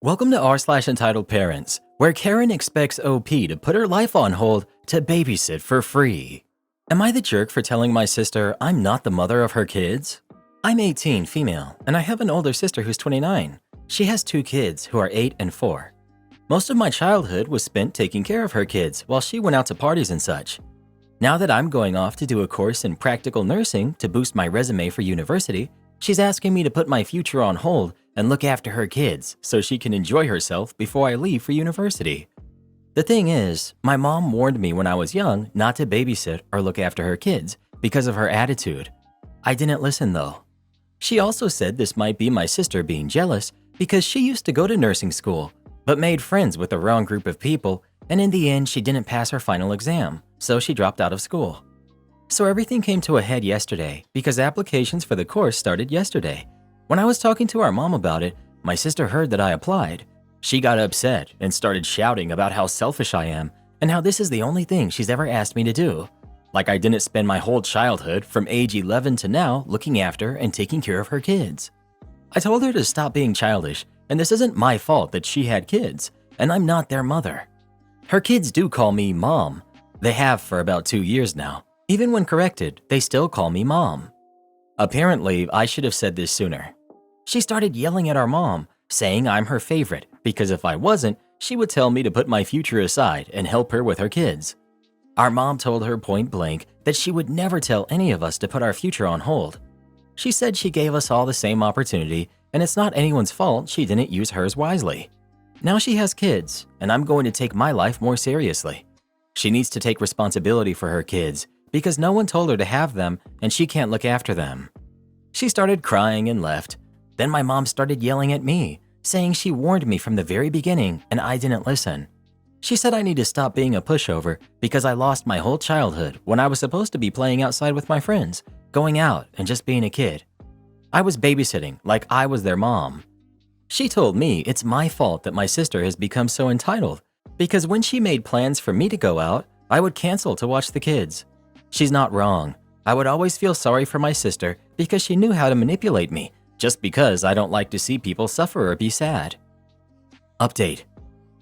Welcome to r/entitled parents, where Karen expects OP to put her life on hold to babysit for free. Am I the jerk for telling my sister I'm not the mother of her kids? I'm 18, female, and I have an older sister who's 29. She has 2 kids who are 8 and 4. Most of my childhood was spent taking care of her kids while she went out to parties and such. Now that I'm going off to do a course in practical nursing to boost my resume for university, she's asking me to put my future on hold and look after her kids so she can enjoy herself before I leave for university. The thing is, my mom warned me when I was young not to babysit or look after her kids because of her attitude. I didn't listen though. She also said this might be my sister being jealous because she used to go to nursing school, but made friends with the wrong group of people, and in the end she didn't pass her final exam, so she dropped out of school. So everything came to a head yesterday because applications for the course started yesterday. When I was talking to our mom about it, my sister heard that I applied. She got upset and started shouting about how selfish I am and how this is the only thing she's ever asked me to do. Like I didn't spend my whole childhood from age 11 to now looking after and taking care of her kids. I told her to stop being childish, and this isn't my fault that she had kids, and I'm not their mother. Her kids do call me mom. They have for about 2 years now. Even when corrected, they still call me mom. Apparently, I should have said this sooner. She started yelling at our mom, saying I'm her favorite because if I wasn't, she would tell me to put my future aside and help her with her kids. Our mom told her point blank that she would never tell any of us to put our future on hold. She said she gave us all the same opportunity and it's not anyone's fault she didn't use hers wisely. Now she has kids and I'm going to take my life more seriously. She needs to take responsibility for her kids because no one told her to have them and she can't look after them. She started crying and left. Then my mom started yelling at me, saying she warned me from the very beginning and I didn't listen. She said I need to stop being a pushover because I lost my whole childhood when I was supposed to be playing outside with my friends, going out and just being a kid. I was babysitting like I was their mom. She told me it's my fault that my sister has become so entitled because when she made plans for me to go out, I would cancel to watch the kids. She's not wrong. I would always feel sorry for my sister because she knew how to manipulate me just because I don't like to see people suffer or be sad. Update.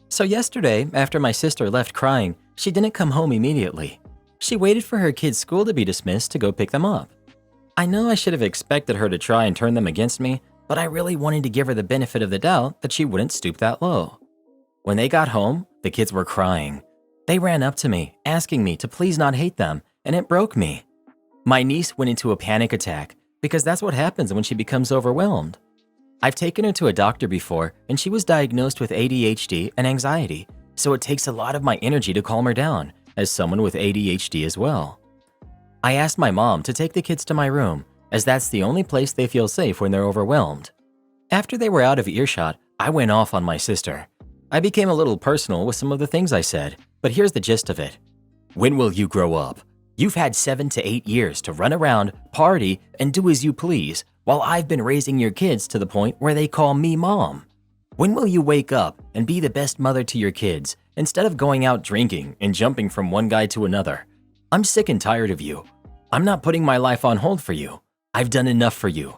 So yesterday, after my sister left crying, she didn't come home immediately. She waited for her kids' school to be dismissed to go pick them up. I know I should have expected her to try and turn them against me, but I really wanted to give her the benefit of the doubt that she wouldn't stoop that low. When they got home, the kids were crying. They ran up to me, asking me to please not hate them, and it broke me. My niece went into a panic attack because that's what happens when she becomes overwhelmed. I've taken her to a doctor before and she was diagnosed with ADHD and anxiety, so it takes a lot of my energy to calm her down, as someone with ADHD as well. I asked my mom to take the kids to my room, as that's the only place they feel safe when they're overwhelmed. After they were out of earshot, I went off on my sister. I became a little personal with some of the things I said, but here's the gist of it. When will you grow up? You've had 7 to 8 years to run around, party, and do as you please, while I've been raising your kids to the point where they call me mom. When will you wake up and be the best mother to your kids instead of going out drinking and jumping from one guy to another? I'm sick and tired of you. I'm not putting my life on hold for you. I've done enough for you.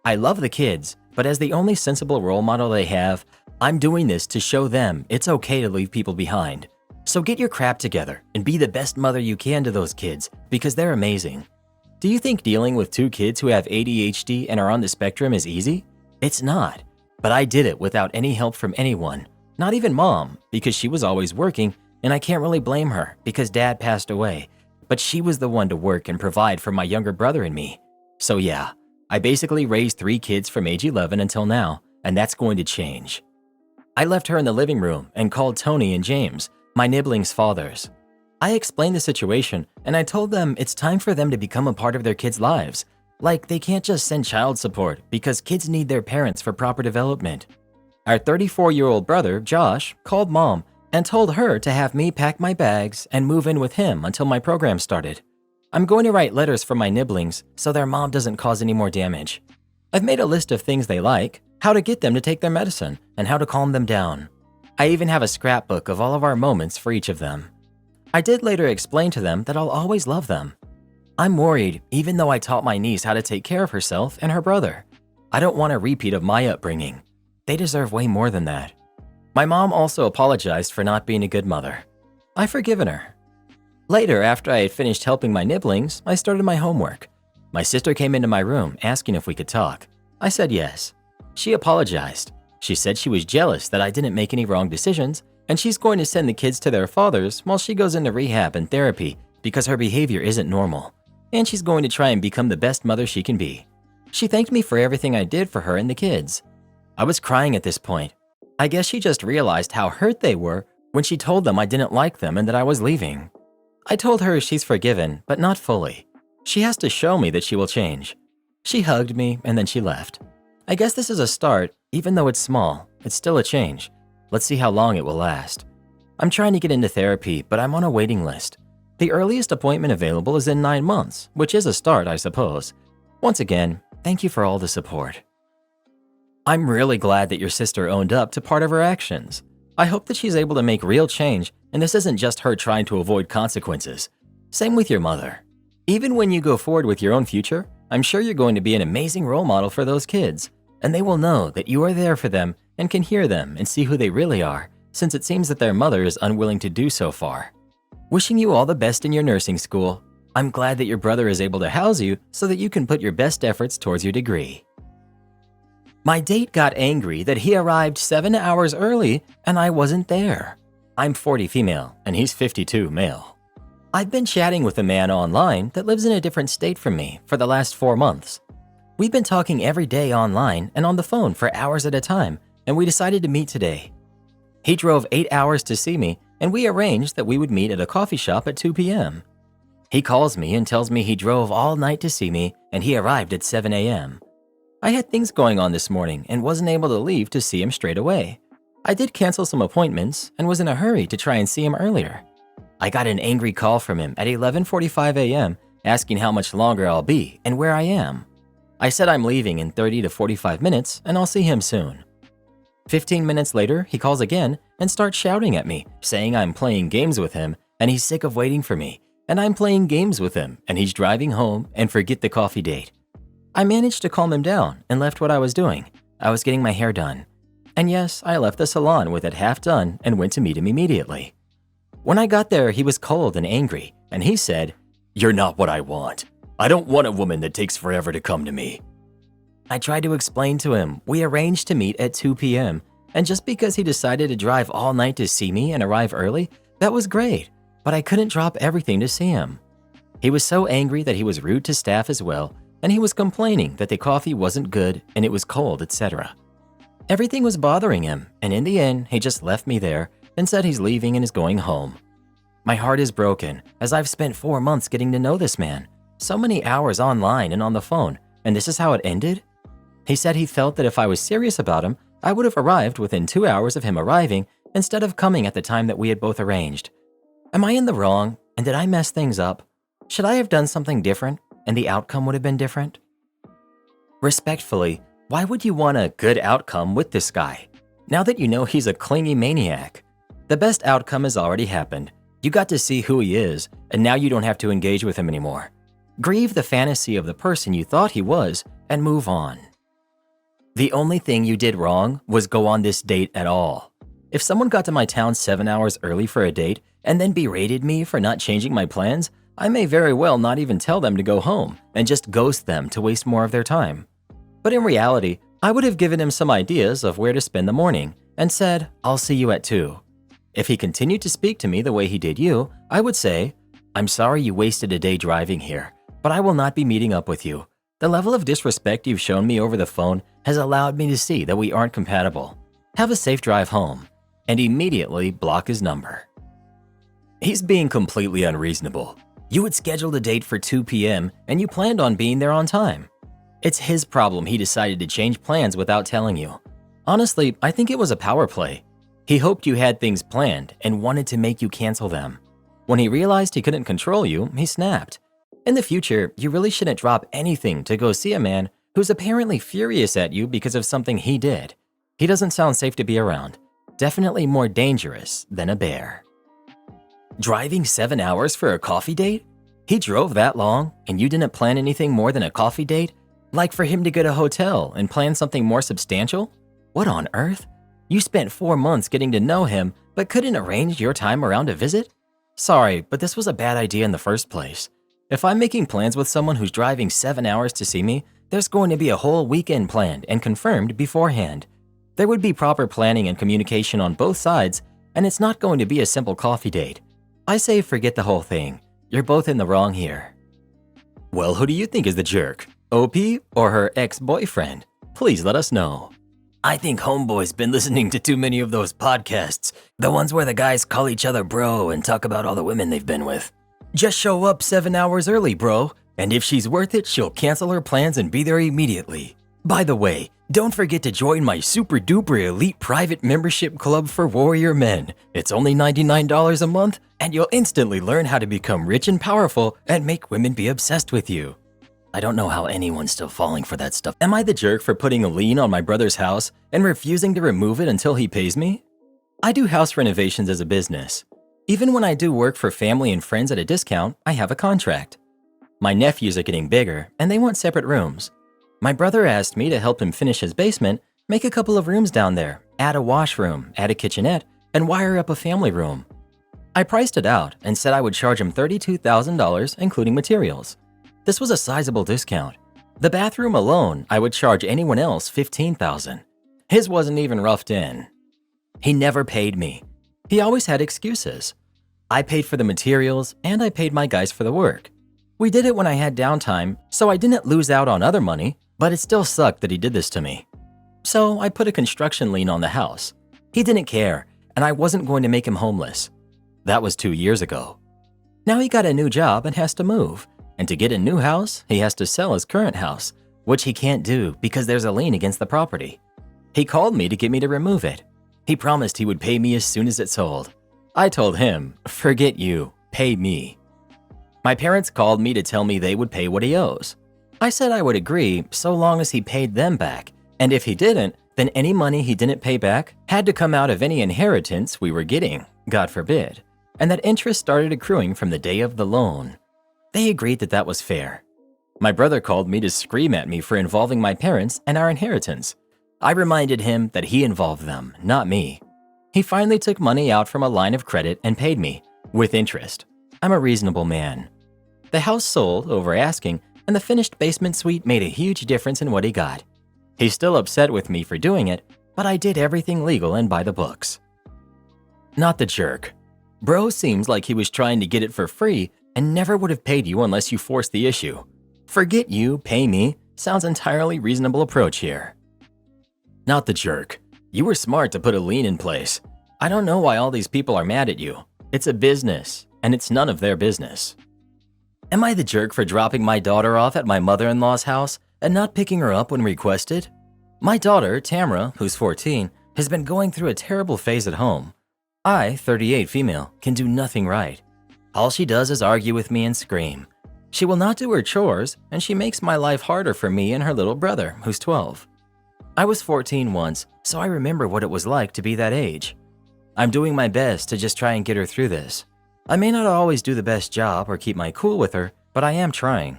I love the kids, but as the only sensible role model they have, I'm doing this to show them it's okay to leave people behind. So get your crap together and be the best mother you can to those kids because they're amazing. Do you think dealing with 2 kids who have ADHD and are on the spectrum is easy? It's not, but I did it without any help from anyone, not even mom, because she was always working and I can't really blame her because dad passed away, but she was the one to work and provide for my younger brother and me. So yeah, I basically raised 3 kids from age 11 until now, and that's going to change. I left her in the living room and called Tony and James, my nibblings' fathers. I explained the situation and I told them it's time for them to become a part of their kids' lives. Like they can't just send child support because kids need their parents for proper development. Our 34-year-old brother, Josh, called mom and told her to have me pack my bags and move in with him until my program started. I'm going to write letters for my nibblings so their mom doesn't cause any more damage. I've made a list of things they like, how to get them to take their medicine, and how to calm them down. I even have a scrapbook of all of our moments for each of them. I did later explain to them that I'll always love them. I'm worried even though I taught my niece how to take care of herself and her brother. I don't want a repeat of my upbringing. They deserve way more than that. My mom also apologized for not being a good mother. I've forgiven her. Later, after I had finished helping my nibblings, I started my homework. My sister came into my room asking if we could talk. I said yes. She apologized. She said she was jealous that I didn't make any wrong decisions, and she's going to send the kids to their fathers while she goes into rehab and therapy because her behavior isn't normal, and she's going to try and become the best mother she can be. She thanked me for everything I did for her and the kids. I was crying at this point. I guess she just realized how hurt they were when she told them I didn't like them and that I was leaving. I told her she's forgiven, but not fully. She has to show me that she will change. She hugged me and then she left. I guess this is a start, even though it's small. It's still a change. Let's see how long it will last. I'm trying to get into therapy, but I'm on a waiting list. The earliest appointment available is in 9 months, which is a start, I suppose. Once again, thank you for all the support. I'm really glad that your sister owned up to part of her actions. I hope that she's able to make real change, and this isn't just her trying to avoid consequences. Same with your mother. Even when you go forward with your own future, I'm sure you're going to be an amazing role model for those kids, and they will know that you are there for them and can hear them and see who they really are, since it seems that their mother is unwilling to do so far. Wishing you all the best in your nursing school. I'm glad that your brother is able to house you so that you can put your best efforts towards your degree. My date got angry that he arrived 7 hours early and I wasn't there. I'm 40 female and he's 52 male. I've been chatting with a man online that lives in a different state from me for the last 4 months. We've been talking every day online and on the phone for hours at a time, and we decided to meet today. He drove 8 hours to see me, and we arranged that we would meet at a coffee shop at 2 p.m. He calls me and tells me he drove all night to see me and he arrived at 7 a.m. I had things going on this morning and wasn't able to leave to see him straight away. I did cancel some appointments and was in a hurry to try and see him earlier. I got an angry call from him at 11:45 a.m. asking how much longer I'll be and where I am. I said I'm leaving in 30 to 45 minutes and I'll see him soon. 15 minutes later, he calls again and starts shouting at me, saying I'm playing games with him and he's sick of waiting for me, and I'm playing games with him and he's driving home and forget the coffee date. I managed to calm him down and left what I was doing. I was getting my hair done. And yes, I left the salon with it half done and went to meet him immediately. When I got there, he was cold and angry, and he said, "You're not what I want. I don't want a woman that takes forever to come to me." I tried to explain to him we arranged to meet at 2 p.m., and just because he decided to drive all night to see me and arrive early, that was great, but I couldn't drop everything to see him. He was so angry that he was rude to staff as well, and he was complaining that the coffee wasn't good and it was cold, etc. Everything was bothering him, and in the end, he just left me there and said he's leaving and is going home. My heart is broken, as I've spent 4 months getting to know this man, so many hours online and on the phone, and this is how it ended? He said he felt that if I was serious about him, I would have arrived within 2 hours of him arriving instead of coming at the time that we had both arranged. Am I in the wrong, and did I mess things up? Should I have done something different, and the outcome would have been different? Respectfully, why would you want a good outcome with this guy? Now that you know he's a clingy maniac. The best outcome has already happened. You got to see who he is, and now you don't have to engage with him anymore. Grieve the fantasy of the person you thought he was, and move on. The only thing you did wrong was go on this date at all. If someone got to my town 7 hours early for a date and then berated me for not changing my plans, I may very well not even tell them to go home and just ghost them to waste more of their time. But in reality, I would have given him some ideas of where to spend the morning and said, "I'll see you at 2. If he continued to speak to me the way he did you, I would say, "I'm sorry you wasted a day driving here, but I will not be meeting up with you. The level of disrespect you've shown me over the phone has allowed me to see that we aren't compatible. Have a safe drive home," and immediately block his number. He's being completely unreasonable. You had scheduled a date for 2 p.m. and you planned on being there on time. It's his problem he decided to change plans without telling you. Honestly, I think it was a power play. He hoped you had things planned and wanted to make you cancel them. When he realized he couldn't control you, he snapped. In the future, you really shouldn't drop anything to go see a man who's apparently furious at you because of something he did. He doesn't sound safe to be around. Definitely more dangerous than a bear. Driving 7 hours for a coffee date? He drove that long and you didn't plan anything more than a coffee date? Like for him to get a hotel and plan something more substantial? What on earth? You spent 4 months getting to know him, but couldn't arrange your time around a visit? Sorry, but this was a bad idea in the first place. If I'm making plans with someone who's driving 7 hours to see me, there's going to be a whole weekend planned and confirmed beforehand. There would be proper planning and communication on both sides, and it's not going to be a simple coffee date. I say forget the whole thing. You're both in the wrong here. Well, who do you think is the jerk? OP or her ex-boyfriend? Please let us know. I think homeboy's been listening to too many of those podcasts, the ones where the guys call each other bro and talk about all the women they've been with. Just show up 7 hours early, bro, and if she's worth it, she'll cancel her plans and be there immediately. By the way, don't forget to join my super duper elite private membership club for warrior men. It's only $99 a month, and you'll instantly learn how to become rich and powerful and make women be obsessed with you. I don't know how anyone's still falling for that stuff. Am I the jerk for putting a lien on my brother's house and refusing to remove it until he pays me? I do house renovations as a business. Even when I do work for family and friends at a discount, I have a contract. My nephews are getting bigger, and they want separate rooms. My brother asked me to help him finish his basement, make a couple of rooms down there, add a washroom, add a kitchenette, and wire up a family room. I priced it out and said I would charge him $32,000, including materials. This was a sizable discount. The bathroom alone, I would charge anyone else $15,000. His wasn't even roughed in. He never paid me. He always had excuses. I paid for the materials and I paid my guys for the work. We did it when I had downtime, so I didn't lose out on other money, but it still sucked that he did this to me. So I put a construction lien on the house. He didn't care, and I wasn't going to make him homeless. That was 2 years ago. Now he got a new job and has to move. And to get a new house, he has to sell his current house, which he can't do because there's a lien against the property. He called me to get me to remove it. He promised he would pay me as soon as it sold. I told him, forget you, pay me. My parents called me to tell me they would pay what he owes. I said I would agree so long as he paid them back, and if he didn't, then any money he didn't pay back had to come out of any inheritance we were getting, God forbid, and that interest started accruing from the day of the loan. They agreed that that was fair. My brother called me to scream at me for involving my parents and our inheritance. I reminded him that he involved them, not me. He finally took money out from a line of credit and paid me, with interest. I'm a reasonable man. The house sold over asking, and the finished basement suite made a huge difference in what he got. He's still upset with me for doing it, but I did everything legal and by the books. Not the jerk. Bro seems like he was trying to get it for free and never would have paid you unless you forced the issue. Forget you, pay me, sounds entirely reasonable approach here. Not the jerk. You were smart to put a lien in place. I don't know why all these people are mad at you. It's a business, and it's none of their business. Am I the jerk for dropping my daughter off at my mother-in-law's house and not picking her up when requested? My daughter, Tamara, who's 14, has been going through a terrible phase at home. I, 38 female, can do nothing right. All she does is argue with me and scream. She will not do her chores, and she makes my life harder for me and her little brother, who's 12. I was 14 once, so I remember what it was like to be that age. I'm doing my best to just try and get her through this. I may not always do the best job or keep my cool with her, but I am trying.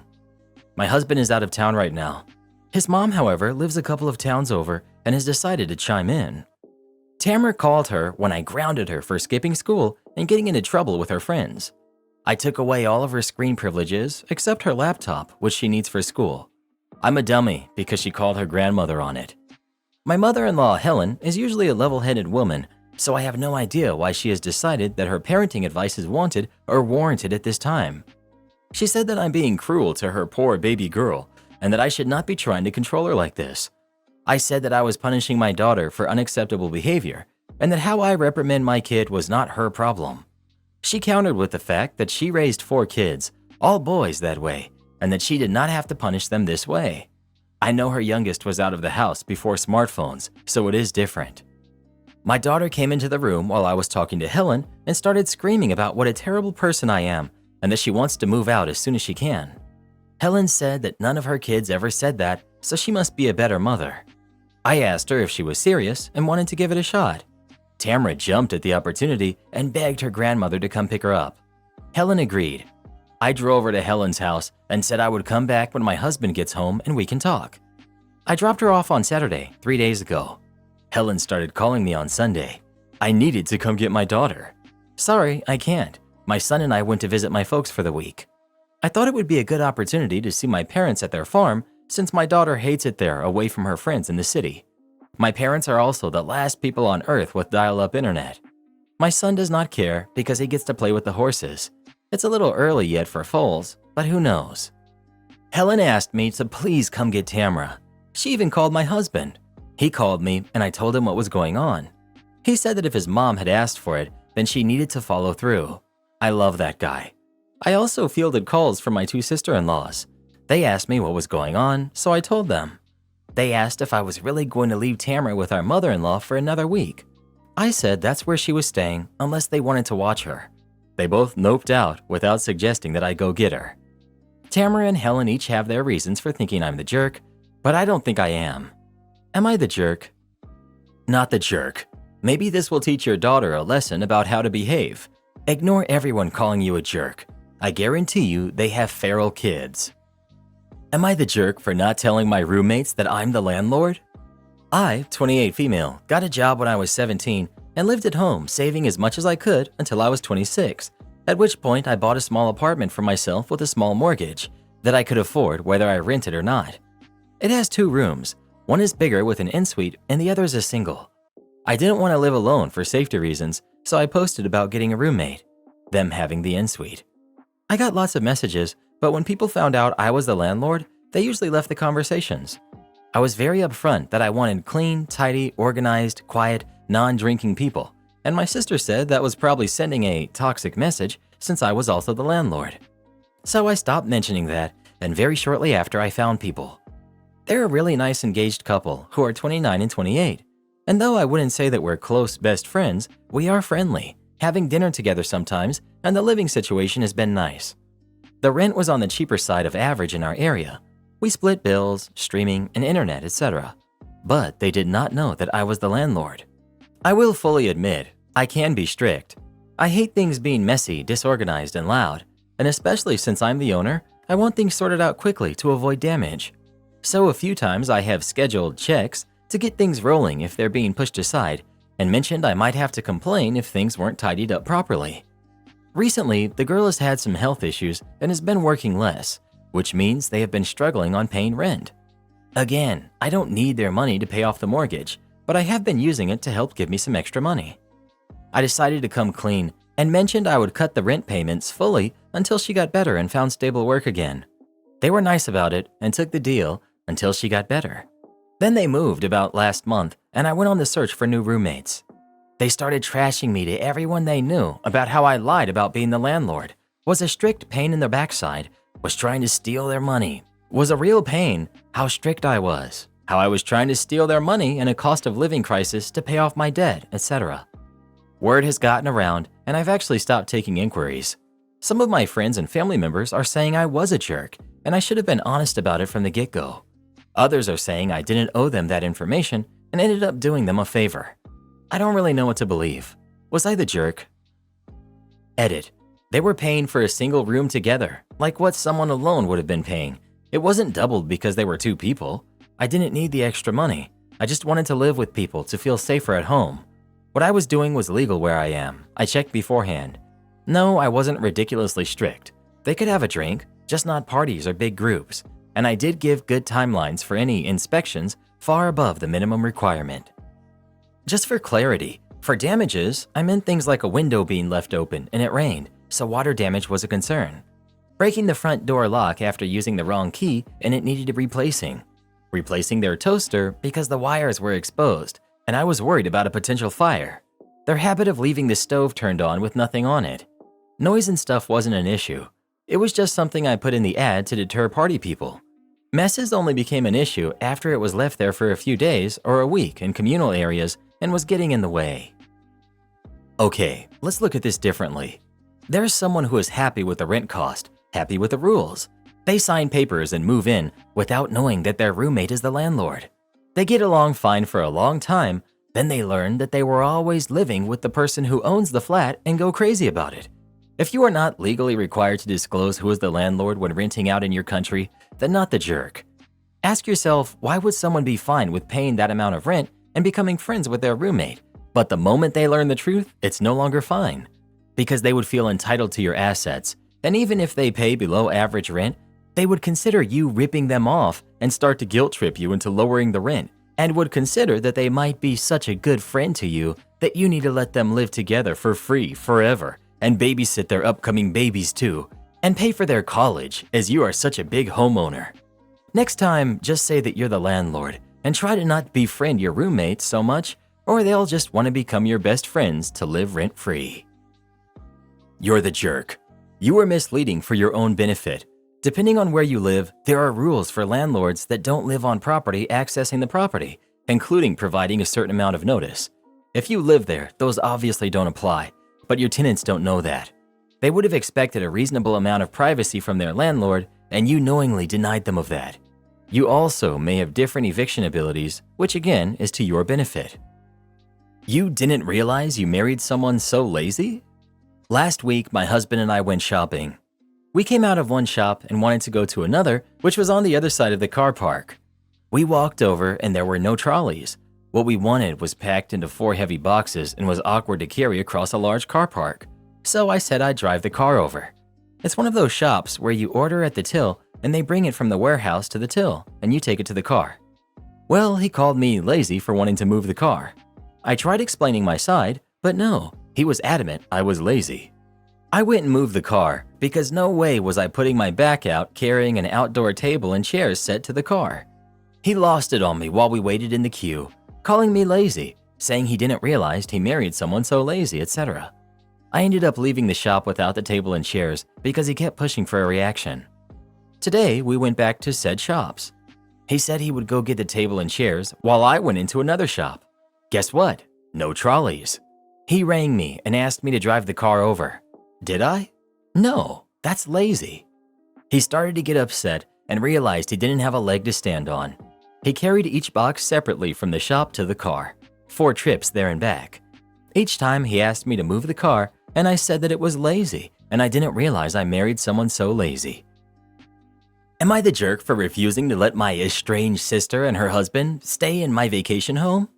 My husband is out of town right now. His mom, however, lives a couple of towns over and has decided to chime in. Tamara called her when I grounded her for skipping school and getting into trouble with her friends. I took away all of her screen privileges except her laptop, which she needs for school. I'm a dummy because she called her grandmother on it. My mother-in-law, Helen, is usually a level-headed woman, so I have no idea why she has decided that her parenting advice is wanted or warranted at this time. She said that I'm being cruel to her poor baby girl and that I should not be trying to control her like this. I said that I was punishing my daughter for unacceptable behavior and that how I reprimand my kid was not her problem. She countered with the fact that she raised 4 kids, all boys that way, and that she did not have to punish them this way. I know her youngest was out of the house before smartphones, so it is different. My daughter came into the room while I was talking to Helen and started screaming about what a terrible person I am and that she wants to move out as soon as she can. Helen said that none of her kids ever said that, so she must be a better mother. I asked her if she was serious and wanted to give it a shot. Tamara jumped at the opportunity and begged her grandmother to come pick her up. Helen agreed. I drove her to Helen's house and said I would come back when my husband gets home and we can talk. I dropped her off on Saturday, 3 days ago. Helen started calling me on Sunday. I needed to come get my daughter. Sorry, I can't. My son and I went to visit my folks for the week. I thought it would be a good opportunity to see my parents at their farm since my daughter hates it there away from her friends in the city. My parents are also the last people on earth with dial-up internet. My son does not care because he gets to play with the horses. It's a little early yet for foals, but who knows? Helen asked me to please come get Tamara. She even called my husband. He called me and I told him what was going on. He said that if his mom had asked for it, then she needed to follow through. I love that guy. I also fielded calls from my two sister-in-laws. They asked me what was going on, so I told them. They asked if I was really going to leave Tamara with our mother-in-law for another week. I said that's where she was staying unless they wanted to watch her. They both noped out without suggesting that I go get her. Tamara and Helen each have their reasons for thinking I'm the jerk, but I don't think I am. Am I the jerk? Not the jerk. Maybe this will teach your daughter a lesson about how to behave. Ignore everyone calling you a jerk. I guarantee you they have feral kids. Am I the jerk for not telling my roommates that I'm the landlord? I, 28 female, got a job when I was 17 and lived at home saving as much as I could until I was 26, at which point I bought a small apartment for myself with a small mortgage that I could afford whether I rented or not. It has 2 rooms. One is bigger with an en-suite and the other is a single. I didn't want to live alone for safety reasons, so I posted about getting a roommate, them having the en-suite. I got lots of messages, but when people found out I was the landlord, they usually left the conversations. I was very upfront that I wanted clean, tidy, organized, quiet, non-drinking people, and my sister said that was probably sending a toxic message since I was also the landlord. So I stopped mentioning that, and very shortly after I found people. They're a really nice engaged couple who are 29 and 28, and though I wouldn't say that we're close best friends, we are friendly, having dinner together sometimes, and the living situation has been nice. The rent was on the cheaper side of average in our area. We split bills, streaming, and internet, etc. But they did not know that I was the landlord. I will fully admit, I can be strict. I hate things being messy, disorganized, and loud, and especially since I'm the owner, I want things sorted out quickly to avoid damage. So a few times I have scheduled checks to get things rolling if they're being pushed aside, and mentioned I might have to complain if things weren't tidied up properly. Recently, the girl has had some health issues and has been working less, which means they have been struggling on paying rent. Again, I don't need their money to pay off the mortgage, but I have been using it to help give me some extra money. I decided to come clean and mentioned I would cut the rent payments fully until she got better and found stable work again. They were nice about it and took the deal until she got better. Then they moved about last month and I went on the search for new roommates. They started trashing me to everyone they knew about how I lied about being the landlord, was a strict pain in the backside, was trying to steal their money, was a real pain, how strict I was, how I was trying to steal their money in a cost of living crisis to pay off my debt, etc. Word has gotten around and I've actually stopped taking inquiries. Some of my friends and family members are saying I was a jerk and I should have been honest about it from the get-go. Others are saying I didn't owe them that information and ended up doing them a favor. I don't really know what to believe. Was I the jerk? Edit. They were paying for a single room together, like what someone alone would have been paying. It wasn't doubled because they were 2 people. I didn't need the extra money. I just wanted to live with people to feel safer at home. What I was doing was legal where I am. I checked beforehand. No, I wasn't ridiculously strict. They could have a drink, just not parties or big groups. And I did give good timelines for any inspections far above the minimum requirement. Just for clarity, for damages, I meant things like a window being left open and it rained, so water damage was a concern. Breaking the front door lock after using the wrong key and it needed replacing. Replacing their toaster because the wires were exposed and I was worried about a potential fire. Their habit of leaving the stove turned on with nothing on it. Noise and stuff wasn't an issue. It was just something I put in the ad to deter party people. Messes only became an issue after it was left there for a few days or a week in communal areas and was getting in the way. Okay, let's look at this differently. There's someone who is happy with the rent cost, happy with the rules. They sign papers and move in without knowing that their roommate is the landlord. They get along fine for a long time, then they learn that they were always living with the person who owns the flat and go crazy about it. If you are not legally required to disclose who is the landlord when renting out in your country, then not the jerk. Ask yourself, why would someone be fine with paying that amount of rent and becoming friends with their roommate. But the moment they learn the truth, it's no longer fine. Because they would feel entitled to your assets, and even if they pay below average rent, they would consider you ripping them off and start to guilt trip you into lowering the rent, and would consider that they might be such a good friend to you that you need to let them live together for free forever and babysit their upcoming babies too, and pay for their college as you are such a big homeowner. Next time, just say that you're the landlord and try to not befriend your roommates so much, or they'll just want to become your best friends to live rent-free. You're the jerk. You are misleading for your own benefit. Depending on where you live, there are rules for landlords that don't live on property accessing the property, including providing a certain amount of notice. If you live there, those obviously don't apply, but your tenants don't know that. They would have expected a reasonable amount of privacy from their landlord, and you knowingly denied them of that. You also may have different eviction abilities, which again is to your benefit. You didn't realize you married someone so lazy? Last week, my husband and I went shopping. We came out of one shop and wanted to go to another, which was on the other side of the car park. We walked over and there were no trolleys. What we wanted was packed into 4 heavy boxes and was awkward to carry across a large car park. So I said I'd drive the car over. It's one of those shops where you order at the till and they bring it from the warehouse to the till and you take it to the car. Well, he called me lazy for wanting to move the car. I tried explaining my side, but no, he was adamant I was lazy. I went and moved the car because no way was I putting my back out carrying an outdoor table and chairs set to the car. He lost it on me while we waited in the queue, calling me lazy, saying he didn't realize he married someone so lazy, etc. I ended up leaving the shop without the table and chairs because he kept pushing for a reaction. Today, we went back to said shops. He said he would go get the table and chairs while I went into another shop. Guess what? No trolleys. He rang me and asked me to drive the car over. Did I? No, that's lazy. He started to get upset and realized he didn't have a leg to stand on. He carried each box separately from the shop to the car, 4 trips there and back. Each time he asked me to move the car and I said that it was lazy and I didn't realize I married someone so lazy. Am I the jerk for refusing to let my estranged sister and her husband stay in my vacation home?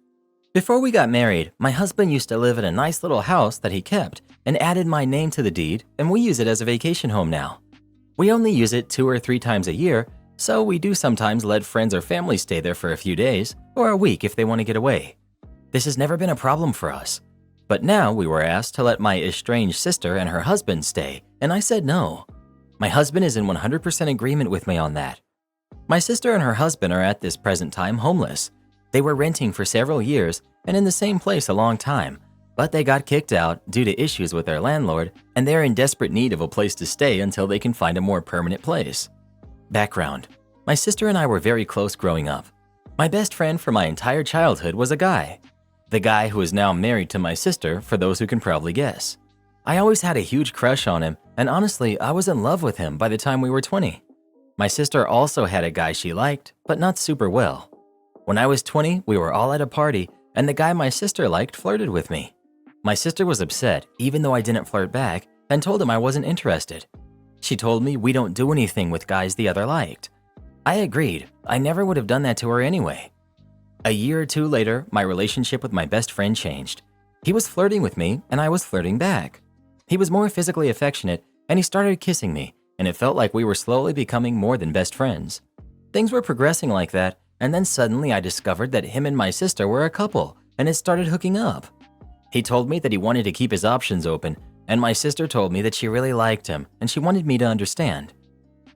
Before we got married, my husband used to live in a nice little house that he kept and added my name to the deed, and we use it as a vacation home now. We only use it 2 or 3 times a year, so we do sometimes let friends or family stay there for a few days or a week if they want to get away. This has never been a problem for us. But now we were asked to let my estranged sister and her husband stay, and I said no. My husband is in 100% agreement with me on that. My sister and her husband are at this present time homeless. They were renting for several years and in the same place a long time, but they got kicked out due to issues with their landlord and they're in desperate need of a place to stay until they can find a more permanent place. Background: my sister and I were very close growing up. My best friend for my entire childhood was a guy. The guy who is now married to my sister, for those who can probably guess. I always had a huge crush on him, and honestly, I was in love with him by the time we were 20. My sister also had a guy she liked, but not super well. When I was 20, we were all at a party, and the guy my sister liked flirted with me. My sister was upset, even though I didn't flirt back, and told him I wasn't interested. She told me we don't do anything with guys the other liked. I agreed. I never would have done that to her anyway. A year or 2 later, my relationship with my best friend changed. He was flirting with me, and I was flirting back. He was more physically affectionate, and he started kissing me, and it felt like we were slowly becoming more than best friends. Things were progressing like that, and then suddenly I discovered that him and my sister were a couple, and had started hooking up. He told me that he wanted to keep his options open, and my sister told me that she really liked him, and she wanted me to understand.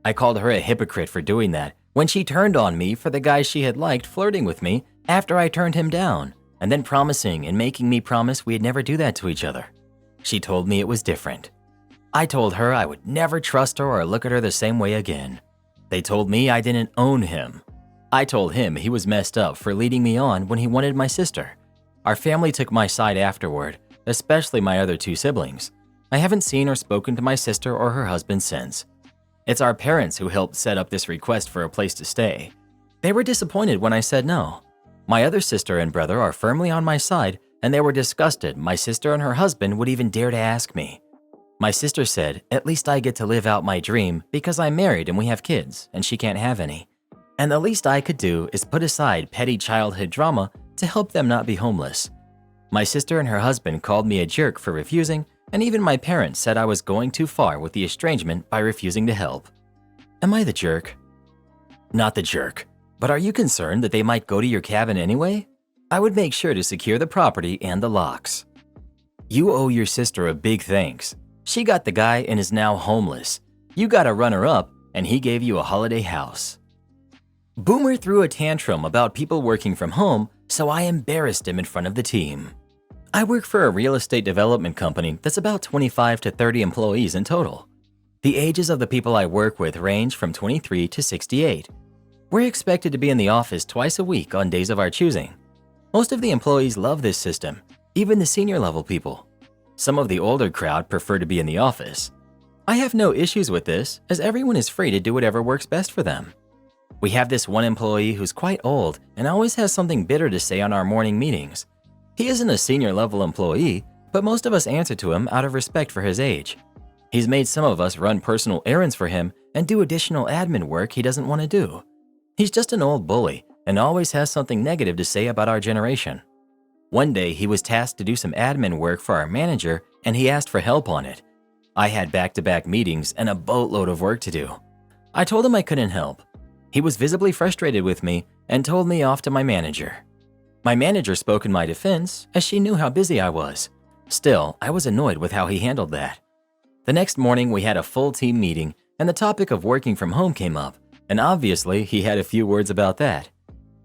I called her a hypocrite for doing that, when she turned on me for the guy she had liked flirting with me after I turned him down, and then promising and making me promise we'd never do that to each other. She told me it was different. I told her I would never trust her or look at her the same way again. They told me I didn't own him. I told him he was messed up for leading me on when he wanted my sister. Our family took my side afterward, especially my other 2 siblings. I haven't seen or spoken to my sister or her husband since. It's our parents who helped set up this request for a place to stay. They were disappointed when I said no. My other sister and brother are firmly on my side, and they were disgusted my sister and her husband would even dare to ask me. My sister said, at least I get to live out my dream because I'm married and we have kids, and she can't have any. And the least I could do is put aside petty childhood drama to help them not be homeless. My sister and her husband called me a jerk for refusing, and even my parents said I was going too far with the estrangement by refusing to help. Am I the jerk? Not the jerk, but are you concerned that they might go to your cabin anyway? I would make sure to secure the property and the locks. You owe your sister a big thanks. She got the guy and is now homeless. You got a runner-up, and he gave you a holiday house. Boomer threw a tantrum about people working from home, so I embarrassed him in front of the team. I work for a real estate development company that's about 25 to 30 employees in total. The ages of the people I work with range from 23 to 68. We're expected to be in the office twice a week on days of our choosing. Most of the employees love this system, even the senior level people. Some of the older crowd prefer to be in the office. I have no issues with this, as everyone is free to do whatever works best for them. We have this one employee who's quite old and always has something bitter to say on our morning meetings. He isn't a senior level employee, but most of us answer to him out of respect for his age. He's made some of us run personal errands for him and do additional admin work he doesn't want to do. He's just an old bully and always has something negative to say about our generation. One day he was tasked to do some admin work for our manager and he asked for help on it. I had back-to-back meetings and a boatload of work to do. I told him I couldn't help. He was visibly frustrated with me and told me off to my manager. My manager spoke in my defense as she knew how busy I was. Still, I was annoyed with how he handled that. The next morning we had a full team meeting and the topic of working from home came up, and obviously he had a few words about that.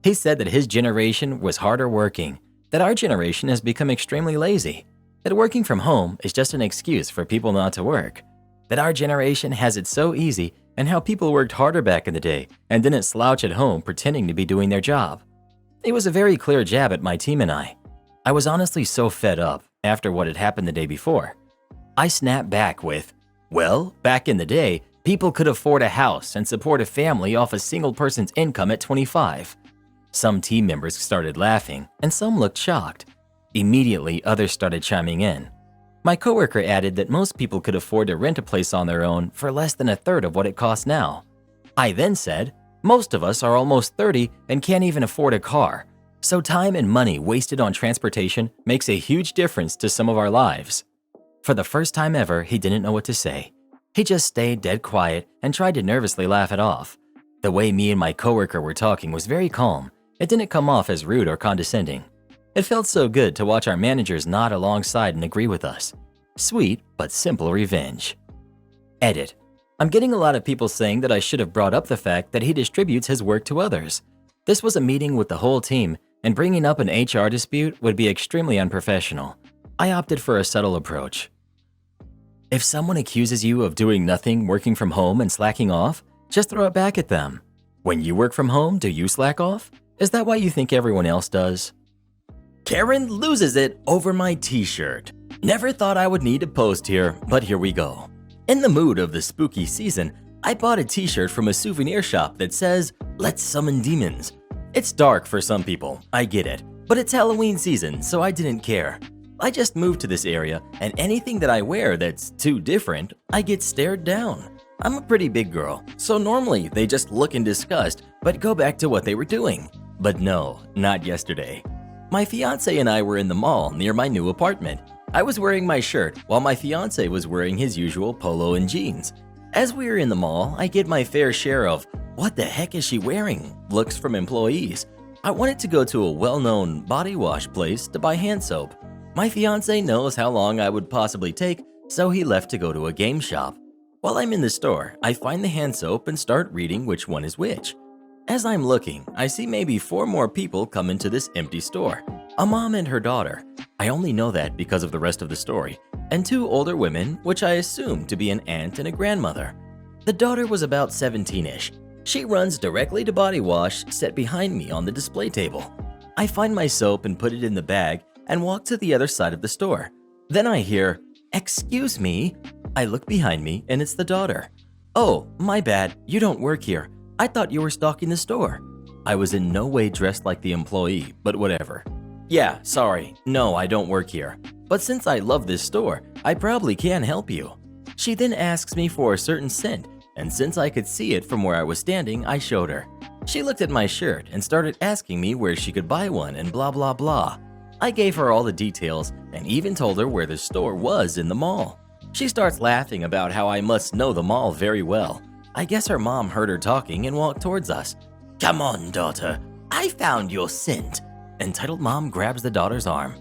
He said that his generation was harder working, that our generation has become extremely lazy, that working from home is just an excuse for people not to work, that our generation has it so easy and how people worked harder back in the day and didn't slouch at home pretending to be doing their job. It was a very clear jab at my team and I. I was honestly so fed up after what had happened the day before. I snapped back with, well, back in the day, people could afford a house and support a family off a single person's income at 25. Some team members started laughing and some looked shocked. Immediately, others started chiming in. My coworker added that most people could afford to rent a place on their own for less than a third of what it costs now. I then said, most of us are almost 30 and can't even afford a car, so time and money wasted on transportation makes a huge difference to some of our lives. For the first time ever, he didn't know what to say. He just stayed dead quiet and tried to nervously laugh it off. The way me and my coworker were talking was very calm. It didn't come off as rude or condescending. It felt so good to watch our managers nod alongside and agree with us. Sweet, but simple revenge. Edit. I'm getting a lot of people saying that I should have brought up the fact that he distributes his work to others. This was a meeting with the whole team, and bringing up an HR dispute would be extremely unprofessional. I opted for a subtle approach. If someone accuses you of doing nothing, working from home, and slacking off, just throw it back at them. When you work from home, do you slack off? Is that why you think everyone else does? Karen loses it over my t-shirt. Never thought I would need to post here, but here we go. In the mood of the spooky season, I bought a t-shirt from a souvenir shop that says, "Let's summon demons." It's dark for some people, I get it, but it's Halloween season, so I didn't care. I just moved to this area, and anything that I wear that's too different, I get stared down. I'm a pretty big girl, so normally they just look in disgust, but go back to what they were doing. But no, not yesterday. My fiance and I were in the mall near my new apartment. I was wearing my shirt while my fiance was wearing his usual polo and jeans. As we were in the mall, I get my fair share of, "What the heck is she wearing?" looks from employees. I wanted to go to a well-known body wash place to buy hand soap. My fiance knows how long I would possibly take, so he left to go to a game shop. While I'm in the store, I find the hand soap and start reading which one is which. As I'm looking, I see maybe 4 more people come into this empty store. A mom and her daughter. I only know that because of the rest of the story. And 2 older women, which I assume to be an aunt and a grandmother. The daughter was about 17-ish. She runs directly to body wash set behind me on the display table. I find my soap and put it in the bag and walk to the other side of the store. Then I hear, "Excuse me." I look behind me and it's the daughter. "Oh, my bad, you don't work here. I thought you were stocking the store." I was in no way dressed like the employee, but whatever. "Yeah, sorry, no, I don't work here. But since I love this store, I probably can help you." She then asks me for a certain scent, and since I could see it from where I was standing, I showed her. She looked at my shirt and started asking me where she could buy one and blah blah blah. I gave her all the details and even told her where the store was in the mall. She starts laughing about how I must know the mall very well. I guess her mom heard her talking and walked towards us. "Come on, daughter, I found your scent." Entitled mom grabs the daughter's arm.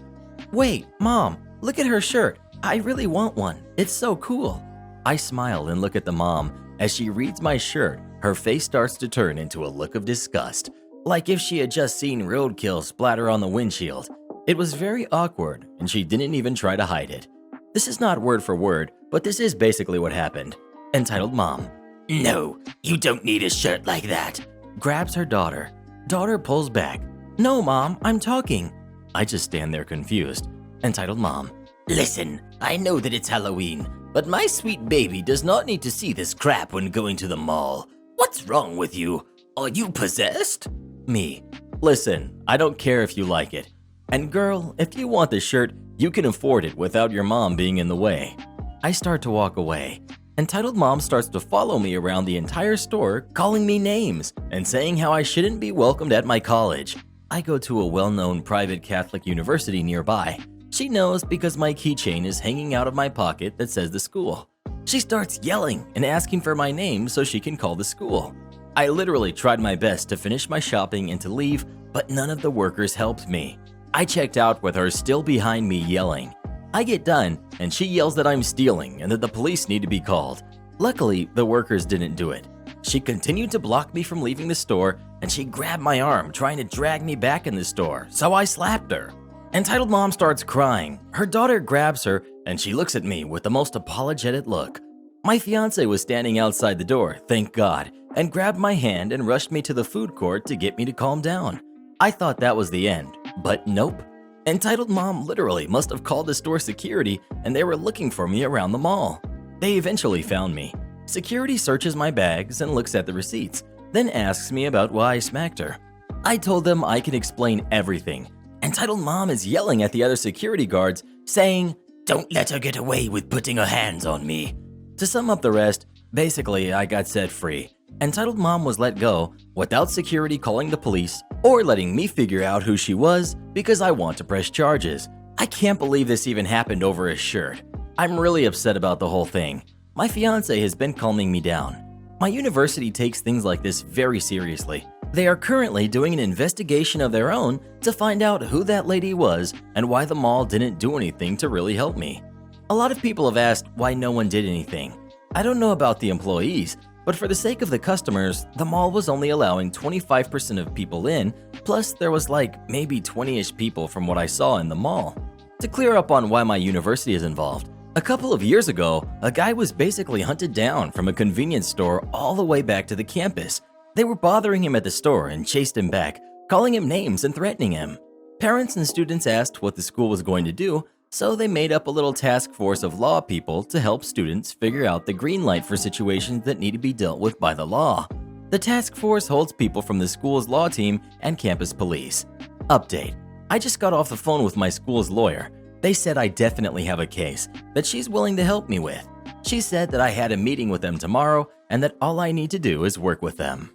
"Wait, mom, look at her shirt. I really want one. It's so cool." I smile and look at the mom. As she reads my shirt, her face starts to turn into a look of disgust, like if she had just seen roadkill splatter on the windshield. It was very awkward, and she didn't even try to hide it. This is not word for word, but this is basically what happened. Entitled mom. "No, you don't need a shirt like that." Grabs her daughter. Daughter pulls back. "No, mom, I'm talking." I just stand there confused. Entitled mom. "Listen, I know that it's Halloween, but my sweet baby does not need to see this crap when going to the mall. What's wrong with you? Are you possessed?" Me. "Listen, I don't care if you like it. And girl, if you want the shirt, you can afford it without your mom being in the way." I start to walk away. Entitled mom starts to follow me around the entire store, calling me names and saying how I shouldn't be welcomed at my college. I go to a well-known private Catholic university nearby. She knows because my keychain is hanging out of my pocket that says the school. She starts yelling and asking for my name so she can call the school. I literally tried my best to finish my shopping and to leave, but none of the workers helped me. I checked out with her still behind me yelling. I get done, and she yells that I'm stealing and that the police need to be called. Luckily, the workers didn't do it. She continued to block me from leaving the store, and she grabbed my arm trying to drag me back in the store, so I slapped her. Entitled mom starts crying. Her daughter grabs her, and she looks at me with the most apologetic look. My fiance was standing outside the door, thank God, and grabbed my hand and rushed me to the food court to get me to calm down. I thought that was the end, but nope. Entitled mom literally must have called the store security, and they were looking for me around the mall. They eventually found me. Security searches my bags and looks at the receipts, then asks me about why I smacked her. I told them I can explain everything. Entitled mom is yelling at the other security guards, saying, "Don't let her get away with putting her hands on me." To sum up the rest, basically I got set free. Entitled mom was let go without security calling the police or letting me figure out who she was because I want to press charges. I can't believe this even happened over a shirt. I'm really upset about the whole thing. My fiance has been calming me down. My university takes things like this very seriously. They are currently doing an investigation of their own to find out who that lady was and why the mall didn't do anything to really help me. A lot of people have asked why no one did anything. I don't know about the employees, but for the sake of the customers, the mall was only allowing 25% of people in, plus there was like maybe 20-ish people from what I saw in the mall. To clear up on why my university is involved, a couple of years ago, a guy was basically hunted down from a convenience store all the way back to the campus. They were bothering him at the store and chased him back, calling him names and threatening him. Parents and students asked what the school was going to do, so they made up a little task force of law people to help students figure out the green light for situations that need to be dealt with by the law. The task force holds people from the school's law team and campus police. Update: I just got off the phone with my school's lawyer. They said I definitely have a case that she's willing to help me with. She said that I had a meeting with them tomorrow and that all I need to do is work with them.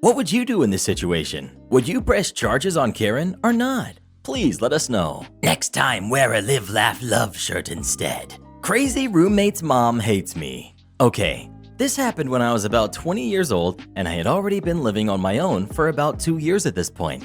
What would you do in this situation? Would you press charges on Karen or not? Please let us know. Next time, wear a Live, Laugh, Love shirt instead. Crazy roommate's mom hates me. Okay, this happened when I was about 20 years old and I had already been living on my own for about 2 years at this point.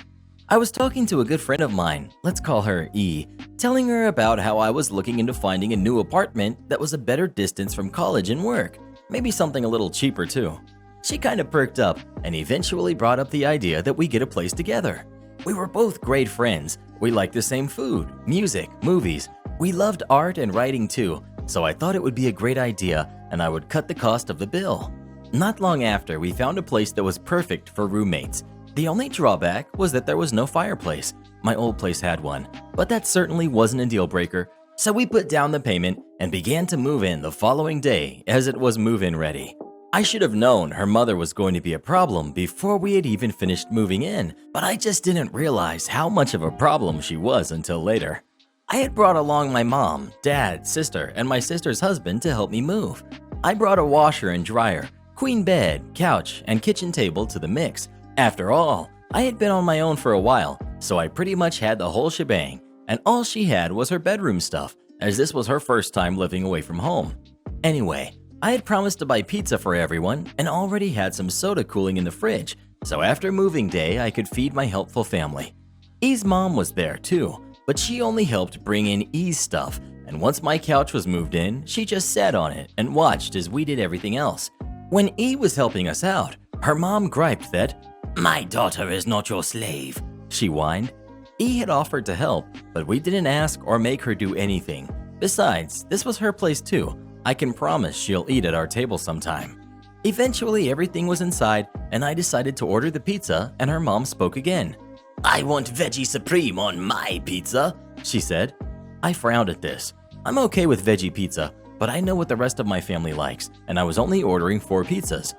I was talking to a good friend of mine, let's call her E, telling her about how I was looking into finding a new apartment that was a better distance from college and work, maybe something a little cheaper too. She kind of perked up and eventually brought up the idea that we get a place together. We were both great friends. We liked the same food, music, movies. We loved art and writing too, so I thought it would be a great idea and I would cut the cost of the bill. Not long after, we found a place that was perfect for roommates. The only drawback was that there was no fireplace. My old place had one, but that certainly wasn't a deal breaker, so we put down the payment and began to move in the following day as it was move-in ready. I should have known her mother was going to be a problem before we had even finished moving in, but I just didn't realize how much of a problem she was until later. I had brought along my mom, dad, sister, and my sister's husband to help me move. I brought a washer and dryer, queen bed, couch, and kitchen table to the mix, After all, I had been on my own for a while, so I pretty much had the whole shebang, and all she had was her bedroom stuff, as this was her first time living away from home. Anyway, I had promised to buy pizza for everyone and already had some soda cooling in the fridge, so after moving day I could feed my helpful family. E's mom was there too, but she only helped bring in E's stuff, and once my couch was moved in, she just sat on it and watched as we did everything else. When E was helping us out, her mom griped that, "My daughter is not your slave," she whined. E had offered to help, but we didn't ask or make her do anything. Besides, this was her place too. I can promise she'll eat at our table sometime. Eventually, everything was inside, and I decided to order the pizza, and her mom spoke again. "I want veggie supreme on my pizza," she said. I frowned at this. I'm okay with veggie pizza, but I know what the rest of my family likes, and I was only ordering 4 pizzas.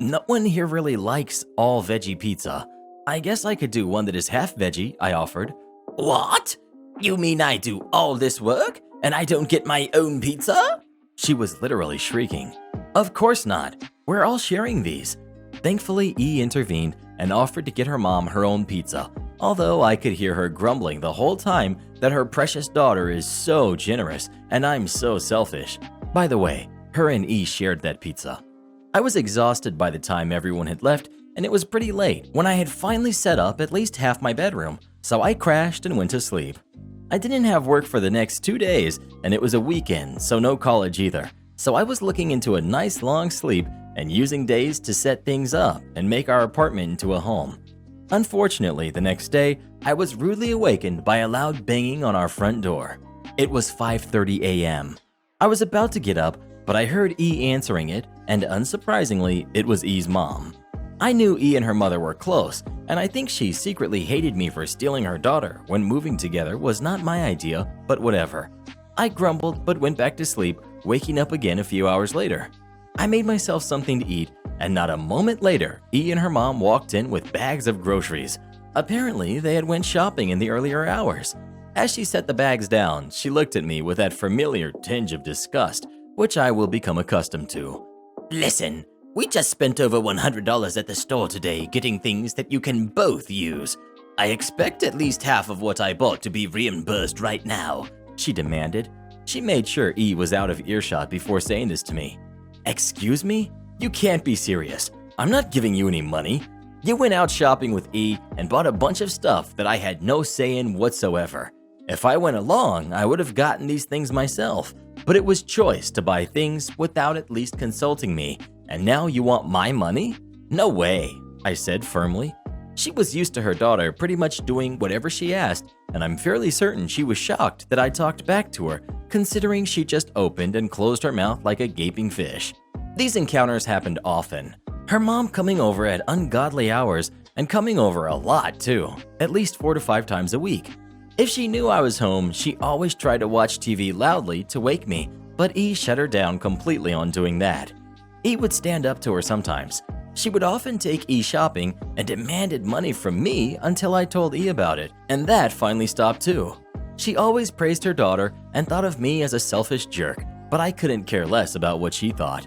No one here really likes all veggie pizza. I guess I could do one that is half veggie, I offered. "What? You mean I do all this work, and I don't get my own pizza?" She was literally shrieking. Of course not. We're all sharing these. Thankfully, E intervened and offered to get her mom her own pizza, although I could hear her grumbling the whole time that her precious daughter is so generous and I'm so selfish. By the way, her and E shared that pizza. I was exhausted by the time everyone had left, and it was pretty late when I had finally set up at least half my bedroom, so I crashed and went to sleep. I didn't have work for the next 2 days, and it was a weekend, so no college either. So I was looking into a nice long sleep and using days to set things up and make our apartment into a home. Unfortunately, the next day, I was rudely awakened by a loud banging on our front door. It was 5:30 a.m. I was about to get up, but I heard E answering it, and unsurprisingly, it was E's mom. I knew E and her mother were close, and I think she secretly hated me for stealing her daughter when moving together was not my idea, but whatever. I grumbled but went back to sleep, waking up again a few hours later. I made myself something to eat, and not a moment later, E and her mom walked in with bags of groceries. Apparently, they had went shopping in the earlier hours. As she set the bags down, she looked at me with that familiar tinge of disgust, which I will become accustomed to. "Listen, we just spent over $100 at the store today getting things that you can both use. I expect at least half of what I bought to be reimbursed right now," she demanded. She made sure E was out of earshot before saying this to me. "Excuse me? You can't be serious. I'm not giving you any money. You went out shopping with E and bought a bunch of stuff that I had no say in whatsoever. If I went along, I would have gotten these things myself, but it was choice to buy things without at least consulting me, and now you want my money? No way," I said firmly. She was used to her daughter pretty much doing whatever she asked, and I'm fairly certain she was shocked that I talked back to her, considering she just opened and closed her mouth like a gaping fish. These encounters happened often. Her mom coming over at ungodly hours and coming over a lot too, at least 4 to 5 times a week. If she knew I was home, she always tried to watch TV loudly to wake me, but E shut her down completely on doing that. E would stand up to her sometimes. She would often take E shopping and demanded money from me until I told E about it, and that finally stopped too. She always praised her daughter and thought of me as a selfish jerk, but I couldn't care less about what she thought.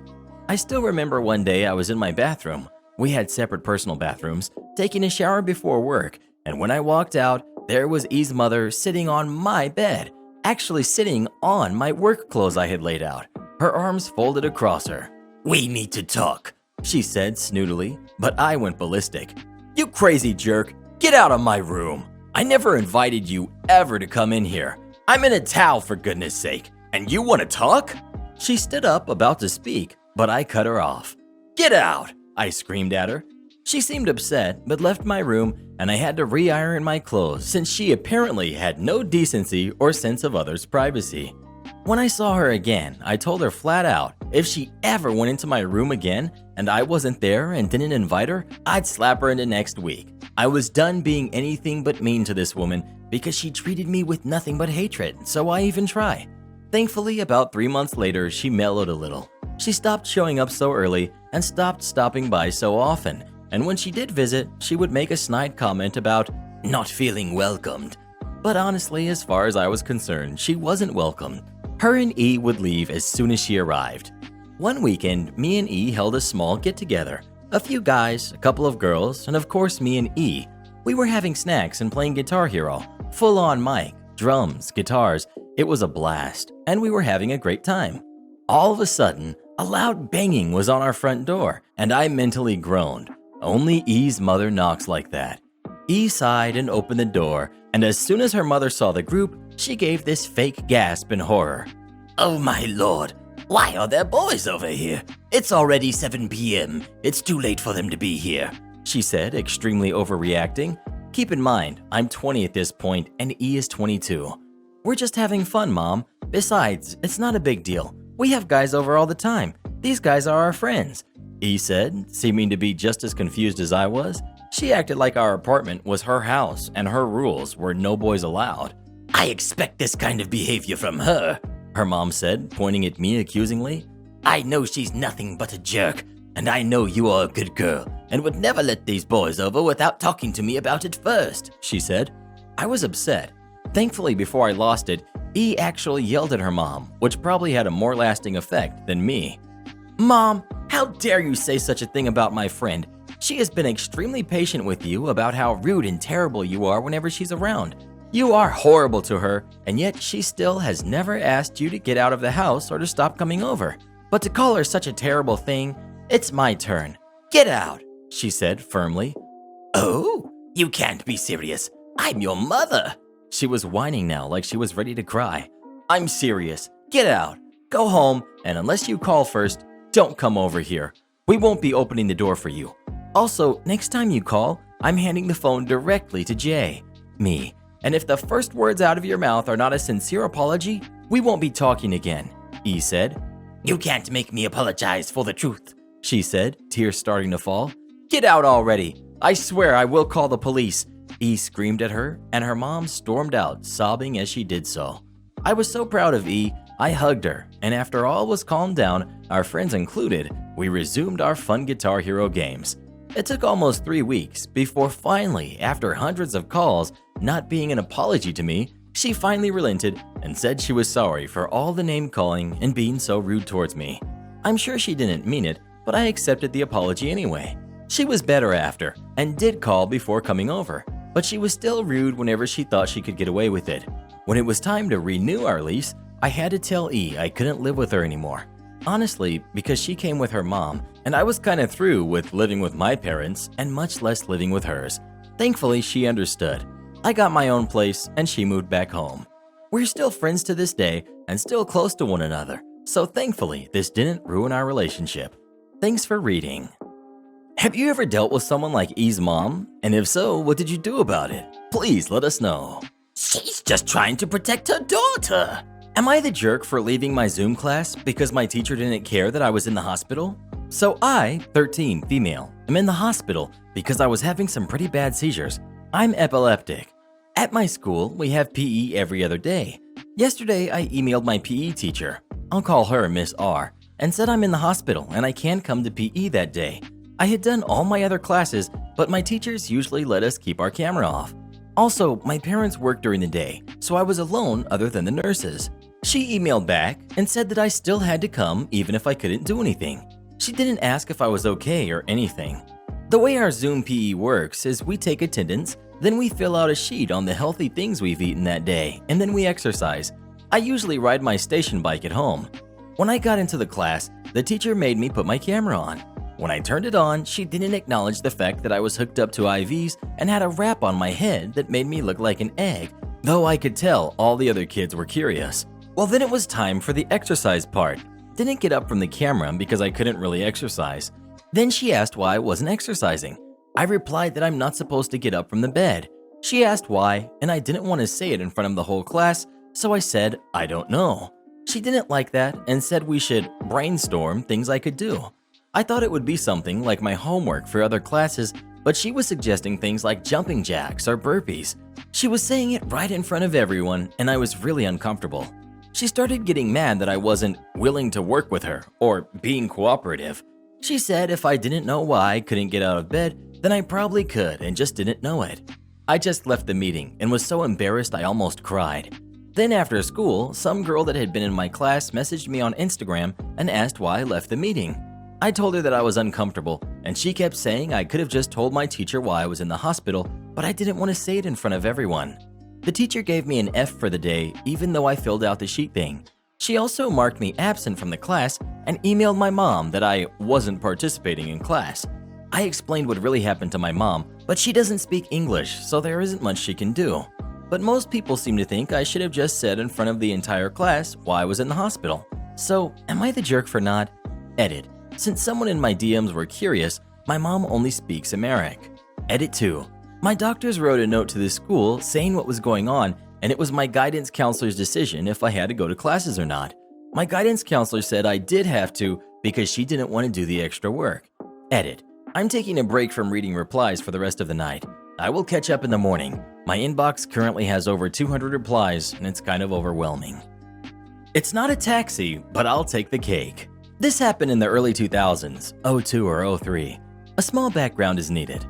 I still remember one day I was in my bathroom. We had separate personal bathrooms, taking a shower before work, and when I walked out, there was E's mother sitting on my bed, actually sitting on my work clothes I had laid out, her arms folded across her. "We need to talk," she said snootily, but I went ballistic. "You crazy jerk, get out of my room. I never invited you ever to come in here. I'm in a towel for goodness sake, and you want to talk?" She stood up about to speak, but I cut her off. "Get out," I screamed at her. She seemed upset, but left my room, and I had to re-iron my clothes since she apparently had no decency or sense of others' privacy. When I saw her again, I told her flat out if she ever went into my room again and I wasn't there and didn't invite her, I'd slap her into next week. I was done being anything but mean to this woman because she treated me with nothing but hatred, so why even try? Thankfully, about 3 months later, she mellowed a little. She stopped showing up so early and stopped stopping by so often, and when she did visit, she would make a snide comment about not feeling welcomed. But honestly, as far as I was concerned, she wasn't welcome. Her and E would leave as soon as she arrived. One weekend, me and E held a small get-together. A few guys, a couple of girls, and of course me and E. We were having snacks and playing Guitar Hero, full on mic, drums, guitars. It was a blast, and we were having a great time. All of a sudden, a loud banging was on our front door, and I mentally groaned. Only E's mother knocks like that. E sighed and opened the door, and as soon as her mother saw the group, she gave this fake gasp in horror. "Oh my lord, why are there boys over here? It's already 7 p.m. It's too late for them to be here," she said, extremely overreacting. Keep in mind, I'm 20 at this point and E is 22. We're just having fun, Mom. Besides, it's not a big deal. We have guys over all the time. These guys are our friends, E said, seeming to be just as confused as I was. She acted like our apartment was her house and her rules were no boys allowed. "I expect this kind of behavior from her," her mom said, pointing at me accusingly. "I know she's nothing but a jerk, and I know you are a good girl and would never let these boys over without talking to me about it first," she said. I was upset. Thankfully, before I lost it, E actually yelled at her mom, which probably had a more lasting effect than me. "Mom, how dare you say such a thing about my friend? She has been extremely patient with you about how rude and terrible you are whenever she's around. You are horrible to her, and yet she still has never asked you to get out of the house or to stop coming over. But to call her such a terrible thing, it's my turn. Get out," she said firmly. "Oh, you can't be serious. I'm your mother." She was whining now like she was ready to cry. "I'm serious. Get out. Go home, and unless you call first, don't come over here. We won't be opening the door for you. Also, next time you call, I'm handing the phone directly to Jay, me. And if the first words out of your mouth are not a sincere apology, we won't be talking again," E said. "You can't make me apologize for the truth," she said, tears starting to fall. "Get out already. I swear I will call the police," E screamed at her, and her mom stormed out, sobbing as she did so. I was so proud of E, I hugged her, and after all was calmed down, our friends included, we resumed our fun Guitar Hero games. It took almost 3 weeks before finally, after hundreds of calls, not being an apology to me, she finally relented and said she was sorry for all the name calling and being so rude towards me. I'm sure she didn't mean it, but I accepted the apology anyway. She was better after and did call before coming over, but she was still rude whenever she thought she could get away with it. When it was time to renew our lease, I had to tell E I couldn't live with her anymore. Honestly, because she came with her mom, and I was kinda through with living with my parents and much less living with hers. Thankfully, she understood. I got my own place and she moved back home. We're still friends to this day and still close to one another, so thankfully this didn't ruin our relationship. Thanks for reading. Have you ever dealt with someone like E's mom? And if so, what did you do about it? Please let us know. "She's just trying to protect her daughter." Am I the jerk for leaving my Zoom class because my teacher didn't care that I was in the hospital? So I, 13, female, am in the hospital because I was having some pretty bad seizures. I'm epileptic. At my school, we have PE every other day. Yesterday, I emailed my PE teacher, I'll call her Miss R, and said I'm in the hospital and I can't come to PE that day. I had done all my other classes, but my teachers usually let us keep our camera off. Also, my parents work during the day, so I was alone other than the nurses. She emailed back and said that I still had to come even if I couldn't do anything. She didn't ask if I was okay or anything. The way our Zoom PE works is we take attendance, then we fill out a sheet on the healthy things we've eaten that day, and then we exercise. I usually ride my station bike at home. When I got into the class, the teacher made me put my camera on. When I turned it on, she didn't acknowledge the fact that I was hooked up to IVs and had a wrap on my head that made me look like an egg, though I could tell all the other kids were curious. Well, then it was time for the exercise part. Didn't get up from the camera because I couldn't really exercise. Then she asked why I wasn't exercising. I replied that I'm not supposed to get up from the bed. She asked why, and I didn't want to say it in front of the whole class, so I said, I don't know. She didn't like that and said we should brainstorm things I could do. I thought it would be something like my homework for other classes, but she was suggesting things like jumping jacks or burpees. She was saying it right in front of everyone, and I was really uncomfortable. She started getting mad that I wasn't willing to work with her or being cooperative. She said if I didn't know why I couldn't get out of bed, then I probably could and just didn't know it. I just left the meeting and was so embarrassed I almost cried. Then after school, some girl that had been in my class messaged me on Instagram and asked why I left the meeting. I told her that I was uncomfortable and she kept saying I could have just told my teacher why I was in the hospital, but I didn't want to say it in front of everyone. The teacher gave me an F for the day, even though I filled out the sheet thing. She also marked me absent from the class and emailed my mom that I wasn't participating in class. I explained what really happened to my mom, but she doesn't speak English, so there isn't much she can do. But most people seem to think I should have just said in front of the entire class why I was in the hospital. So, am I the jerk for not? Edit. Since someone in my DMs were curious, my mom only speaks Amharic. Edit 2. My doctors wrote a note to the school saying what was going on, and it was my guidance counselor's decision if I had to go to classes or not. My guidance counselor said I did have to because she didn't want to do the extra work. Edit. I'm taking a break from reading replies for the rest of the night. I will catch up in the morning. My inbox currently has over 200 replies, and it's kind of overwhelming. It's not a taxi, but I'll take the cake. This happened in the early 2000s, 02 or 03. A small background is needed.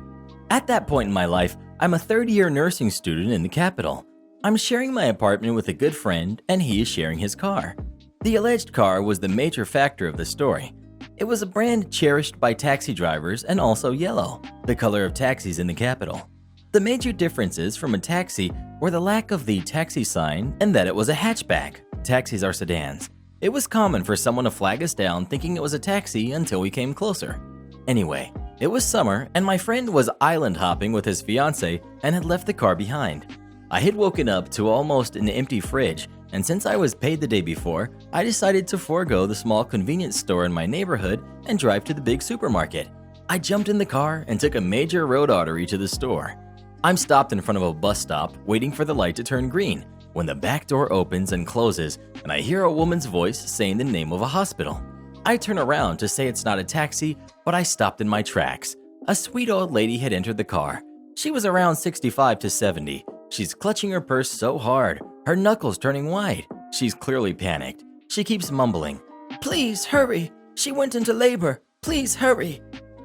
At that point in my life, I'm a third-year nursing student in the capital. I'm sharing my apartment with a good friend, and he is sharing his car. The alleged car was the major factor of the story. It was a brand cherished by taxi drivers and also yellow, the color of taxis in the capital. The major differences from a taxi were the lack of the taxi sign and that it was a hatchback. Taxis are sedans. It was common for someone to flag us down thinking it was a taxi until we came closer. Anyway, it was summer and my friend was island hopping with his fiancée and had left the car behind. I had woken up to almost an empty fridge, and since I was paid the day before, I decided to forego the small convenience store in my neighborhood and drive to the big supermarket. I jumped in the car and took a major road artery to the store. I'm stopped in front of a bus stop waiting for the light to turn green when the back door opens and closes and I hear a woman's voice saying the name of a hospital. I turn around to say it's not a taxi, but I stopped in my tracks. A sweet old lady had entered the car. She was around 65 to 70. She's clutching her purse so hard, her knuckles turning white. She's clearly panicked. She keeps mumbling, "Please hurry, she went into labor, please hurry."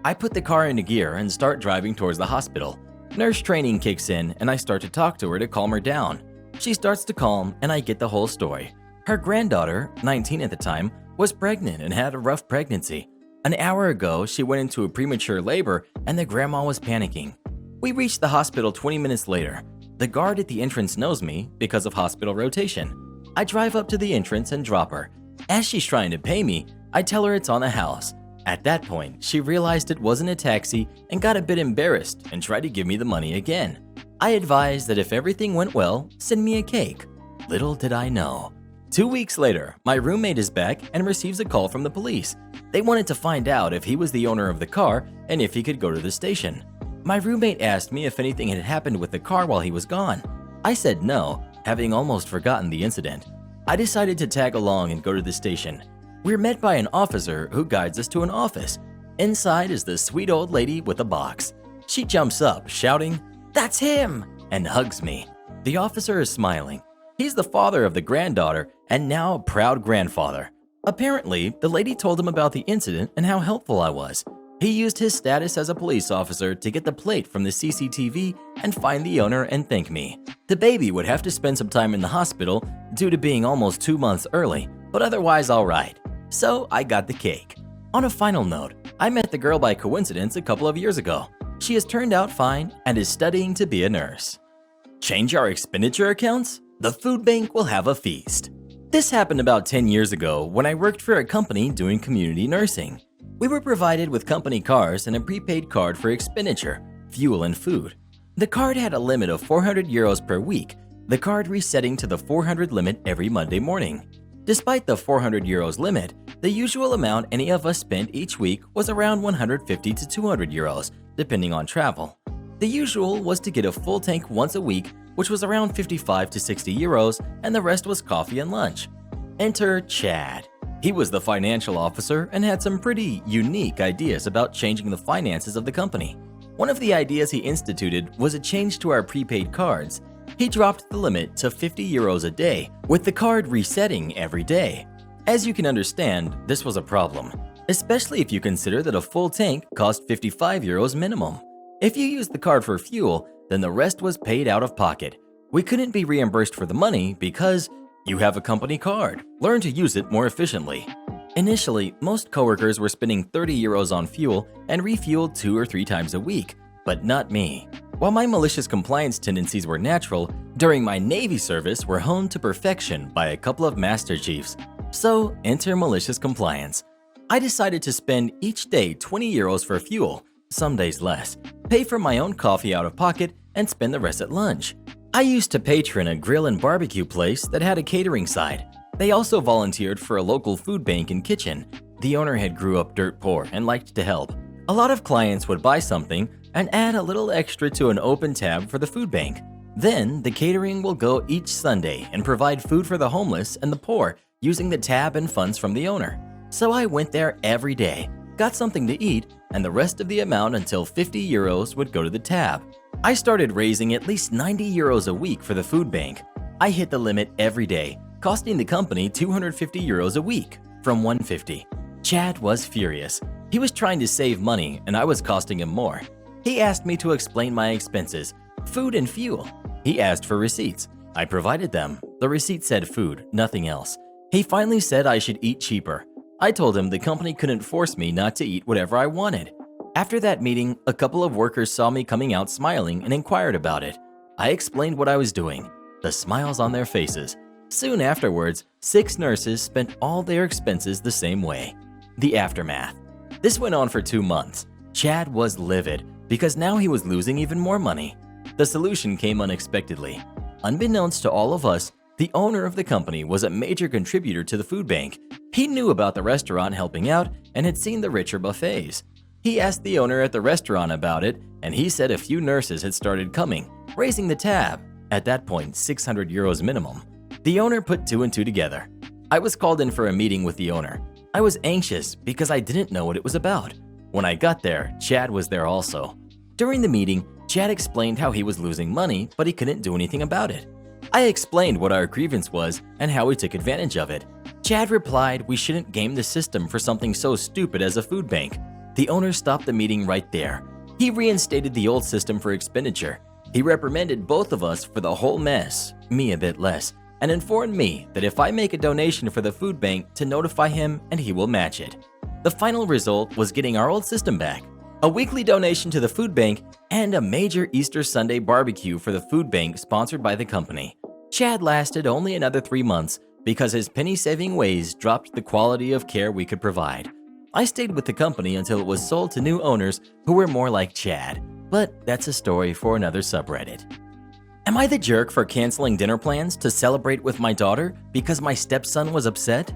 I put the car into gear and start driving towards the hospital. Nurse training kicks in and I start to talk to her to calm her down. She starts to calm and I get the whole story. Her granddaughter, 19 at the time, was pregnant and had a rough pregnancy. An hour ago, she went into a premature labor and the grandma was panicking. We reached the hospital 20 minutes later. The guard at the entrance knows me because of hospital rotation. I drive up to the entrance and drop her. As she's trying to pay me, I tell her it's on the house. At that point, she realized it wasn't a taxi and got a bit embarrassed and tried to give me the money again. I advised that if everything went well, send me a cake. Little did I know. 2 weeks later, my roommate is back and receives a call from the police. They wanted to find out if he was the owner of the car and if he could go to the station. My roommate asked me if anything had happened with the car while he was gone. I said no, having almost forgotten the incident. I decided to tag along and go to the station. We're met by an officer who guides us to an office. Inside is the sweet old lady with a box. She jumps up, shouting, "That's him!" and hugs me. The officer is smiling. He's the father of the granddaughter and now a proud grandfather. Apparently, the lady told him about the incident and how helpful I was. He used his status as a police officer to get the plate from the CCTV and find the owner and thank me. The baby would have to spend some time in the hospital due to being almost 2 months early, but otherwise all right. So I got the cake. On a final note, I met the girl by coincidence a couple of years ago. She has turned out fine and is studying to be a nurse. Change our expenditure accounts? The food bank will have a feast. This happened about 10 years ago when I worked for a company doing community nursing. We were provided with company cars and a prepaid card for expenditure, fuel and food. The card had a limit of 400 euros per week, the card resetting to the 400 limit every Monday morning. Despite the 400 euros limit, the usual amount any of us spent each week was around 150 to 200 euros, depending on travel. The usual was to get a full tank once a week, which was around 55 to 60 euros, and the rest was coffee and lunch. Enter Chad. He was the financial officer and had some pretty unique ideas about changing the finances of the company. One of the ideas he instituted was a change to our prepaid cards. He dropped the limit to 50 euros a day, with the card resetting every day. As you can understand, this was a problem, especially if you consider that a full tank cost 55 euros minimum. If you used the card for fuel, then the rest was paid out of pocket. We couldn't be reimbursed for the money because you have a company card. Learn to use it more efficiently. Initially, most coworkers were spending 30 euros on fuel and refueled 2 or 3 times a week, but not me. While my malicious compliance tendencies were natural, during my Navy service were honed to perfection by a couple of Master Chiefs. So, enter malicious compliance. I decided to spend each day 20 euros for fuel, some days less, pay for my own coffee out of pocket, and spend the rest at lunch. I used to patron a grill and barbecue place that had a catering side. They also volunteered for a local food bank and kitchen. The owner had grew up dirt poor and liked to help. A lot of clients would buy something and add a little extra to an open tab for the food bank. Then, the catering will go each Sunday and provide food for the homeless and the poor using the tab and funds from the owner. So I went there every day, got something to eat, and the rest of the amount until 50 euros would go to the tab. I started raising at least 90 euros a week for the food bank. I hit the limit every day, costing the company 250 euros a week from 150. Chad was furious. He was trying to save money and I was costing him more. He asked me to explain my expenses, food and fuel. He asked for receipts. I provided them. The receipt said food, nothing else. He finally said I should eat cheaper. I told him the company couldn't force me not to eat whatever I wanted. After that meeting, a couple of workers saw me coming out smiling and inquired about it. I explained what I was doing. The smiles on their faces. Soon afterwards, 6 nurses spent all their expenses the same way. The aftermath. This went on for 2 months. Chad was livid because now he was losing even more money. The solution came unexpectedly. Unbeknownst to all of us, the owner of the company was a major contributor to the food bank. He knew about the restaurant helping out and had seen the richer buffets. He asked the owner at the restaurant about it, and he said a few nurses had started coming, raising the tab, at that point 600 euros minimum. The owner put 2 and 2 together. I was called in for a meeting with the owner. I was anxious because I didn't know what it was about. When I got there, Chad was there also. During the meeting, Chad explained how he was losing money, but he couldn't do anything about it. I explained what our grievance was and how we took advantage of it. Chad replied we shouldn't game the system for something so stupid as a food bank. The owner stopped the meeting right there. He reinstated the old system for expenditure. He reprimanded both of us for the whole mess, me a bit less, and informed me that if I make a donation for the food bank to notify him and he will match it. The final result was getting our old system back, a weekly donation to the food bank, and a major Easter Sunday barbecue for the food bank sponsored by the company. Chad lasted only another 3 months because his penny-saving ways dropped the quality of care we could provide. I stayed with the company until it was sold to new owners who were more like Chad, but that's a story for another subreddit. Am I the jerk for canceling dinner plans to celebrate with my daughter because my stepson was upset?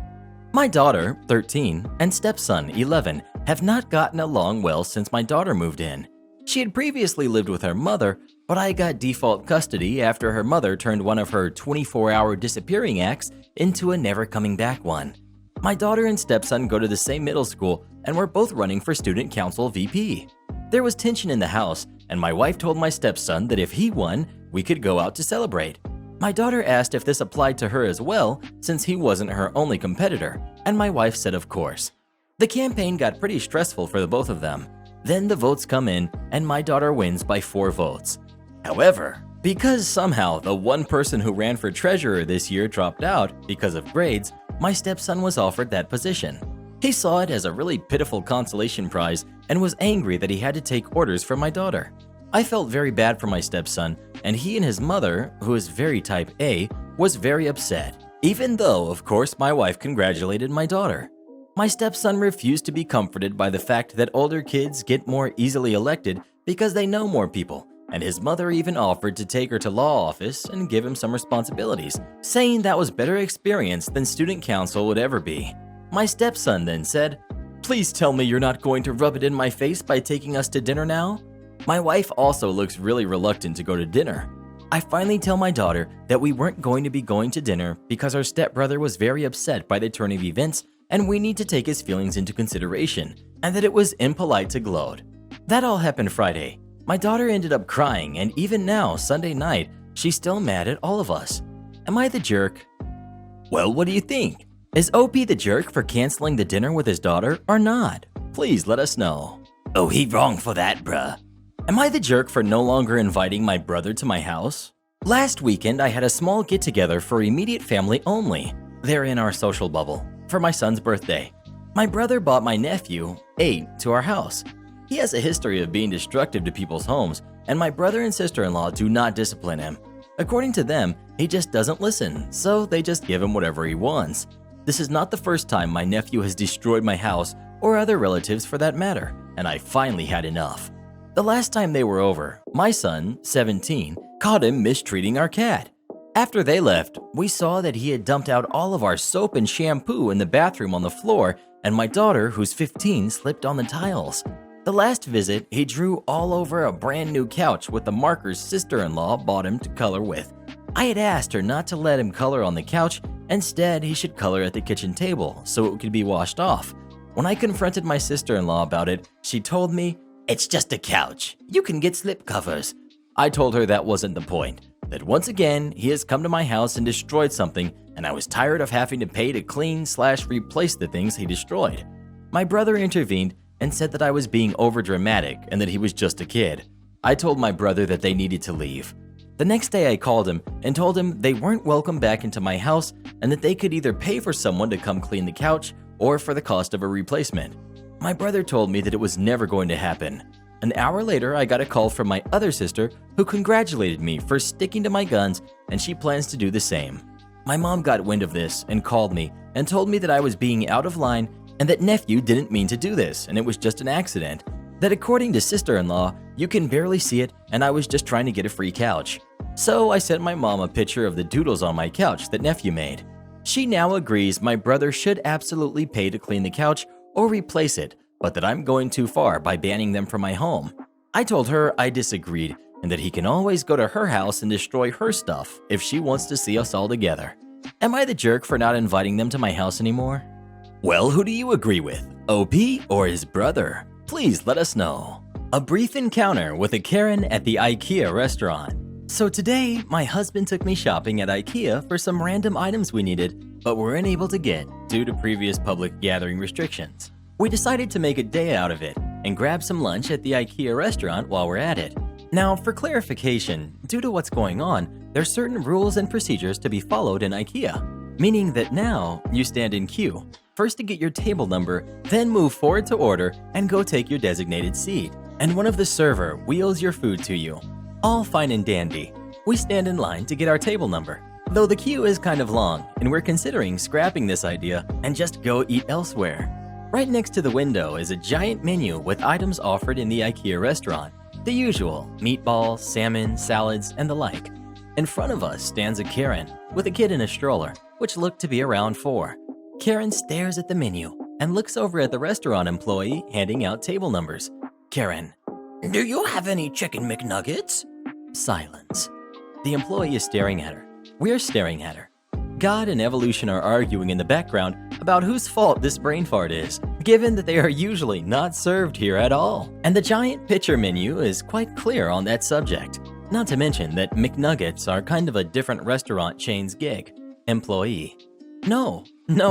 My daughter, 13, and stepson, 11, have not gotten along well since my daughter moved in. She had previously lived with her mother, but I got default custody after her mother turned one of her 24-hour disappearing acts into a never-coming-back one. My daughter and stepson go to the same middle school and were both running for student council VP. There was tension in the house, and my wife told my stepson that if he won, we could go out to celebrate. My daughter asked if this applied to her as well, since he wasn't her only competitor, and my wife said of course. The campaign got pretty stressful for the both of them. Then the votes come in, and my daughter wins by 4 votes. However, because somehow the one person who ran for treasurer this year dropped out because of grades, my stepson was offered that position. He saw it as a really pitiful consolation prize and was angry that he had to take orders from my daughter. I felt very bad for my stepson, and he and his mother, who is very type A, was very upset, even though, of course, my wife congratulated my daughter. My stepson refused to be comforted by the fact that older kids get more easily elected because they know more people, and his mother even offered to take her to law office and give him some responsibilities, saying that was better experience than student council would ever be. My stepson then said, "Please tell me you're not going to rub it in my face by taking us to dinner now?" My wife also looks really reluctant to go to dinner. I finally tell my daughter that we weren't going to be going to dinner because our stepbrother was very upset by the turn of events and we need to take his feelings into consideration, and that it was impolite to gloat. That all happened Friday. My daughter ended up crying, and even now, Sunday night, she's still mad at all of us. Am I the jerk? Well, what do you think? Is OP the jerk for canceling the dinner with his daughter or not? Please let us know. Oh, he wrong for that, bruh. Am I the jerk for no longer inviting my brother to my house? Last weekend, I had a small get-together for immediate family only. They're in our social bubble, for my son's birthday. My brother bought my nephew, 8, to our house. He has a history of being destructive to people's homes, and my brother and sister-in-law do not discipline him. According to them, he just doesn't listen, so they just give him whatever he wants. This is not the first time my nephew has destroyed my house, or other relatives for that matter, and I finally had enough. The last time they were over, my son, 17, caught him mistreating our cat. After they left, we saw that he had dumped out all of our soap and shampoo in the bathroom on the floor, and my daughter, who's 15, slipped on the tiles. The last visit, he drew all over a brand new couch with the markers sister-in-law bought him to color with. I had asked her not to let him color on the couch, instead he should color at the kitchen table so it could be washed off. When I confronted my sister-in-law about it, she told me, It's just a couch. You can get slip covers. I told her that wasn't the point, that once again he has come to my house and destroyed something, and I was tired of having to pay to clean/replace the things he destroyed. My brother intervened and said that I was being overdramatic and that he was just a kid. I told my brother that they needed to leave. The next day I called him and told him they weren't welcome back into my house and that they could either pay for someone to come clean the couch or for the cost of a replacement. My brother told me that it was never going to happen. An hour later, I got a call from my other sister who congratulated me for sticking to my guns, and she plans to do the same. My mom got wind of this and called me and told me that I was being out of line and that nephew didn't mean to do this and it was just an accident. That according to sister-in-law, you can barely see it and I was just trying to get a free couch. So I sent my mom a picture of the doodles on my couch that nephew made. She now agrees my brother should absolutely pay to clean the couch or replace it, but that I'm going too far by banning them from my home. I told her I disagreed and that he can always go to her house and destroy her stuff if she wants to see us all together. Am I the jerk for not inviting them to my house anymore? Well, who do you agree with, OP or his brother? Please let us know. A brief encounter with a Karen at the Ikea restaurant. So today, my husband took me shopping at Ikea for some random items we needed, but were unable to get due to previous public gathering restrictions. We decided to make a day out of it and grab some lunch at the Ikea restaurant while we're at it. Now, for clarification, due to what's going on, there's certain rules and procedures to be followed in Ikea, meaning that now you stand in queue, first to get your table number, then move forward to order and go take your designated seat, and one of the server wheels your food to you. All fine and dandy. We stand in line to get our table number, though the queue is kind of long and we're considering scrapping this idea and just go eat elsewhere. Right next to the window is a giant menu with items offered in the Ikea restaurant. The usual, meatballs, salmon, salads, and the like. In front of us stands a Karen with a kid in a stroller, which looked to be around 4. Karen stares at the menu and looks over at the restaurant employee handing out table numbers. Karen, Do you have any chicken McNuggets? silence. The employee is staring at her. We're staring at her. God and evolution are arguing in the background about whose fault this brain fart is, given that they are usually not served here at all. And the giant picture menu is quite clear on that subject. Not to mention that McNuggets are kind of a different restaurant chain's gig. Employee. No,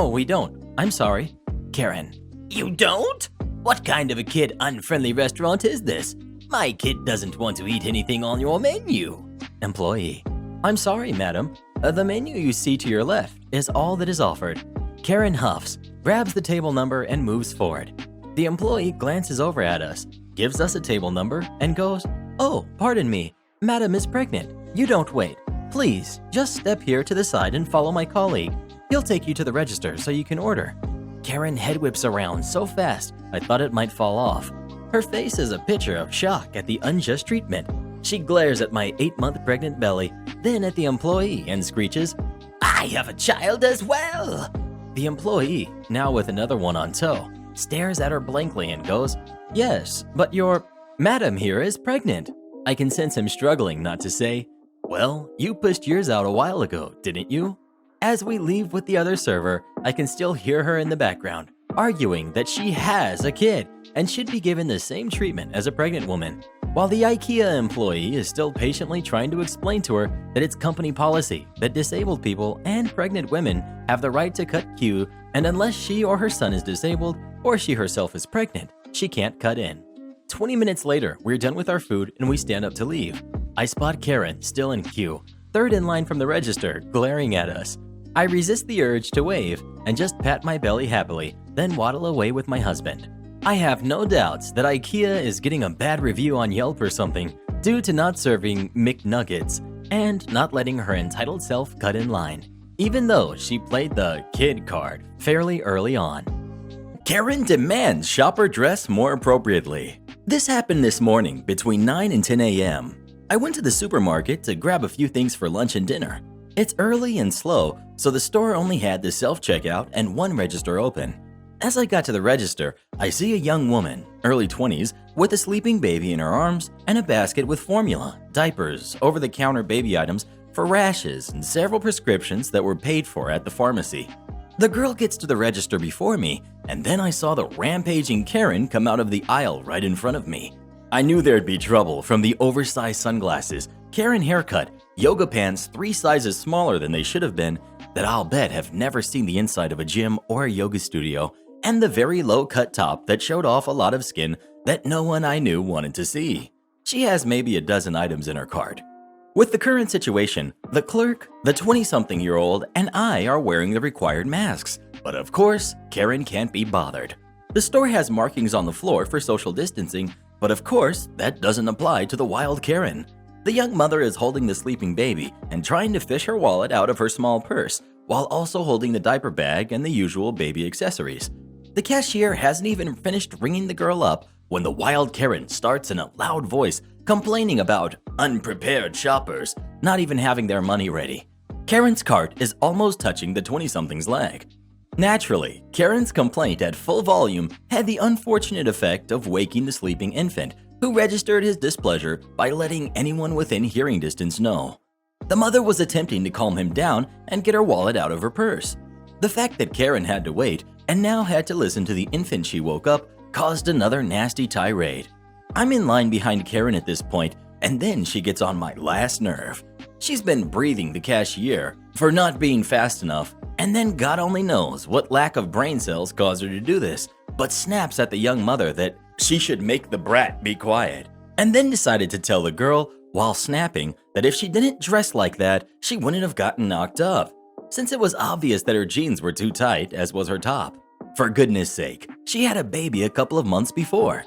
we don't. I'm sorry. Karen. You don't? What kind of a kid-unfriendly restaurant is this? My kid doesn't want to eat anything on your menu. Employee. I'm sorry, madam. The menu you see to your left is all that is offered. Karen huffs, grabs the table number and moves forward. The employee glances over at us, gives us a table number and goes, "Oh, pardon me. Madam is pregnant. You don't wait. Please, just step here to the side and follow my colleague. He'll take you to the register so you can order." Karen head whips around so fast I thought it might fall off. Her face is a picture of shock at the unjust treatment. She glares at my 8-month pregnant belly, then at the employee and screeches, I have a child as well. The employee, now with another one on tow, stares at her blankly and goes, "Yes, but your madam here is pregnant." I can sense him struggling not to say, "Well, you pushed yours out a while ago, didn't you?" As we leave with the other server, I can still hear her in the background, arguing that she has a kid and should be given the same treatment as a pregnant woman, while the IKEA employee is still patiently trying to explain to her that it's company policy that disabled people and pregnant women have the right to cut queue, and unless she or her son is disabled or she herself is pregnant, she can't cut in. 20 minutes later, we're done with our food and we stand up to leave. I spot Karen still in queue, third in line from the register, glaring at us. I resist the urge to wave and just pat my belly happily, then waddle away with my husband. I have no doubts that Ikea is getting a bad review on Yelp or something due to not serving McNuggets and not letting her entitled self cut in line, even though she played the kid card fairly early on. Karen demands shopper dress more appropriately. This happened this morning between 9 and 10 a.m. I went to the supermarket to grab a few things for lunch and dinner. It's early and slow, so the store only had the self-checkout and one register open. As I got to the register, I see a young woman, early 20s, with a sleeping baby in her arms and a basket with formula, diapers, over-the-counter baby items for rashes, and several prescriptions that were paid for at the pharmacy. The girl gets to the register before me, and then I saw the rampaging Karen come out of the aisle right in front of me. I knew there'd be trouble from the oversized sunglasses, Karen haircut, yoga pants 3 sizes smaller than they should have been, that I'll bet have never seen the inside of a gym or a yoga studio, and the very low-cut top that showed off a lot of skin that no one I knew wanted to see. She has maybe a dozen items in her cart. With the current situation, the clerk, the 20-something-year-old, and I are wearing the required masks. But of course, Karen can't be bothered. The store has markings on the floor for social distancing, but of course, that doesn't apply to the wild Karen. The young mother is holding the sleeping baby and trying to fish her wallet out of her small purse, while also holding the diaper bag and the usual baby accessories. The cashier hasn't even finished ringing the girl up when the wild Karen starts in a loud voice complaining about unprepared shoppers not even having their money ready. Karen's cart is almost touching the 20-something's leg. Naturally, Karen's complaint at full volume had the unfortunate effect of waking the sleeping infant, who registered his displeasure by letting anyone within hearing distance know. The mother was attempting to calm him down and get her wallet out of her purse. The fact that Karen had to wait and now had to listen to the infant she woke up caused another nasty tirade. I'm in line behind Karen at this point, and then she gets on my last nerve. She's been breathing the cashier for not being fast enough, and then God only knows what lack of brain cells caused her to do this, but snaps at the young mother that she should make the brat be quiet, and then decided to tell the girl, while snapping, that if she didn't dress like that, she wouldn't have gotten knocked up, since it was obvious that her jeans were too tight, as was her top. For goodness sake, she had a baby a couple of months before.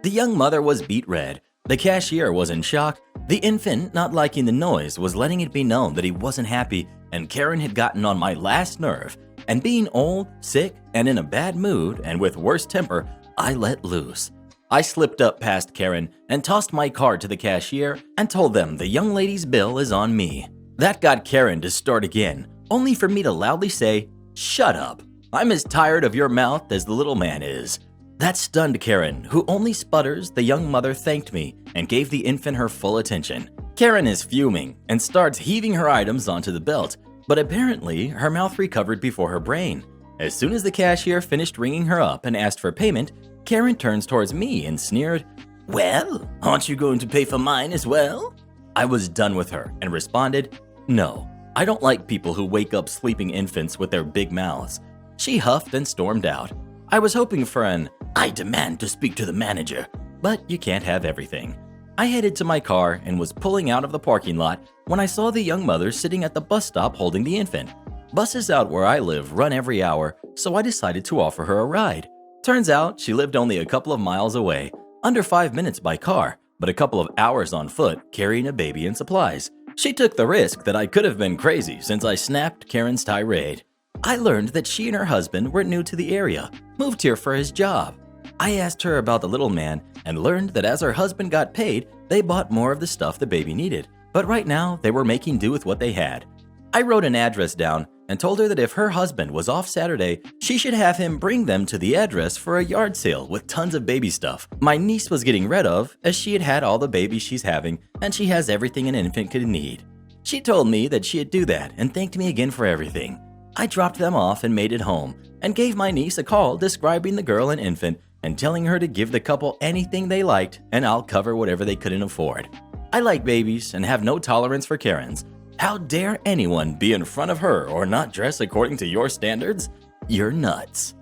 The young mother was beet red, the cashier was in shock, the infant, not liking the noise, was letting it be known that he wasn't happy, and Karen had gotten on my last nerve, and being old, sick, and in a bad mood, and with worse temper, I let loose. I slipped up past Karen and tossed my card to the cashier and told them the young lady's bill is on me. That got Karen to start again, only for me to loudly say, "Shut up. I'm as tired of your mouth as the little man is." That stunned Karen, who only sputters. The young mother thanked me and gave the infant her full attention. Karen is fuming and starts heaving her items onto the belt, but apparently her mouth recovered before her brain. As soon as the cashier finished ringing her up and asked for payment, Karen turns towards me and sneered, "Well, aren't you going to pay for mine as well?" I was done with her and responded, "No, I don't like people who wake up sleeping infants with their big mouths." She huffed and stormed out. I was hoping for an "I demand to speak to the manager," but you can't have everything. I headed to my car and was pulling out of the parking lot when I saw the young mother sitting at the bus stop holding the infant. Buses out where I live run every hour, so I decided to offer her a ride. Turns out she lived only a couple of miles away, under 5 minutes by car, but a couple of hours on foot carrying a baby and supplies. She took the risk that I could have been crazy since I snapped Karen's tirade. I learned that she and her husband were new to the area, moved here for his job. I asked her about the little man and learned that as her husband got paid, they bought more of the stuff the baby needed, but right now they were making do with what they had. I wrote an address down and told her that if her husband was off Saturday, she should have him bring them to the address for a yard sale with tons of baby stuff my niece was getting rid of, as she had had all the babies she's having and she has everything an infant could need. She told me that she'd do that and thanked me again for everything. I dropped them off and made it home and gave my niece a call describing the girl and infant and telling her to give the couple anything they liked and I'll cover whatever they couldn't afford. I like babies and have no tolerance for Karens. How dare anyone be in front of her or not dress according to your standards? You're nuts.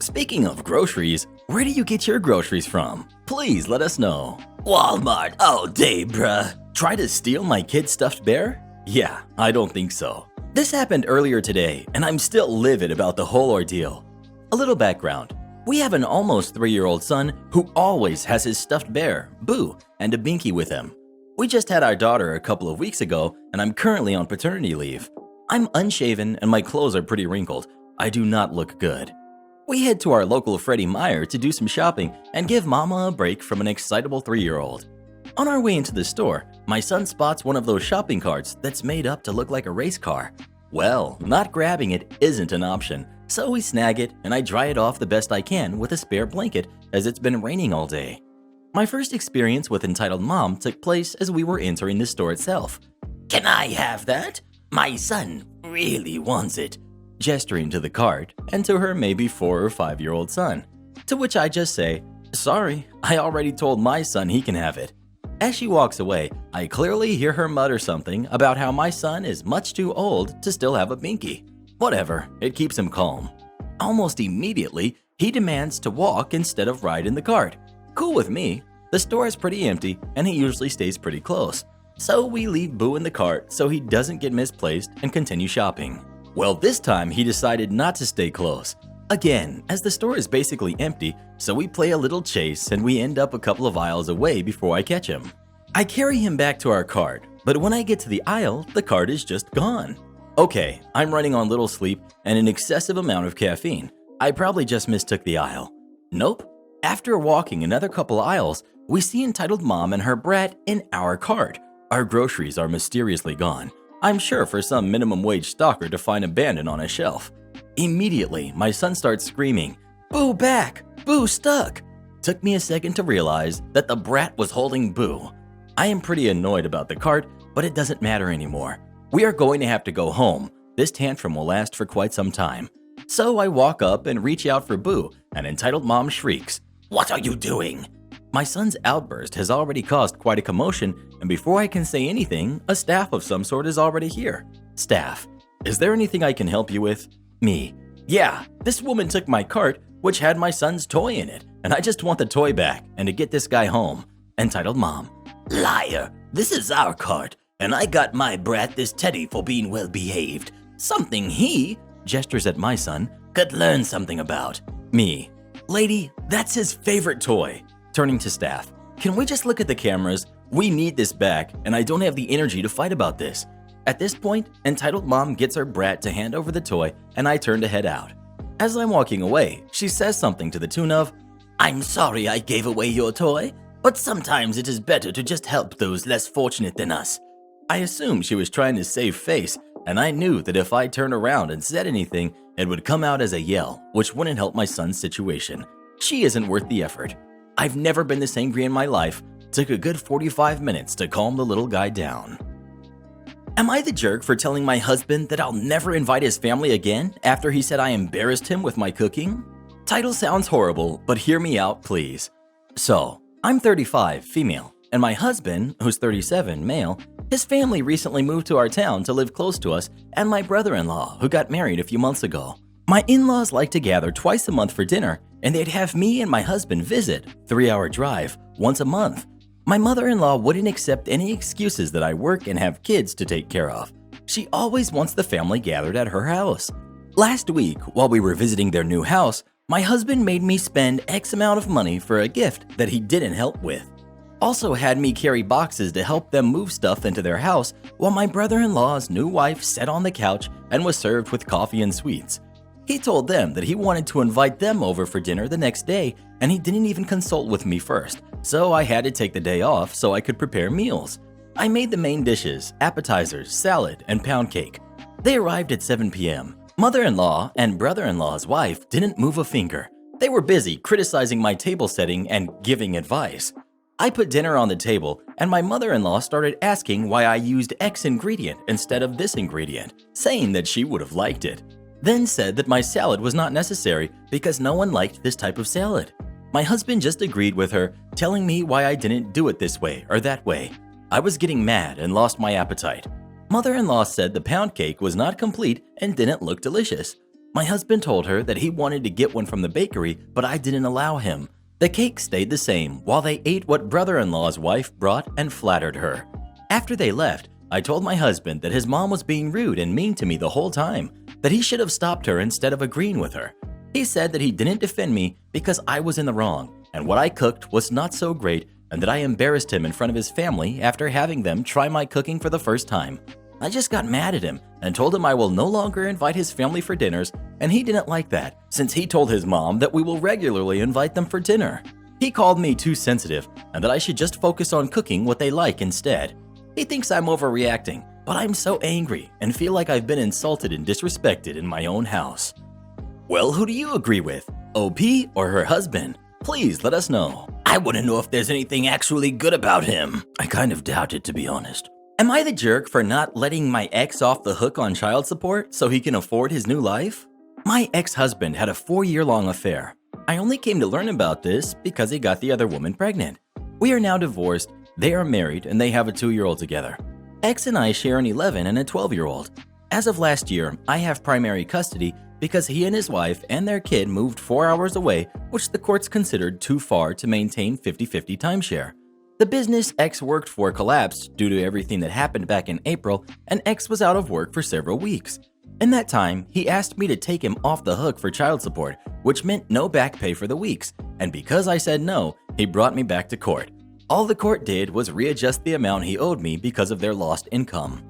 Speaking of groceries, where do you get your groceries from? Please let us know. Walmart all day, bruh. Try to steal my kid's stuffed bear? Yeah, I don't think so. This happened earlier today, and I'm still livid about the whole ordeal. A little background. We have an almost 3-year-old son who always has his stuffed bear, Boo, and a binky with him. We just had our daughter a couple of weeks ago, and I'm currently on paternity leave. I'm unshaven and my clothes are pretty wrinkled. I do not look good. We head to our local Freddie Meyer to do some shopping and give Mama a break from an excitable 3-year-old. On our way into the store, my son spots one of those shopping carts that's made up to look like a race car. Well, not grabbing it isn't an option, so we snag it and I dry it off the best I can with a spare blanket as it's been raining all day. My first experience with entitled mom took place as we were entering the store itself. Can I have that? My son really wants it. Gesturing to the cart and to her maybe 4 or 5-year-old son. To which I just say, sorry, I already told my son he can have it. As she walks away, I clearly hear her mutter something about how my son is much too old to still have a binky. Whatever, it keeps him calm. Almost immediately, he demands to walk instead of ride in the cart. Cool with me. The store is pretty empty and he usually stays pretty close. So we leave Boo in the cart so he doesn't get misplaced and continue shopping. Well, this time he decided not to stay close. Again, as the store is basically empty, so we play a little chase and we end up a couple of aisles away before I catch him. I carry him back to our cart, but when I get to the aisle, the cart is just gone. Okay, I'm running on little sleep and an excessive amount of caffeine. I probably just mistook the aisle. Nope. After walking another couple aisles, we see entitled mom and her brat in our cart. Our groceries are mysteriously gone. I'm sure for some minimum wage stalker to find abandoned on a shelf. Immediately, my son starts screaming, "Boo back! Boo stuck!" Took me a second to realize that the brat was holding Boo. I am pretty annoyed about the cart, but it doesn't matter anymore. We are going to have to go home. This tantrum will last for quite some time. So I walk up and reach out for Boo, and entitled mom shrieks, "What are you doing?" My son's outburst has already caused quite a commotion, and before I can say anything, a staff of some sort is already here. Staff, is there anything I can help you with? Me, yeah, this woman took my cart, which had my son's toy in it, and I just want the toy back and to get this guy home. Entitled mom, "Liar, this is our cart, and I got my brat this teddy for being well behaved. Something he," gestures at my son, "could learn something about." Me, lady, that's his favorite toy. Turning to staff, can we just look at the cameras? We need this back, and I don't have the energy to fight about this. At this point, entitled mom gets her brat to hand over the toy, and I turn to head out. As I'm walking away, she says something to the tune of, "I'm sorry I gave away your toy, but sometimes it is better to just help those less fortunate than us." I assumed she was trying to save face, and I knew that if I turned around and said anything, it would come out as a yell, which wouldn't help my son's situation. She isn't worth the effort. I've never been this angry in my life. Took a good 45 minutes to calm the little guy down. Am I the jerk for telling my husband that I'll never invite his family again after he said I embarrassed him with my cooking? Title sounds horrible, but hear me out, please. So, I'm 35, female, and my husband, who's 37, male, his family recently moved to our town to live close to us, and my brother-in-law, who got married a few months ago. My in-laws like to gather twice a month for dinner, and they'd have me and my husband visit, 3-hour drive, once a month. My mother-in-law wouldn't accept any excuses that I work and have kids to take care of. She always wants the family gathered at her house. Last week, while we were visiting their new house, my husband made me spend X amount of money for a gift that he didn't help with. Also had me carry boxes to help them move stuff into their house while my brother-in-law's new wife sat on the couch and was served with coffee and sweets. He told them that he wanted to invite them over for dinner the next day, and he didn't even consult with me first, so I had to take the day off so I could prepare meals. I made the main dishes, appetizers, salad, and pound cake. They arrived at 7 p.m. Mother-in-law and brother-in-law's wife didn't move a finger. They were busy criticizing my table setting and giving advice. I put dinner on the table, and my mother-in-law started asking why I used X ingredient instead of this ingredient, saying that she would have liked it. Then said that my salad was not necessary because no one liked this type of salad. My husband just agreed with her, telling me why I didn't do it this way or that way. I was getting mad and lost my appetite. Mother-in-law said the pound cake was not complete and didn't look delicious. My husband told her that he wanted to get one from the bakery, but I didn't allow him. The cake stayed the same while they ate what brother-in-law's wife brought and flattered her. After they left, I told my husband that his mom was being rude and mean to me the whole time, that he should have stopped her instead of agreeing with her. He said that he didn't defend me because I was in the wrong, and what I cooked was not so great, and that I embarrassed him in front of his family after having them try my cooking for the first time. I just got mad at him and told him I will no longer invite his family for dinners, and he didn't like that, since he told his mom that we will regularly invite them for dinner. He called me too sensitive and that I should just focus on cooking what they like instead. He thinks I'm overreacting, but I'm so angry and feel like I've been insulted and disrespected in my own house. Well, who do you agree with? OP or her husband? Please let us know. I want to know if there's anything actually good about him. I kind of doubt it, to be honest. Am I the jerk for not letting my ex off the hook on child support so he can afford his new life? My ex-husband had a 4-year-long affair. I only came to learn about this because he got the other woman pregnant. We are now divorced, they are married, and they have a 2-year-old together. Ex and I share an 11 and a 12-year-old. As of last year, I have primary custody because he and his wife and their kid moved 4 hours away, which the courts considered too far to maintain 50-50 timeshare. The business X worked for collapsed due to everything that happened back in April, and X was out of work for several weeks. In that time, he asked me to take him off the hook for child support, which meant no back pay for the weeks, and because I said no, he brought me back to court. All the court did was readjust the amount he owed me because of their lost income.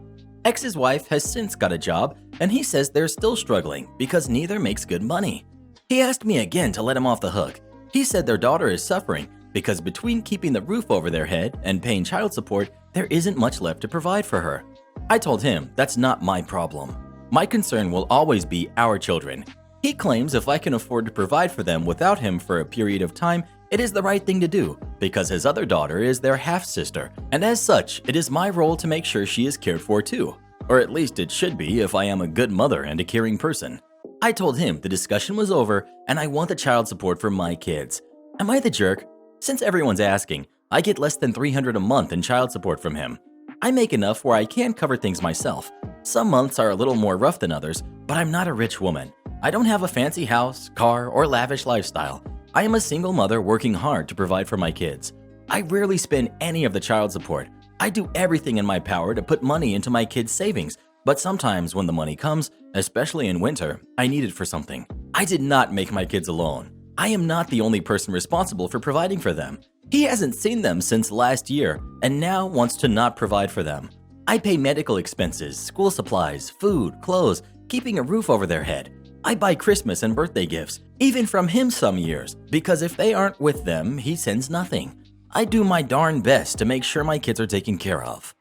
X's wife has since got a job, and he says they're still struggling because neither makes good money. He asked me again to let him off the hook. He said their daughter is suffering because between keeping the roof over their head and paying child support, there isn't much left to provide for her. I told him that's not my problem. My concern will always be our children. He claims if I can afford to provide for them without him for a period of time, it is the right thing to do because his other daughter is their half-sister, and as such, it is my role to make sure she is cared for too. Or at least it should be if I am a good mother and a caring person. I told him the discussion was over and I want the child support for my kids. Am I the jerk? Since everyone's asking, I get less than $300 a month in child support from him. I make enough where I can cover things myself. Some months are a little more rough than others, but I'm not a rich woman. I don't have a fancy house, car, or lavish lifestyle. I am a single mother working hard to provide for my kids. I rarely spend any of the child support. I do everything in my power to put money into my kids' savings, but sometimes when the money comes, especially in winter, I need it for something. I did not make my kids alone. I am not the only person responsible for providing for them. He hasn't seen them since last year and now wants to not provide for them. I pay medical expenses, school supplies, food, clothes, keeping a roof over their head. I buy Christmas and birthday gifts, even from him some years, because if they aren't with them, he sends nothing. I do my darn best to make sure my kids are taken care of.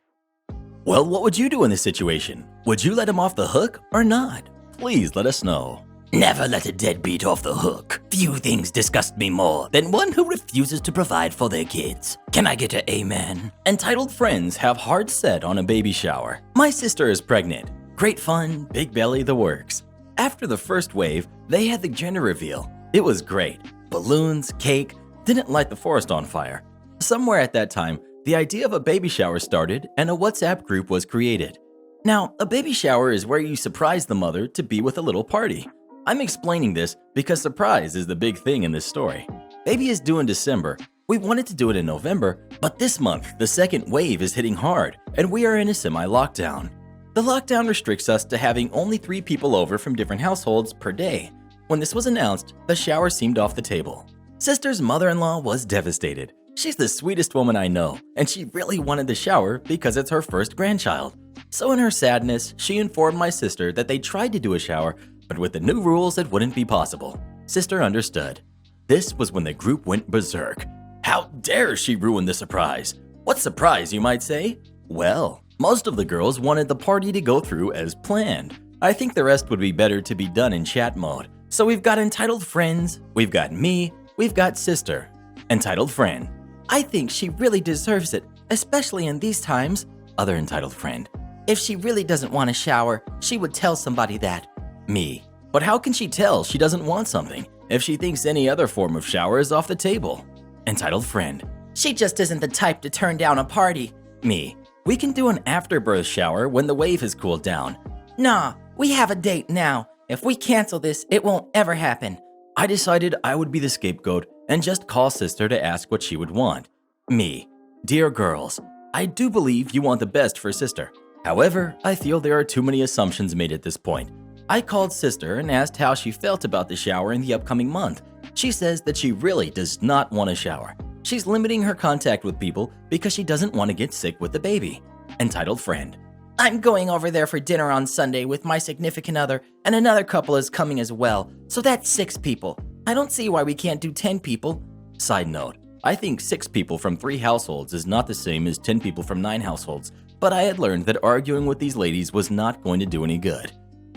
Well, what would you do in this situation? Would you let him off the hook or not? Please let us know. Never let a deadbeat off the hook. Few things disgust me more than one who refuses to provide for their kids. Can I get an amen? Entitled friends have hearts set on a baby shower. My sister is pregnant. Great fun, big belly, the works. After the first wave, they had the gender reveal. It was great. Balloons, cake, didn't light the forest on fire. Somewhere at that time, the idea of a baby shower started and a WhatsApp group was created. Now, a baby shower is where you surprise the mother to be with a little party. I'm explaining this because surprise is the big thing in this story. Baby is due in December. We wanted to do it in November, but this month, the second wave is hitting hard and we are in a semi-lockdown. The lockdown restricts us to having only 3 people over from different households per day. When this was announced, the shower seemed off the table. Sister's mother-in-law was devastated. She's the sweetest woman I know, and she really wanted the shower because it's her first grandchild. So in her sadness, she informed my sister that they tried to do a shower, but with the new rules it wouldn't be possible. Sister understood. This was when the group went berserk. How dare she ruin the surprise? What surprise, you might say? Well, most of the girls wanted the party to go through as planned. I think the rest would be better to be done in chat mode. So we've got entitled friends, we've got me, we've got sister. Entitled friend. I think she really deserves it, especially in these times. Other entitled friend. If she really doesn't want a shower, she would tell somebody that. Me. But how can she tell she doesn't want something if she thinks any other form of shower is off the table? Entitled friend. She just isn't the type to turn down a party. Me. We can do an afterbirth shower when the wave has cooled down. Nah, we have a date now. If we cancel this, it won't ever happen. I decided I would be the scapegoat and just call sister to ask what she would want. Me. Dear girls, I do believe you want the best for sister. However, I feel there are too many assumptions made at this point. I called sister and asked how she felt about the shower in the upcoming month. She says that she really does not want a shower. She's limiting her contact with people because she doesn't want to get sick with the baby. Entitled friend. I'm going over there for dinner on Sunday with my significant other, and another couple is coming as well, so that's 6 people. I don't see why we can't do 10 people. Side note, I think 6 people from 3 households is not the same as 10 people from 9 households, but I had learned that arguing with these ladies was not going to do any good.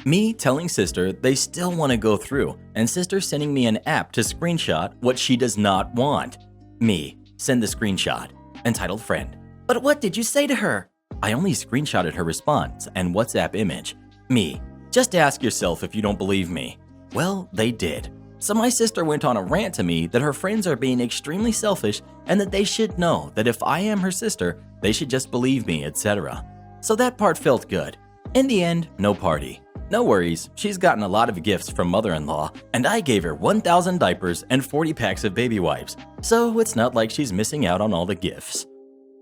Me telling sister they still want to go through, and sister sending me an app to screenshot what she does not want. Me, send the screenshot. Entitled friend. But what did you say to her? I only screenshotted her response and WhatsApp image. Me, just ask yourself if you don't believe me. Well, they did. So my sister went on a rant to me that her friends are being extremely selfish and that they should know that if I am her sister, they should just believe me, etc. So that part felt good. In the end, no party. No worries, she's gotten a lot of gifts from mother-in-law, and I gave her 1,000 diapers and 40 packs of baby wipes, so it's not like she's missing out on all the gifts.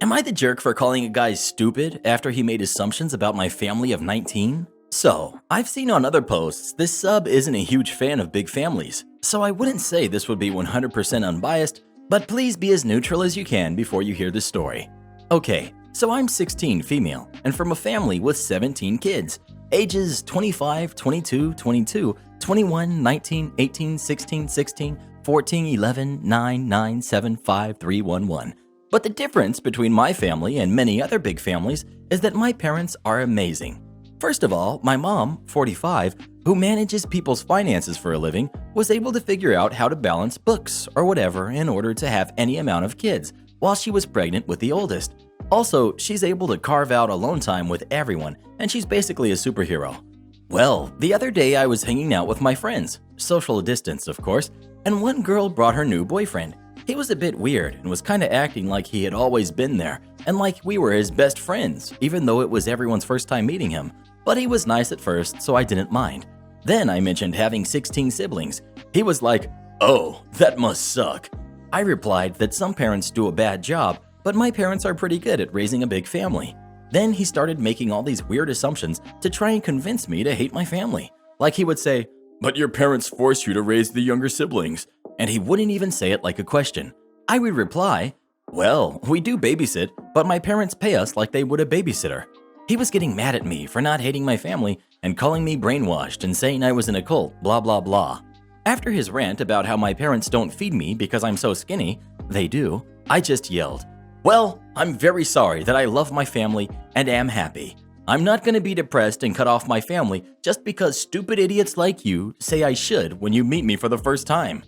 Am I the jerk for calling a guy stupid after he made assumptions about my family of 19? So, I've seen on other posts this sub isn't a huge fan of big families, so I wouldn't say this would be 100% unbiased, but please be as neutral as you can before you hear the story. Okay, so I'm 16 female, and from a family with 17 kids. Ages 25, 22, 22, 21, 19, 18, 16, 16, 14, 11, 9, 9, 7, 5, 3, 1, 1. But the difference between my family and many other big families is that my parents are amazing. First of all, my mom, 45, who manages people's finances for a living, was able to figure out how to balance books or whatever in order to have any amount of kids while she was pregnant with the oldest. Also, she's able to carve out alone time with everyone, and she's basically a superhero. Well, the other day I was hanging out with my friends, social distance of course, and one girl brought her new boyfriend. He was a bit weird and was kinda acting like he had always been there, and like we were his best friends, even though it was everyone's first time meeting him. But he was nice at first, so I didn't mind. Then I mentioned having 16 siblings. He was like, "Oh, that must suck." I replied that some parents do a bad job, but my parents are pretty good at raising a big family. Then he started making all these weird assumptions to try and convince me to hate my family. Like he would say, "But your parents force you to raise the younger siblings." And he wouldn't even say it like a question. I would reply, "Well, we do babysit, but my parents pay us like they would a babysitter." He was getting mad at me for not hating my family and calling me brainwashed and saying I was in a cult, blah blah blah. After his rant about how my parents don't feed me because I'm so skinny, they do, I just yelled, "Well, I'm very sorry that I love my family and am happy. I'm not going to be depressed and cut off my family just because stupid idiots like you say I should when you meet me for the first time."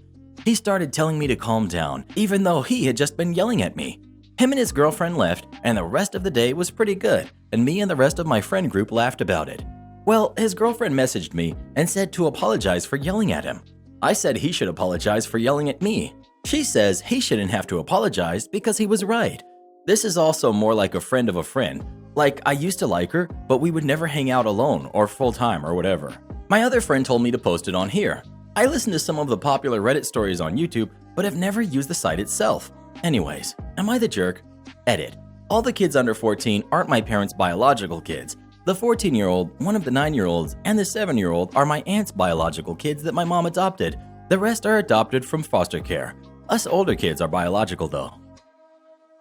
He started telling me to calm down, even though he had just been yelling at me. Him and his girlfriend left, and the rest of the day was pretty good, and me and the rest of my friend group laughed about it. Well, his girlfriend messaged me and said to apologize for yelling at him. I said he should apologize for yelling at me. She says he shouldn't have to apologize because he was right. This is also more like a friend of a friend. Like, I used to like her, but we would never hang out alone or full-time or whatever. My other friend told me to post it on here. I listened to some of the popular Reddit stories on YouTube, but have never used the site itself. Anyways, am I the jerk? Edit. All the kids under 14 aren't my parents' biological kids. The 14-year-old, one of the 9-year-olds, and the 7-year-old are my aunt's biological kids that my mom adopted. The rest are adopted from foster care. Us older kids are biological though.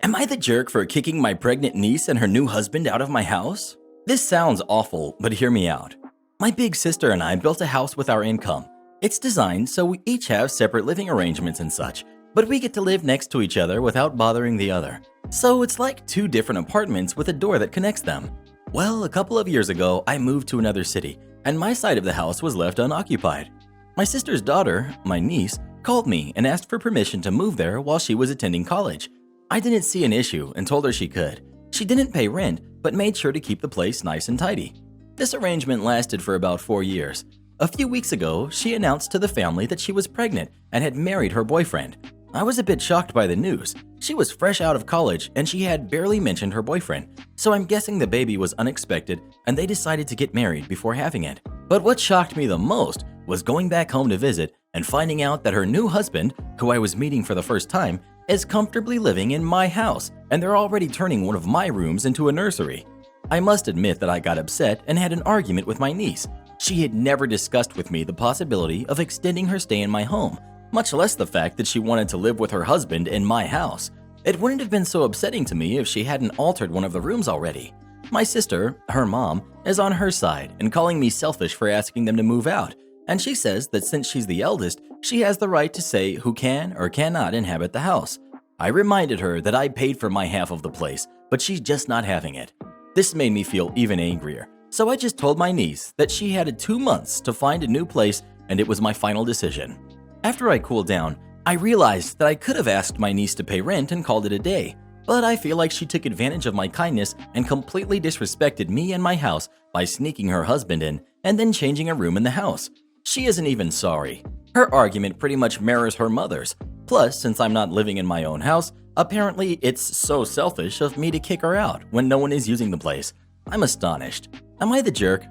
Am I the jerk for kicking my pregnant niece and her new husband out of my house? This sounds awful, but hear me out. My big sister and I built a house with our income. It's designed so we each have separate living arrangements and such, but we get to live next to each other without bothering the other. So it's like 2 different apartments with a door that connects them. Well, a couple of years ago, I moved to another city, and my side of the house was left unoccupied. My sister's daughter, my niece, called me and asked for permission to move there while she was attending college. I didn't see an issue and told her she could. She didn't pay rent, but made sure to keep the place nice and tidy. This arrangement lasted for about 4 years. A few weeks ago, she announced to the family that she was pregnant and had married her boyfriend. I was a bit shocked by the news. She was fresh out of college and she had barely mentioned her boyfriend, so I'm guessing the baby was unexpected and they decided to get married before having it. But what shocked me the most was going back home to visit and finding out that her new husband, who I was meeting for the first time, is comfortably living in my house and they're already turning one of my rooms into a nursery. I must admit that I got upset and had an argument with my niece. She had never discussed with me the possibility of extending her stay in my home, much less the fact that she wanted to live with her husband in my house. It wouldn't have been so upsetting to me if she hadn't altered one of the rooms already. My sister, her mom, is on her side and calling me selfish for asking them to move out, and she says that since she's the eldest, she has the right to say who can or cannot inhabit the house. I reminded her that I paid for my half of the place, but she's just not having it. This made me feel even angrier, so I just told my niece that she had 2 months to find a new place and it was my final decision. After I cooled down, I realized that I could have asked my niece to pay rent and called it a day, but I feel like she took advantage of my kindness and completely disrespected me and my house by sneaking her husband in and then changing a room in the house. She isn't even sorry. Her argument pretty much mirrors her mother's. Plus, since I'm not living in my own house, apparently it's so selfish of me to kick her out when no one is using the place. I'm astonished. Am I the jerk?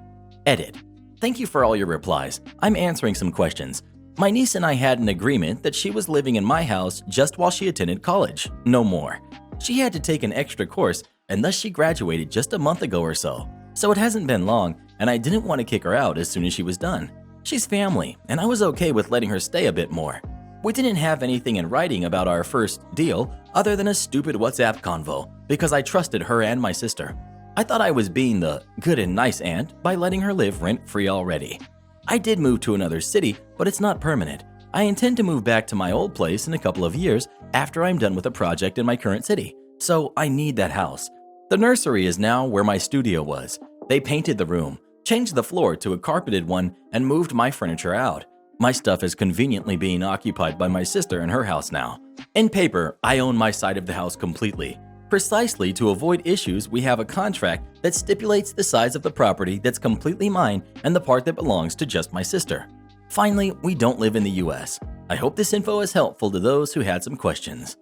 Edit. Thank you for all your replies. I'm answering some questions. My niece and I had an agreement that she was living in my house just while she attended college, no more. She had to take an extra course, and thus she graduated just a month ago or so. So it hasn't been long, and I didn't want to kick her out as soon as she was done. She's family, and I was okay with letting her stay a bit more. We didn't have anything in writing about our first deal other than a stupid WhatsApp convo, because I trusted her and my sister. I thought I was being the good and nice aunt by letting her live rent-free already. I did move to another city, but it's not permanent. I intend to move back to my old place in a couple of years after I'm done with a project in my current city, so I need that house. The nursery is now where my studio was. They painted the room, changed the floor to a carpeted one, and moved my furniture out. My stuff is conveniently being occupied by my sister in her house now. In paper, I own my side of the house completely. Precisely to avoid issues, we have a contract that stipulates the size of the property that's completely mine and the part that belongs to just my sister. Finally, we don't live in the US. I hope this info is helpful to those who had some questions.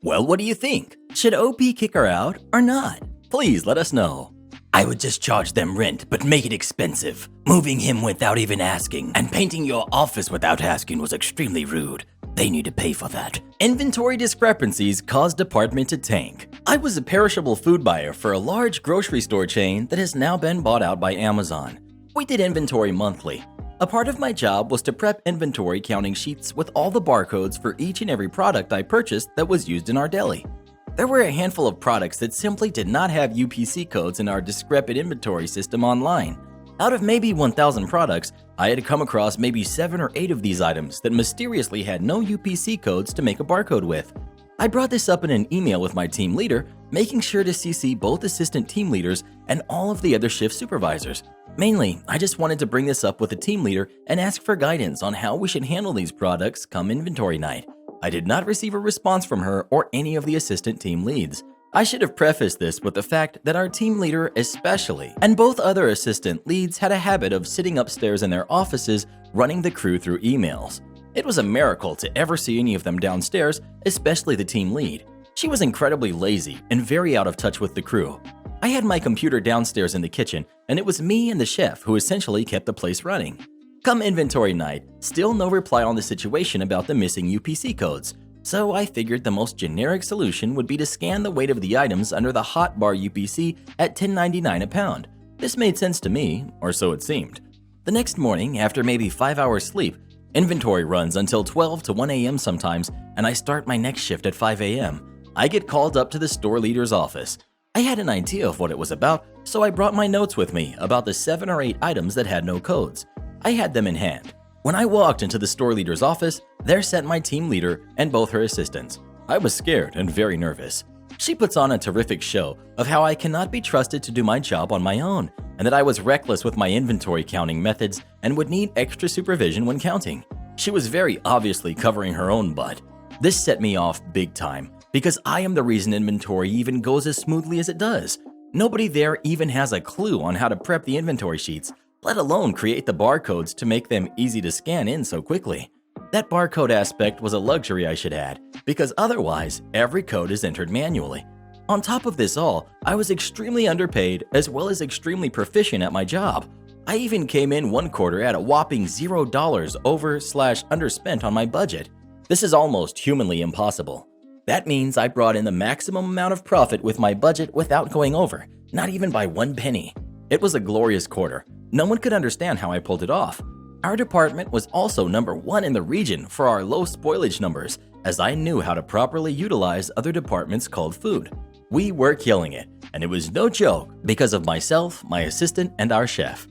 Well, what do you think? Should OP kick her out or not? Please let us know. I would just charge them rent, but make it expensive. Moving him without even asking, and painting your office without asking was extremely rude. They need to pay for that. Inventory discrepancies caused department to tank. I was a perishable food buyer for a large grocery store chain that has now been bought out by Amazon. We did inventory monthly. A part of my job was to prep inventory counting sheets with all the barcodes for each and every product I purchased that was used in our deli. There were a handful of products that simply did not have UPC codes in our discrepant inventory system online. Out of maybe 1,000 products, I had come across maybe 7 or 8 of these items that mysteriously had no UPC codes to make a barcode with. I brought this up in an email with my team leader, making sure to CC both assistant team leaders and all of the other shift supervisors. Mainly, I just wanted to bring this up with the team leader and ask for guidance on how we should handle these products come inventory night. I did not receive a response from her or any of the assistant team leads. I should have prefaced this with the fact that our team leader especially, and both other assistant leads had a habit of sitting upstairs in their offices running the crew through emails. It was a miracle to ever see any of them downstairs, especially the team lead. She was incredibly lazy and very out of touch with the crew. I had my computer downstairs in the kitchen, and it was me and the chef who essentially kept the place running. Come inventory night, still no reply on the situation about the missing UPC codes. So I figured the most generic solution would be to scan the weight of the items under the hot bar UPC at $10.99 a pound. This made sense to me, or so it seemed. The next morning, after maybe 5 hours sleep, inventory runs until 12 to 1 a.m. sometimes, and I start my next shift at 5 a.m. I get called up to the store leader's office. I had an idea of what it was about, so I brought my notes with me about the 7 or 8 items that had no codes. I had them in hand. When I walked into the store leader's office, there sat my team leader and both her assistants. I was scared and very nervous. She puts on a terrific show of how I cannot be trusted to do my job on my own, and that I was reckless with my inventory counting methods and would need extra supervision when counting. She was very obviously covering her own butt. This set me off big time, because I am the reason inventory even goes as smoothly as it does. Nobody there even has a clue on how to prep the inventory sheets, let alone create the barcodes to make them easy to scan in so quickly. That barcode aspect was a luxury I should add, because otherwise, every code is entered manually. On top of this all, I was extremely underpaid as well as extremely proficient at my job. I even came in one quarter at a whopping $0 over/underspent on my budget. This is almost humanly impossible. That means I brought in the maximum amount of profit with my budget without going over, not even by 1 penny. It was a glorious quarter. No one could understand how I pulled it off. Our department was also number 1 in the region for our low spoilage numbers, as I knew how to properly utilize other departments' cold food. We were killing it, and it was no joke because of myself, my assistant, and our chef.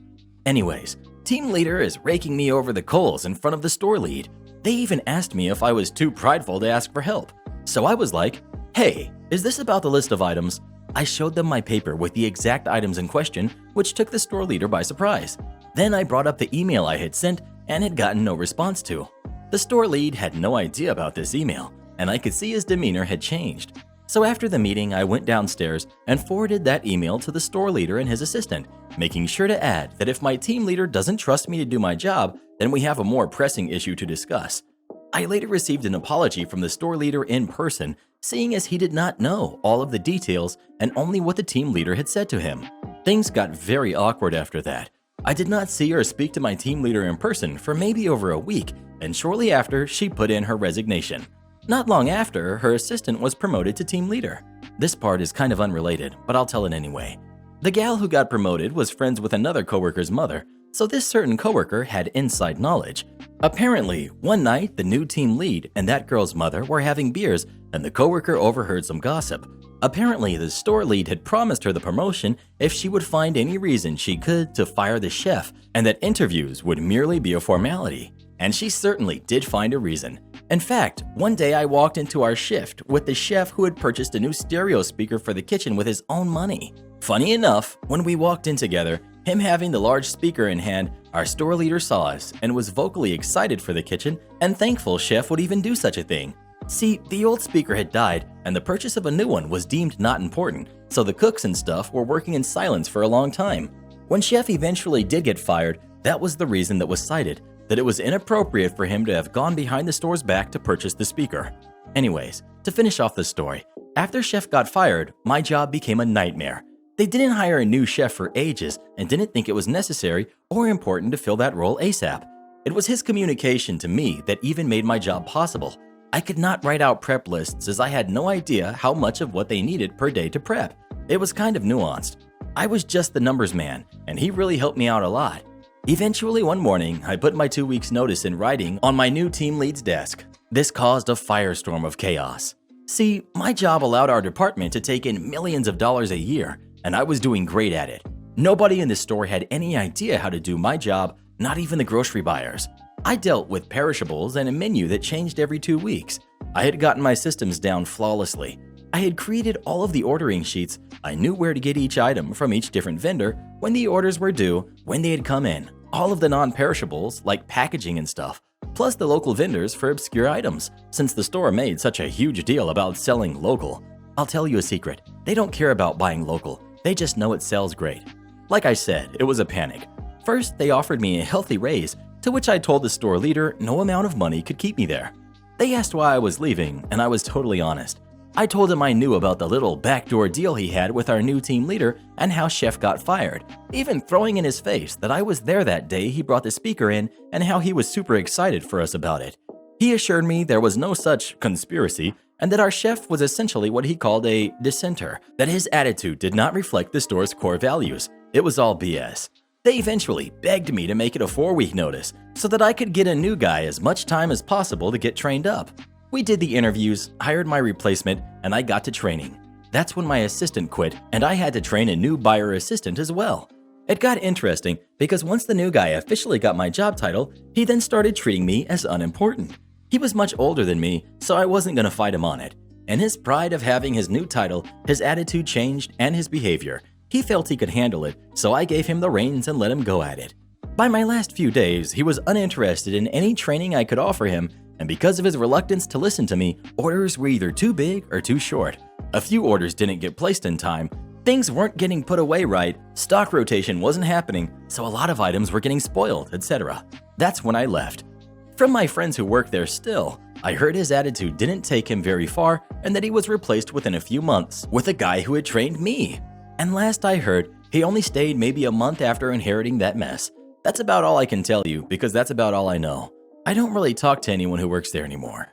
Anyways, team leader is raking me over the coals in front of the store lead. They even asked me if I was too prideful to ask for help. So I was like, "Hey, is this about the list of items?" I showed them my paper with the exact items in question, which took the store leader by surprise. Then I brought up the email I had sent and had gotten no response to. The store lead had no idea about this email, and I could see his demeanor had changed. So after the meeting, I went downstairs and forwarded that email to the store leader and his assistant, making sure to add that if my team leader doesn't trust me to do my job, then we have a more pressing issue to discuss. I later received an apology from the store leader in person, seeing as he did not know all of the details and only what the team leader had said to him. Things got very awkward after that. I did not see or speak to my team leader in person for maybe over a week, and shortly after, she put in her resignation. Not long after, her assistant was promoted to team leader. This part is kind of unrelated, but I'll tell it anyway. The gal who got promoted was friends with another coworker's mother, so this certain coworker had inside knowledge. Apparently, one night, the new team lead and that girl's mother were having beers, and the coworker overheard some gossip. Apparently, the store lead had promised her the promotion if she would find any reason she could to fire the chef, and that interviews would merely be a formality. And she certainly did find a reason. In fact, one day I walked into our shift with the chef who had purchased a new stereo speaker for the kitchen with his own money. Funny enough, when we walked in together, him having the large speaker in hand, our store leader saw us and was vocally excited for the kitchen and thankful chef would even do such a thing. See, the old speaker had died and the purchase of a new one was deemed not important, so the cooks and stuff were working in silence for a long time. When chef eventually did get fired, that was the reason that was cited, that it was inappropriate for him to have gone behind the store's back to purchase the speaker. Anyways, to finish off the story, after chef got fired, my job became a nightmare. They didn't hire a new chef for ages and didn't think it was necessary or important to fill that role ASAP. It was his communication to me that even made my job possible. I could not write out prep lists as I had no idea how much of what they needed per day to prep. It was kind of nuanced. I was just the numbers man, and he really helped me out a lot. Eventually one morning, I put my 2 weeks notice in writing on my new team lead's desk. This caused a firestorm of chaos. See, my job allowed our department to take in millions of dollars a year, and I was doing great at it. Nobody in the store had any idea how to do my job, not even the grocery buyers. I dealt with perishables and a menu that changed every 2 weeks. I had gotten my systems down flawlessly. I had created all of the ordering sheets. I knew where to get each item from each different vendor, when the orders were due, when they had come in, all of the non-perishables like packaging and stuff, plus the local vendors for obscure items, since the store made such a huge deal about selling local. I'll tell you a secret, they don't care about buying local, they just know it sells great. Like I said, it was a panic. First, they offered me a healthy raise, to which I told the store leader no amount of money could keep me there. They asked why I was leaving, and I was totally honest. I told him I knew about the little backdoor deal he had with our new team leader and how chef got fired, even throwing in his face that I was there that day he brought the speaker in and how he was super excited for us about it. He assured me there was no such conspiracy and that our chef was essentially what he called a dissenter, that his attitude did not reflect the store's core values. It was all BS. They eventually begged me to make it a 4-week notice so that I could get a new guy as much time as possible to get trained up. We did the interviews, hired my replacement, and I got to training. That's when my assistant quit, and I had to train a new buyer assistant as well. It got interesting because once the new guy officially got my job title, he then started treating me as unimportant. He was much older than me, so I wasn't going to fight him on it. In his pride of having his new title, his attitude changed and his behavior. He felt he could handle it, so I gave him the reins and let him go at it. By my last few days, he was uninterested in any training I could offer him, and because of his reluctance to listen to me, orders were either too big or too short. A few orders didn't get placed in time, things weren't getting put away right, stock rotation wasn't happening, so a lot of items were getting spoiled, etc. That's when I left. From my friends who work there still, I heard his attitude didn't take him very far and that he was replaced within a few months with a guy who had trained me. And last I heard, he only stayed maybe a month after inheriting that mess. That's about all I can tell you because that's about all I know. I don't really talk to anyone who works there anymore.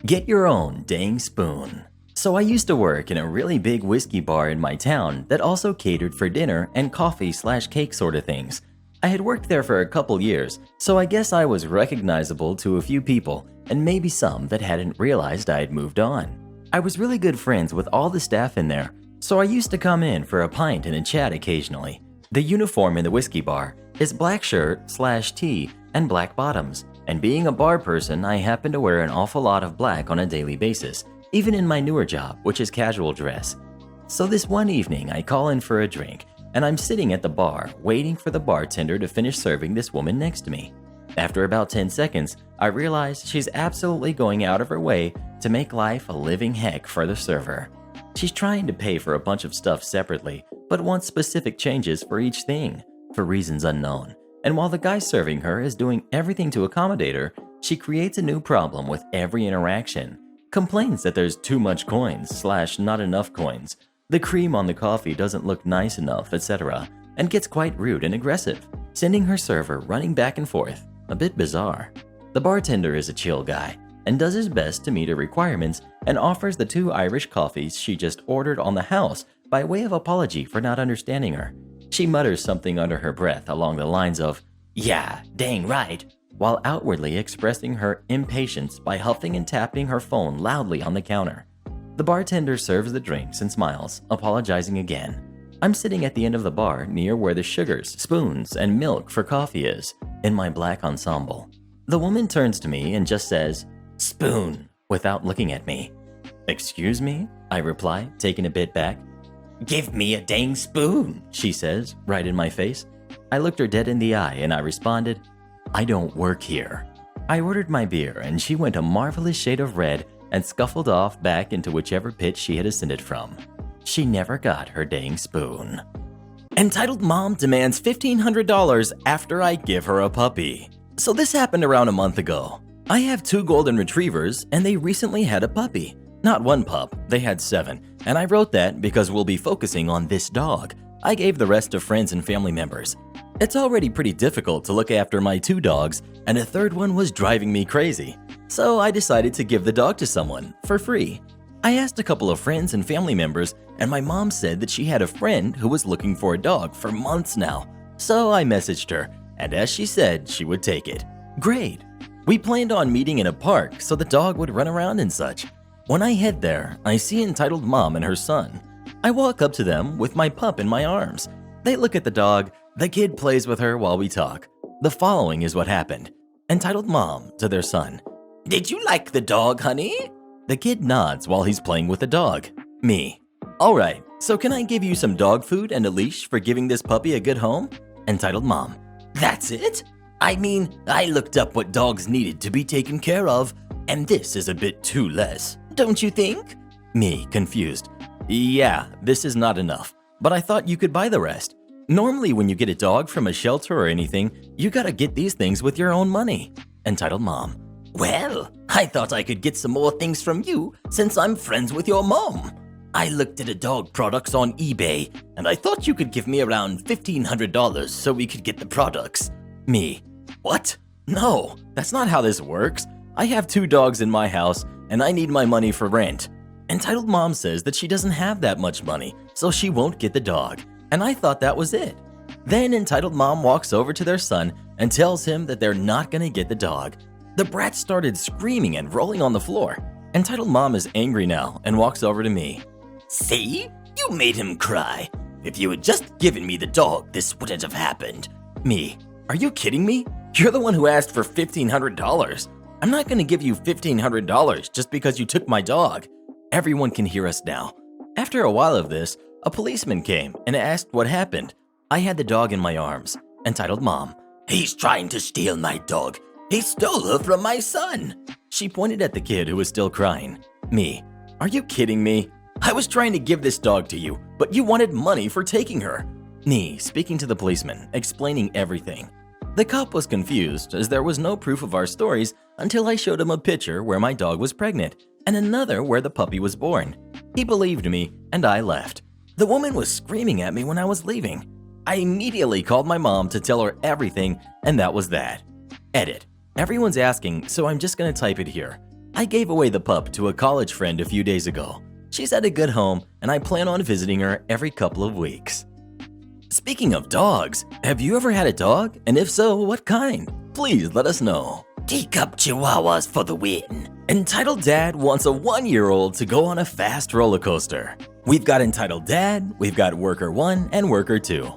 Get your own dang spoon. So I used to work in a really big whiskey bar in my town that also catered for dinner and coffee/cake sort of things. I had worked there for a couple years, so I guess I was recognizable to a few people and maybe some that hadn't realized I had moved on. I was really good friends with all the staff in there, so I used to come in for a pint and a chat occasionally. The uniform in the whiskey bar is black shirt/tee and black bottoms, and being a bar person, I happen to wear an awful lot of black on a daily basis, even in my newer job, which is casual dress. So this one evening, I call in for a drink, and I'm sitting at the bar waiting for the bartender to finish serving this woman next to me. After about 10 seconds, I realize she's absolutely going out of her way to make life a living heck for the server. She's trying to pay for a bunch of stuff separately, but wants specific changes for each thing, for reasons unknown. And while the guy serving her is doing everything to accommodate her, she creates a new problem with every interaction. Complains that there's too much coins/not enough coins, the cream on the coffee doesn't look nice enough, etc., and gets quite rude and aggressive, sending her server running back and forth. A bit bizarre. The bartender is a chill guy and does his best to meet her requirements and offers the 2 Irish coffees she just ordered on the house by way of apology for not understanding her. She mutters something under her breath along the lines of, "Yeah, dang right," while outwardly expressing her impatience by huffing and tapping her phone loudly on the counter. The bartender serves the drinks and smiles, apologizing again. I'm sitting at the end of the bar near where the sugars, spoons, and milk for coffee is, in my black ensemble. The woman turns to me and just says, "Spoon," without looking at me. "Excuse me?" I reply, taken a bit back. Give me a dang spoon, She says, right in my face. I looked her dead in the eye and I responded, "I don't work here." I ordered my beer and she went a marvelous shade of red and scuffled off back into whichever pit she had ascended from. She never got her dang spoon. Entitled mom demands $1,500 after I give her a puppy. So this happened around a month ago. I have 2 golden retrievers and they recently had a puppy. Not one pup, they had 7. And I wrote that because we'll be focusing on this dog. I gave the rest to friends and family members. It's already pretty difficult to look after my 2 dogs, and a 3rd one was driving me crazy. So I decided to give the dog to someone, for free. I asked a couple of friends and family members, and my mom said that she had a friend who was looking for a dog for months now. So I messaged her, and as she said, she would take it. Great. We planned on meeting in a park so the dog would run around and such. When I head there, I see entitled mom and her son. I walk up to them with my pup in my arms. They look at the dog, the kid plays with her while we talk. The following is what happened. Entitled mom to their son. Did you like the dog, honey? The kid nods while he's playing with the dog. Me. All right, so can I give you some dog food and a leash for giving this puppy a good home? Entitled mom. That's it? I mean, I looked up what dogs needed to be taken care of, and this is a bit too less, don't you think? Me, confused. Yeah, this is not enough, but I thought you could buy the rest. Normally when you get a dog from a shelter or anything, you gotta get these things with your own money. Entitled mom. Well, I thought I could get some more things from you since I'm friends with your mom. I looked at the dog products on eBay, and I thought you could give me around $1,500 so we could get the products. Me. What? No, that's not how this works. I have 2 dogs in my house, and I need my money for rent. Entitled mom says that she doesn't have that much money, so she won't get the dog, and I thought that was it. Then entitled mom walks over to their son and tells him that they're not gonna get the dog. The brat started screaming and rolling on the floor. Entitled mom is angry now and walks over to me. See? You made him cry. If you had just given me the dog, this wouldn't have happened. Me. Are you kidding me? You're the one who asked for $1,500. I'm not gonna give you $1,500 just because you took my dog. Everyone can hear us now. After a while of this, a policeman came and asked what happened. I had the dog in my arms. Entitled mom. He's trying to steal my dog. He stole her from my son. She pointed at the kid who was still crying. Me. Are you kidding me? I was trying to give this dog to you, but you wanted money for taking her. Me, speaking to the policeman, explaining everything. The cop was confused as there was no proof of our stories until I showed him a picture where my dog was pregnant and another where the puppy was born. He believed me and I left. The woman was screaming at me when I was leaving. I immediately called my mom to tell her everything, and that was that. Edit. Everyone's asking, so I'm just gonna type it here. I gave away the pup to a college friend a few days ago. She's at a good home, and I plan on visiting her every couple of weeks. Speaking of dogs, have you ever had a dog? And if so, what kind? Please let us know. Teacup Chihuahuas for the win. Entitled Dad wants a 1-year-old to go on a fast roller coaster. We've got Entitled Dad, we've got Worker 1 and Worker 2.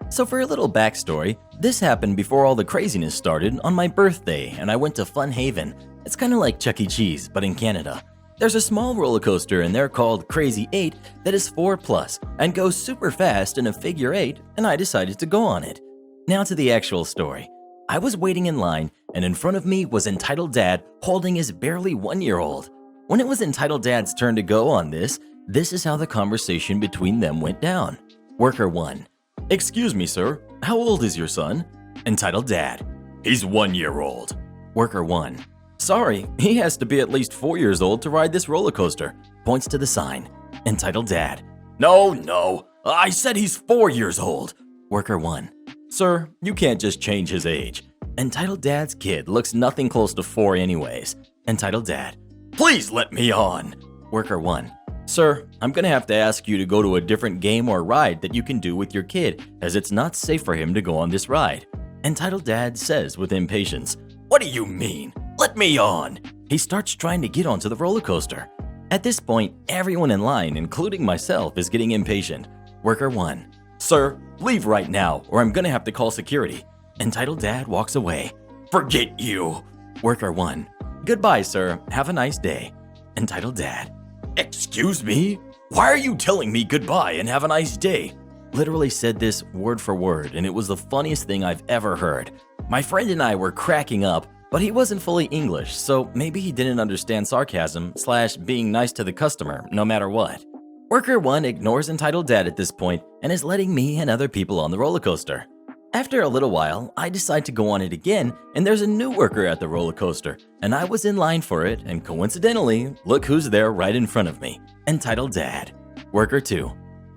So for a little backstory, this happened before all the craziness started on my birthday, and I went to Fun Haven. It's kind of like Chuck E. Cheese, but in Canada. There's a small roller coaster in there called Crazy 8 that is 4+ and goes super fast in a figure 8, and I decided to go on it. Now to the actual story. I was waiting in line, and in front of me was Entitled Dad holding his barely 1-year-old. When it was Entitled Dad's turn to go on this is how the conversation between them went down. Worker 1. Excuse me, sir. How old is your son? Entitled Dad. He's 1 year old. Worker 1. Sorry, he has to be at least 4 years old to ride this roller coaster. Points to the sign. Entitled Dad. No, I said he's 4 years old. Worker 1. Sir, you can't just change his age. Entitled Dad's kid looks nothing close to 4 anyways. Entitled Dad. Please let me on. Worker 1. Sir, I'm gonna have to ask you to go to a different game or ride that you can do with your kid, as it's not safe for him to go on this ride. Entitled Dad says with impatience. What do you mean? Let me on. He starts trying to get onto the roller coaster. At this point, everyone in line, including myself, is getting impatient. Worker 1. Sir, leave right now, or I'm gonna have to call security. Entitled Dad walks away. Forget you. Worker 1. Goodbye, sir. Have a nice day. Entitled Dad. Excuse me? Why are you telling me goodbye and have a nice day? Literally said this word for word, and it was the funniest thing I've ever heard. My friend and I were cracking up, but he wasn't fully English, so maybe he didn't understand sarcasm / being nice to the customer, no matter what. Worker 1 ignores Entitled Dad at this point and is letting me and other people on the roller coaster. After a little while, I decide to go on it again, and there's a new worker at the roller coaster, and I was in line for it, and coincidentally, look who's there right in front of me. Entitled Dad. Worker 2.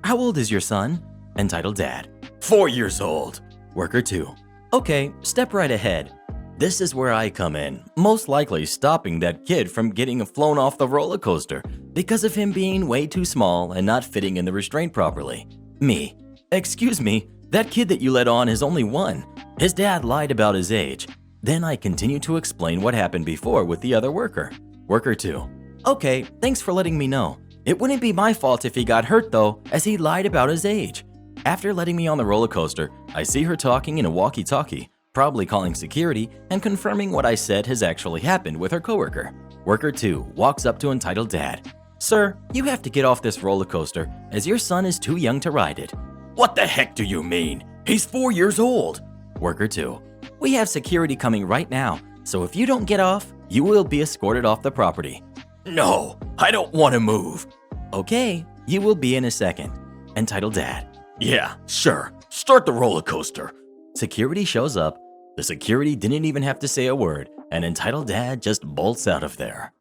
How old is your son? Entitled Dad. 4 years old. Worker 2. Okay, step right ahead. This is where I come in, most likely stopping that kid from getting flown off the roller coaster because of him being way too small and not fitting in the restraint properly. Me. Excuse me, that kid that you let on is only 1. His dad lied about his age. Then I continue to explain what happened before with the other worker. Worker 2. Okay, thanks for letting me know. It wouldn't be my fault if he got hurt though, as he lied about his age. After letting me on the roller coaster, I see her talking in a walkie-talkie, probably calling security and confirming what I said has actually happened with her coworker. Worker 2 walks up to Entitled Dad. Sir, you have to get off this roller coaster as your son is too young to ride it. What the heck do you mean? He's 4 years old. Worker 2. We have security coming right now, so if you don't get off, you will be escorted off the property. No, I don't want to move. Okay, you will be in a second. Entitled Dad. Yeah, sure. Start the roller coaster. Security shows up. The security didn't even have to say a word, and Entitled Dad just bolts out of there.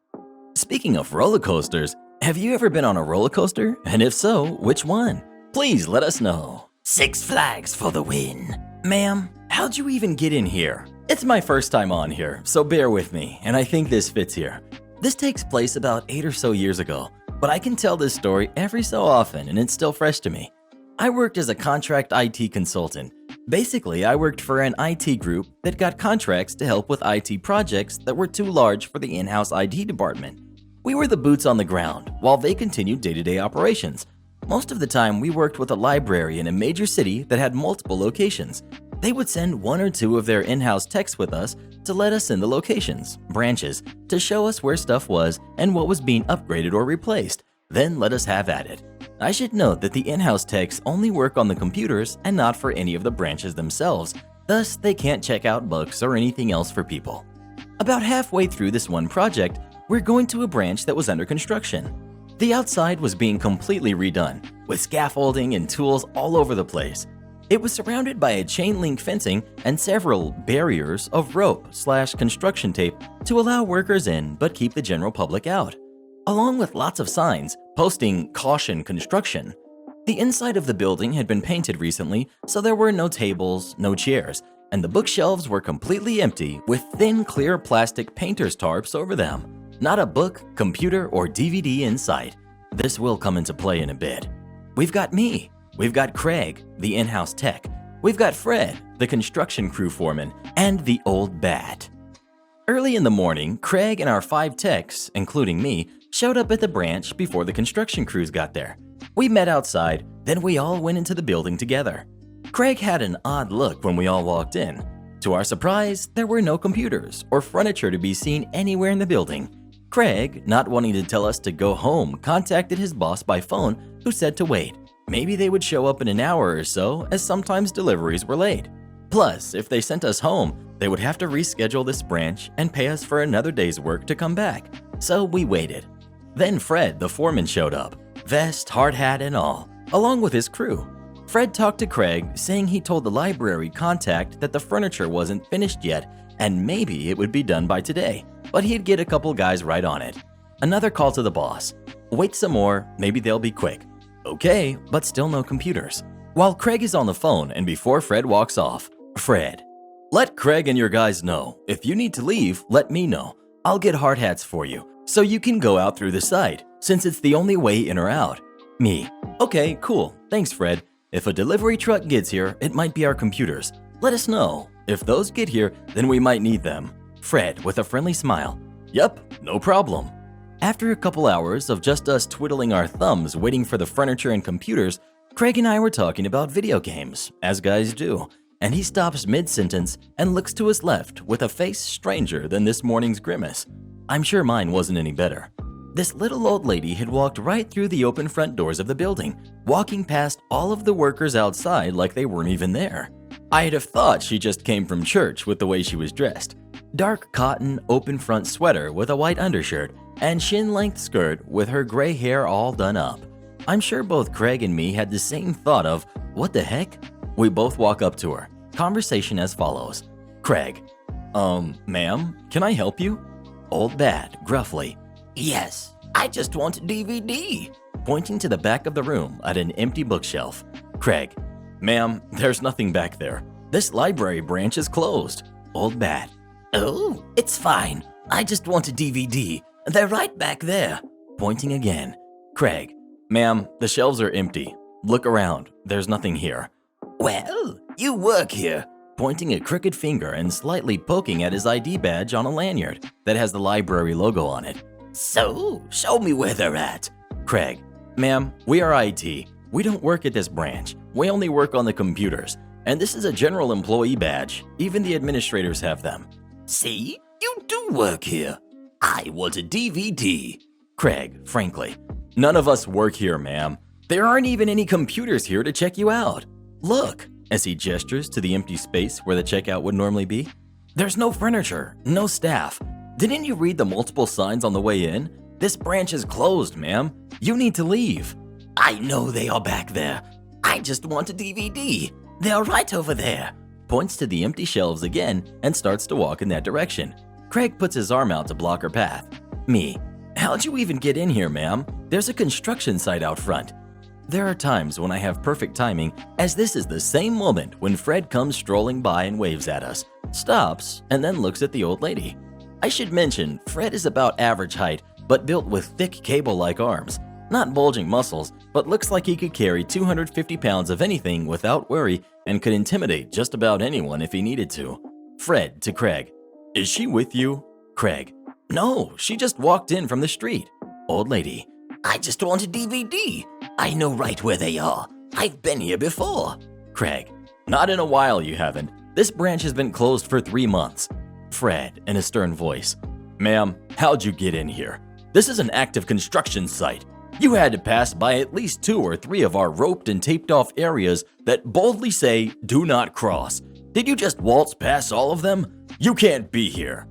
Speaking of roller coasters, have you ever been on a roller coaster? And if so, which one? Please let us know. 6 Flags for the win. Ma'am, how'd you even get in here? It's my first time on here, so bear with me, and I think this fits here. This takes place about 8 or so years ago, but I can tell this story every so often and it's still fresh to me. I worked as a contract IT consultant. Basically, I worked for an IT group that got contracts to help with IT projects that were too large for the in-house IT department. We were the boots on the ground while they continued day-to-day operations. Most of the time, we worked with a library in a major city that had multiple locations. They would send 1 or 2 of their in-house techs with us to let us in the locations, branches, to show us where stuff was and what was being upgraded or replaced, then let us have at it. I should note that the in-house techs only work on the computers and not for any of the branches themselves, thus they can't check out books or anything else for people. About halfway through this one project, we're going to a branch that was under construction. The outside was being completely redone, with scaffolding and tools all over the place. It was surrounded by a chain link fencing and several barriers of rope / construction tape to allow workers in but keep the general public out, along with lots of signs posting "Caution Construction." The inside of the building had been painted recently, so there were no tables, no chairs, and the bookshelves were completely empty with thin clear plastic painter's tarps over them. Not a book, computer, or DVD in sight. This will come into play in a bit. We've got me. We've got Craig, the in-house tech. We've got Fred, the construction crew foreman, and the old bat. Early in the morning, Craig and our 5 techs, including me, showed up at the branch before the construction crews got there. We met outside, then we all went into the building together. Craig had an odd look when we all walked in. To our surprise, there were no computers or furniture to be seen anywhere in the building. Craig, not wanting to tell us to go home, contacted his boss by phone, who said to wait. Maybe they would show up in an hour or so, as sometimes deliveries were late. Plus, if they sent us home, they would have to reschedule this branch and pay us for another day's work to come back. So we waited. Then Fred, the foreman, showed up, vest, hard hat, and all, along with his crew. Fred talked to Craig, saying he told the library contact that the furniture wasn't finished yet and maybe it would be done by today, but he'd get a couple guys right on it. Another call to the boss. Wait some more, maybe they'll be quick. Okay, but still no computers. While Craig is on the phone and before Fred walks off, Fred, let Craig and your guys know. If you need to leave, let me know. I'll get hard hats for you, so you can go out through the side, since it's the only way in or out. Me, okay, cool, thanks Fred. If a delivery truck gets here, it might be our computers. Let us know. If those get here, then we might need them. Fred, with a friendly smile. Yup, no problem. After a couple hours of just us twiddling our thumbs waiting for the furniture and computers, Craig and I were talking about video games, as guys do, and he stops mid-sentence and looks to his left with a face stranger than this morning's grimace. I'm sure mine wasn't any better. This little old lady had walked right through the open front doors of the building, walking past all of the workers outside like they weren't even there. I'd have thought she just came from church with the way she was dressed. Dark cotton open front sweater with a white undershirt and shin-length skirt with her gray hair all done up. I'm sure both Craig and me had the same thought of, what the heck? We both walk up to her. Conversation as follows. Craig, ma'am, can I help you? Old bat, gruffly. Yes, I just want a DVD. Pointing to the back of the room at an empty bookshelf. Craig, ma'am, there's nothing back there. This library branch is closed. Old bat. Oh, it's fine. I just want a DVD. They're right back there. Pointing again. Craig, ma'am, the shelves are empty. Look around. There's nothing here. Well, you work here. Pointing a crooked finger and slightly poking at his ID badge on a lanyard that has the library logo on it. So, show me where they're at. Craig, ma'am, we are IT. We don't work at this branch. We only work on the computers. And this is a general employee badge. Even the administrators have them. See, you do work here. I want a DVD. Craig, frankly, none of us work here, ma'am. There aren't even any computers here to check you out. Look, as he gestures to the empty space where the checkout would normally be. There's no furniture, no staff. Didn't you read the multiple signs on the way in? This branch is closed, ma'am. You need to leave. I know they are back there. I just want a DVD. They're right over there. Points to the empty shelves again and starts to walk in that direction. Craig puts his arm out to block her path. Me, how'd you even get in here, ma'am? There's a construction site out front. There are times when I have perfect timing, as this is the same moment when Fred comes strolling by and waves at us, stops, and then looks at the old lady. I should mention, Fred is about average height, but built with thick cable-like arms. Not bulging muscles, but looks like he could carry 250 pounds of anything without worry and could intimidate just about anyone if he needed to. Fred to Craig. Is she with you? Craig. No, she just walked in from the street. Old lady. I just want a DVD. I know right where they are. I've been here before. Craig. Not in a while you haven't. This branch has been closed for 3 months. Fred, in a stern voice. Ma'am, how'd you get in here? This is an active construction site. You had to pass by at least 2 or 3 of our roped and taped off areas that boldly say, do not cross. Did you just waltz past all of them? You can't be here.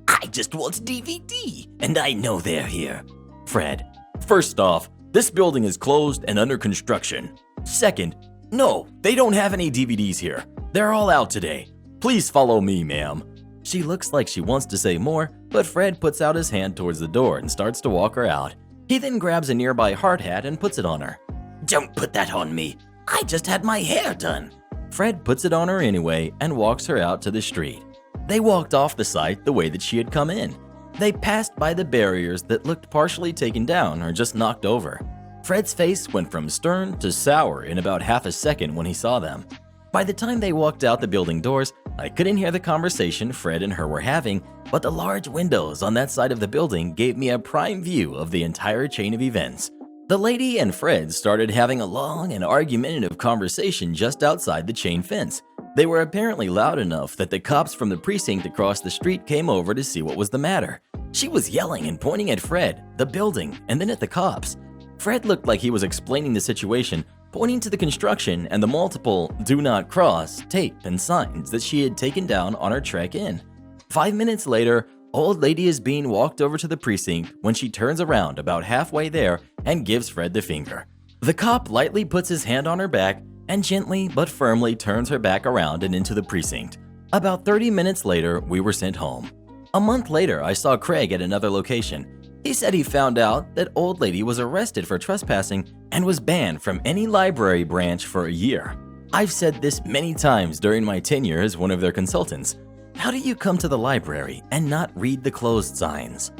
I just want a DVD, and I know they're here. Fred, first off, this building is closed and under construction. Second, no, they don't have any DVDs here. They're all out today. Please follow me, ma'am. She looks like she wants to say more, but Fred puts out his hand towards the door and starts to walk her out. He then grabs a nearby hard hat and puts it on her. Don't put that on me. I just had my hair done. Fred puts it on her anyway and walks her out to the street. They walked off the site the way that she had come in. They passed by the barriers that looked partially taken down or just knocked over. Fred's face went from stern to sour in about half a second when he saw them. By the time they walked out the building doors, I couldn't hear the conversation Fred and her were having, but the large windows on that side of the building gave me a prime view of the entire chain of events. The lady and Fred started having a long and argumentative conversation just outside the chain fence. They were apparently loud enough that the cops from the precinct across the street came over to see what was the matter. She was yelling and pointing at Fred, the building, and then at the cops. Fred looked like he was explaining the situation, pointing to the construction and the multiple "do not cross" tape and signs that she had taken down on her trek in. 5 minutes later, old lady is being walked over to the precinct when she turns around about halfway there and gives Fred the finger. The cop lightly puts his hand on her back and gently but firmly turns her back around and into the precinct. About 30 minutes later, we were sent home. A month later, I saw Craig at another location. He said he found out that old lady was arrested for trespassing and was banned from any library branch for a year. I've said this many times during my tenure as one of their consultants. How do you come to the library and not read the closed signs?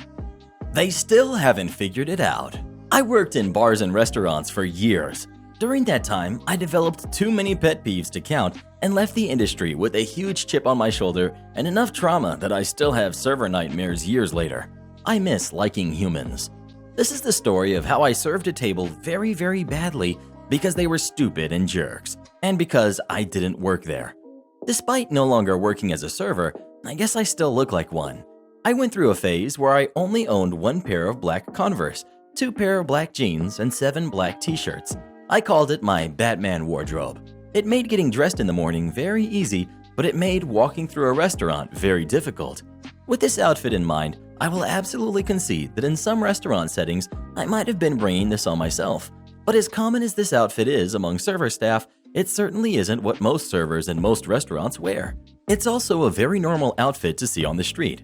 They still haven't figured it out. I worked in bars and restaurants for years. During that time, I developed too many pet peeves to count and left the industry with a huge chip on my shoulder and enough trauma that I still have server nightmares years later. I miss liking humans. This is the story of how I served a table very, very badly because they were stupid and jerks, and because I didn't work there. Despite no longer working as a server, I guess I still look like one. I went through a phase where I only owned 1 pair of black Converse, 2 pair of black jeans, and 7 black t-shirts. I called it my Batman wardrobe. It made getting dressed in the morning very easy, but it made walking through a restaurant very difficult. With this outfit in mind, I will absolutely concede that in some restaurant settings, I might have been bringing this on myself. But as common as this outfit is among server staff, it certainly isn't what most servers in most restaurants wear. It's also a very normal outfit to see on the street.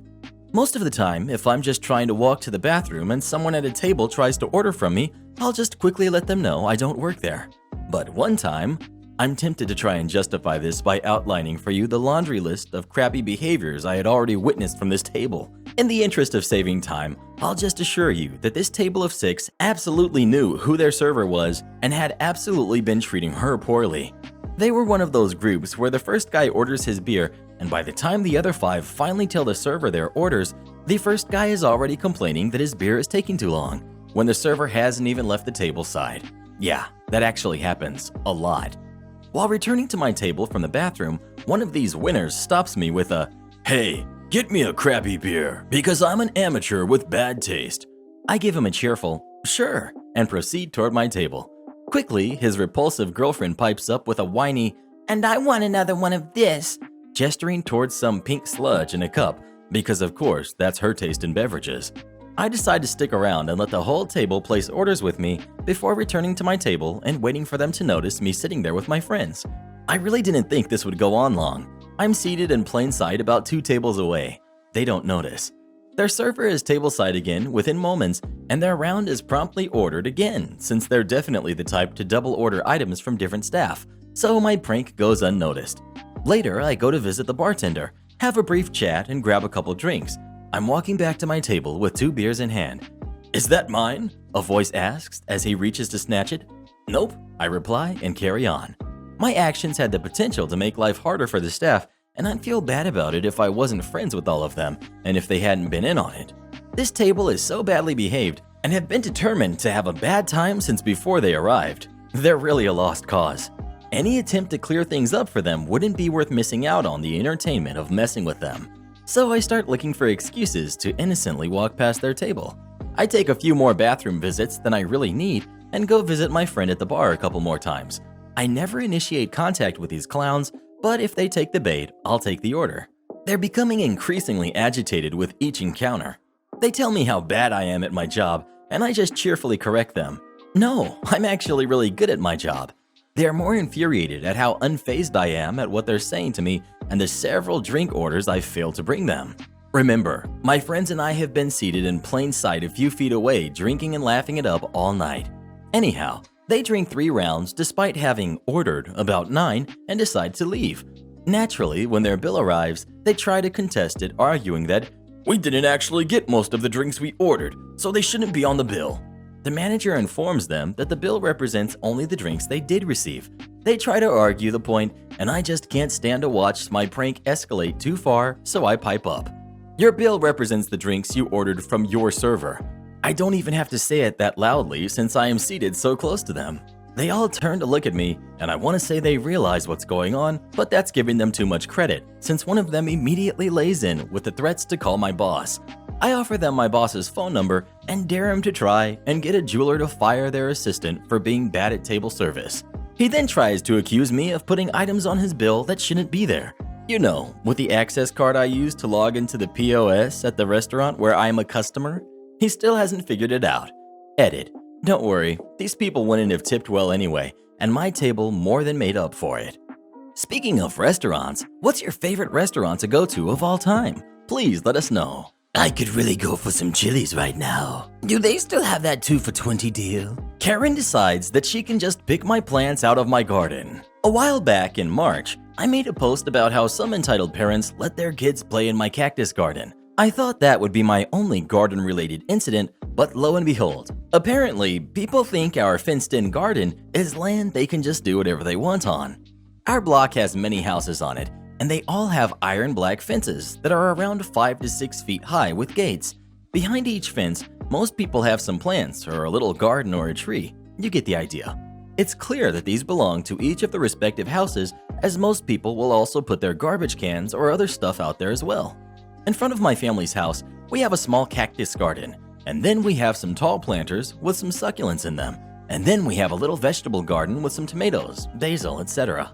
Most of the time, if I'm just trying to walk to the bathroom and someone at a table tries to order from me, I'll just quickly let them know I don't work there. But one time, I'm tempted to try and justify this by outlining for you the laundry list of crappy behaviors I had already witnessed from this table. In the interest of saving time, I'll just assure you that this table of 6 absolutely knew who their server was and had absolutely been treating her poorly. They were one of those groups where the first guy orders his beer, and by the time the other 5 finally tell the server their orders, the first guy is already complaining that his beer is taking too long, when the server hasn't even left the table side. Yeah, that actually happens a lot. While returning to my table from the bathroom, one of these winners stops me with a, "Hey, get me a crappy beer, because I'm an amateur with bad taste." I give him a cheerful, "Sure," and proceed toward my table. Quickly, his repulsive girlfriend pipes up with a whiny, "And I want another one of this," gesturing towards some pink sludge in a cup, because of course, that's her taste in beverages. I decide to stick around and let the whole table place orders with me before returning to my table and waiting for them to notice me sitting there with my friends. I really didn't think this would go on long. I'm seated in plain sight about 2 tables away. They don't notice. Their server is tableside again within moments, and their round is promptly ordered again, since they're definitely the type to double order items from different staff, so my prank goes unnoticed. Later, I go to visit the bartender, have a brief chat, and grab a couple drinks. I'm walking back to my table with 2 beers in hand. "Is that mine?" a voice asks as he reaches to snatch it. "Nope," I reply and carry on. My actions had the potential to make life harder for the staff, and I'd feel bad about it if I wasn't friends with all of them and if they hadn't been in on it. This table is so badly behaved and have been determined to have a bad time since before they arrived. They're really a lost cause. Any attempt to clear things up for them wouldn't be worth missing out on the entertainment of messing with them. So I start looking for excuses to innocently walk past their table. I take a few more bathroom visits than I really need and go visit my friend at the bar a couple more times. I never initiate contact with these clowns, but if they take the bait, I'll take the order. They're becoming increasingly agitated with each encounter. They tell me how bad I am at my job, and I just cheerfully correct them. No, I'm actually really good at my job. They are more infuriated at how unfazed I am at what they're saying to me and the several drink orders I've failed to bring them. Remember, my friends and I have been seated in plain sight a few feet away drinking and laughing it up all night. Anyhow, they drink 3 rounds despite having ordered about 9 and decide to leave. Naturally, when their bill arrives, they try to contest it, arguing that, We didn't actually get most of the drinks we ordered, so they shouldn't be on the bill. The manager informs them that the bill represents only the drinks they did receive. They try to argue the point, and I just can't stand to watch my prank escalate too far, so I pipe up. Your bill represents the drinks you ordered from your server. I don't even have to say it that loudly since I am seated so close to them. They all turn to look at me, and I want to say they realize what's going on, but that's giving them too much credit, since one of them immediately lays in with the threats to call my boss. I offer them my boss's phone number and dare him to try and get a jeweler to fire their assistant for being bad at table service. He then tries to accuse me of putting items on his bill that shouldn't be there. You know, with the access card I use to log into the POS at the restaurant where I'm a customer. He still hasn't figured it out. Edit. Don't worry, these people wouldn't have tipped well anyway, and my table more than made up for it. Speaking of restaurants, what's your favorite restaurant to go to of all time? Please let us know. I could really go for some Chili's right now. Do they still have that 2 for $20 deal? Karen decides that she can just pick my plants out of my garden. A while back in March, I made a post about how some entitled parents let their kids play in my cactus garden. I thought that would be my only garden-related incident, but lo and behold, apparently people think our fenced-in garden is land they can just do whatever they want on. Our block has many houses on it, and they all have iron black fences that are around 5 to 6 feet high with gates. Behind each fence, most people have some plants or a little garden or a tree. You get the idea. It's clear that these belong to each of the respective houses, as most people will also put their garbage cans or other stuff out there as well. In front of my family's house, we have a small cactus garden, and then we have some tall planters with some succulents in them, and then we have a little vegetable garden with some tomatoes, basil, etc.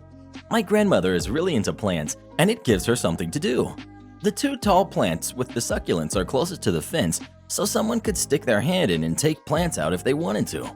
My grandmother is really into plants, and it gives her something to do. The 2 tall plants with the succulents are closest to the fence, so someone could stick their hand in and take plants out if they wanted to.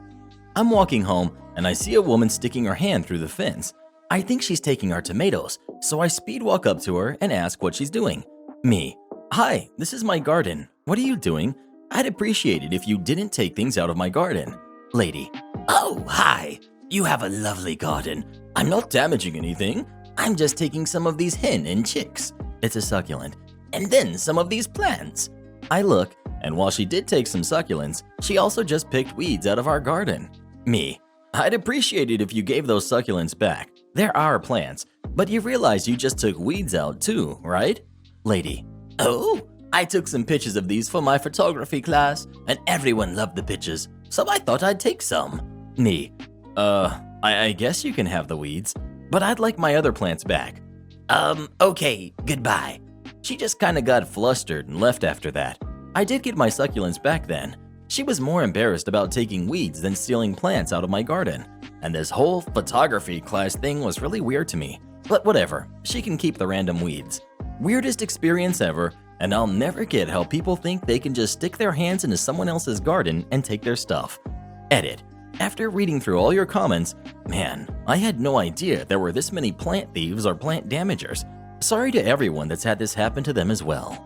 I'm walking home, and I see a woman sticking her hand through the fence. I think she's taking our tomatoes, so I speed walk up to her and ask what she's doing. Me. Hi, this is my garden. What are you doing? I'd appreciate it if you didn't take things out of my garden. Lady. Oh, hi. You have a lovely garden. I'm not damaging anything. I'm just taking some of these hen and chicks. It's a succulent. And then some of these plants. I look, and while she did take some succulents, she also just picked weeds out of our garden. Me. I'd appreciate it if you gave those succulents back. They're our plants, but you realize you just took weeds out too, right? Lady. Oh, I took some pictures of these for my photography class, and everyone loved the pictures, so I thought I'd take some. Me. I guess you can have the weeds, but I'd like my other plants back. Okay, goodbye. She just kinda got flustered and left after that. I did get my succulents back then. She was more embarrassed about taking weeds than stealing plants out of my garden. And this whole photography class thing was really weird to me. But whatever, she can keep the random weeds. Weirdest experience ever, and I'll never get how people think they can just stick their hands into someone else's garden and take their stuff. Edit. After reading through all your comments, man, I had no idea there were this many plant thieves or plant damagers. Sorry to everyone that's had this happen to them as well.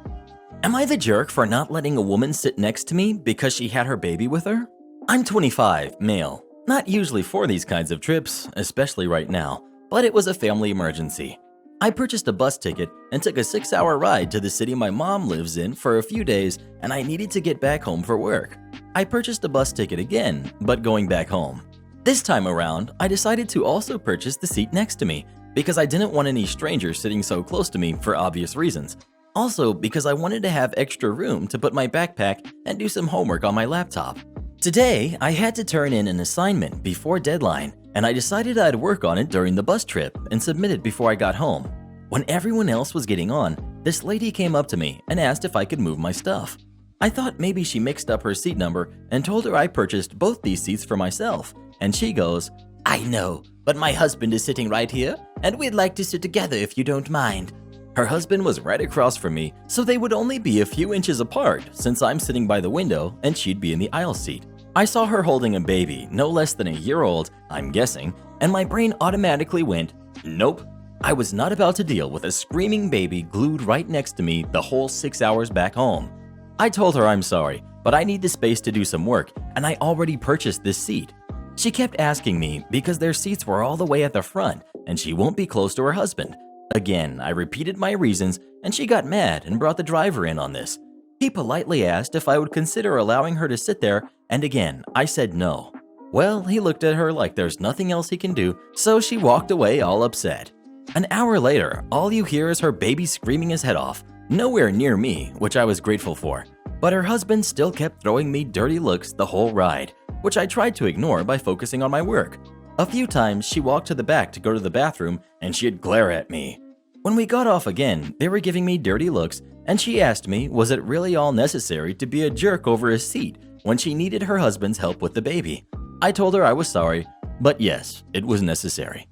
Am I the jerk for not letting a woman sit next to me because she had her baby with her? I'm 25, male. Not usually for these kinds of trips, especially right now, but it was a family emergency. I purchased a bus ticket and took a 6-hour ride to the city my mom lives in for a few days, and I needed to get back home for work. I purchased a bus ticket again, but going back home. This time around, I decided to also purchase the seat next to me because I didn't want any strangers sitting so close to me for obvious reasons. Also because I wanted to have extra room to put my backpack and do some homework on my laptop. Today, I had to turn in an assignment before deadline, and I decided I'd work on it during the bus trip and submit it before I got home. When everyone else was getting on, this lady came up to me and asked if I could move my stuff. I thought maybe she mixed up her seat number and told her I purchased both these seats for myself, and she goes, I know, but my husband is sitting right here, and we'd like to sit together if you don't mind. Her husband was right across from me, so they would only be a few inches apart since I'm sitting by the window and she'd be in the aisle seat. I saw her holding a baby, no less than a year old, I'm guessing, and my brain automatically went, nope. I was not about to deal with a screaming baby glued right next to me the whole 6 hours back home. I told her I'm sorry, but I need the space to do some work, and I already purchased this seat. She kept asking me because their seats were all the way at the front, and she won't be close to her husband. Again, I repeated my reasons, and she got mad and brought the driver in on this. He politely asked if I would consider allowing her to sit there, and again, I said no. Well, he looked at her like there's nothing else he can do, so she walked away all upset. An hour later, all you hear is her baby screaming his head off, nowhere near me, which I was grateful for. But her husband still kept throwing me dirty looks the whole ride, which I tried to ignore by focusing on my work. A few times, she walked to the back to go to the bathroom, and she'd glare at me. When we got off again, they were giving me dirty looks, and she asked me was it really all necessary to be a jerk over a seat when she needed her husband's help with the baby. I told her I was sorry, but yes, it was necessary.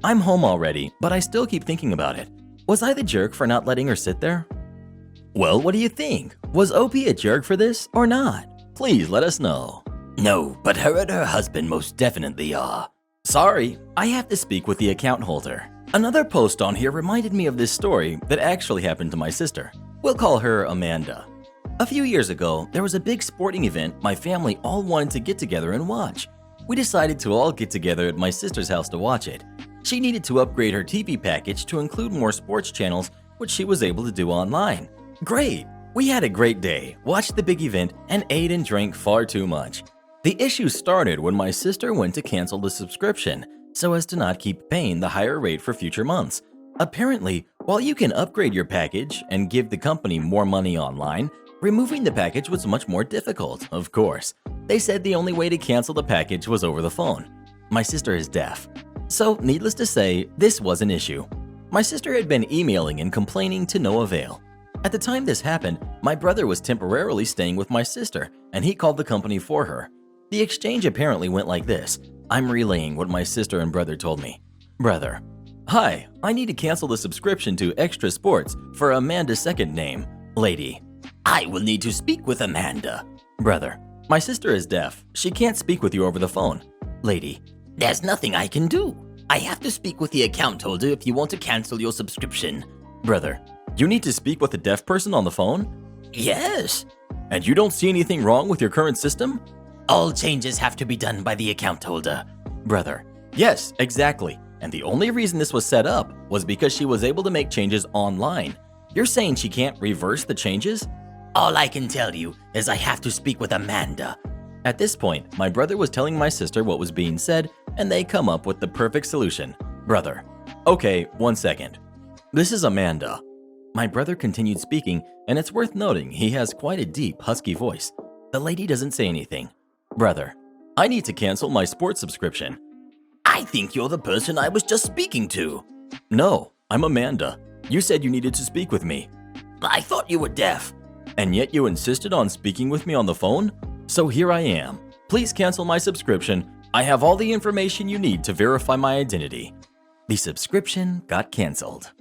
I'm home already, but I still keep thinking about it. Was I the jerk for not letting her sit there? Well, what do you think? Was OP a jerk for this or not? Please let us know. No, but her and her husband most definitely are. Sorry, I have to speak with the account holder. Another post on here reminded me of this story that actually happened to my sister. We'll call her Amanda. A few years ago, there was a big sporting event my family all wanted to get together and watch. We decided to all get together at my sister's house to watch it. She needed to upgrade her TV package to include more sports channels, which she was able to do online. Great! We had a great day, watched the big event, and ate and drank far too much. The issue started when my sister went to cancel the subscription, so as to not keep paying the higher rate for future months. Apparently, while you can upgrade your package and give the company more money online, removing the package was much more difficult, of course. They said the only way to cancel the package was over the phone. My sister is deaf. So, needless to say, this was an issue. My sister had been emailing and complaining to no avail. At the time this happened, my brother was temporarily staying with my sister, and he called the company for her. The exchange apparently went like this. I'm relaying what my sister and brother told me. Brother: Hi, I need to cancel the subscription to Extra Sports for Amanda's second name. Lady: I will need to speak with Amanda. Brother: My sister is deaf. She can't speak with you over the phone. Lady: There's nothing I can do. I have to speak with the account holder if you want to cancel your subscription. Brother: You need to speak with a deaf person on the phone? Yes. And you don't see anything wrong with your current system? All changes have to be done by the account holder. Brother: Yes, exactly. And the only reason this was set up was because she was able to make changes online. You're saying she can't reverse the changes? All I can tell you is I have to speak with Amanda. At this point, my brother was telling my sister what was being said, and they come up with the perfect solution. Brother: Okay, 1 second. This is Amanda. My brother continued speaking, and it's worth noting he has quite a deep, husky voice. The lady doesn't say anything. Brother: I need to cancel my sports subscription. I think you're the person I was just speaking to. No, I'm Amanda. You said you needed to speak with me. I thought you were deaf. And yet you insisted on speaking with me on the phone? So here I am. Please cancel my subscription. I have all the information you need to verify my identity. The subscription got canceled.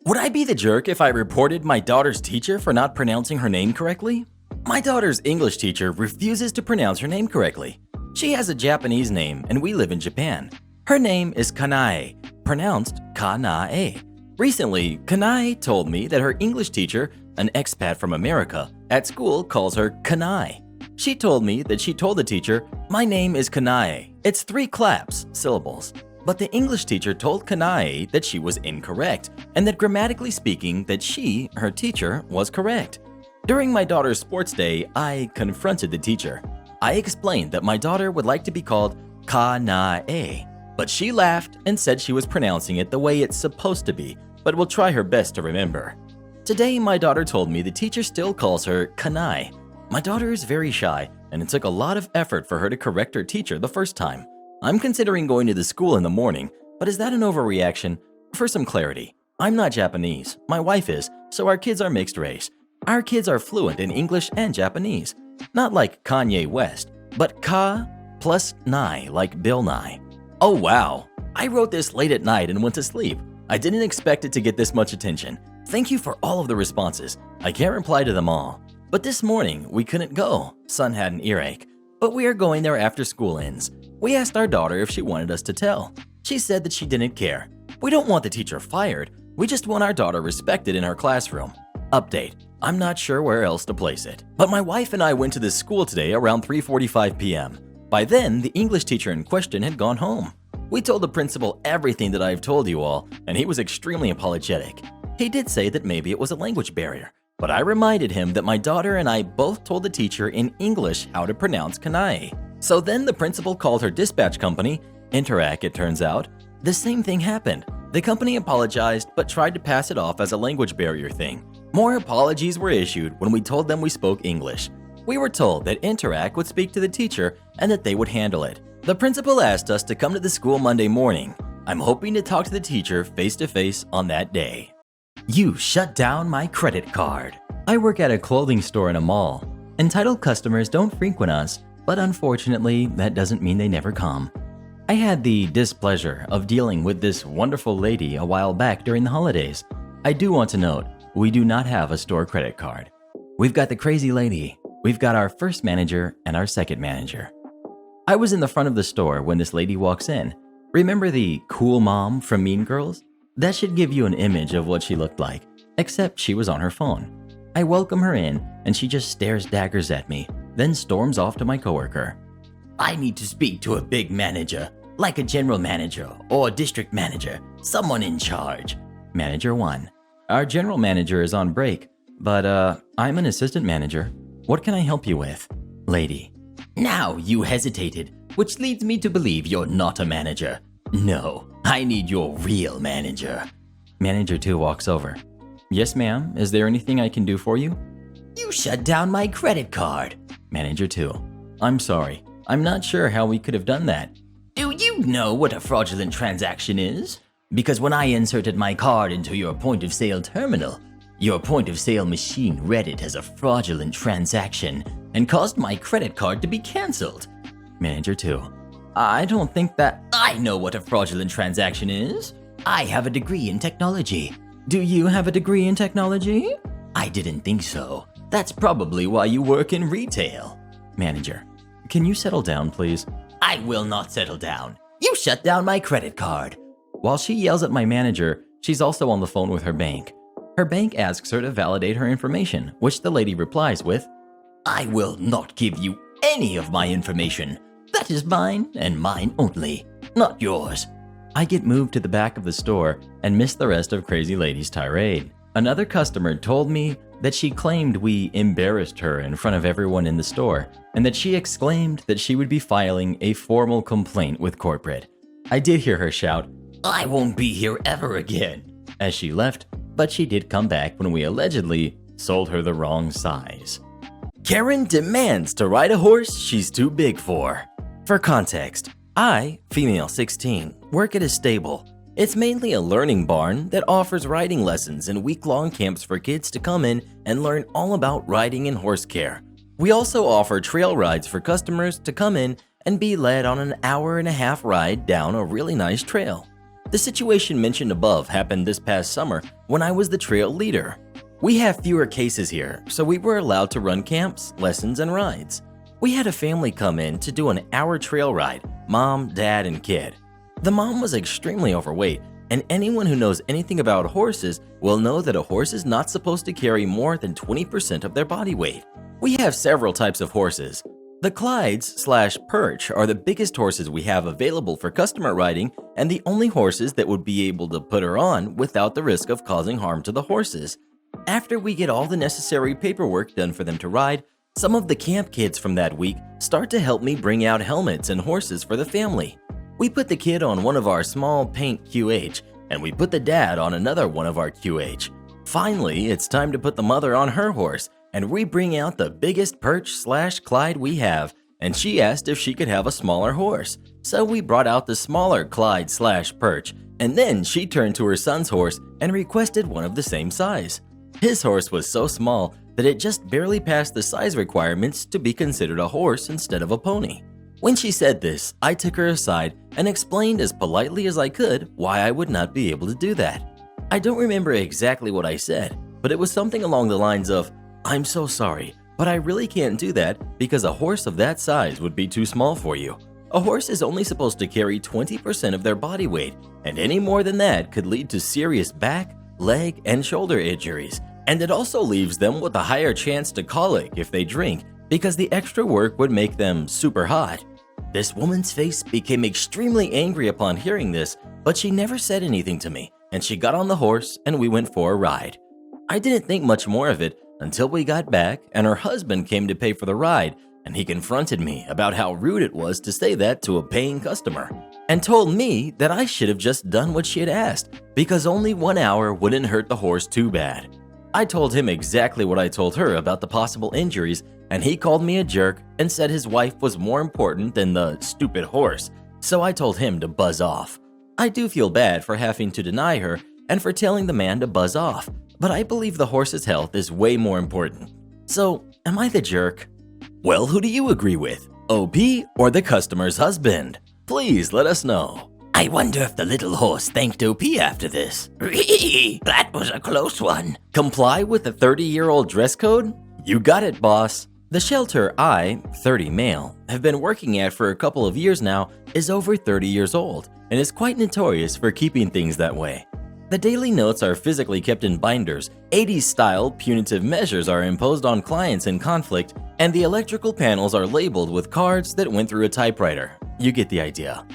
Would I be the jerk if I reported my daughter's teacher for not pronouncing her name correctly? My daughter's English teacher refuses to pronounce her name correctly. She has a Japanese name and we live in Japan. Her name is Kanae, pronounced Kanae. Recently, Kanae told me that her English teacher, an expat from America, at school calls her Kanae. She told me that she told the teacher, my name is Kanae. It's 3 claps, syllables. But the English teacher told Kanae that she was incorrect, and that grammatically speaking that she, her teacher, was correct. During my daughter's sports day, I confronted the teacher. I explained that my daughter would like to be called Kanae, but she laughed and said she was pronouncing it the way it's supposed to be, but will try her best to remember. Today, my daughter told me the teacher still calls her Kanae. My daughter is very shy, and it took a lot of effort for her to correct her teacher the first time. I'm considering going to the school in the morning, but is that an overreaction? For some clarity, I'm not Japanese. My wife is, so our kids are mixed race. Our kids are fluent in English and Japanese. Not like Kanye West, but ka plus nai like Bill Nye. Oh wow, I wrote this late at night and went to sleep. I didn't expect it to get this much attention. Thank you for all of the responses. I can't reply to them all. But this morning, we couldn't go. Son had an earache. But we are going there after school ends. We asked our daughter if she wanted us to tell. She said that she didn't care. We don't want the teacher fired. We just want our daughter respected in her classroom. Update: I'm not sure where else to place it. But my wife and I went to this school today around 3:45 p.m. By then, the English teacher in question had gone home. We told the principal everything that I've told you all, and he was extremely apologetic. He did say that maybe it was a language barrier, but I reminded him that my daughter and I both told the teacher in English how to pronounce Kanai. So then the principal called her dispatch company, Interact it turns out. The same thing happened. The company apologized but tried to pass it off as a language barrier thing. More apologies were issued when we told them we spoke English. We were told that Interact would speak to the teacher and that they would handle it. The principal asked us to come to the school Monday morning. I'm hoping to talk to the teacher face-to-face on that day. You shut down my credit card. I work at a clothing store in a mall. Entitled customers don't frequent us, but unfortunately, that doesn't mean they never come. I had the displeasure of dealing with this wonderful lady a while back during the holidays. I do want to note, we do not have a store credit card. We've got the crazy lady. We've got our first manager and our second manager. I was in the front of the store when this lady walks in. Remember the cool mom from Mean Girls? That should give you an image of what she looked like, except she was on her phone. I welcome her in, and she just stares daggers at me, then storms off to my coworker. I need to speak to a big manager, like a general manager or district manager, someone in charge. Manager 1. Our general manager is on break, but I'm an assistant manager. What can I help you with? Lady. Now you hesitated, which leads me to believe you're not a manager. No, I need your real manager. Manager 2 walks over. Yes, ma'am. Is there anything I can do for you? You shut down my credit card. Manager 2. I'm sorry. I'm not sure how we could have done that. Do you know what a fraudulent transaction is? Because when I inserted my card into your point-of-sale terminal, your point-of-sale machine read it as a fraudulent transaction and caused my credit card to be canceled. Manager 2. I don't think that... I know what a fraudulent transaction is. I have a degree in technology. Do you have a degree in technology? I didn't think so. That's probably why you work in retail. Manager. Can you settle down, please? I will not settle down. You shut down my credit card. While she yells at my manager, she's also on the phone with her bank. Her bank asks her to validate her information, which the lady replies with, I will not give you any of my information. That is mine and mine only, not yours. I get moved to the back of the store and miss the rest of Crazy Lady's tirade. Another customer told me that she claimed we embarrassed her in front of everyone in the store and that she exclaimed that she would be filing a formal complaint with corporate. I did hear her shout, I won't be here ever again, as she left, but she did come back when we allegedly sold her the wrong size. Karen demands to ride a horse she's too big for. For context, I, female 16, work at a stable. It's mainly a learning barn that offers riding lessons and week-long camps for kids to come in and learn all about riding and horse care. We also offer trail rides for customers to come in and be led on an hour-and-a-half ride down a really nice trail. The situation mentioned above happened this past summer when I was the trail leader. We have fewer cases here, so we were allowed to run camps, lessons, and rides. We had a family come in to do an hour trail ride, mom, dad, and kid. The mom was extremely overweight, and anyone who knows anything about horses will know that a horse is not supposed to carry more than 20% of their body weight. We have several types of horses. The Clydes/Perch are the biggest horses we have available for customer riding and the only horses that would be able to put her on without the risk of causing harm to the horses. After we get all the necessary paperwork done for them to ride, some of the camp kids from that week start to help me bring out helmets and horses for the family. We put the kid on one of our small paint QH, and we put the dad on another one of our QH. Finally, it's time to put the mother on her horse, and we bring out the biggest Perch/Clyde we have, and she asked if she could have a smaller horse. So we brought out the smaller Clyde/Perch, and then she turned to her son's horse and requested one of the same size. His horse was so small that it just barely passed the size requirements to be considered a horse instead of a pony. When she said this, I took her aside and explained as politely as I could why I would not be able to do that. I don't remember exactly what I said, but it was something along the lines of, I'm so sorry, but I really can't do that because a horse of that size would be too small for you. A horse is only supposed to carry 20% of their body weight, and any more than that could lead to serious back, leg, and shoulder injuries. And it also leaves them with a higher chance to colic if they drink, because the extra work would make them super hot. This woman's face became extremely angry upon hearing this, but she never said anything to me, and she got on the horse and we went for a ride. I didn't think much more of it, until we got back and her husband came to pay for the ride, and he confronted me about how rude it was to say that to a paying customer, and told me that I should have just done what she had asked because only 1 hour wouldn't hurt the horse too bad. I told him exactly what I told her about the possible injuries, and he called me a jerk and said his wife was more important than the stupid horse, so I told him to buzz off. I do feel bad for having to deny her and for telling the man to buzz off, but I believe the horse's health is way more important. So, am I the jerk? Well, who do you agree with? OP or the customer's husband? Please let us know. I wonder if the little horse thanked OP after this. That was a close one. Comply with the 30-year-old dress code? You got it, boss. The shelter I, 30 male, have been working at for a couple of years now is over 30 years old and is quite notorious for keeping things that way. The daily notes are physically kept in binders, 80s-style punitive measures are imposed on clients in conflict, and the electrical panels are labeled with cards that went through a typewriter. You get the idea.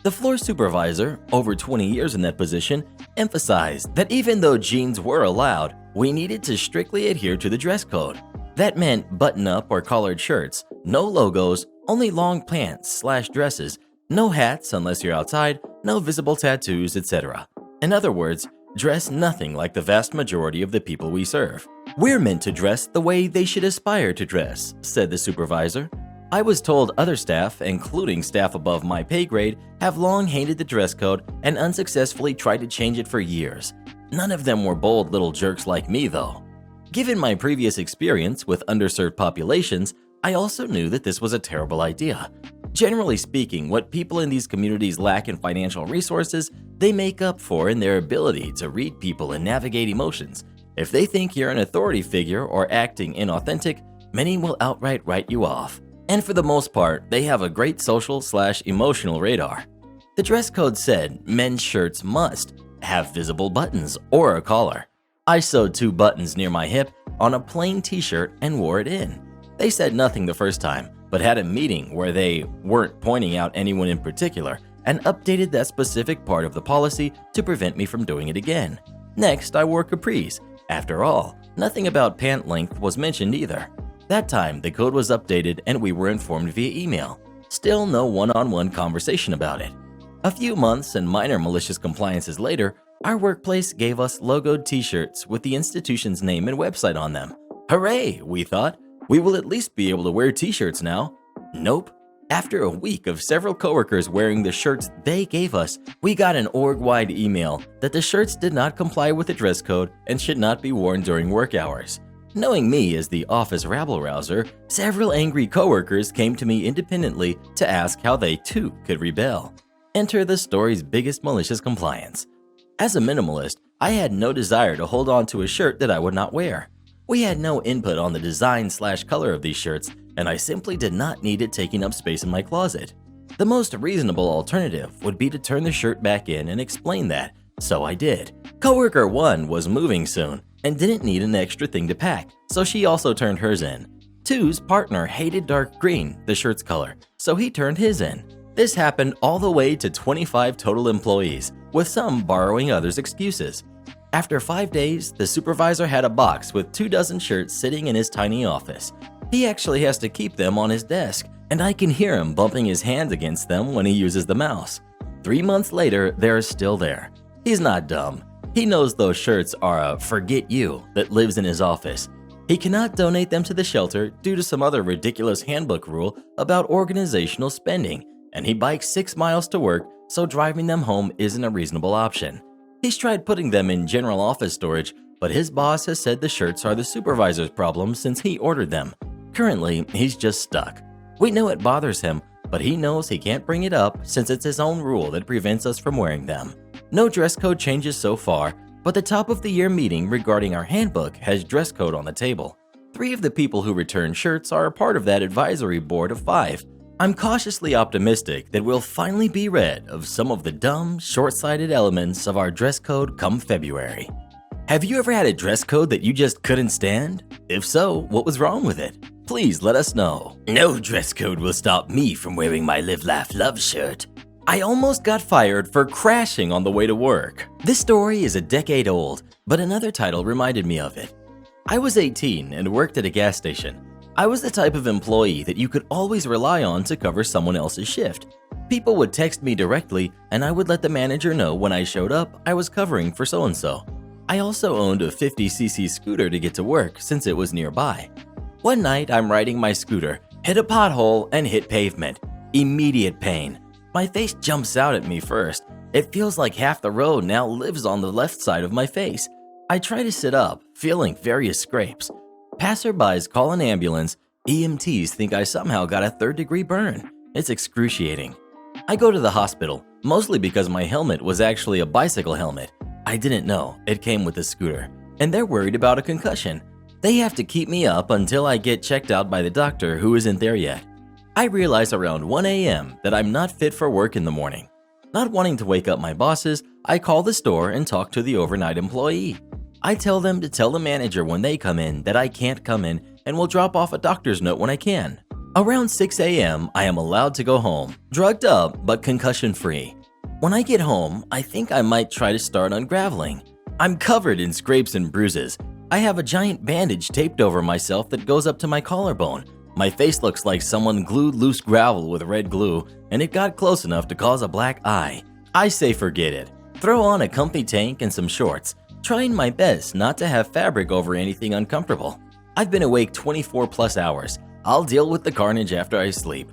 The floor supervisor, over 20 years in that position, emphasized that even though jeans were allowed, we needed to strictly adhere to the dress code. That meant button-up or collared shirts, no logos, only long pants/dresses, no hats unless you're outside, no visible tattoos, etc. In other words, dress nothing like the vast majority of the people we serve. We're meant to dress the way they should aspire to dress, said the supervisor. I was told other staff, including staff above my pay grade, have long hated the dress code and unsuccessfully tried to change it for years. None of them were bold little jerks like me, though. Given my previous experience with underserved populations, I also knew that this was a terrible idea. Generally speaking, what people in these communities lack in financial resources, they make up for in their ability to read people and navigate emotions. If they think you're an authority figure or acting inauthentic, many will outright write you off. And for the most part, they have a great social/emotional radar. The dress code said men's shirts must have visible buttons or a collar. I sewed 2 buttons near my hip on a plain t-shirt and wore it in. They said nothing the first time, but had a meeting where they weren't pointing out anyone in particular and updated that specific part of the policy to prevent me from doing it again. Next, I wore capris. After all, nothing about pant length was mentioned either. That time, the code was updated and we were informed via email. Still no one-on-one conversation about it. A few months and minor malicious compliances later, our workplace gave us logoed t-shirts with the institution's name and website on them. Hooray, we thought. We will at least be able to wear t-shirts now. Nope. After a week of several coworkers wearing the shirts they gave us, we got an org-wide email that the shirts did not comply with the dress code and should not be worn during work hours. Knowing me as the office rabble-rouser, several angry coworkers came to me independently to ask how they too could rebel. Enter the story's biggest malicious compliance. As a minimalist, I had no desire to hold on to a shirt that I would not wear. We had no input on the design/color of these shirts, and I simply did not need it taking up space in my closet. The most reasonable alternative would be to turn the shirt back in and explain that, so I did. Coworker 1 was moving soon and didn't need an extra thing to pack, so she also turned hers in. 2's partner hated dark green, the shirt's color, so he turned his in. This happened all the way to 25 total employees, with some borrowing others' excuses. After 5 days, the supervisor had a box with 24 shirts sitting in his tiny office. He actually has to keep them on his desk, and I can hear him bumping his hands against them when he uses the mouse. 3 months later, they're still there. He's not dumb. He knows those shirts are a forget you that lives in his office. He cannot donate them to the shelter due to some other ridiculous handbook rule about organizational spending, and he bikes 6 miles to work, so driving them home isn't a reasonable option. He's tried putting them in general office storage, but his boss has said the shirts are the supervisor's problem since he ordered them. Currently, he's just stuck. We know it bothers him, but he knows he can't bring it up since it's his own rule that prevents us from wearing them. No dress code changes so far, but the top of the year meeting regarding our handbook has dress code on the table. 3 of the people who return shirts are a part of that advisory board of 5. I'm cautiously optimistic that we'll finally be rid of some of the dumb, short-sighted elements of our dress code come February. Have you ever had a dress code that you just couldn't stand? If so, what was wrong with it? Please let us know. No dress code will stop me from wearing my Live, Laugh, Love shirt. I almost got fired for crashing on the way to work. This story is a decade old, but another title reminded me of it. I was 18 and worked at a gas station. I was the type of employee that you could always rely on to cover someone else's shift. People would text me directly and I would let the manager know when I showed up I was covering for so-and-so. I also owned a 50cc scooter to get to work since it was nearby. One night I'm riding my scooter, hit a pothole and hit pavement. Immediate pain. My face jumps out at me first. It feels like half the road now lives on the left side of my face. I try to sit up, feeling various scrapes. Passerbys call an ambulance. EMTs think I somehow got a third-degree burn. It's excruciating. I go to the hospital, mostly because my helmet was actually a bicycle helmet. I didn't know it came with a scooter, and they're worried about a concussion. They have to keep me up until I get checked out by the doctor who isn't there yet. I realize around 1 a.m. that I'm not fit for work in the morning. Not wanting to wake up my bosses, I call the store and talk to the overnight employee. I tell them to tell the manager when they come in that I can't come in and will drop off a doctor's note when I can. Around 6 a.m., I am allowed to go home, drugged up but concussion-free. When I get home, I think I might try to start unraveling. I'm covered in scrapes and bruises. I have a giant bandage taped over myself that goes up to my collarbone. My face looks like someone glued loose gravel with red glue, and it got close enough to cause a black eye. I say forget it. Throw on a comfy tank and some shorts, trying my best not to have fabric over anything uncomfortable. I've been awake 24 plus hours. I'll deal with the carnage after I sleep.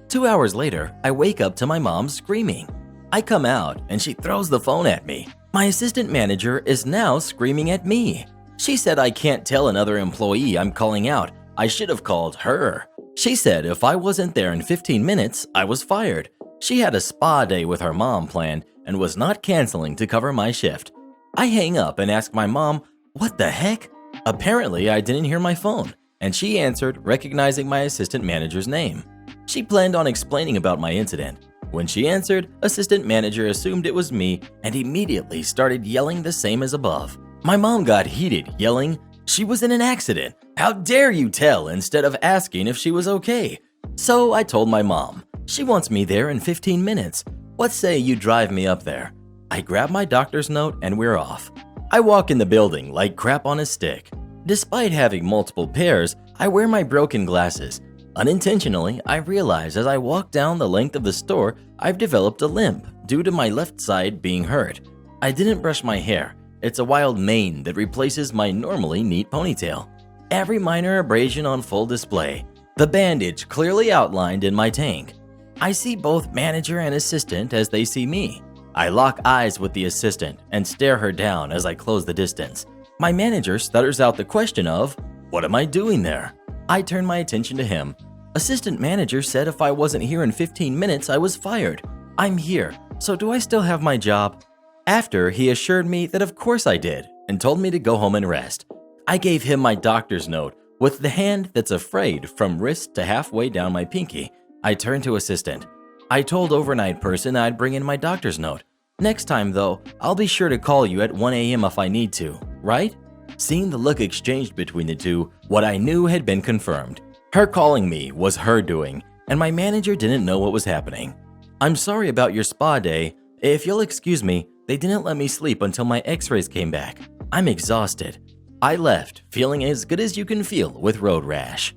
2 hours later, I wake up to my mom screaming. I come out and she throws the phone at me. My assistant manager is now screaming at me. She said I can't tell another employee I'm calling out. I should have called her. She said if I wasn't there in 15 minutes, I was fired. She had a spa day with her mom planned and was not canceling to cover my shift. I hang up and ask my mom, what the heck? Apparently, I didn't hear my phone, and she answered, recognizing my assistant manager's name. She planned on explaining about my incident. When she answered, assistant manager assumed it was me and immediately started yelling the same as above. My mom got heated, yelling, she was in an accident. How dare you tell instead of asking if she was okay? So I told my mom, she wants me there in 15 minutes. What say you drive me up there? I grab my doctor's note and we're off. I walk in the building like crap on a stick. Despite having multiple pairs, I wear my broken glasses. Unintentionally, I realize as I walk down the length of the store, I've developed a limp due to my left side being hurt. I didn't brush my hair. It's a wild mane that replaces my normally neat ponytail. Every minor abrasion on full display. The bandage clearly outlined in my tank. I see both manager and assistant as they see me. I lock eyes with the assistant and stare her down as I close the distance. My manager stutters out the question of, what am I doing there? I turn my attention to him. Assistant manager said if I wasn't here in 15 minutes, I was fired. I'm here, so do I still have my job? After, he assured me that of course I did and told me to go home and rest. I gave him my doctor's note with the hand that's afraid from wrist to halfway down my pinky. I turned to assistant. I told overnight person I'd bring in my doctor's note. Next time though, I'll be sure to call you at 1 a.m. if I need to, right? Seeing the look exchanged between the two, what I knew had been confirmed. Her calling me was her doing, and my manager didn't know what was happening. I'm sorry about your spa day. If you'll excuse me, they didn't let me sleep until my x-rays came back. I'm exhausted. I left, feeling as good as you can feel with road rash.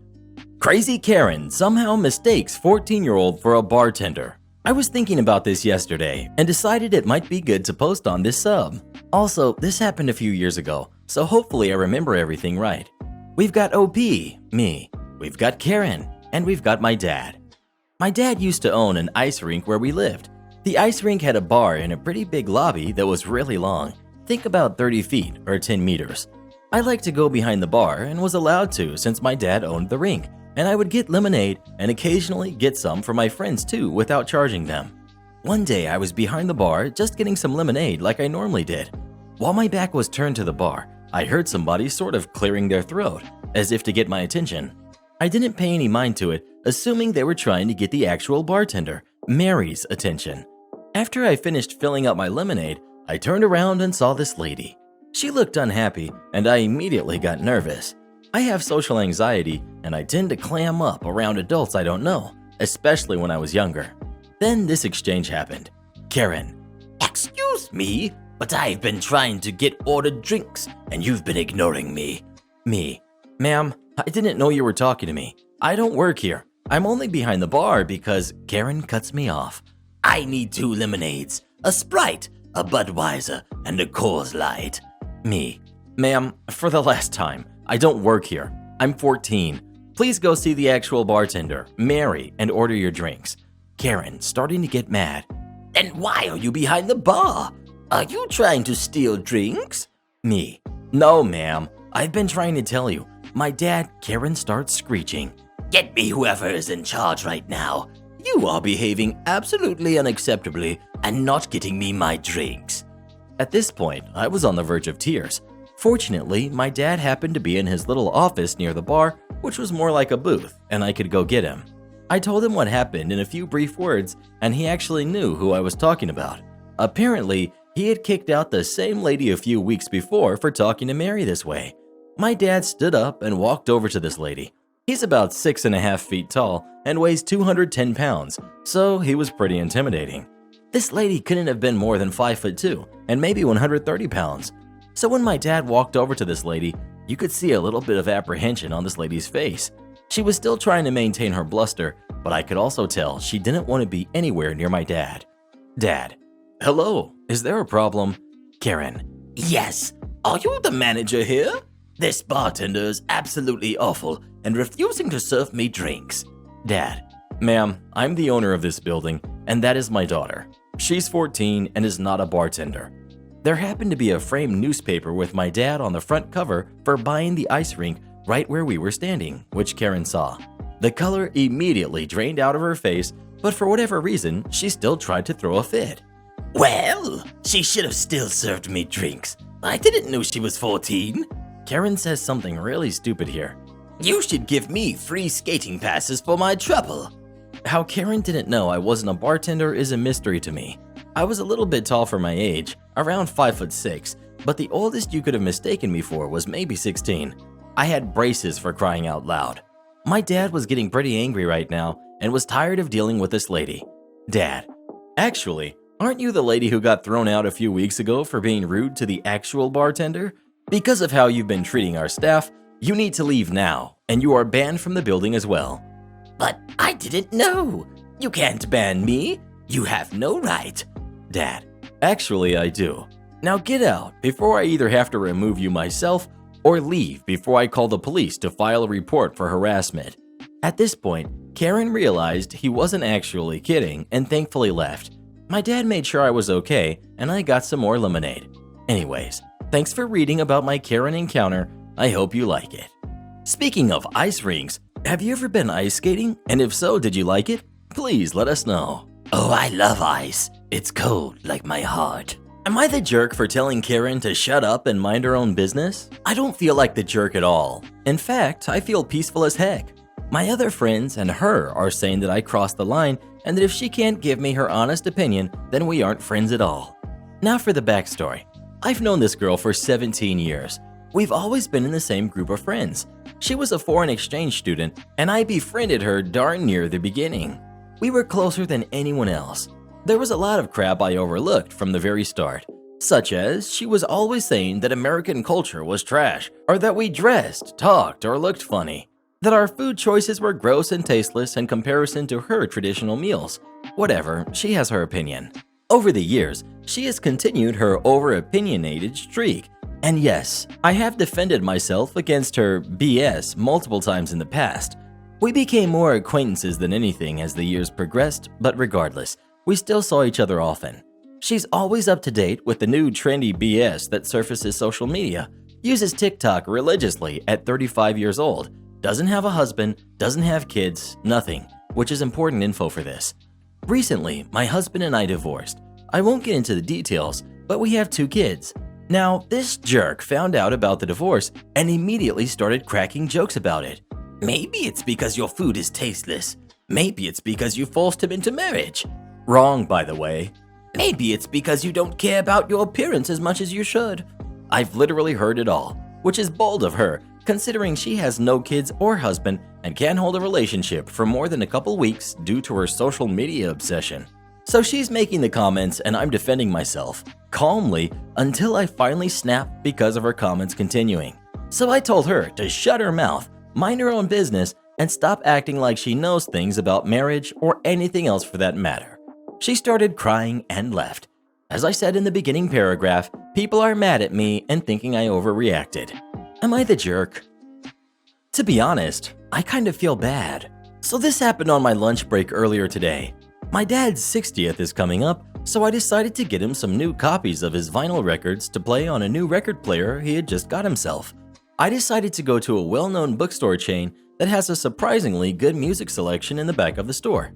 Crazy Karen somehow mistakes 14-year-old for a bartender. I was thinking about this yesterday and decided it might be good to post on this sub. Also, this happened a few years ago, so hopefully I remember everything right. We've got OP, me. We've got Karen, and we've got my dad. My dad used to own an ice rink where we lived. The ice rink had a bar in a pretty big lobby that was really long. Think about 30 feet or 10 meters. I liked to go behind the bar and was allowed to since my dad owned the rink, and I would get lemonade and occasionally get some for my friends too without charging them. One day I was behind the bar just getting some lemonade like I normally did. While my back was turned to the bar, I heard somebody sort of clearing their throat, as if to get my attention. I didn't pay any mind to it, assuming they were trying to get the actual bartender, Mary's, attention. After I finished filling up my lemonade, I turned around and saw this lady. She looked unhappy, and I immediately got nervous. I have social anxiety, and I tend to clam up around adults I don't know, especially when I was younger. Then this exchange happened. Karen, Excuse me, but I've been trying to get ordered drinks and you've been ignoring me. Me. Ma'am, I didn't know you were talking to me. I don't work here. I'm only behind the bar because Karen cuts me off. I need 2 lemonades, a Sprite, a Budweiser, and a Coors Light. Me. Ma'am, for the last time, I don't work here. I'm 14. Please go see the actual bartender, Mary, and order your drinks. Karen, starting to get mad. Then why are you behind the bar? Are you trying to steal drinks? Me. No, ma'am. I've been trying to tell you. My dad, Karen starts screeching. Get me whoever is in charge right now. You are behaving absolutely unacceptably and not getting me my drinks. At this point, I was on the verge of tears. Fortunately, my dad happened to be in his little office near the bar, which was more like a booth, and I could go get him. I told him what happened in a few brief words, and he actually knew who I was talking about. Apparently, he had kicked out the same lady a few weeks before for talking to Mary this way. My dad stood up and walked over to this lady. He's about 6.5 feet tall and weighs 210 pounds, so he was pretty intimidating. This lady couldn't have been more than 5'2" and maybe 130 pounds. So when my dad walked over to this lady, you could see a little bit of apprehension on this lady's face. She was still trying to maintain her bluster, but I could also tell she didn't want to be anywhere near my dad. Dad. Hello, is there a problem? Karen. Yes. Are you the manager here? This bartender is absolutely awful and refusing to serve me drinks. Dad. Ma'am, I'm the owner of this building, and that is my daughter. She's 14 and is not a bartender. There happened to be a framed newspaper with my dad on the front cover for buying the ice rink right where we were standing, which Karen saw. The color immediately drained out of her face, but for whatever reason, she still tried to throw a fit. Well, she should have still served me drinks. I didn't know she was 14. Karen says something really stupid here. You should give me free skating passes for my trouble. How Karen didn't know I wasn't a bartender is a mystery to me. I was a little bit tall for my age, around 5'6", but the oldest you could have mistaken me for was maybe 16. I had braces for crying out loud. My dad was getting pretty angry right now and was tired of dealing with this lady. Dad. Actually, aren't you the lady who got thrown out a few weeks ago for being rude to the actual bartender? Because of how you've been treating our staff, you need to leave now, and you are banned from the building as well. But I didn't know. You can't ban me. You have no right. Dad. Actually, I do. Now get out before I either have to remove you myself or leave before I call the police to file a report for harassment. At this point, Karen realized he wasn't actually kidding and thankfully left. My dad made sure I was okay, and I got some more lemonade. Anyways, thanks for reading about my Karen encounter. I hope you like it. Speaking of ice rinks, have you ever been ice skating? And if so, did you like it? Please let us know. Oh, I love ice. It's cold like my heart. Am I the jerk for telling Karen to shut up and mind her own business? I don't feel like the jerk at all. In fact, I feel peaceful as heck. My other friends and her are saying that I crossed the line and that if she can't give me her honest opinion, then we aren't friends at all. Now for the backstory. I've known this girl for 17 years. We've always been in the same group of friends. She was a foreign exchange student, and I befriended her darn near the beginning. We were closer than anyone else. There was a lot of crap I overlooked from the very start, such as she was always saying that American culture was trash, or that we dressed, talked, or looked funny, that our food choices were gross and tasteless in comparison to her traditional meals. Whatever, she has her opinion. Over the years, she has continued her over-opinionated streak. And yes, I have defended myself against her BS multiple times in the past. We became more acquaintances than anything as the years progressed, but regardless, we still saw each other often. She's always up to date with the new trendy BS that surfaces social media, uses TikTok religiously at 35 years old, doesn't have a husband, doesn't have kids, nothing, which is important info for this. Recently, my husband and I divorced. I won't get into the details, but we have 2 kids. Now, this jerk found out about the divorce and immediately started cracking jokes about it. Maybe it's because your food is tasteless. Maybe it's because you forced him into marriage. Wrong, by the way. Maybe it's because you don't care about your appearance as much as you should. I've literally heard it all, which is bold of her, considering she has no kids or husband and can't hold a relationship for more than a couple weeks due to her social media obsession. So she's making the comments and I'm defending myself, calmly, until I finally snap because of her comments continuing. So I told her to shut her mouth, mind her own business, and stop acting like she knows things about marriage or anything else for that matter. She started crying and left. As I said in the beginning paragraph, people are mad at me and thinking I overreacted. Am I the jerk? To be honest, I kind of feel bad. So this happened on my lunch break earlier today. My dad's 60th is coming up, so I decided to get him some new copies of his vinyl records to play on a new record player he had just got himself. I decided to go to a well-known bookstore chain that has a surprisingly good music selection in the back of the store.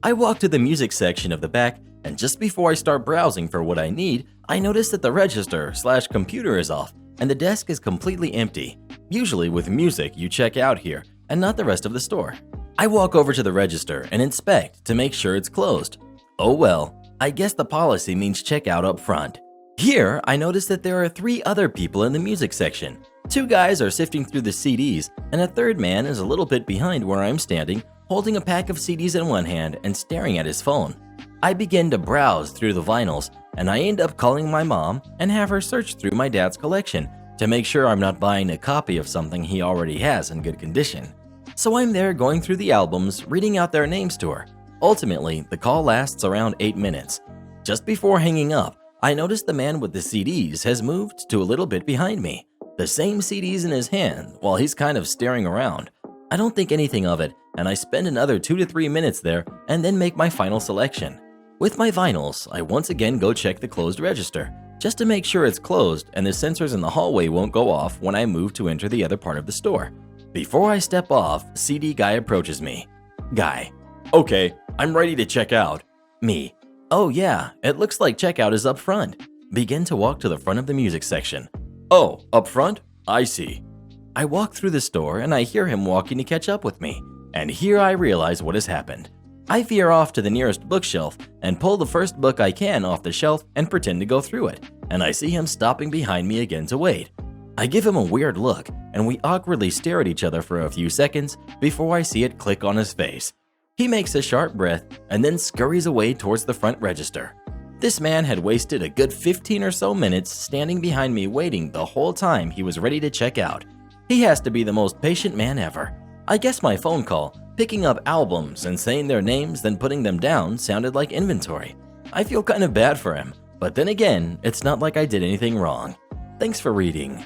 I walked to the music section of the back, and just before I start browsing for what I need, I notice that the register/computer is off and the desk is completely empty. Usually with music, you check out here and not the rest of the store. I walk over to the register and inspect to make sure it's closed. Oh well, I guess the policy means check out up front. Here, I notice that there are 3 other people in the music section. 2 guys are sifting through the CDs, and a third man is a little bit behind where I'm standing, holding a pack of CDs in one hand and staring at his phone. I begin to browse through the vinyls, and I end up calling my mom and have her search through my dad's collection to make sure I'm not buying a copy of something he already has in good condition. So I'm there going through the albums, reading out their names to her. Ultimately, the call lasts around 8 minutes. Just before hanging up, I notice the man with the CDs has moved to a little bit behind me, the same CDs in his hand while he's kind of staring around. I don't think anything of it, and I spend another 2 to 3 minutes there and then make my final selection. With my vinyls, I once again go check the closed register, just to make sure it's closed and the sensors in the hallway won't go off when I move to enter the other part of the store. Before I step off, CD guy approaches me. Guy: okay, I'm ready to check out. Me: oh yeah, it looks like checkout is up front. Begin to walk to the front of the music section. Oh, up front? I see. I walk through the store and I hear him walking to catch up with me. And here I realize what has happened. I veer off to the nearest bookshelf and pull the first book I can off the shelf and pretend to go through it. And I see him stopping behind me again to wait. I give him a weird look and we awkwardly stare at each other for a few seconds before I see it click on his face. He makes a sharp breath and then scurries away towards the front register. This man had wasted a good 15 or so minutes standing behind me waiting the whole time he was ready to check out. He has to be the most patient man ever. I guess my phone call, picking up albums and saying their names then putting them down, sounded like inventory. I feel kind of bad for him, but then again, it's not like I did anything wrong. Thanks for reading.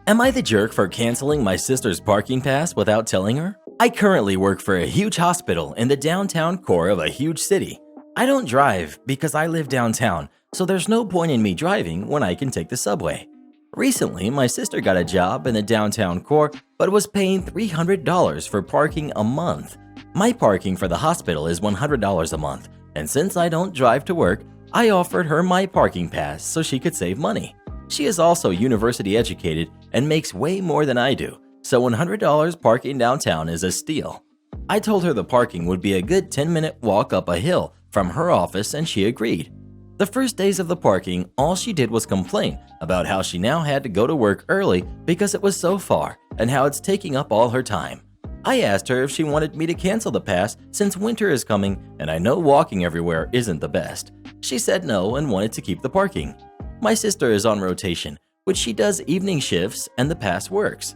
Am I the jerk for canceling my sister's parking pass without telling her? I currently work for a huge hospital in the downtown core of a huge city. I don't drive because I live downtown, so there's no point in me driving when I can take the subway. Recently, my sister got a job in the downtown core but was paying $300 for parking a month. My parking for the hospital is $100 a month, and since I don't drive to work, I offered her my parking pass so she could save money. She is also university educated and makes way more than I do, so $100 parking downtown is a steal. I told her the parking would be a good 10-minute walk up a hill from her office and she agreed. The first days of the parking, all she did was complain about how she now had to go to work early because it was so far and how it's taking up all her time. I asked her if she wanted me to cancel the pass since winter is coming and I know walking everywhere isn't the best. She said no and wanted to keep the parking. My sister is on rotation, which she does evening shifts and the pass works.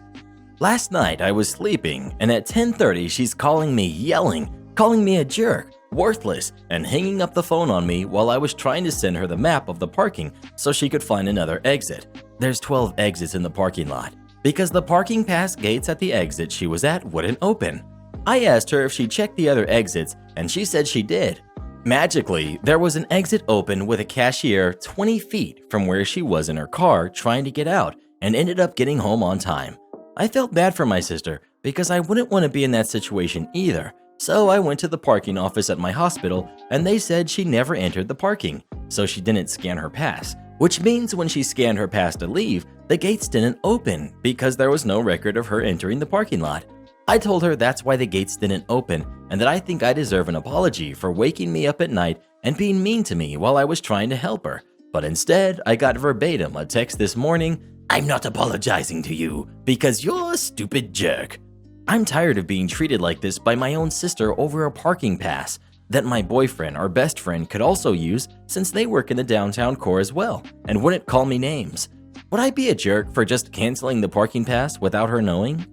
Last night I was sleeping and at 10:30 she's calling me yelling, calling me a jerk, worthless, and hanging up the phone on me while I was trying to send her the map of the parking so she could find another exit. There's 12 exits in the parking lot because the parking pass gates at the exit she was at wouldn't open. I asked her if she checked the other exits and she said she did. Magically, there was an exit open with a cashier 20 feet from where she was in her car trying to get out and ended up getting home on time. I felt bad for my sister because I wouldn't want to be in that situation either. So I went to the parking office at my hospital and they said she never entered the parking, so she didn't scan her pass, which means when she scanned her pass to leave, the gates didn't open because there was no record of her entering the parking lot. I told her that's why the gates didn't open and that I think I deserve an apology for waking me up at night and being mean to me while I was trying to help her. But instead, I got verbatim a text this morning, "I'm not apologizing to you because you're a stupid jerk." I'm tired of being treated like this by my own sister over a parking pass that my boyfriend or best friend could also use since they work in the downtown core as well and wouldn't call me names. Would I be a jerk for just canceling the parking pass without her knowing?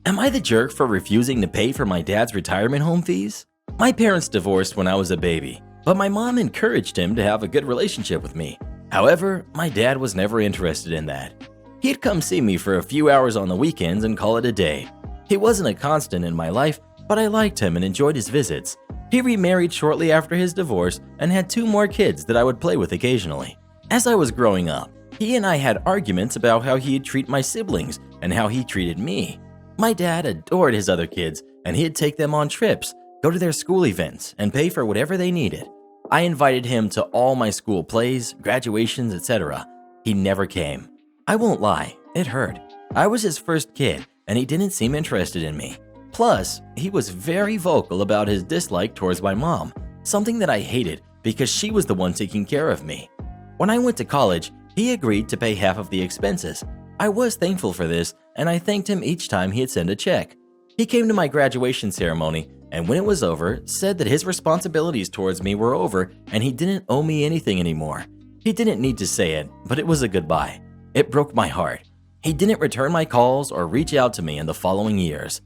Am I the jerk for refusing to pay for my dad's retirement home fees? My parents divorced when I was a baby, but my mom encouraged him to have a good relationship with me. However, my dad was never interested in that. He'd come see me for a few hours on the weekends and call it a day. He wasn't a constant in my life, but I liked him and enjoyed his visits. He remarried shortly after his divorce and had 2 more kids that I would play with occasionally. As I was growing up, he and I had arguments about how he'd treat my siblings and how he treated me. My dad adored his other kids, and he'd take them on trips, go to their school events, and pay for whatever they needed. I invited him to all my school plays, graduations, etc. He never came. I won't lie, it hurt. I was his first kid, and he didn't seem interested in me. Plus, he was very vocal about his dislike towards my mom, something that I hated because she was the one taking care of me. When I went to college, he agreed to pay half of the expenses. I was thankful for this, and I thanked him each time he'd send a check. He came to my graduation ceremony, and when it was over, said that his responsibilities towards me were over and he didn't owe me anything anymore. He didn't need to say it, but it was a goodbye. It broke my heart. He didn't return my calls or reach out to me in the following years.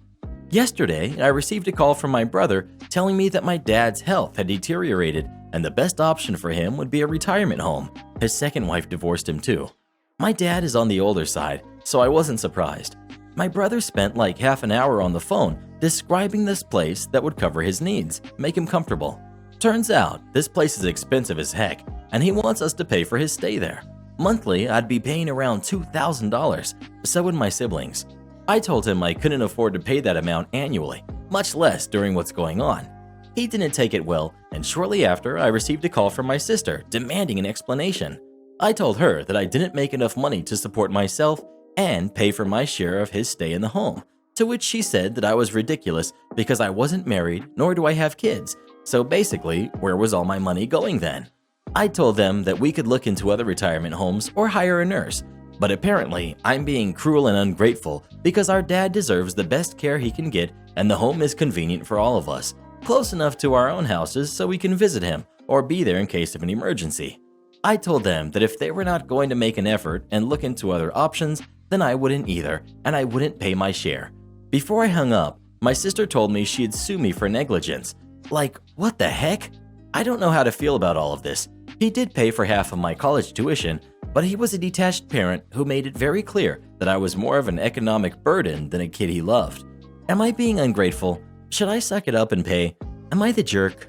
Yesterday, I received a call from my brother telling me that my dad's health had deteriorated and the best option for him would be a retirement home. His second wife divorced him too. My dad is on the older side, so I wasn't surprised. My brother spent like half an hour on the phone describing this place that would cover his needs, make him comfortable. Turns out, this place is expensive as heck, and he wants us to pay for his stay there. Monthly, I'd be paying around $2,000, so would my siblings. I told him I couldn't afford to pay that amount annually, much less during what's going on. He didn't take it well, and shortly after, I received a call from my sister demanding an explanation. I told her that I didn't make enough money to support myself and pay for my share of his stay in the home, to which she said that I was ridiculous because I wasn't married nor do I have kids, so basically, where was all my money going then? I told them that we could look into other retirement homes or hire a nurse, but apparently I'm being cruel and ungrateful because our dad deserves the best care he can get and the home is convenient for all of us, close enough to our own houses so we can visit him or be there in case of an emergency. I told them that if they were not going to make an effort and look into other options, then I wouldn't either, and I wouldn't pay my share. Before I hung up, my sister told me she'd sue me for negligence. Like, what the heck? I don't know how to feel about all of this. He did pay for half of my college tuition, but he was a detached parent who made it very clear that I was more of an economic burden than a kid he loved. Am I being ungrateful? Should I suck it up and pay? Am I the jerk?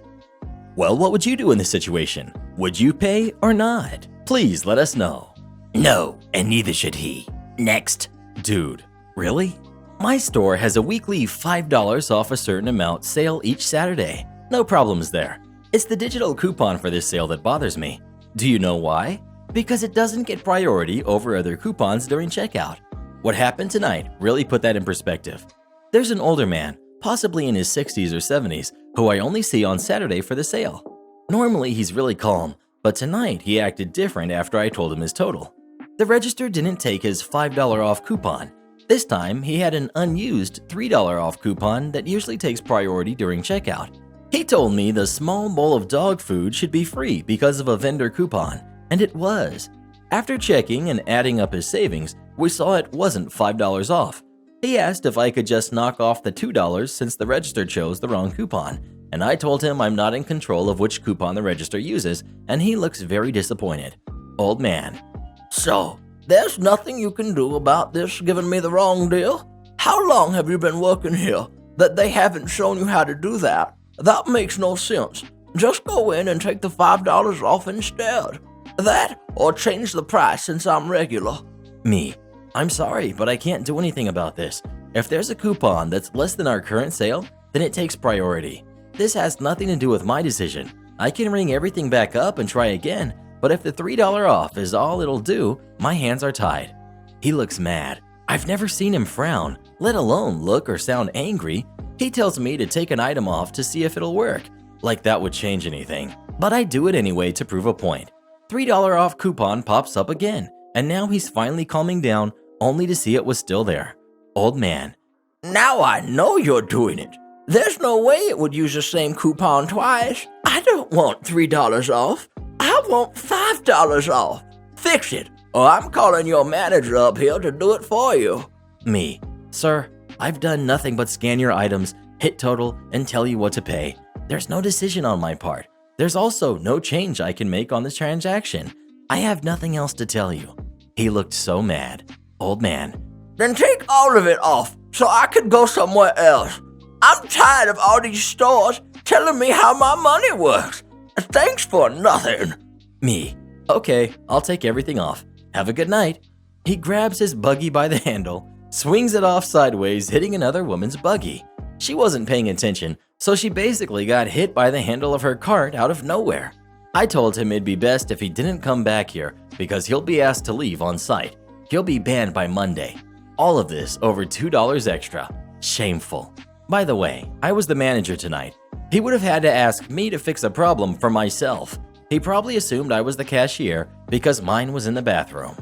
Well, what would you do in this situation? Would you pay or not? Please let us know. No, and neither should he. Next. Dude, really? My store has a weekly $5 off a certain amount sale each Saturday. No problems there. It's the digital coupon for this sale that bothers me. Do you know why? Because it doesn't get priority over other coupons during checkout. What happened tonight really put that in perspective. There's an older man, possibly in his 60s or 70s, who I only see on Saturday for the sale. Normally he's really calm, but tonight he acted different after I told him his total. The register didn't take his $5 off coupon. This time, he had an unused $3 off coupon that usually takes priority during checkout. He told me the small bowl of dog food should be free because of a vendor coupon, and it was. After checking and adding up his savings, we saw it wasn't $5 off. He asked if I could just knock off the $2 since the register chose the wrong coupon, and I told him I'm not in control of which coupon the register uses, and he looks very disappointed. Old man. So, there's nothing you can do about this giving me the wrong deal? How long have you been working here that they haven't shown you how to do that? That makes no sense. Just go in and take the $5 off instead. That, or change the price since I'm regular. Me. I'm sorry, but I can't do anything about this. If there's a coupon that's less than our current sale, then it takes priority. This has nothing to do with my decision. I can ring everything back up and try again, but if the $3 off is all it'll do, my hands are tied. He looks mad. I've never seen him frown, let alone look or sound angry. He tells me to take an item off to see if it'll work, like that would change anything. But I do it anyway to prove a point. $3 off coupon pops up again, and now he's finally calming down, only to see it was still there. Old man. Now I know you're doing it. There's no way it would use the same coupon twice. I don't want $3 off. I want $5 off. Fix it, or I'm calling your manager up here to do it for you. Me. Sir, I've done nothing but scan your items, hit total, and tell you what to pay. There's no decision on my part. There's also no change I can make on this transaction. I have nothing else to tell you. He looked so mad. Old man. Then take all of it off so I can go somewhere else. I'm tired of all these stores telling me how my money works. Thanks for nothing. Me. Okay, I'll take everything off. Have a good night. He grabs his buggy by the handle, swings it off sideways, hitting another woman's buggy. She wasn't paying attention, so she basically got hit by the handle of her cart out of nowhere. I told him it'd be best if he didn't come back here because he'll be asked to leave on site. He'll be banned by Monday. All of this over $2 extra. Shameful. By the way, I was the manager tonight. He would have had to ask me to fix a problem for myself. He probably assumed I was the cashier because mine was in the bathroom.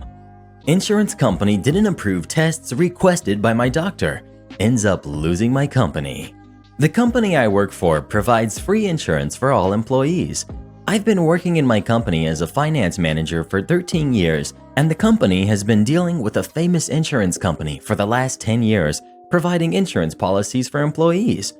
Insurance company didn't approve tests requested by my doctor. Ends up losing my company. The company I work for provides free insurance for all employees. I've been working in my company as a finance manager for 13 years, and the company has been dealing with a famous insurance company for the last 10 years, providing insurance policies for employees.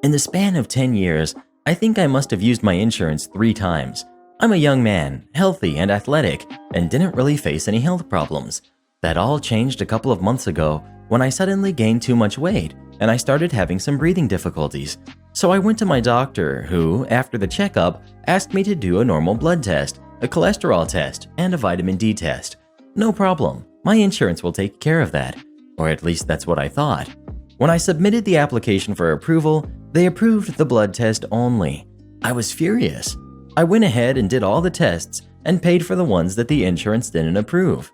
In the span of 10 years, I think I must have used my insurance 3 times. I'm a young man, healthy and athletic, and didn't really face any health problems. That all changed a couple of months ago when I suddenly gained too much weight and I started having some breathing difficulties. So I went to my doctor who, after the checkup, asked me to do a normal blood test, a cholesterol test, and a vitamin D test. No problem, my insurance will take care of that. Or at least that's what I thought. When I submitted the application for approval, they approved the blood test only. I was furious. I went ahead and did all the tests and paid for the ones that the insurance didn't approve.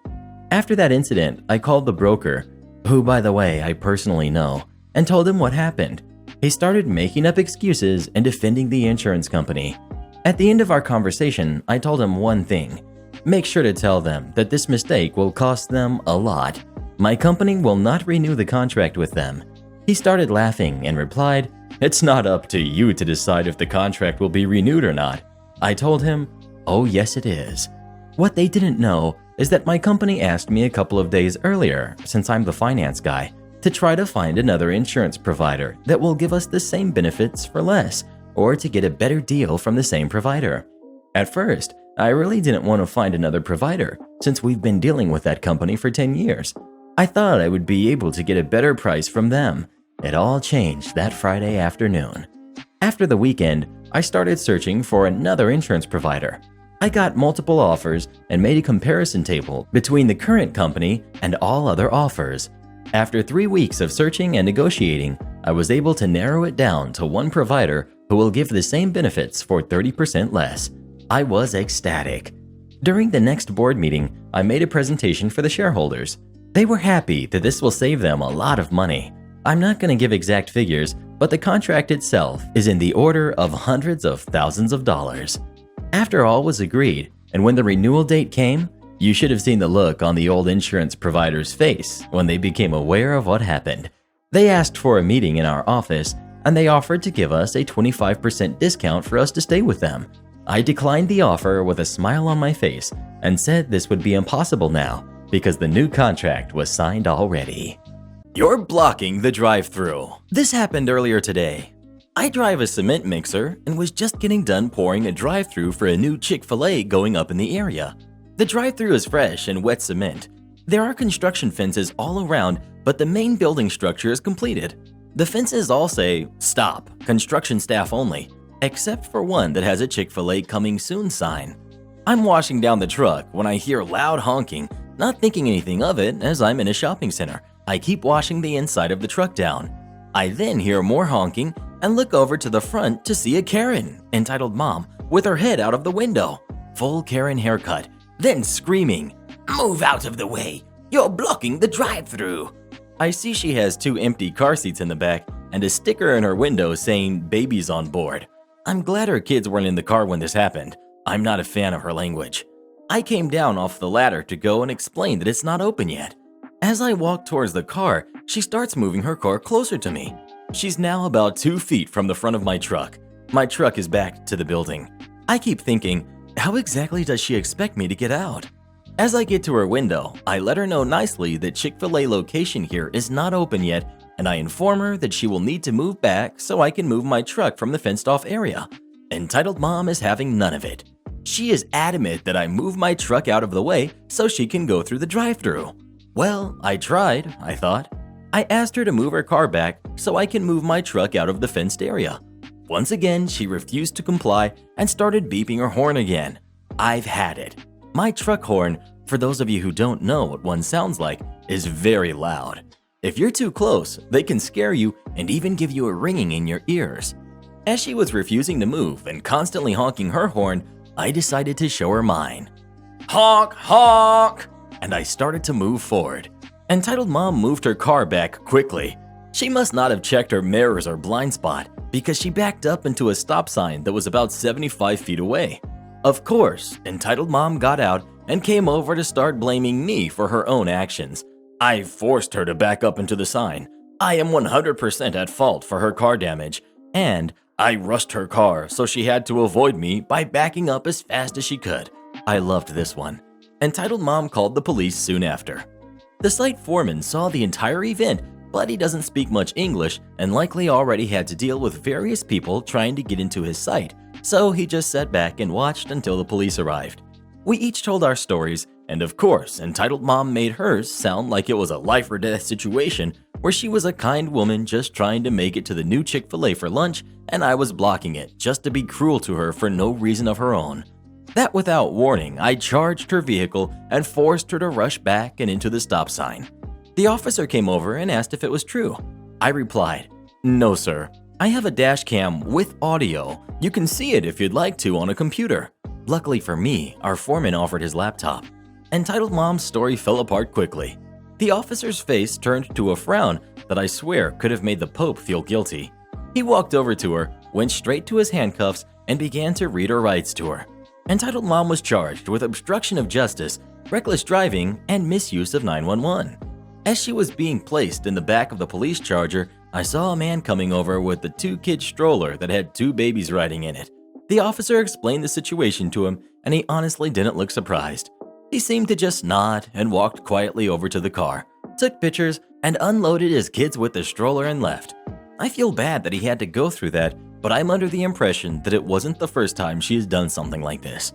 After that incident, I called the broker, who by the way I personally know, and told him what happened. He started making up excuses and defending the insurance company. At the end of our conversation, I told him one thing. Make sure to tell them that this mistake will cost them a lot. My company will not renew the contract with them. He started laughing and replied, "It's not up to you to decide if the contract will be renewed or not." I told him, "Oh yes it is." What they didn't know is that my company asked me a couple of days earlier, since I'm the finance guy, to try to find another insurance provider that will give us the same benefits for less, or to get a better deal from the same provider. At first, I really didn't want to find another provider, since we've been dealing with that company for 10 years. I thought I would be able to get a better price from them. It all changed that Friday afternoon. After the weekend, I started searching for another insurance provider. I got multiple offers and made a comparison table between the current company and all other offers. After 3 weeks of searching and negotiating, I was able to narrow it down to one provider who will give the same benefits for 30% less. I was ecstatic. During the next board meeting, I made a presentation for the shareholders. They were happy that this will save them a lot of money. I'm not going to give exact figures, but the contract itself is in the order of hundreds of thousands of dollars. After all was agreed, and when the renewal date came, you should have seen the look on the old insurance provider's face when they became aware of what happened. They asked for a meeting in our office, and they offered to give us a 25% discount for us to stay with them. I declined the offer with a smile on my face and said this would be impossible now because the new contract was signed already. You're blocking the drive-thru. This happened earlier today. I drive a cement mixer and was just getting done pouring a drive-thru for a new Chick-fil-A going up in the area. The drive-thru is fresh and wet cement. There are construction fences all around, but the main building structure is completed. The fences all say, "Stop, construction staff only," except for one that has a Chick-fil-A coming soon sign. I'm washing down the truck when I hear loud honking, not thinking anything of it as I'm in a shopping center. I keep washing the inside of the truck down. I then hear more honking and look over to the front to see a Karen, entitled Mom, with her head out of the window. Full Karen haircut, then screaming, "Move out of the way! You're blocking the drive-thru!" I see she has 2 empty car seats in the back and a sticker in her window saying baby's on board. I'm glad her kids weren't in the car when this happened. I'm not a fan of her language. I came down off the ladder to go and explain that it's not open yet. As I walk towards the car, she starts moving her car closer to me. She's now about 2 feet from the front of my truck. My truck is back to the building. I keep thinking, how exactly does she expect me to get out? As I get to her window, I let her know nicely that Chick-fil-A location here is not open yet, and I inform her that she will need to move back so I can move my truck from the fenced-off area. Entitled mom is having none of it. She is adamant that I move my truck out of the way so she can go through the drive-thru. Well, I tried, I thought. I asked her to move her car back so I can move my truck out of the fenced area. Once again, she refused to comply and started beeping her horn again. I've had it. My truck horn, for those of you who don't know what one sounds like, is very loud. If you're too close, they can scare you and even give you a ringing in your ears. As she was refusing to move and constantly honking her horn, I decided to show her mine. Honk, honk! And I started to move forward. Entitled mom moved her car back quickly. She must not have checked her mirrors or blind spot because she backed up into a stop sign that was about 75 feet away. Of course, entitled mom got out and came over to start blaming me for her own actions. I forced her to back up into the sign. I am 100% at fault for her car damage, and I rushed her car so she had to avoid me by backing up as fast as she could. I loved this one. Entitled mom called the police soon after. The site foreman saw the entire event, but he doesn't speak much English and likely already had to deal with various people trying to get into his site, so he just sat back and watched until the police arrived. We each told our stories, and of course, entitled mom made hers sound like it was a life or death situation where she was a kind woman just trying to make it to the new Chick-fil-A for lunch, and I was blocking it just to be cruel to her for no reason of her own. That without warning, I charged her vehicle and forced her to rush back and into the stop sign. The officer came over and asked if it was true. I replied, "No, sir. I have a dash cam with audio. You can see it if you'd like to on a computer." Luckily for me, our foreman offered his laptop. Entitled mom's story fell apart quickly. The officer's face turned to a frown that I swear could have made the Pope feel guilty. He walked over to her, went straight to his handcuffs, and began to read her rights to her. Entitled mom was charged with obstruction of justice, reckless driving, and misuse of 911. As she was being placed in the back of the police charger, I saw a man coming over with the 2-kid stroller that had 2 babies riding in it. The officer explained the situation to him, and he honestly didn't look surprised. He seemed to just nod and walked quietly over to the car, took pictures, and unloaded his kids with the stroller and left. I feel bad that he had to go through that, but I'm under the impression that it wasn't the first time she has done something like this.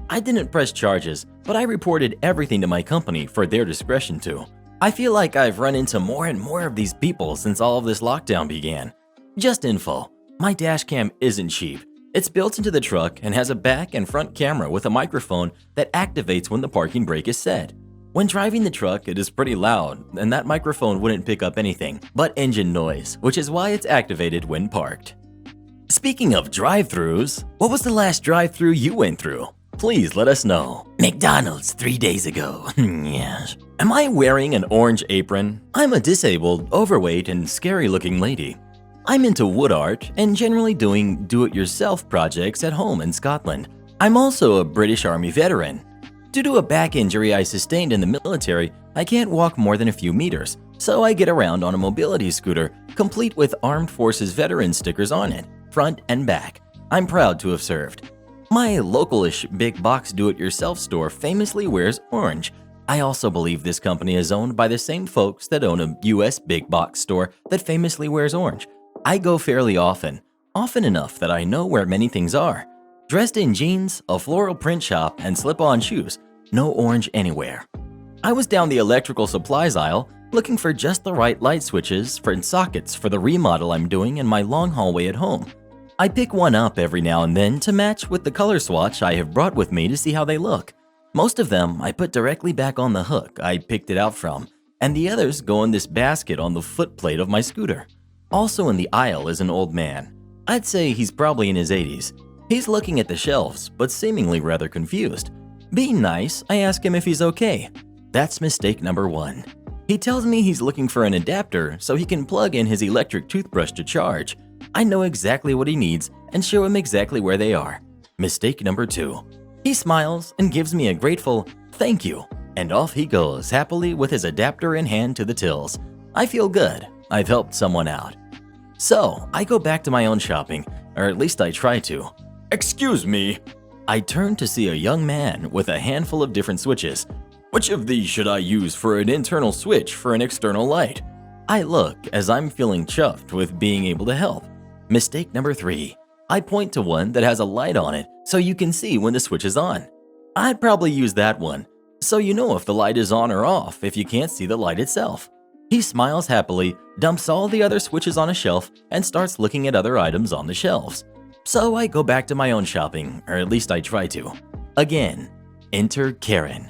I didn't press charges, but I reported everything to my company for their discretion to. I feel like I've run into more and more of these people since all of this lockdown began. Just info, my dashcam isn't cheap. It's built into the truck and has a back and front camera with a microphone that activates when the parking brake is set. When driving the truck, it is pretty loud, and that microphone wouldn't pick up anything but engine noise, which is why it's activated when parked. Speaking of drive-thrus, what was the last drive-thru you went through? Please let us know. McDonald's 3 days ago. Yes. Am I wearing an orange apron? I'm a disabled, overweight, and scary-looking lady. I'm into wood art and generally doing do-it-yourself projects at home in Scotland. I'm also a British Army veteran. Due to a back injury I sustained in the military, I can't walk more than a few meters, so I get around on a mobility scooter, complete with Armed Forces veteran stickers on it, front and back. I'm proud to have served. My local-ish big box do-it-yourself store famously wears orange. I also believe this company is owned by the same folks that own a US big box store that famously wears orange. I go fairly often enough that I know where many things are. Dressed in jeans, a floral print shop, and slip-on shoes. No orange anywhere. I was down the electrical supplies aisle looking for just the right light switches and sockets for the remodel I'm doing in my long hallway at home. I pick one up every now and then to match with the color swatch I have brought with me to see how they look. Most of them I put directly back on the hook I picked it out from, and the others go in this basket on the footplate of my scooter. Also in the aisle is an old man. I'd say he's probably in his 80s. He's looking at the shelves, but seemingly rather confused. Being nice, I ask him if he's okay. That's mistake number 1. He tells me he's looking for an adapter so he can plug in his electric toothbrush to charge. I know exactly what he needs and show him exactly where they are. Mistake number 2. He smiles and gives me a grateful "thank you," and off he goes happily with his adapter in hand to the tills. I feel good. I've helped someone out. So, I go back to my own shopping, or at least I try to. Excuse me. I turn to see a young man with a handful of different switches. Which of these should I use for an internal switch for an external light? I look as I'm feeling chuffed with being able to help. Mistake number 3. I point to one that has a light on it so you can see when the switch is on. I'd probably use that one, so you know if the light is on or off if you can't see the light itself. He smiles happily, dumps all the other switches on a shelf, and starts looking at other items on the shelves. So I go back to my own shopping, or at least I try to. Again, enter Karen.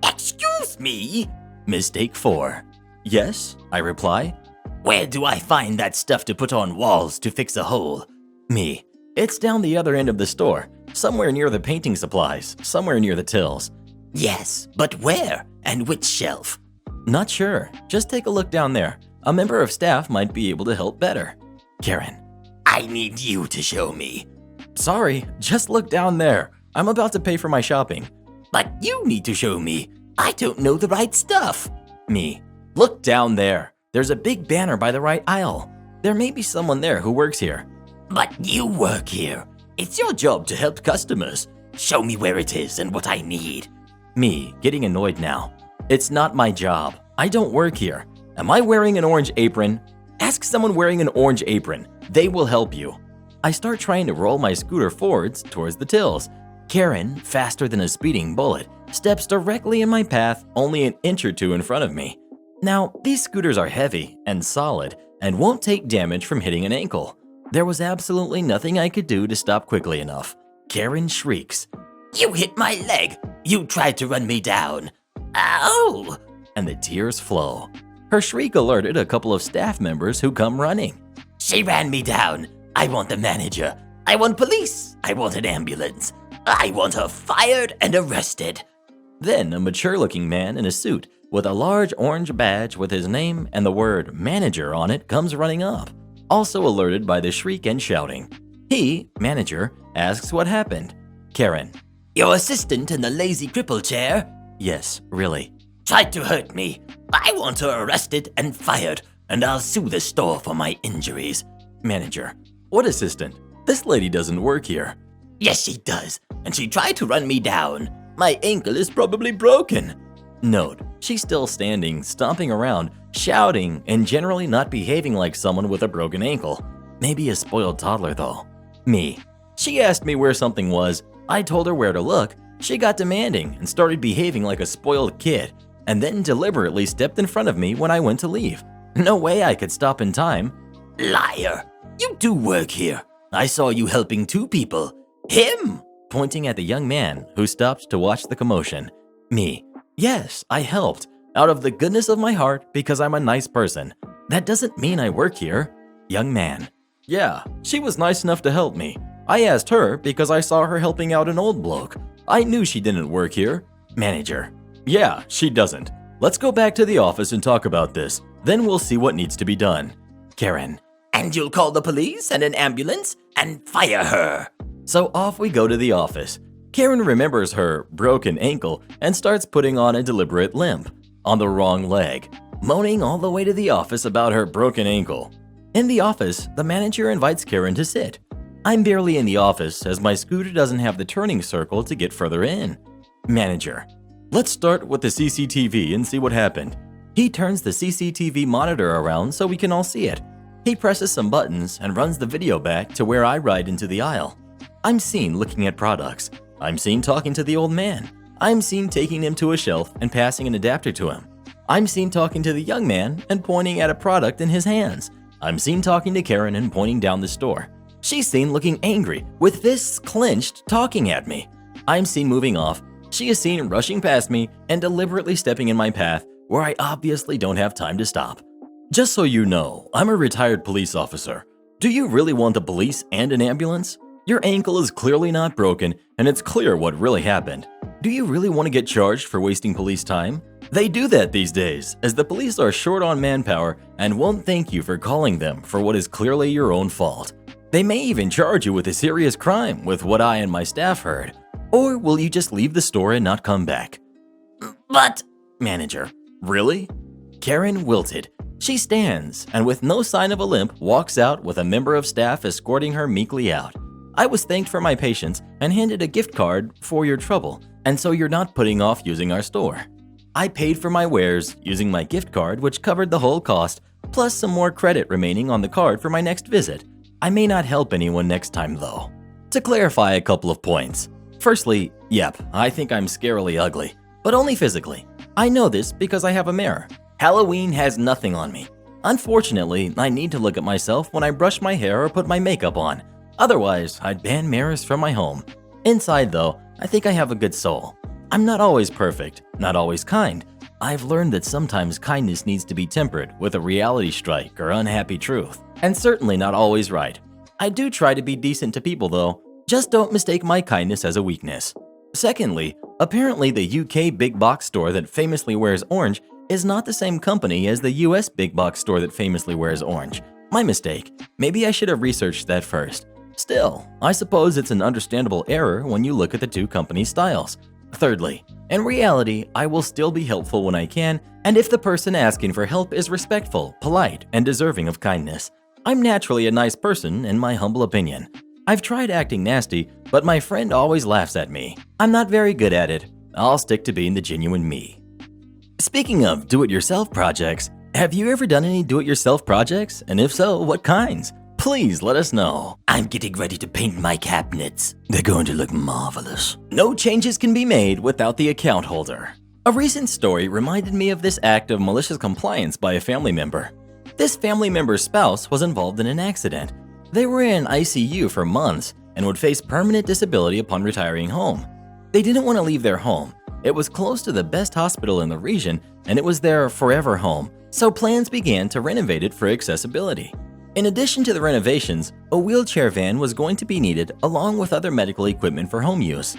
Excuse me? Mistake 4. Yes, I reply. Where do I find that stuff to put on walls to fix a hole? Me. It's down the other end of the store, somewhere near the painting supplies, somewhere near the tills. Yes, but where? And which shelf? Not sure. Just take a look down there. A member of staff might be able to help better. Karen. I need you to show me. Sorry, just look down there. I'm about to pay for my shopping. But you need to show me. I don't know the right stuff. Me. Look down there. There's a big banner by the right aisle. There may be someone there who works here. But you work here. It's your job to help customers. Show me where it is and what I need. Me, getting annoyed now. It's not my job. I don't work here. Am I wearing an orange apron? Ask someone wearing an orange apron. They will help you. I start trying to roll my scooter forwards towards the tills. Karen, faster than a speeding bullet, steps directly in my path, only an inch or two in front of me. Now, these scooters are heavy and solid and won't take damage from hitting an ankle. There was absolutely nothing I could do to stop quickly enough. Karen shrieks. You hit my leg. You tried to run me down. Ow! And the tears flow. Her shriek alerted a couple of staff members who come running. She ran me down. I want the manager. I want police. I want an ambulance. I want her fired and arrested. Then a mature-looking man in a suit with a large orange badge with his name and the word manager on it comes running up, also alerted by the shriek and shouting. He, manager, asks what happened. Karen. Your assistant in the lazy cripple chair? Yes, really. Tried to hurt me. I want her arrested and fired, and I'll sue the store for my injuries. Manager. What assistant? This lady doesn't work here. Yes, she does, and she tried to run me down. My ankle is probably broken. Note, she's still standing, stomping around, shouting, and generally not behaving like someone with a broken ankle. Maybe a spoiled toddler though. Me. She asked me where something was. I told her where to look. She got demanding and started behaving like a spoiled kid, and then deliberately stepped in front of me when I went to leave. No way I could stop in time. Liar! You do work here. I saw you helping 2 people. Him! Pointing at the young man who stopped to watch the commotion. Me. Yes, I helped. Out of the goodness of my heart because I'm a nice person. That doesn't mean I work here. Young man. Yeah, she was nice enough to help me. I asked her because I saw her helping out an old bloke. I knew she didn't work here. Manager. Yeah, she doesn't. Let's go back to the office and talk about this. Then we'll see what needs to be done. Karen. And you'll call the police and an ambulance and fire her. So off we go to the office. Karen remembers her broken ankle and starts putting on a deliberate limp on the wrong leg, moaning all the way to the office about her broken ankle. In the office, the manager invites Karen to sit. I'm barely in the office as my scooter doesn't have the turning circle to get further in. Manager. Let's start with the CCTV and see what happened. He turns the CCTV monitor around so we can all see it. He presses some buttons and runs the video back to where I ride into the aisle. I'm seen looking at products. I'm seen talking to the old man. I'm seen taking him to a shelf and passing an adapter to him. I'm seen talking to the young man and pointing at a product in his hands. I'm seen talking to Karen and pointing down the store. She's seen looking angry, with fists clenched, talking at me. I'm seen moving off. She is seen rushing past me and deliberately stepping in my path where I obviously don't have time to stop. Just so you know, I'm a retired police officer. Do you really want the police and an ambulance? Your ankle is clearly not broken, and it's clear what really happened. Do you really want to get charged for wasting police time? They do that these days, as the police are short on manpower and won't thank you for calling them for what is clearly your own fault. They may even charge you with a serious crime with what I and my staff heard. Or will you just leave the store and not come back? But... Manager. Really? Karen wilted. She stands, and with no sign of a limp, walks out with a member of staff escorting her meekly out. I was thanked for my patience and handed a gift card for your trouble, and so you're not putting off using our store. I paid for my wares using my gift card, which covered the whole cost, plus some more credit remaining on the card for my next visit. I may not help anyone next time though. To clarify a couple of points. Firstly, yep, I think I'm scarily ugly, but only physically. I know this because I have a mirror. Halloween has nothing on me. Unfortunately, I need to look at myself when I brush my hair or put my makeup on. Otherwise, I'd ban mirrors from my home. Inside though, I think I have a good soul. I'm not always perfect, not always kind. I've learned that sometimes kindness needs to be tempered with a reality strike or unhappy truth, and certainly not always right. I do try to be decent to people though. Just don't mistake my kindness as a weakness. Secondly, apparently the UK big box store that famously wears orange is not the same company as the US big box store that famously wears orange. My mistake. Maybe I should have researched that first. Still, I suppose it's an understandable error when you look at the two companies' styles. Thirdly, in reality, I will still be helpful when I can, and if the person asking for help is respectful, polite, and deserving of kindness. I'm naturally a nice person, in my humble opinion. I've tried acting nasty, but my friend always laughs at me. I'm not very good at it. I'll stick to being the genuine me. Speaking of do-it-yourself projects, have you ever done any do-it-yourself projects? And if so, what kinds? Please let us know. I'm getting ready to paint my cabinets. They're going to look marvelous. No changes can be made without the account holder. A recent story reminded me of this act of malicious compliance by a family member. This family member's spouse was involved in an accident. They were in ICU for months and would face permanent disability upon retiring home. They didn't want to leave their home. It was close to the best hospital in the region and it was their forever home, so plans began to renovate it for accessibility. In addition to the renovations, a wheelchair van was going to be needed along with other medical equipment for home use.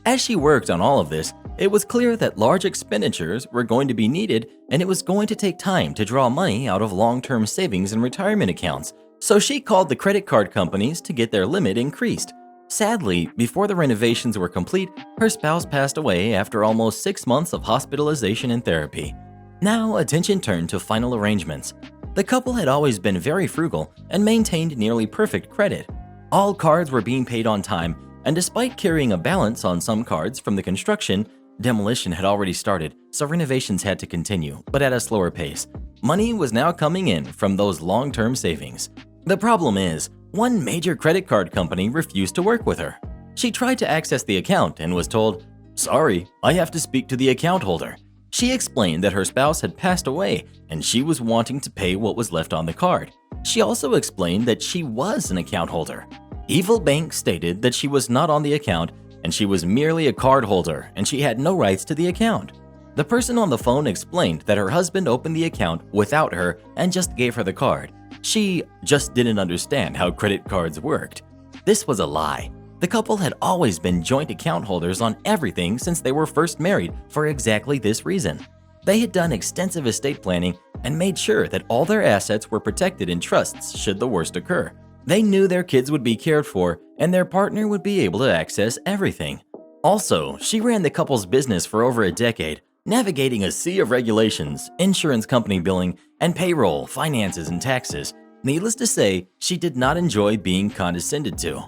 As she worked on all of this, it was clear that large expenditures were going to be needed and it was going to take time to draw money out of long-term savings and retirement accounts. So she called the credit card companies to get their limit increased. Sadly, before the renovations were complete, her spouse passed away after almost 6 months of hospitalization and therapy. Now attention turned to final arrangements. The couple had always been very frugal and maintained nearly perfect credit. All cards were being paid on time, and despite carrying a balance on some cards from the construction, demolition had already started, so renovations had to continue, but at a slower pace. Money was now coming in from those long-term savings. The problem is, one major credit card company refused to work with her. She tried to access the account and was told, "Sorry, I have to speak to the account holder." She explained that her spouse had passed away and she was wanting to pay what was left on the card. She also explained that she was an account holder. Evil Bank stated that she was not on the account and she was merely a card holder and she had no rights to the account. The person on the phone explained that her husband opened the account without her and just gave her the card. She just didn't understand how credit cards worked. This was a lie. The couple had always been joint account holders on everything since they were first married for exactly this reason. They had done extensive estate planning and made sure that all their assets were protected in trusts should the worst occur. They knew their kids would be cared for and their partner would be able to access everything. Also, she ran the couple's business for over a decade, navigating a sea of regulations, insurance company billing, and payroll, finances, and taxes. Needless to say, she did not enjoy being condescended to.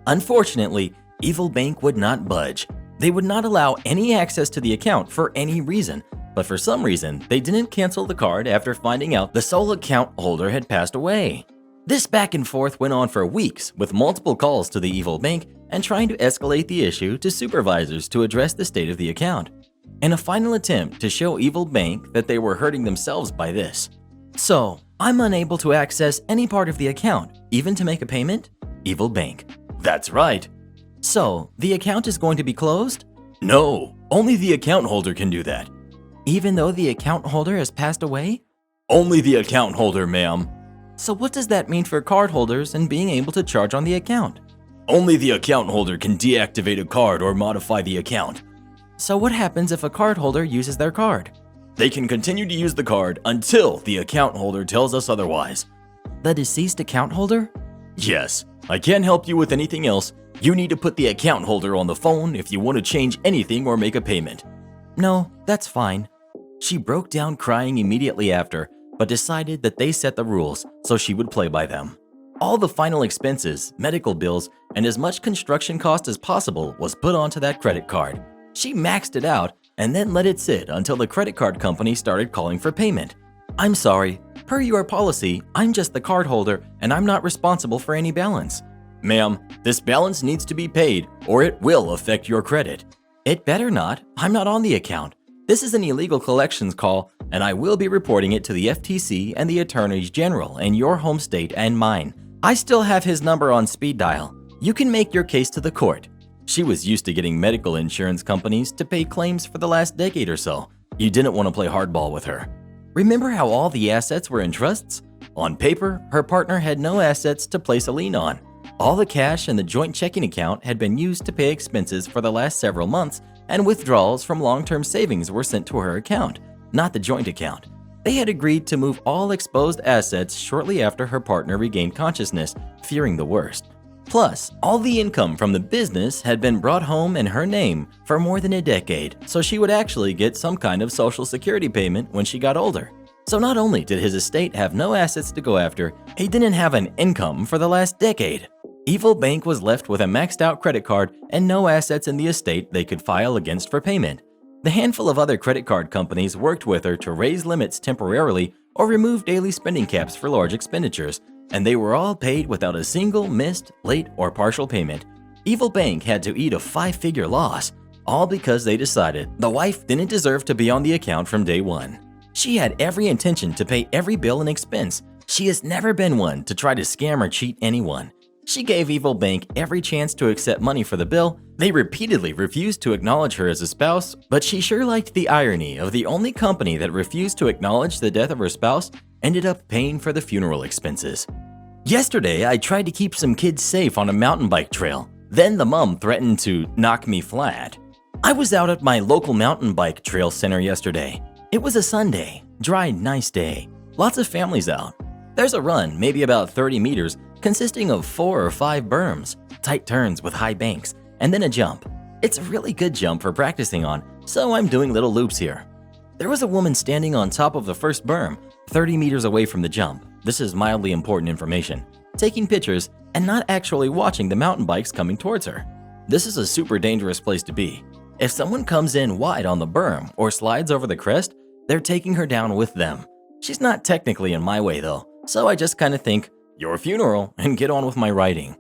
Unfortunately, Evil Bank would not budge. They would not allow any access to the account for any reason, but for some reason, they didn't cancel the card after finding out the sole account holder had passed away. This back and forth went on for weeks with multiple calls to the Evil Bank and trying to escalate the issue to supervisors to address the state of the account. In a final attempt to show Evil Bank that they were hurting themselves by this. "So, I'm unable to access any part of the account, even to make a payment?" Evil Bank: "That's right." "So, the account is going to be closed?" "No, only the account holder can do that." "Even though the account holder has passed away?" "Only the account holder, ma'am." "So what does that mean for card holders and being able to charge on the account?" "Only the account holder can deactivate a card or modify the account." "So what happens if a card holder uses their card?" "They can continue to use the card until the account holder tells us otherwise." "The deceased account holder?" "Yes. I can't help you with anything else. You need to put the account holder on the phone if you want to change anything or make a payment." "No, that's fine." She broke down crying immediately after, but decided that they set the rules, so she would play by them. All the final expenses, medical bills, and as much construction cost as possible was put onto that credit card. She maxed it out and then let it sit until the credit card company started calling for payment. I'm sorry, per your policy, I'm just the card holder and I'm not responsible for any balance. Ma'am, this balance needs to be paid or it will affect your credit. It better not, I'm not on the account. This is an illegal collections call and I will be reporting it to the FTC and the attorneys general in your home state and mine. I still have his number on speed dial. You can make your case to the court. She was used to getting medical insurance companies to pay claims for the last decade or so. You didn't want to play hardball with her. Remember how all the assets were in trusts? On paper, her partner had no assets to place a lien on. All the cash in the joint checking account had been used to pay expenses for the last several months, and withdrawals from long-term savings were sent to her account, not the joint account. They had agreed to move all exposed assets shortly after her partner regained consciousness, fearing the worst. Plus, all the income from the business had been brought home in her name for more than a decade, so she would actually get some kind of social security payment when she got older. So not only did his estate have no assets to go after, he didn't have an income for the last decade. Evil Bank was left with a maxed out credit card and no assets in the estate they could file against for payment. The handful of other credit card companies worked with her to raise limits temporarily or remove daily spending caps for large expenditures, and they were all paid without a single missed, late, or partial payment. Evil Bank had to eat a 5-figure loss, all because they decided the wife didn't deserve to be on the account from day one. She had every intention to pay every bill and expense. She has never been one to try to scam or cheat anyone. She gave Evil Bank every chance to accept money for the bill. They repeatedly refused to acknowledge her as a spouse, but she sure liked the irony of the only company that refused to acknowledge the death of her spouse ended up paying for the funeral expenses. Yesterday, I tried to keep some kids safe on a mountain bike trail. Then the mom threatened to knock me flat. I was out at my local mountain bike trail center yesterday. It was a Sunday, dry, nice day. Lots of families out. There's a run, maybe about 30 meters, consisting of 4 or 5 berms, tight turns with high banks, and then a jump. It's a really good jump for practicing on, so I'm doing little loops here. There was a woman standing on top of the first berm, 30 meters away from the jump. This is mildly important information. Taking pictures and not actually watching the mountain bikes coming towards her. This is a super dangerous place to be. If someone comes in wide on the berm or slides over the crest, they're taking her down with them. She's not technically in my way though, so I just kind of think, your funeral, and get on with my riding.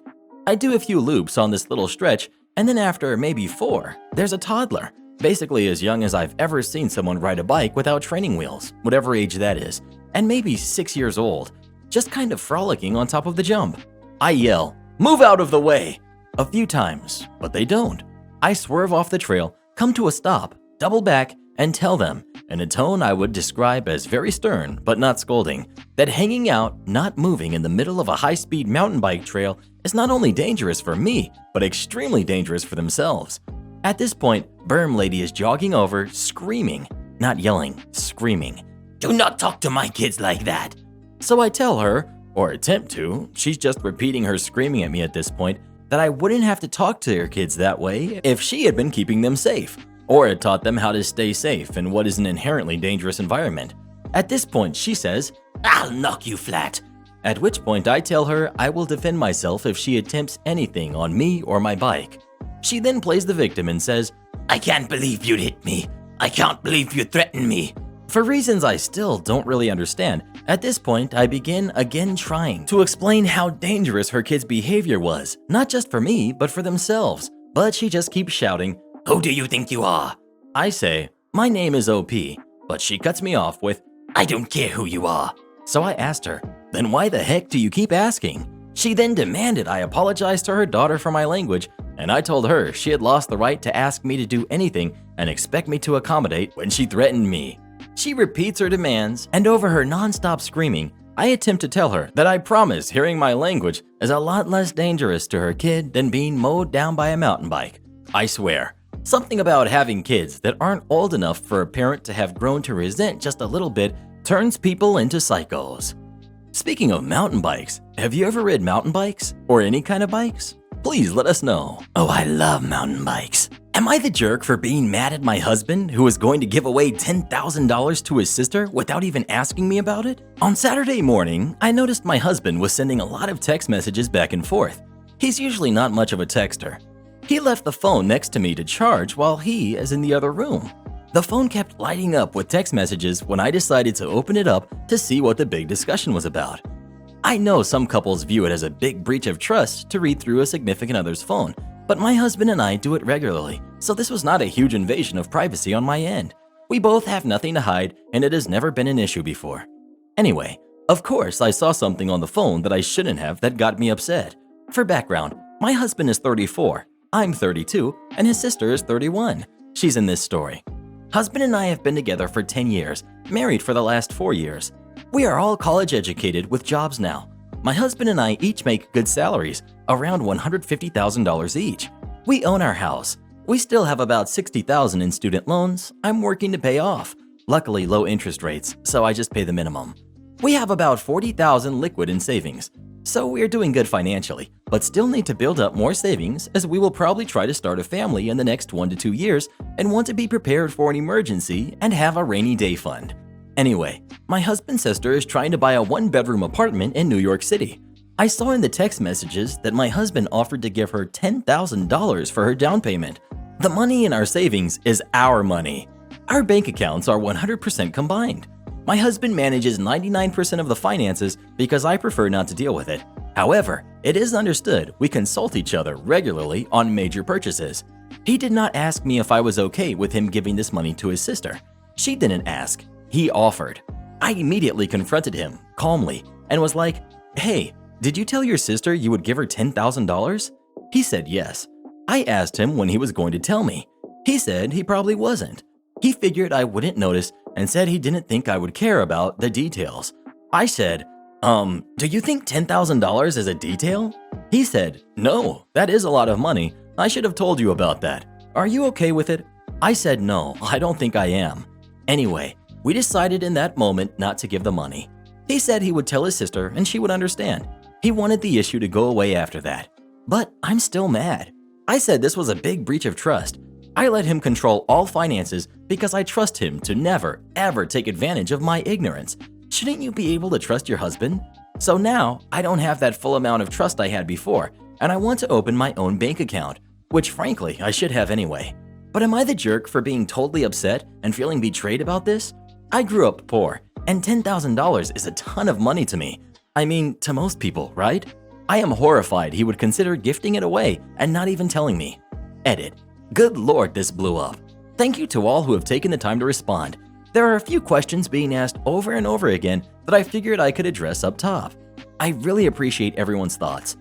I do a few loops on this little stretch, and then after maybe 4, there's a toddler, basically as young as I've ever seen someone ride a bike without training wheels, whatever age that is, and maybe 6 years old, just kind of frolicking on top of the jump. I yell, "Move out of the way!" a few times, but they don't. I swerve off the trail, come to a stop, double back, and tell them, in a tone I would describe as very stern but not scolding, that hanging out, not moving in the middle of a high-speed mountain bike trail is not only dangerous for me, but extremely dangerous for themselves. At this point, Berm Lady is jogging over, screaming, not yelling, screaming, "Do not talk to my kids like that." So I tell her, or attempt to, she's just repeating her screaming at me at this point, that I wouldn't have to talk to her kids that way if she had been keeping them safe, or had taught them how to stay safe in what is an inherently dangerous environment. At this point, she says, "I'll knock you flat." At which point I tell her I will defend myself if she attempts anything on me or my bike. She then plays the victim and says, "I can't believe you'd hit me. I can't believe you threatened me." For reasons I still don't really understand, at this point I begin again trying to explain how dangerous her kids' behavior was, not just for me, but for themselves. But she just keeps shouting, "Who do you think you are?" I say, "My name is OP," but she cuts me off with, "I don't care who you are." So I asked her, "Then why the heck do you keep asking?" She then demanded I apologize to her daughter for my language, and I told her she had lost the right to ask me to do anything and expect me to accommodate when she threatened me. She repeats her demands, and over her non-stop screaming, I attempt to tell her that I promise hearing my language is a lot less dangerous to her kid than being mowed down by a mountain bike. I swear. Something about having kids that aren't old enough for a parent to have grown to resent just a little bit turns people into psychos. Speaking of mountain bikes, have you ever ridden mountain bikes? Or any kind of bikes? Please let us know. Oh, I love mountain bikes. Am I the jerk for being mad at my husband who was going to give away $10,000 to his sister without even asking me about it? On Saturday morning, I noticed my husband was sending a lot of text messages back and forth. He's usually not much of a texter. He left the phone next to me to charge while he is in the other room. The phone kept lighting up with text messages when I decided to open it up to see what the big discussion was about. I know some couples view it as a big breach of trust to read through a significant other's phone, but my husband and I do it regularly, so this was not a huge invasion of privacy on my end. We both have nothing to hide, and it has never been an issue before. Anyway, of course, I saw something on the phone that I shouldn't have that got me upset. For background, my husband is 34, I'm 32, and his sister is 31. She's in this story. Husband and I have been together for 10 years, married for the last 4 years. We are all college educated with jobs now. My husband and I each make good salaries, around $150,000 each. We own our house. We still have about $60,000 in student loans I'm working to pay off. Luckily, low interest rates, so I just pay the minimum. We have about $40,000 liquid in savings, so we're doing good financially, but still need to build up more savings as we will probably try to start a family in the next 1 to 2 years and want to be prepared for an emergency and have a rainy day fund. Anyway, my husband's sister is trying to buy a 1-bedroom apartment in New York City. I saw in the text messages that my husband offered to give her $10,000 for her down payment. The money in our savings is our money. Our bank accounts are 100% combined. My husband manages 99% of the finances because I prefer not to deal with it. However, it is understood we consult each other regularly on major purchases. He did not ask me if I was okay with him giving this money to his sister. She didn't ask. He offered. I immediately confronted him, calmly, and was like, "Hey, did you tell your sister you would give her $10,000? He said yes. I asked him when he was going to tell me. He said he probably wasn't. He figured I wouldn't notice and said he didn't think I would care about the details. I said, do you think $10,000 is a detail? He said, no, that is a lot of money. I should have told you about that. Are you okay with it? I said, no, I don't think I am. Anyway, we decided in that moment not to give the money. He said he would tell his sister and she would understand. He wanted the issue to go away after that. But I'm still mad. I said this was a big breach of trust. I let him control all finances because I trust him to never, ever take advantage of my ignorance. Shouldn't you be able to trust your husband? So now, I don't have that full amount of trust I had before, and I want to open my own bank account, which frankly, I should have anyway. But am I the jerk for being totally upset and feeling betrayed about this? I grew up poor, and $10,000 is a ton of money to me. I mean, to most people, right? I am horrified he would consider gifting it away and not even telling me. Edit. Good lord, this blew up. Thank you to all who have taken the time to respond. There are a few questions being asked over and over again that I figured I could address up top. I really appreciate everyone's thoughts.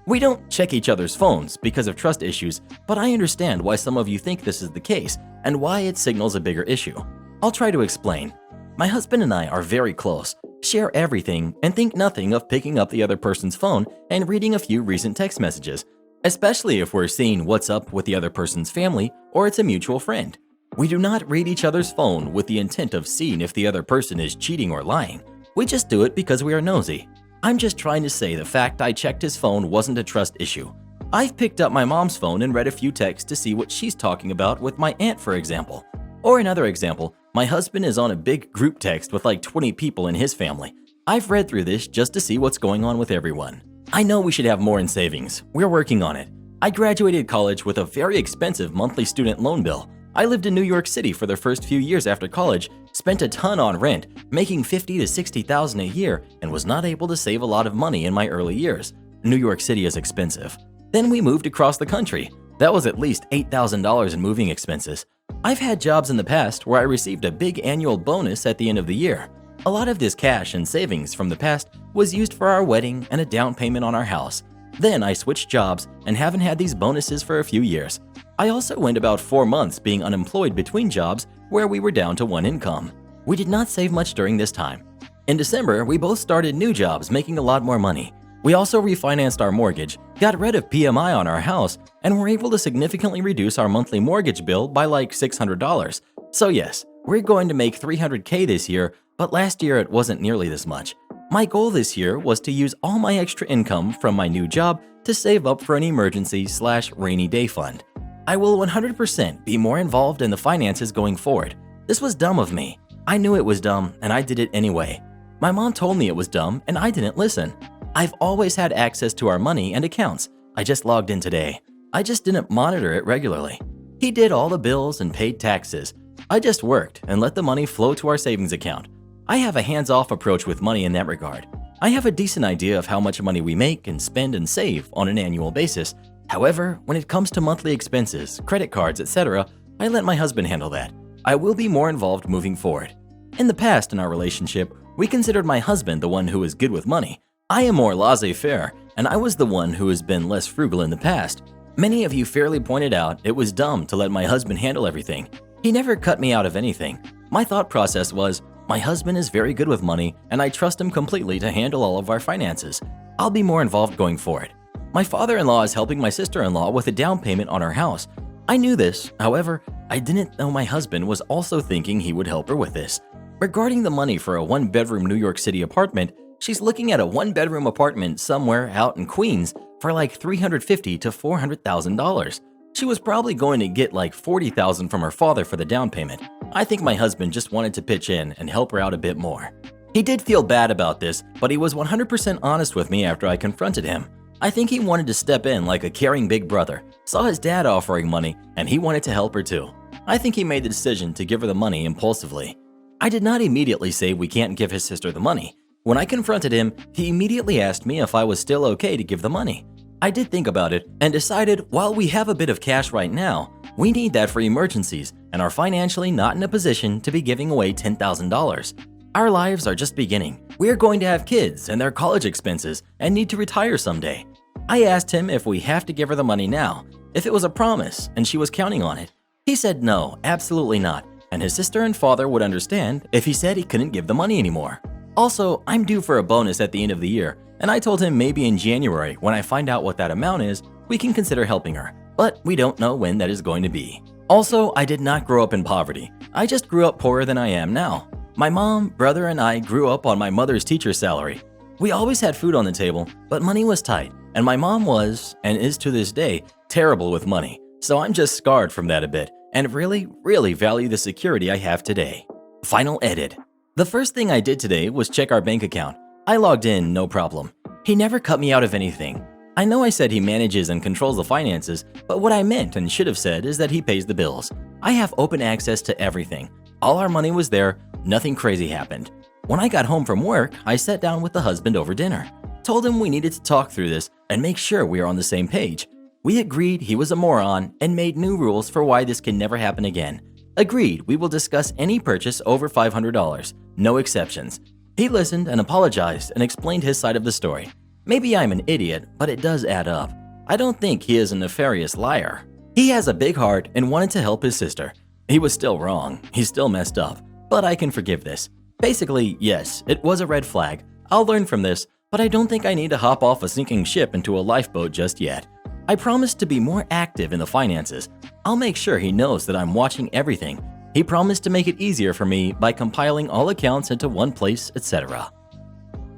We don't check each other's phones because of trust issues, but I understand why some of you think this is the case and why it signals a bigger issue. I'll try to explain. My husband and I are very close, share everything, and think nothing of picking up the other person's phone and reading a few recent text messages, especially if we're seeing what's up with the other person's family or it's a mutual friend. We do not read each other's phone with the intent of seeing if the other person is cheating or lying. We just do it because we are nosy. I'm just trying to say the fact I checked his phone wasn't a trust issue. I've picked up my mom's phone and read a few texts to see what she's talking about with my aunt, for example. Or another example, my husband is on a big group text with like 20 people in his family. I've read through this just to see what's going on with everyone. I know we should have more in savings. We're working on it. I graduated college with a very expensive monthly student loan bill. I lived in New York City for the first few years after college, spent a ton on rent, making $50,000 to $60,000 a year, and was not able to save a lot of money in my early years. New York City is expensive. Then we moved across the country. That was at least $8,000 in moving expenses. I've had jobs in the past where I received a big annual bonus at the end of the year. A lot of this cash and savings from the past was used for our wedding and a down payment on our house. Then I switched jobs and haven't had these bonuses for a few years. I also went about 4 months being unemployed between jobs where we were down to one income. We did not save much during this time. In December, we both started new jobs making a lot more money. We also refinanced our mortgage, got rid of PMI on our house, and were able to significantly reduce our monthly mortgage bill by like $600. So yes, we're going to make $300K this year, but last year it wasn't nearly this much. My goal this year was to use all my extra income from my new job to save up for an emergency/rainy day fund. I will 100% be more involved in the finances going forward. This was dumb of me. I knew it was dumb and I did it anyway. My mom told me it was dumb and I didn't listen. I've always had access to our money and accounts. I just logged in today. I just didn't monitor it regularly. He did all the bills and paid taxes. I just worked and let the money flow to our savings account. I have a hands-off approach with money in that regard. I have a decent idea of how much money we make and spend and save on an annual basis. However, when it comes to monthly expenses, credit cards, etc., I let my husband handle that. I will be more involved moving forward. In the past in our relationship, we considered my husband the one who is good with money. I am more laissez-faire, and I was the one who has been less frugal in the past. Many of you fairly pointed out it was dumb to let my husband handle everything. He never cut me out of anything. My thought process was, my husband is very good with money, and I trust him completely to handle all of our finances. I'll be more involved going forward. My father-in-law is helping my sister-in-law with a down payment on our house. I knew this, however, I didn't know my husband was also thinking he would help her with this. Regarding the money for a one-bedroom New York City apartment, she's looking at a one-bedroom apartment somewhere out in Queens for like $350,000 to $400,000. She was probably going to get like $40,000 from her father for the down payment. I think my husband just wanted to pitch in and help her out a bit more. He did feel bad about this, but he was 100% honest with me after I confronted him. I think he wanted to step in like a caring big brother, saw his dad offering money, and he wanted to help her too. I think he made the decision to give her the money impulsively. I did not immediately say we can't give his sister the money. When I confronted him, he immediately asked me if I was still okay to give the money. I did think about it and decided while we have a bit of cash right now, we need that for emergencies and are financially not in a position to be giving away $10,000. Our lives are just beginning. We are going to have kids and their college expenses and need to retire someday. I asked him if we have to give her the money now, if it was a promise and she was counting on it. He said no, absolutely not, and his sister and father would understand if he said he couldn't give the money anymore. Also, I'm due for a bonus at the end of the year, and I told him maybe in January, when I find out what that amount is, we can consider helping her, but we don't know when that is going to be. Also, I did not grow up in poverty. I just grew up poorer than I am now. My mom, brother, and I grew up on my mother's teacher's salary. We always had food on the table, but money was tight, and my mom was, and is to this day, terrible with money. So I'm just scarred from that a bit, and really value the security I have today. Final edit. The first thing I did today was check our bank account. I logged in, no problem. He never cut me out of anything. I know I said he manages and controls the finances, but what I meant and should have said is that he pays the bills. I have open access to everything. All our money was there, nothing crazy happened. When I got home from work, I sat down with the husband over dinner. Told him we needed to talk through this and make sure we are on the same page. We agreed he was a moron and made new rules for why this can never happen again. Agreed we will discuss any purchase over $500, no exceptions. He listened and apologized and explained his side of the story. Maybe I'm an idiot, but it does add up. I don't think he is a nefarious liar. He has a big heart and wanted to help his sister. He was still wrong, he still messed up, but I can forgive this. Basically, yes, it was a red flag. I'll learn from this, but I don't think I need to hop off a sinking ship into a lifeboat just yet. I promised to be more active in the finances. I'll make sure he knows that I'm watching everything. He promised to make it easier for me by compiling all accounts into one place, etc.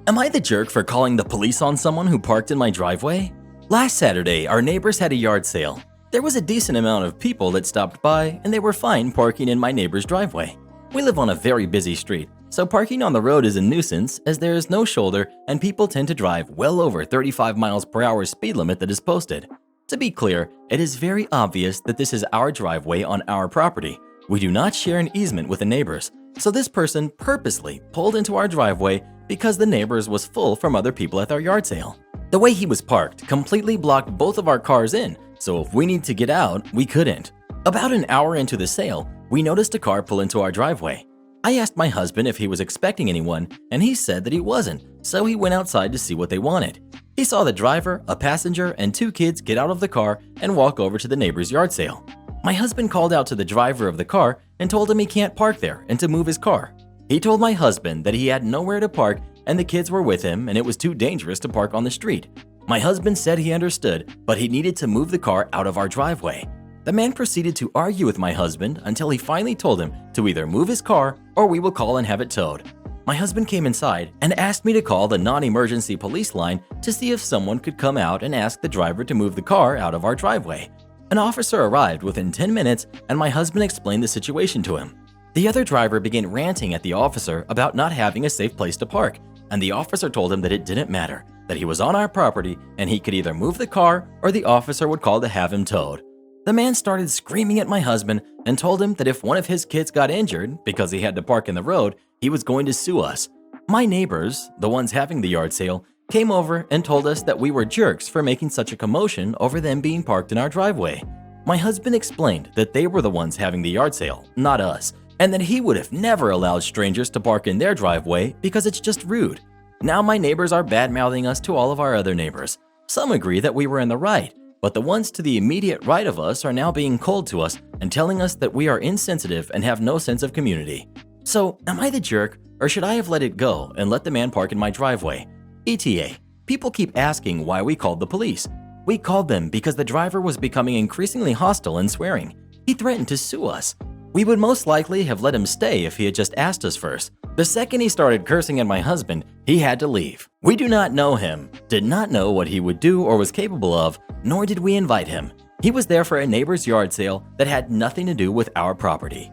Am I the jerk for calling the police on someone who parked in my driveway? Last Saturday, our neighbors had a yard sale. There was a decent amount of people that stopped by, and they were fine parking in my neighbor's driveway. We live on a very busy street, so parking on the road is a nuisance as there is no shoulder and people tend to drive well over 35 miles per hour speed limit that is posted. To be clear, it is very obvious that this is our driveway on our property. We do not share an easement with the neighbors, so this person purposely pulled into our driveway because the neighbors was full from other people at our yard sale. The way he was parked completely blocked both of our cars in, so if we need to get out, we couldn't. About an hour into the sale, we noticed a car pull into our driveway. I asked my husband if he was expecting anyone, and he said that he wasn't, so he went outside to see what they wanted. He saw the driver, a passenger, and two kids get out of the car and walk over to the neighbor's yard sale. My husband called out to the driver of the car and told him he can't park there and to move his car. He told my husband that he had nowhere to park and the kids were with him and it was too dangerous to park on the street. My husband said he understood, but he needed to move the car out of our driveway. The man proceeded to argue with my husband until he finally told him to either move his car or we will call and have it towed. My husband came inside and asked me to call the non-emergency police line to see if someone could come out and ask the driver to move the car out of our driveway. An officer arrived within 10 minutes and my husband explained the situation to him. The other driver began ranting at the officer about not having a safe place to park, and the officer told him that it didn't matter, that he was on our property and he could either move the car or the officer would call to have him towed. The man started screaming at my husband and told him that if one of his kids got injured because he had to park in the road, he was going to sue us. My neighbors, the ones having the yard sale, came over and told us that we were jerks for making such a commotion over them being parked in our driveway. My husband explained that they were the ones having the yard sale, not us, and that he would have never allowed strangers to park in their driveway because it's just rude. Now my neighbors are bad-mouthing us to all of our other neighbors. Some agree that we were in the right, but the ones to the immediate right of us are now being cold to us and telling us that we are insensitive and have no sense of community. So, am I the jerk, or should I have let it go and let the man park in my driveway? ETA, people keep asking why we called the police. We called them because the driver was becoming increasingly hostile and swearing. He threatened to sue us. We would most likely have let him stay if he had just asked us first. The second he started cursing at my husband, he had to leave. We do not know him, did not know what he would do or was capable of, nor did we invite him. He was there for a neighbor's yard sale that had nothing to do with our property.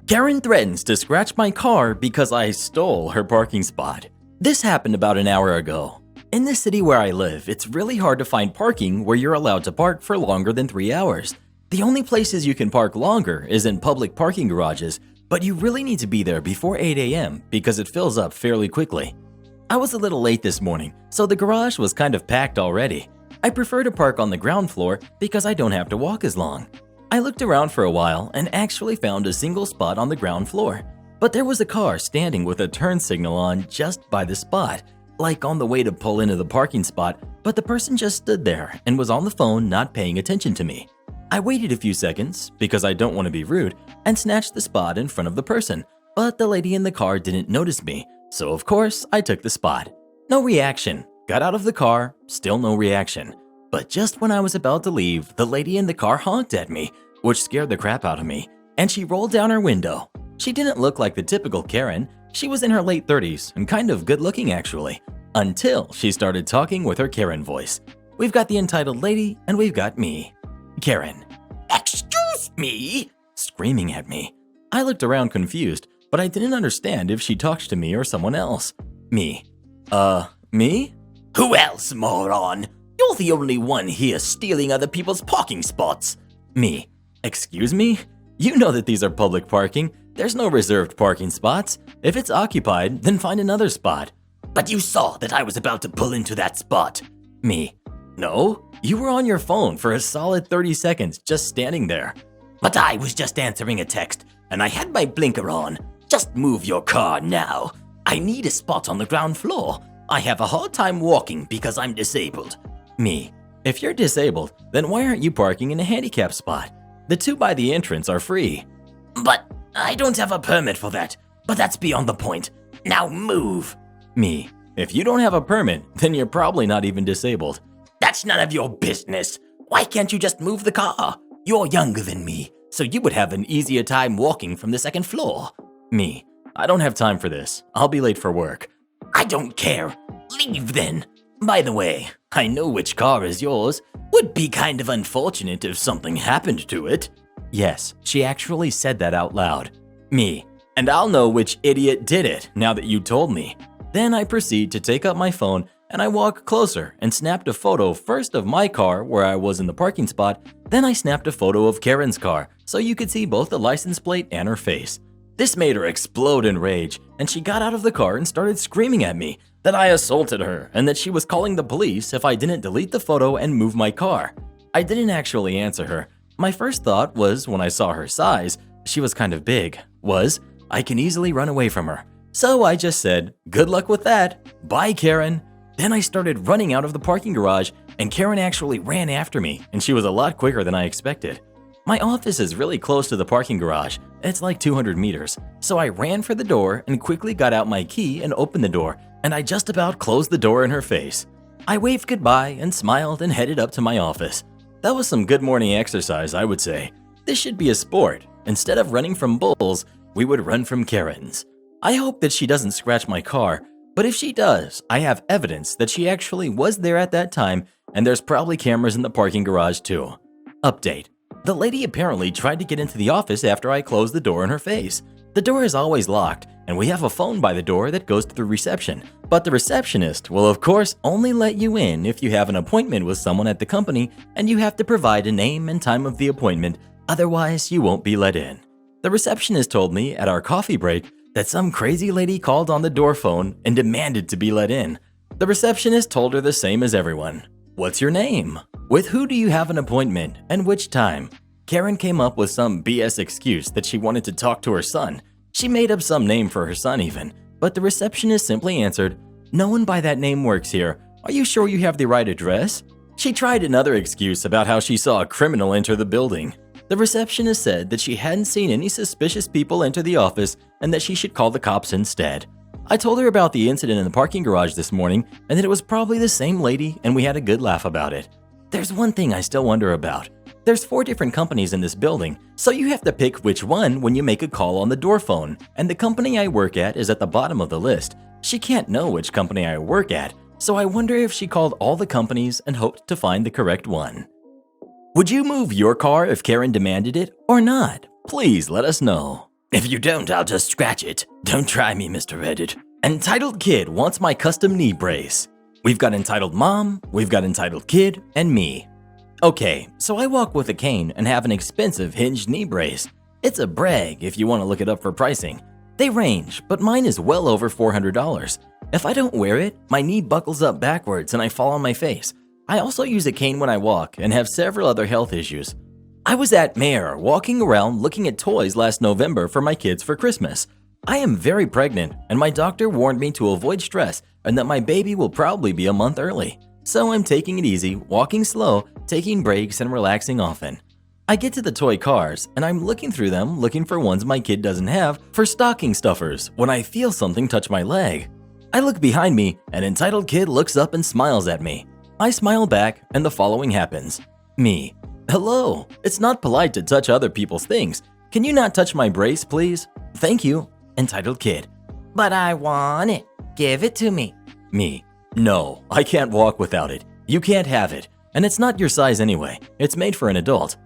Karen threatens to scratch my car because I stole her parking spot. This happened about an hour ago. In the city where I live, it's really hard to find parking where you're allowed to park for longer than 3 hours. The only places you can park longer is in public parking garages, but you really need to be there before 8 a.m. because it fills up fairly quickly. I was a little late this morning, so the garage was kind of packed already. I prefer to park on the ground floor because I don't have to walk as long. I looked around for a while and actually found a single spot on the ground floor, but there was a car standing with a turn signal on just by the spot, like on the way to pull into the parking spot, but the person just stood there and was on the phone not paying attention to me. I waited a few seconds, because I don't want to be rude, and snatched the spot in front of the person, but the lady in the car didn't notice me, so of course I took the spot. No reaction. Got out of the car, still no reaction. But just when I was about to leave, the lady in the car honked at me, which scared the crap out of me, and she rolled down her window. She didn't look like the typical Karen. She was in her late 30s and kind of good looking actually, until she started talking with her Karen voice. We've got the entitled lady and we've got me. Karen. Excuse me? Screaming at me. I looked around confused, but I didn't understand if she talked to me or someone else. Me. Me? Who else, moron? You're the only one here stealing other people's parking spots. Me. Excuse me? You know that these are public parking. There's no reserved parking spots. If it's occupied, then find another spot. But you saw that I was about to pull into that spot. Me. No, you were on your phone for a solid 30 seconds just standing there. But I was just answering a text, and I had my blinker on. Just move your car now. I need a spot on the ground floor. I have a hard time walking because I'm disabled. Me. If you're disabled, then why aren't you parking in a handicap spot? The two by the entrance are free. But I don't have a permit for that. But that's beyond the point. Now move. Me. If you don't have a permit, then you're probably not even disabled. That's none of your business. Why can't you just move the car? You're younger than me, so you would have an easier time walking from the second floor. Me. I don't have time for this. I'll be late for work. I don't care. Leave then. By the way, I know which car is yours. Would be kind of unfortunate if something happened to it. Yes, she actually said that out loud. Me. And I'll know which idiot did it now that you told me. Then I proceed to take up my phone and I walk closer and snapped a photo first of my car where I was in the parking spot, then I snapped a photo of Karen's car so you could see both the license plate and her face. This made her explode in rage, and she got out of the car and started screaming at me that I assaulted her and that she was calling the police if I didn't delete the photo and move my car. I didn't actually answer her. My first thought was, when I saw her size, she was kind of big, was I can easily run away from her. So I just said, good luck with that. Bye, Karen. Then I started running out of the parking garage, and Karen actually ran after me, and she was a lot quicker than I expected. My office is really close to the parking garage. It's like 200 meters. So I ran for the door and quickly got out my key and opened the door, and I just about closed the door in her face. I waved goodbye and smiled and headed up to my office. That was some good morning exercise, I would say. This should be a sport. Instead of running from bulls, we would run from Karens. I hope that she doesn't scratch my car, but if she does, I have evidence that she actually was there at that time, and there's probably cameras in the parking garage too. Update. The lady apparently tried to get into the office after I closed the door in her face. The door is always locked, and we have a phone by the door that goes to the reception. But the receptionist will of course only let you in if you have an appointment with someone at the company and you have to provide a name and time of the appointment, otherwise you won't be let in. The receptionist told me at our coffee break that some crazy lady called on the door phone and demanded to be let in. The receptionist told her the same as everyone. What's your name? With who do you have an appointment and which time? Karen came up with some BS excuse that she wanted to talk to her son. She made up some name for her son even, but the receptionist simply answered, "No one by that name works here. Are you sure you have the right address?" She tried another excuse about how she saw a criminal enter the building. The receptionist said that she hadn't seen any suspicious people enter the office and that she should call the cops instead. I told her about the incident in the parking garage this morning and that it was probably the same lady, and we had a good laugh about it. There's one thing I still wonder about. There's 4 different companies in this building, so you have to pick which one when you make a call on the door phone, and the company I work at is at the bottom of the list. She can't know which company I work at, so I wonder if she called all the companies and hoped to find the correct one. Would you move your car if Karen demanded it or not? Please let us know. If you don't, I'll just scratch it. Don't try me, Mr. Reddit. Entitled Kid wants my custom knee brace. We've got Entitled Mom, we've got Entitled Kid, and me. Okay, so I walk with a cane and have an expensive hinged knee brace. It's a brag if you want to look it up for pricing. They range, but mine is well over $400. If I don't wear it, my knee buckles up backwards and I fall on my face. I also use a cane when I walk and have several other health issues. I was at Mayor walking around looking at toys last November for my kids for Christmas. I am very pregnant and my doctor warned me to avoid stress and that my baby will probably be a month early. So I'm taking it easy, walking slow, taking breaks and relaxing often. I get to the toy cars and I'm looking through them looking for ones my kid doesn't have for stocking stuffers when I feel something touch my leg. I look behind me and Entitled Kid looks up and smiles at me. I smile back and the following happens. Me. Hello, it's not polite to touch other people's things. Can you not touch my brace, please? Thank you. Entitled Kid. But I want it. Give it to me. Me. No, I can't walk without it. You can't have it. And it's not your size anyway. It's made for an adult.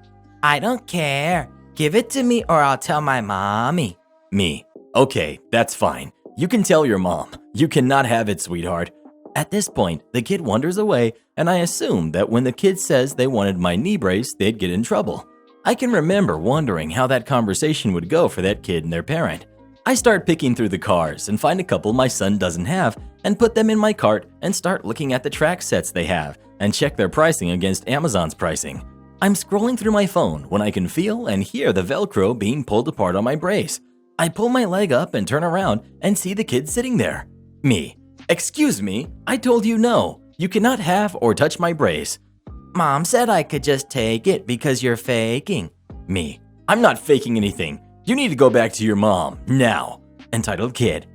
I don't care. Give it to me or I'll tell my mommy. Me. Okay, that's fine. You can tell your mom. You cannot have it, sweetheart. At this point, the kid wanders away, and I assume that when the kid says they wanted my knee brace, they'd get in trouble. I can remember wondering how that conversation would go for that kid and their parent. I start picking through the cars and find a couple my son doesn't have and put them in my cart and start looking at the track sets they have and check their pricing against Amazon's pricing. I'm scrolling through my phone when I can feel and hear the Velcro being pulled apart on my brace. I pull my leg up and turn around and see the kid sitting there. Me. Excuse me, I told you no. You cannot have or touch my brace. Mom said I could just take it because you're faking. Me. I'm not faking anything. You need to go back to your mom, now. Entitled Kid.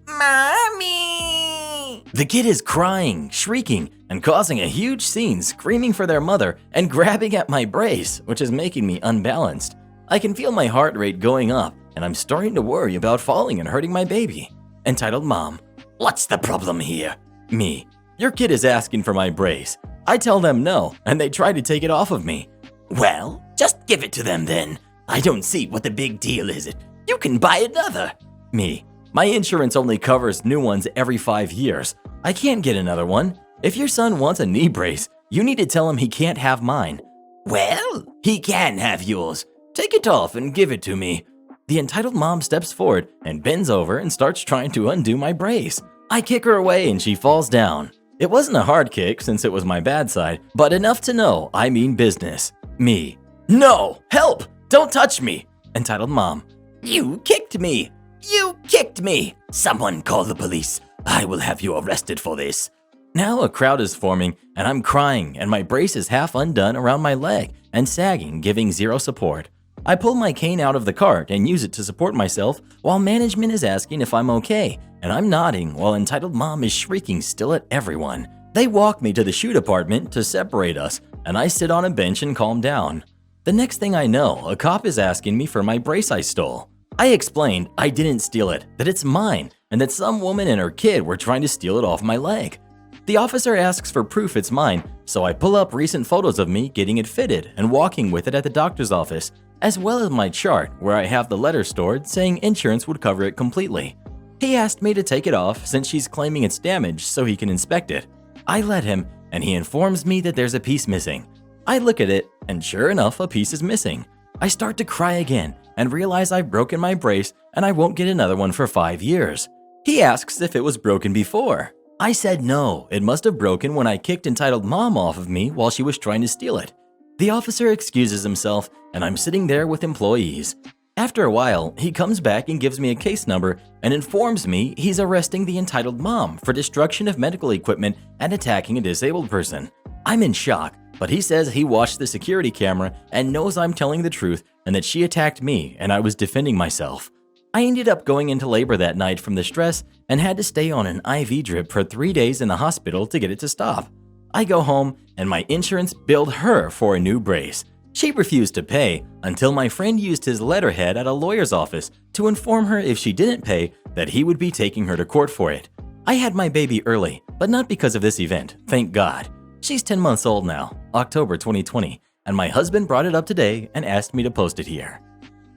Mommy! The kid is crying, shrieking, and causing a huge scene, screaming for their mother and grabbing at my brace, which is making me unbalanced. I can feel my heart rate going up, and I'm starting to worry about falling and hurting my baby. Entitled Mom. What's the problem here? Me. Your kid is asking for my brace. I tell them no, and they try to take it off of me. Well, just give it to them then. I don't see what the big deal is. You can buy another. Me. My insurance only covers new ones every 5 years. I can't get another one. If your son wants a knee brace, you need to tell him he can't have mine. Well, he can have yours. Take it off and give it to me. The entitled mom steps forward and bends over and starts trying to undo my brace. I kick her away and she falls down. It wasn't a hard kick since it was my bad side, but enough to know I mean business. Me. No! Help! Don't touch me! Entitled Mom. You kicked me! You kicked me! Someone call the police. I will have you arrested for this. Now a crowd is forming and I'm crying and my brace is half undone around my leg and sagging, giving zero support. I pull my cane out of the cart and use it to support myself while management is asking if I'm okay, and I'm nodding while entitled mom is shrieking still at everyone. They walk me to the shoe department to separate us, and I sit on a bench and calm down. The next thing I know, a cop is asking me for my brace I stole. I explained I didn't steal it, that it's mine, and that some woman and her kid were trying to steal it off my leg. The officer asks for proof it's mine, so I pull up recent photos of me getting it fitted and walking with it at the doctor's office, as well as my chart where I have the letter stored saying insurance would cover it completely. He asked me to take it off since she's claiming it's damaged so he can inspect it. I let him, and he informs me that there's a piece missing. I look at it, and sure enough, a piece is missing. I start to cry again and realize I've broken my brace and I won't get another one for 5 years. He asks if it was broken before. I said no, it must have broken when I kicked entitled mom off of me while she was trying to steal it. The officer excuses himself, and I'm sitting there with employees. After a while, he comes back and gives me a case number and informs me he's arresting the entitled mom for destruction of medical equipment and attacking a disabled person. I'm in shock, but he says he watched the security camera and knows I'm telling the truth and that she attacked me and I was defending myself. I ended up going into labor that night from the stress and had to stay on an IV drip for 3 days in the hospital to get it to stop. I go home and my insurance billed her for a new brace. She refused to pay until my friend used his letterhead at a lawyer's office to inform her if she didn't pay that he would be taking her to court for it. I had my baby early, but not because of this event, thank God. She's 10 months old now, October 2020, and my husband brought it up today and asked me to post it here.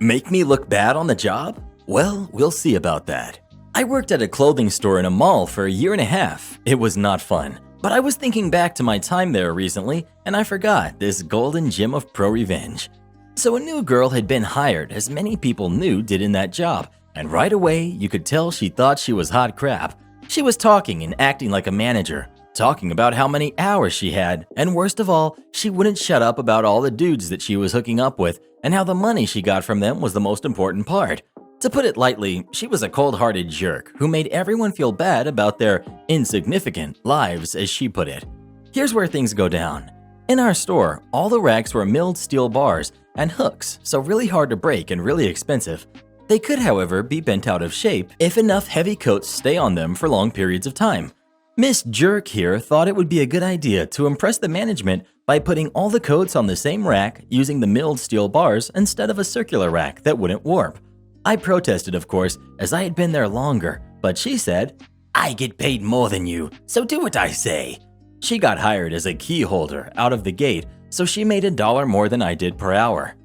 Make me look bad on the job? Well, we'll see about that. I worked at a clothing store in a mall for a year and a half. It was not fun. But I was thinking back to my time there recently, and I forgot this golden gem of pro revenge. So a new girl had been hired, as many people knew did in that job, and right away you could tell she thought she was hot crap. She was talking and acting like a manager, talking about how many hours she had, and worst of all, she wouldn't shut up about all the dudes that she was hooking up with and how the money she got from them was the most important part. To put it lightly, she was a cold-hearted jerk who made everyone feel bad about their insignificant lives, as she put it. Here's where things go down. In our store, all the racks were milled steel bars and hooks, so really hard to break and really expensive. They could, however, be bent out of shape if enough heavy coats stay on them for long periods of time. Miss Jerk here thought it would be a good idea to impress the management by putting all the coats on the same rack using the milled steel bars instead of a circular rack that wouldn't warp. I protested, of course, as I had been there longer, but she said, "I get paid more than you, so do what I say." She got hired as a key holder out of the gate, so she made $1 more than I did per hour.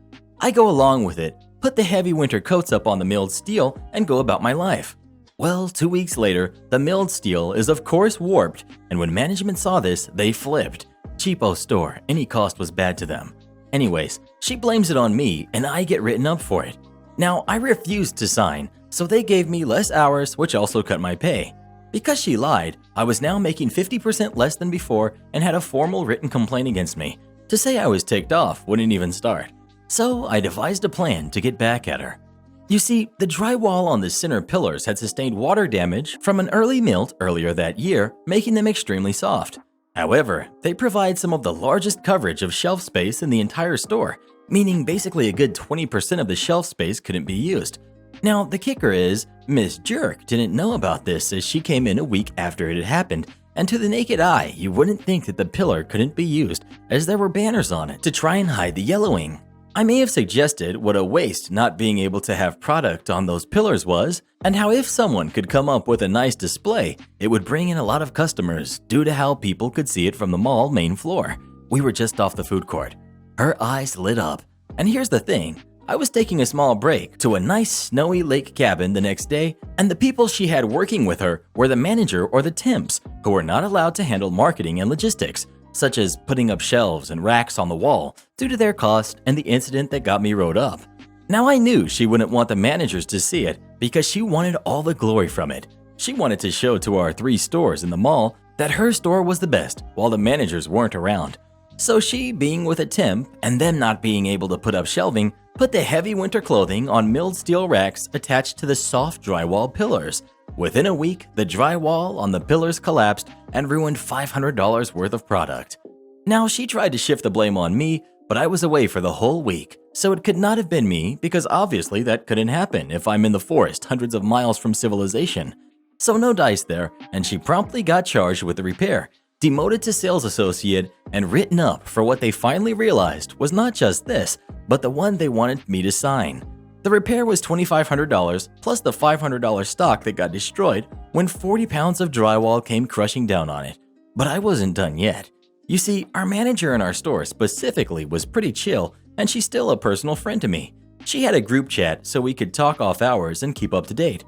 I go along with it, put the heavy winter coats up on the milled steel, and go about my life. Well, 2 weeks later, the milled steel is of course warped, and when management saw this, they flipped. Cheapo store, any cost was bad to them. Anyways, she blames it on me, and I get written up for it. Now, I refused to sign, so they gave me less hours, which also cut my pay. Because she lied, I was now making 50% less than before and had a formal written complaint against me. To say I was ticked off wouldn't even start. So I devised a plan to get back at her. You see, the drywall on the center pillars had sustained water damage from an early melt earlier that year, making them extremely soft. However, they provide some of the largest coverage of shelf space in the entire store, meaning basically a good 20% of the shelf space couldn't be used. Now, the kicker is, Miss Jerk didn't know about this as she came in a week after it had happened, and to the naked eye, you wouldn't think that the pillar couldn't be used as there were banners on it to try and hide the yellowing. I may have suggested what a waste not being able to have product on those pillars was, and how if someone could come up with a nice display, it would bring in a lot of customers due to how people could see it from the mall main floor. We were just off the food court. Her eyes lit up. And here's the thing, I was taking a small break to a nice snowy lake cabin the next day, and the people she had working with her were the manager or the temps, who were not allowed to handle marketing and logistics, such as putting up shelves and racks on the wall due to their cost and the incident that got me wrote up. Now I knew she wouldn't want the managers to see it because she wanted all the glory from it. She wanted to show to our 3 stores in the mall that her store was the best while the managers weren't around. So she, being with a temp and them not being able to put up shelving, put the heavy winter clothing on milled steel racks attached to the soft drywall pillars. Within a week, the drywall on the pillars collapsed and ruined $500 worth of product. Now, she tried to shift the blame on me, but I was away for the whole week, so it could not have been me because obviously that couldn't happen if I'm in the forest hundreds of miles from civilization. So no dice there, and she promptly got charged with the repair, demoted to sales associate, and written up for what they finally realized was not just this, but the one they wanted me to sign. The repair was $2,500 plus the $500 stock that got destroyed when 40 pounds of drywall came crushing down on it. But I wasn't done yet. You see, our manager in our store specifically was pretty chill and she's still a personal friend to me. She had a group chat so we could talk off hours and keep up to date.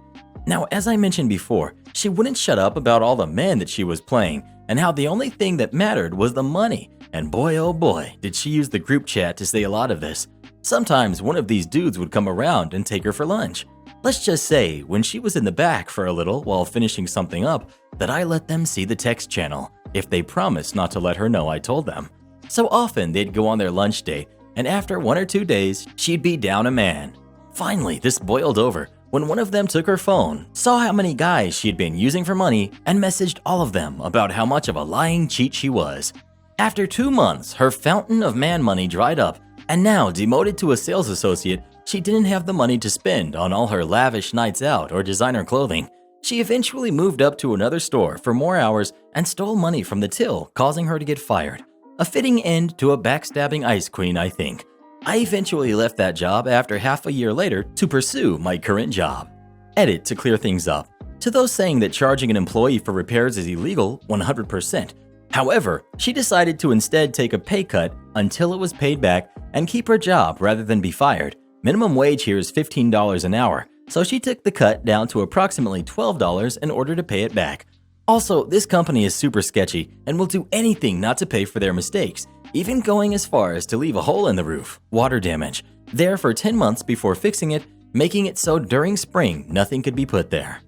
Now, as I mentioned before, she wouldn't shut up about all the men that she was playing and how the only thing that mattered was the money. And boy, oh boy, did she use the group chat to say a lot of this. Sometimes one of these dudes would come around and take her for lunch. Let's just say, when she was in the back for a little while finishing something up, that I let them see the text channel if they promised not to let her know I told them. So often they'd go on their lunch date, and after 1 or 2 days, she'd be down a man. Finally, this boiled over when one of them took her phone, saw how many guys she had been using for money, and messaged all of them about how much of a lying cheat she was. After 2 months, her fountain of man money dried up, and now demoted to a sales associate, she didn't have the money to spend on all her lavish nights out or designer clothing. She eventually moved up to another store for more hours and stole money from the till, causing her to get fired. A fitting end to a backstabbing ice queen, I think. I eventually left that job after half a year later to pursue my current job. Edit to clear things up. To those saying that charging an employee for repairs is illegal, 100%. However, she decided to instead take a pay cut until it was paid back and keep her job rather than be fired. Minimum wage here is $15 an hour, so she took the cut down to approximately $12 in order to pay it back. Also, this company is super sketchy and will do anything not to pay for their mistakes, even going as far as to leave a hole in the roof, water damage, there for 10 months before fixing it, making it so during spring nothing could be put there.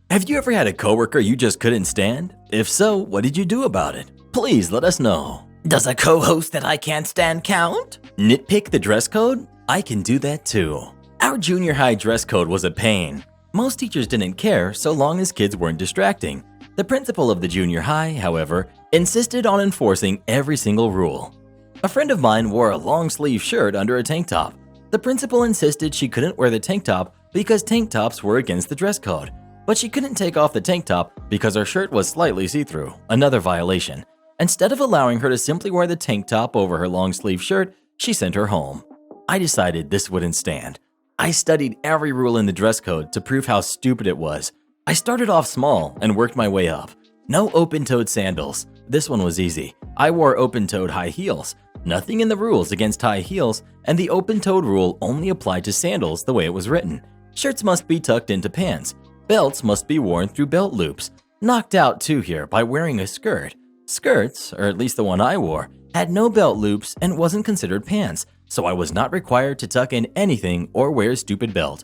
Have you ever had a coworker you just couldn't stand? If so, what did you do about it? Please let us know. Does a co-host that I can't stand count? Nitpick the dress code? I can do that too. Our junior high dress code was a pain. Most teachers didn't care so long as kids weren't distracting. The principal of the junior high, however, insisted on enforcing every single rule. A friend of mine wore a long-sleeve shirt under a tank top. The principal insisted she couldn't wear the tank top because tank tops were against the dress code. But she couldn't take off the tank top because her shirt was slightly see-through, another violation. Instead of allowing her to simply wear the tank top over her long-sleeve shirt, she sent her home. I decided this wouldn't stand. I studied every rule in the dress code to prove how stupid it was. I started off small and worked my way up. No open-toed sandals. This one was easy. I wore open-toed high heels. Nothing in the rules against high heels, and the open-toed rule only applied to sandals the way it was written. Shirts must be tucked into pants. Belts must be worn through belt loops. Knocked out too here by wearing a skirt. Skirts, or at least the one I wore, had no belt loops and wasn't considered pants, so I was not required to tuck in anything or wear a stupid belt.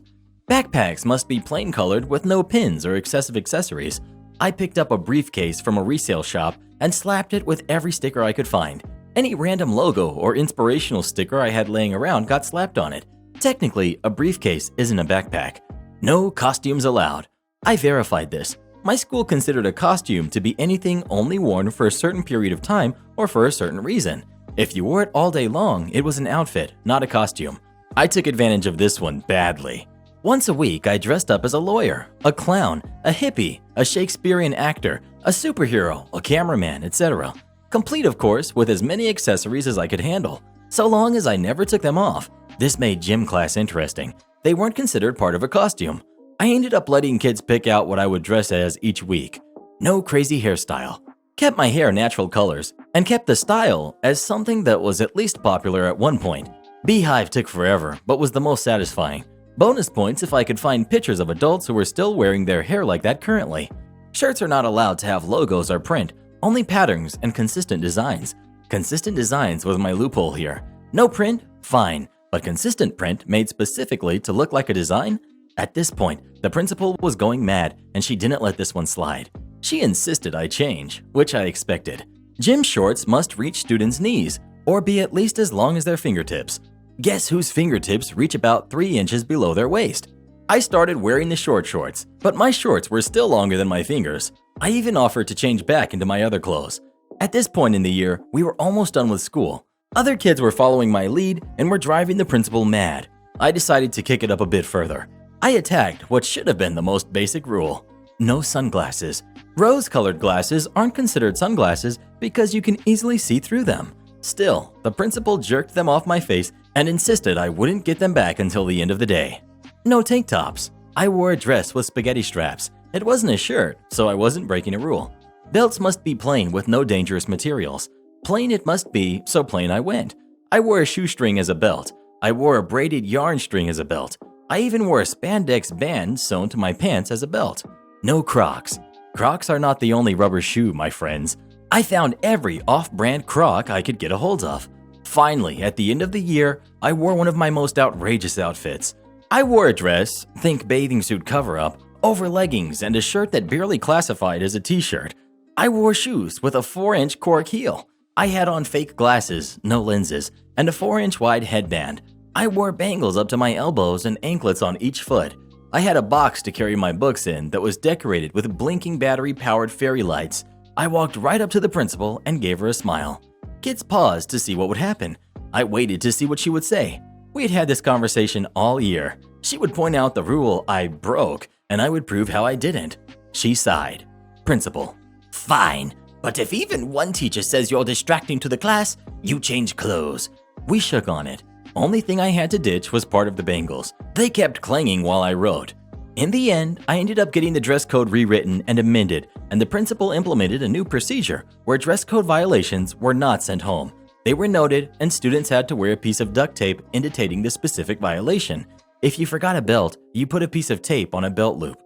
Backpacks must be plain colored with no pins or excessive accessories. I picked up a briefcase from a resale shop and slapped it with every sticker I could find. Any random logo or inspirational sticker I had laying around got slapped on it. Technically, a briefcase isn't a backpack. No costumes allowed. I verified this. My school considered a costume to be anything only worn for a certain period of time or for a certain reason. If you wore it all day long, it was an outfit, not a costume. I took advantage of this one badly. Once a week, I dressed up as a lawyer, a clown, a hippie, a Shakespearean actor, a superhero, a cameraman, etc. Complete, of course, with as many accessories as I could handle, so long as I never took them off. This made gym class interesting. They weren't considered part of a costume. I ended up letting kids pick out what I would dress as each week. No crazy hairstyle. Kept my hair natural colors, and kept the style as something that was at least popular at one point. Beehive took forever, but was the most satisfying. Bonus points if I could find pictures of adults who were still wearing their hair like that currently. Shirts are not allowed to have logos or print, only patterns and consistent designs. Consistent designs was my loophole here. No print? Fine, but consistent print made specifically to look like a design? At this point, the principal was going mad and she didn't let this one slide. She insisted I change, which I expected. Gym shorts must reach students' knees, or be at least as long as their fingertips. Guess whose fingertips reach about 3 inches below their waist? I started wearing the short shorts, but my shorts were still longer than my fingers. I even offered to change back into my other clothes. At this point in the year, we were almost done with school. Other kids were following my lead and were driving the principal mad. I decided to kick it up a bit further. I attacked what should have been the most basic rule. No sunglasses. Rose-colored glasses aren't considered sunglasses because you can easily see through them. Still, the principal jerked them off my face and insisted I wouldn't get them back until the end of the day. No tank tops. I wore a dress with spaghetti straps. It wasn't a shirt, so I wasn't breaking a rule. Belts must be plain with no dangerous materials. Plain it must be, so plain I went. I wore a shoestring as a belt. I wore a braided yarn string as a belt. I even wore a spandex band sewn to my pants as a belt. No Crocs. Crocs are not the only rubber shoe, my friends. I found every off-brand Croc I could get a hold of. Finally, at the end of the year, I wore one of my most outrageous outfits. I wore a dress, think bathing suit cover-up, over leggings and a shirt that barely classified as a t-shirt. I wore shoes with a 4-inch cork heel. I had on fake glasses, no lenses, and a 4-inch wide headband. I wore bangles up to my elbows and anklets on each foot. I had a box to carry my books in that was decorated with blinking battery-powered fairy lights. I walked right up to the principal and gave her a smile. Kids paused to see what would happen. I waited to see what she would say. We had had this conversation all year. She would point out the rule I broke, and I would prove how I didn't. She sighed. Principal: Fine, but if even one teacher says you're distracting to the class, you change clothes. We shook on it. Only thing I had to ditch was part of the bangles. They kept clanging while I wrote. In the end, I ended up getting the dress code rewritten and amended, and the principal implemented a new procedure where dress code violations were not sent home. They were noted, and students had to wear a piece of duct tape indicating the specific violation. If you forgot a belt, you put a piece of tape on a belt loop.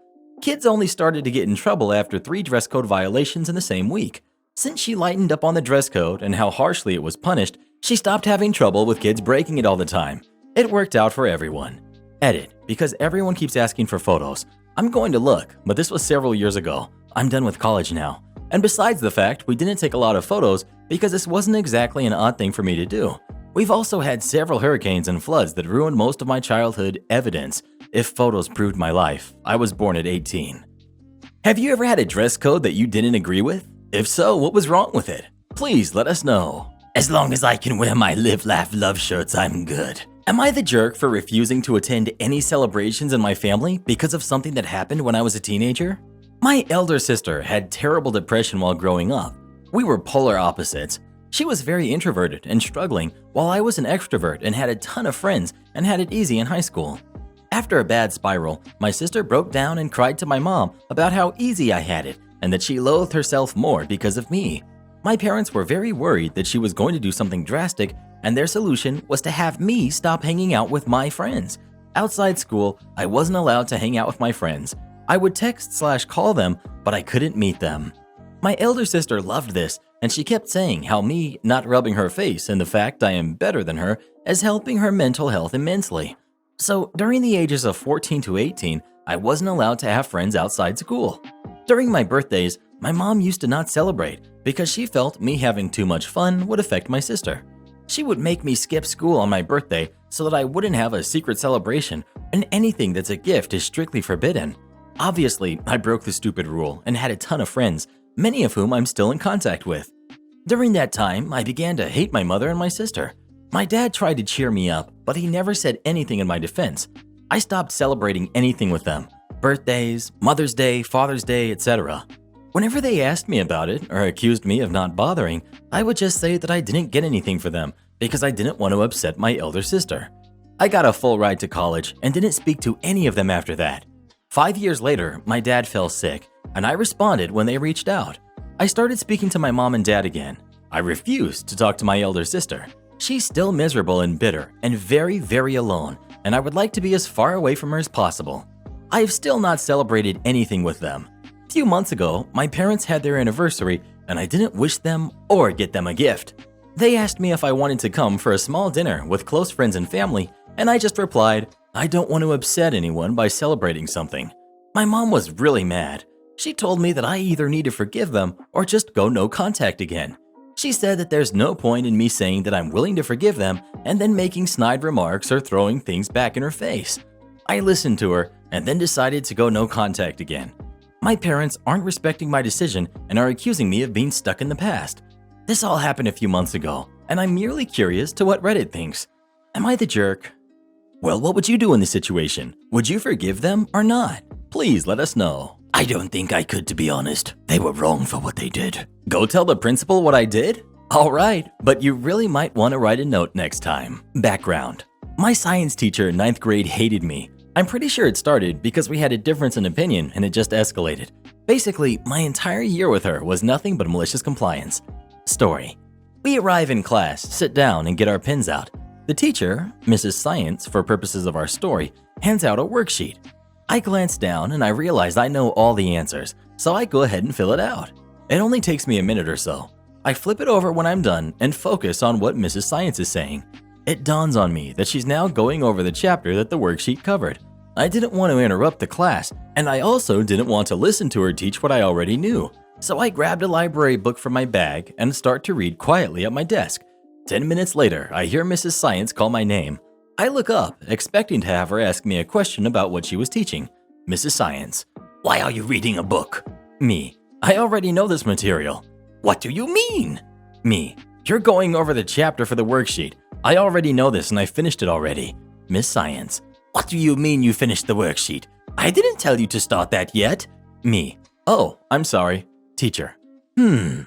Kids only started to get in trouble after 3 dress code violations in the same week. Since she lightened up on the dress code and how harshly it was punished, she stopped having trouble with kids breaking it all the time. It worked out for everyone. Edit, because everyone keeps asking for photos. I'm going to look, but this was several years ago. I'm done with college now. And besides the fact we didn't take a lot of photos because this wasn't exactly an odd thing for me to do. We've also had several hurricanes and floods that ruined most of my childhood evidence. If photos proved my life, I was born at 18. Have you ever had a dress code that you didn't agree with? If so, what was wrong with it? Please let us know. As long as I can wear my live, laugh, love shirts, I'm good. Am I the jerk for refusing to attend any celebrations in my family because of something that happened when I was a teenager? My elder sister had terrible depression while growing up. We were polar opposites. She was very introverted and struggling, while I was an extrovert and had a ton of friends and had it easy in high school. After a bad spiral, my sister broke down and cried to my mom about how easy I had it and that she loathed herself more because of me. My parents were very worried that she was going to do something drastic, and their solution was to have me stop hanging out with my friends. Outside school, I wasn't allowed to hang out with my friends. I would text/call them, but I couldn't meet them. My elder sister loved this, and she kept saying how me not rubbing her face and the fact I am better than her is helping her mental health immensely. So during the ages of 14 to 18, I wasn't allowed to have friends outside school. During my birthdays, my mom used to not celebrate because she felt me having too much fun would affect my sister. She would make me skip school on my birthday so that I wouldn't have a secret celebration, and anything that's a gift is strictly forbidden. Obviously, I broke the stupid rule and had a ton of friends, many of whom I'm still in contact with. During that time, I began to hate my mother and my sister. My dad tried to cheer me up, but he never said anything in my defense. I stopped celebrating anything with them. Birthdays, Mother's Day, Father's Day, etc. Whenever they asked me about it or accused me of not bothering, I would just say that I didn't get anything for them because I didn't want to upset my elder sister. I got a full ride to college and didn't speak to any of them after that. 5 years later, my dad fell sick, and I responded when they reached out. I started speaking to my mom and dad again. I refused to talk to my elder sister. She's still miserable and bitter and very, very alone, and I would like to be as far away from her as possible. I have still not celebrated anything with them. A few months ago, my parents had their anniversary, and I didn't wish them or get them a gift. They asked me if I wanted to come for a small dinner with close friends and family, and I just replied, I don't want to upset anyone by celebrating something. My mom was really mad. She told me that I either need to forgive them or just go no contact again. She said that there's no point in me saying that I'm willing to forgive them and then making snide remarks or throwing things back in her face. I listened to her and then decided to go no contact again. My parents aren't respecting my decision and are accusing me of being stuck in the past. This all happened a few months ago, and I'm merely curious to what Reddit thinks. Am I the jerk? Well, what would you do in this situation? Would you forgive them or not? Please let us know. I don't think I could, to be honest. They were wrong for what they did. Go tell the principal what I did? All right, but you really might want to write a note next time. Background. My science teacher in 9th grade hated me. I'm pretty sure it started because we had a difference in opinion and it just escalated. Basically, my entire year with her was nothing but malicious compliance. Story. We arrive in class, sit down, and get our pens out. The teacher, Mrs. Science for purposes of our story, hands out a worksheet. I glance down and I realize I know all the answers, so I go ahead and fill it out. It only takes me a minute or so. I flip it over when I'm done and focus on what Mrs. Science is saying. It dawns on me that she's now going over the chapter that the worksheet covered. I didn't want to interrupt the class, and I also didn't want to listen to her teach what I already knew. So I grabbed a library book from my bag and start to read quietly at my desk. 10 minutes later, I hear Mrs. Science call my name. I look up, expecting to have her ask me a question about what she was teaching. Mrs. Science: Why are you reading a book? Me: I already know this material. What do you mean? Me: You're going over the chapter for the worksheet. I already know this and I finished it already. Miss Science: What do you mean you finished the worksheet? I didn't tell you to start that yet. Me: Oh, I'm sorry. Teacher: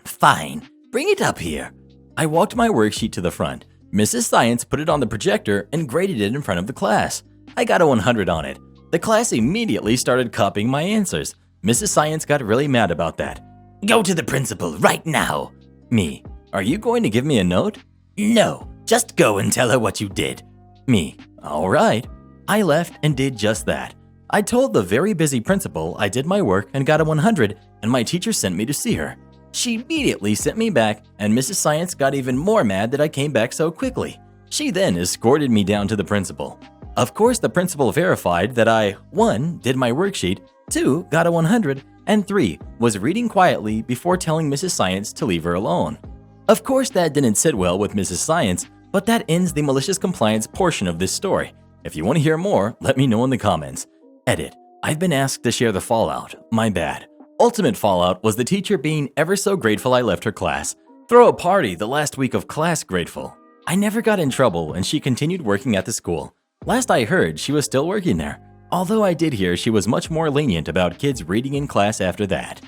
Fine. Bring it up here. I walked my worksheet to the front. Mrs. Science put it on the projector and graded it in front of the class. I got a 100 on it. The class immediately started copying my answers. Mrs. Science got really mad about that. Go to the principal right now. Me: Are you going to give me a note? No, just go and tell her what you did. Me: All right. I left and did just that. I told the very busy principal I did my work and got a 100, and my teacher sent me to see her. She immediately sent me back, and Mrs. Science got even more mad that I came back so quickly. She then escorted me down to the principal. Of course, the principal verified that I 1. Did my worksheet, 2. Got a 100, and 3. Was reading quietly before telling Mrs. Science to leave her alone. Of course, that didn't sit well with Mrs. Science, but that ends the malicious compliance portion of this story. If you want to hear more, let me know in the comments. Edit: I've been asked to share the fallout. My bad. Ultimate fallout was the teacher being ever so grateful I left her class. Throw a party the last week of class grateful. I never got in trouble and she continued working at the school. Last I heard, she was still working there. Although I did hear she was much more lenient about kids reading in class after that.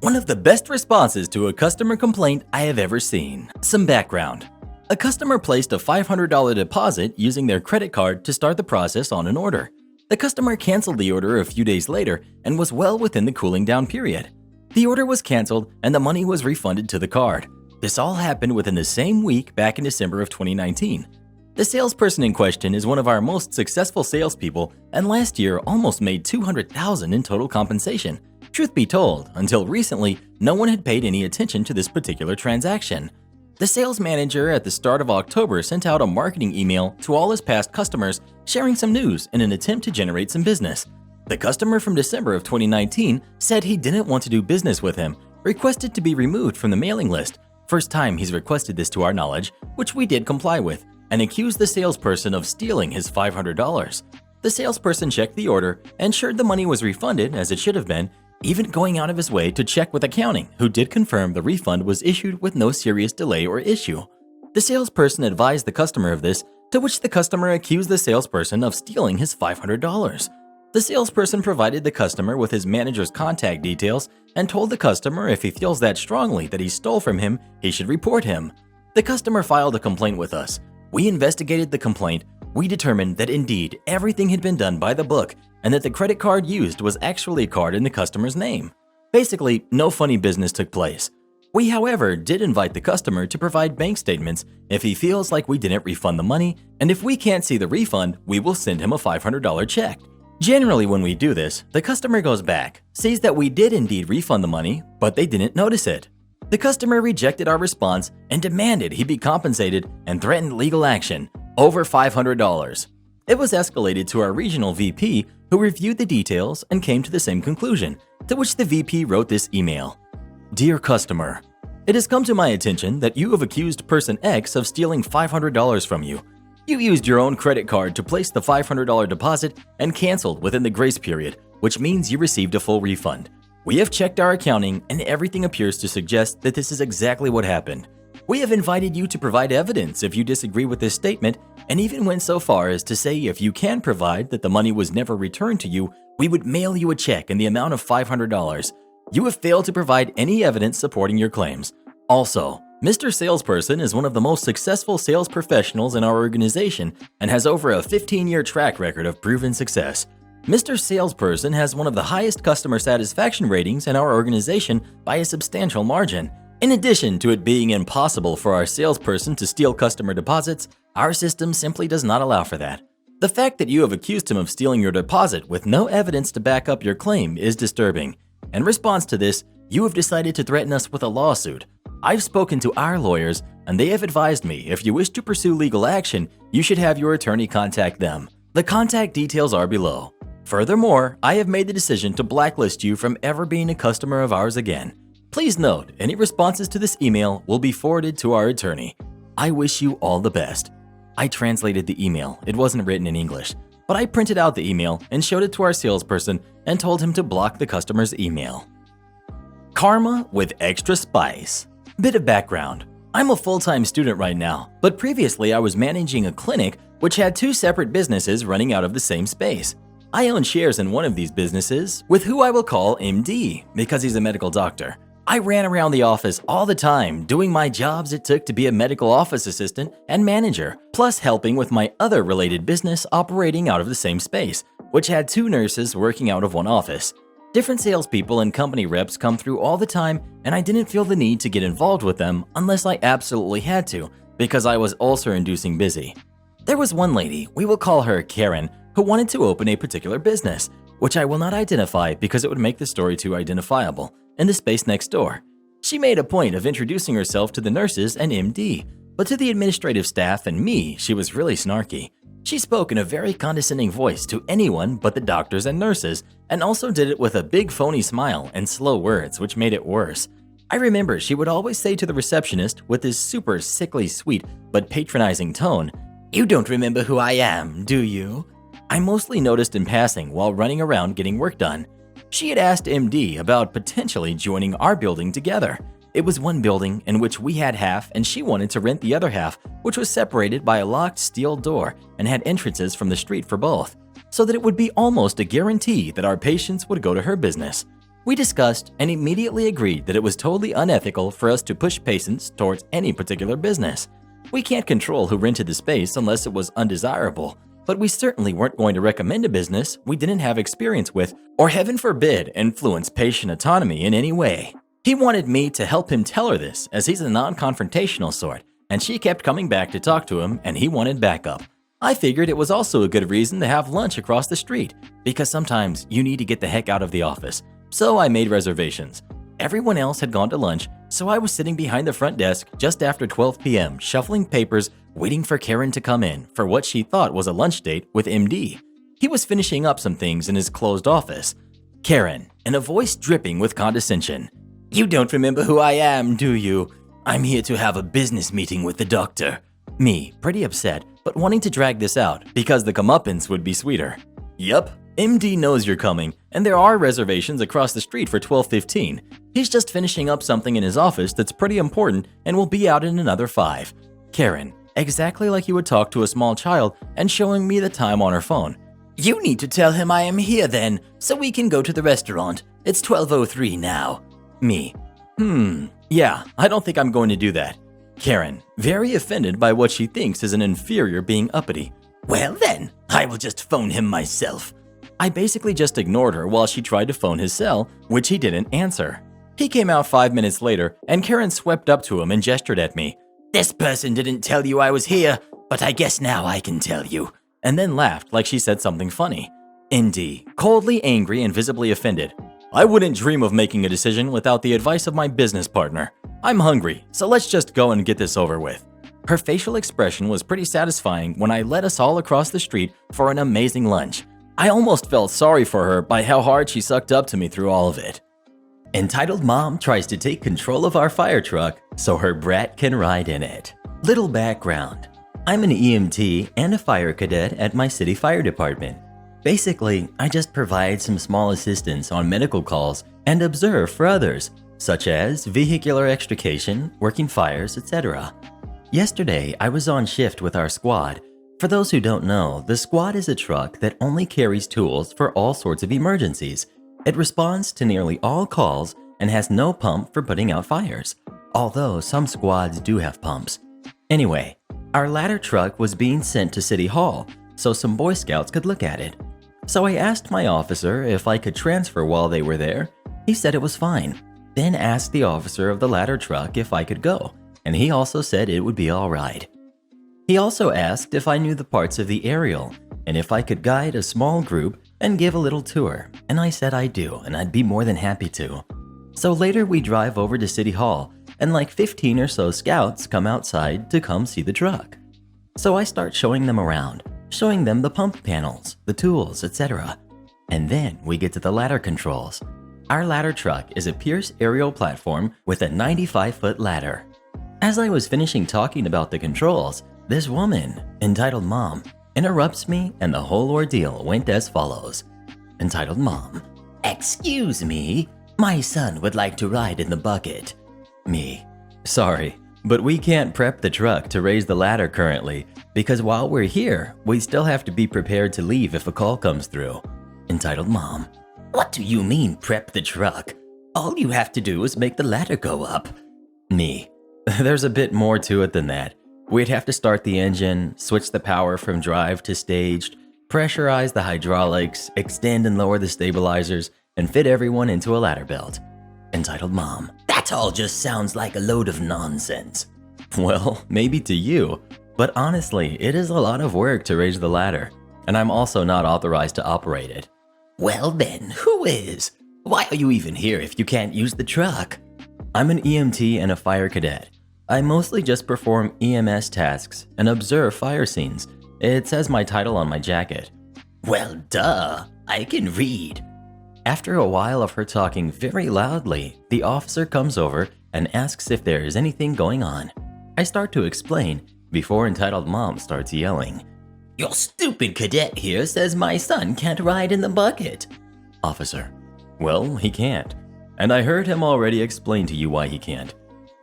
One of the best responses to a customer complaint I have ever seen. Some background. A customer placed a $500 deposit using their credit card to start the process on an order. The customer canceled the order a few days later and was well within the cooling down period. The order was canceled and the money was refunded to the card. This all happened within the same week back in December of 2019. The salesperson in question is one of our most successful salespeople and last year almost made $200,000 in total compensation. Truth be told, until recently, no one had paid any attention to this particular transaction. The sales manager at the start of October sent out a marketing email to all his past customers sharing some news in an attempt to generate some business. The customer from December of 2019 said he didn't want to do business with him, requested to be removed from the mailing list. First time he's requested this to our knowledge, which we did comply with, and accused the salesperson of stealing his $500. The salesperson checked the order, ensured the money was refunded as it should have been, even going out of his way to check with accounting, who did confirm the refund was issued with no serious delay or issue. The salesperson advised the customer of this, to which the customer accused the salesperson of stealing his $500. The salesperson provided the customer with his manager's contact details and told the customer if he feels that strongly that he stole from him, he should report him. The customer filed a complaint with us. We investigated the complaint. We determined that indeed everything had been done by the book and that the credit card used was actually a card in the customer's name. Basically, no funny business took place. We, however, did invite the customer to provide bank statements if he feels like we didn't refund the money, and if we can't see the refund, we will send him a $500 check. Generally, when we do this, the customer goes back, sees that we did indeed refund the money, but they didn't notice it. The customer rejected our response and demanded he be compensated and threatened legal action, over $500. It was escalated to our regional VP, who reviewed the details and came to the same conclusion, to which the VP wrote this email. Dear customer, it has come to my attention that you have accused person X of stealing $500 from you. You used your own credit card to place the $500 deposit and canceled within the grace period, which means you received a full refund. We have checked our accounting and everything appears to suggest that this is exactly what happened. We have invited you to provide evidence if you disagree with this statement and even went so far as to say if you can provide that the money was never returned to you, we would mail you a check in the amount of $500. You have failed to provide any evidence supporting your claims. Also, Mr. Salesperson is one of the most successful sales professionals in our organization and has over a 15-year track record of proven success. Mr. Salesperson has one of the highest customer satisfaction ratings in our organization by a substantial margin. In addition to it being impossible for our salesperson to steal customer deposits, our system simply does not allow for that. The fact that you have accused him of stealing your deposit with no evidence to back up your claim is disturbing. In response to this, you have decided to threaten us with a lawsuit. I've spoken to our lawyers, and they have advised me if you wish to pursue legal action, you should have your attorney contact them. The contact details are below. Furthermore, I have made the decision to blacklist you from ever being a customer of ours again. Please note, any responses to this email will be forwarded to our attorney. I wish you all the best. I translated the email. It wasn't written in English, but I printed out the email and showed it to our salesperson and told him to block the customer's email. Karma with extra spice. Bit of background. I'm a full-time student right now, but previously I was managing a clinic which had two separate businesses running out of the same space. I own shares in one of these businesses, with who I will call MD because he's a medical doctor. I ran around the office all the time doing my jobs it took to be a medical office assistant and manager, plus helping with my other related business operating out of the same space, which had two nurses working out of one office. Different salespeople and company reps come through all the time, and I didn't feel the need to get involved with them unless I absolutely had to, because I was ulcer-inducing busy. There was one lady, we will call her Karen, who wanted to open a particular business, which I will not identify because it would make the story too identifiable, in the space next door. She made a point of introducing herself to the nurses and MD, but to the administrative staff and me, she was really snarky. She spoke in a very condescending voice to anyone but the doctors and nurses, and also did it with a big phony smile and slow words, which made it worse. I remember she would always say to the receptionist with this super sickly sweet but patronizing tone, "You don't remember who I am, do you?" I mostly noticed in passing while running around getting work done. She had asked MD about potentially joining our building together. It was one building in which we had half and she wanted to rent the other half, which was separated by a locked steel door and had entrances from the street for both, so that it would be almost a guarantee that our patients would go to her business. We discussed and immediately agreed that it was totally unethical for us to push patients towards any particular business. We can't control who rented the space unless it was undesirable, but we certainly weren't going to recommend a business we didn't have experience with or, heaven forbid, influence patient autonomy in any way. He wanted me to help him tell her this, as he's a non-confrontational sort, and she kept coming back to talk to him and he wanted backup. I figured it was also a good reason to have lunch across the street, because sometimes you need to get the heck out of the office. So I made reservations. Everyone else had gone to lunch, so I was sitting behind the front desk just after 12 p.m. shuffling papers, waiting for Karen to come in for what she thought was a lunch date with MD. He was finishing up some things in his closed office. Karen, in a voice dripping with condescension, "You don't remember who I am, do you? I'm here to have a business meeting with the doctor." Me, pretty upset, but wanting to drag this out because the comeuppance would be sweeter. "Yup, MD knows you're coming, and there are reservations across the street for 12:15. He's just finishing up something in his office that's pretty important and will be out in another 5. Karen, exactly like you would talk to a small child and showing me the time on her phone. "You need to tell him I am here then, so we can go to the restaurant. It's 12:03 now." Me, yeah, I don't think I'm going to do that. Karen, very offended by what she thinks is an inferior being uppity. "Well then, I will just phone him myself." I basically just ignored her while she tried to phone his cell, which he didn't answer. He came out 5 minutes later, and Karen swept up to him and gestured at me. "This person didn't tell you I was here, but I guess now I can tell you." And then laughed like she said something funny. ND, coldly angry and visibly offended. "I wouldn't dream of making a decision without the advice of my business partner. I'm hungry, so let's just go and get this over with." Her facial expression was pretty satisfying when I led us all across the street for an amazing lunch. I almost felt sorry for her by how hard she sucked up to me through all of it. Entitled mom tries to take control of our fire truck so her brat can ride in it. Little background. I'm an EMT and a fire cadet at my city fire department. Basically, I just provide some small assistance on medical calls and observe for others, such as vehicular extrication, working fires, etc. Yesterday, I was on shift with our squad. For those who don't know, the squad is a truck that only carries tools for all sorts of emergencies. It responds to nearly all calls and has no pump for putting out fires, although some squads do have pumps. Anyway, our ladder truck was being sent to City Hall so some Boy Scouts could look at it. So I asked my officer if I could transfer while they were there. He said it was fine. then asked the officer of the ladder truck if I could go, and he also said it would be all right. He also asked if I knew the parts of the aerial and if I could guide a small group and give a little tour, and I said I do and I'd be more than happy to. So later we drive over to City Hall and like 15 or so scouts come outside to come see the truck. So I start showing them around, showing them the pump panels, the tools, etc. And then we get to the ladder controls. Our ladder truck is a Pierce aerial platform with a 95-foot ladder. As I was finishing talking about the controls, this woman, entitled Mom, interrupts me and the whole ordeal went as follows. Entitled Mom: "Excuse me, my son would like to ride in the bucket." Me: "Sorry, but we can't prep the truck to raise the ladder currently because while we're here, we still have to be prepared to leave if a call comes through." Entitled Mom: "What do you mean prep the truck? All you have to do is make the ladder go up." Me: "There's a bit more to it than that. We'd have to start the engine, switch the power from drive to staged, pressurize the hydraulics, extend and lower the stabilizers, and fit everyone into a ladder belt." Entitled Mom: "That all just sounds like a load of nonsense." Well, maybe to you, but honestly, it is a lot of work to raise the ladder, and I'm also not authorized to operate it. Well then, who is? Why are you even here if you can't use the truck? I'm an EMT and a fire cadet. I mostly just perform EMS tasks and observe fire scenes. It says my title on my jacket. Well, duh, I can read. After a while of her talking very loudly, the officer comes over and asks if there is anything going on. I start to explain before entitled Mom starts yelling. "Your stupid cadet here says my son can't ride in the bucket." Officer: "Well, he can't. And I heard him already explain to you why he can't."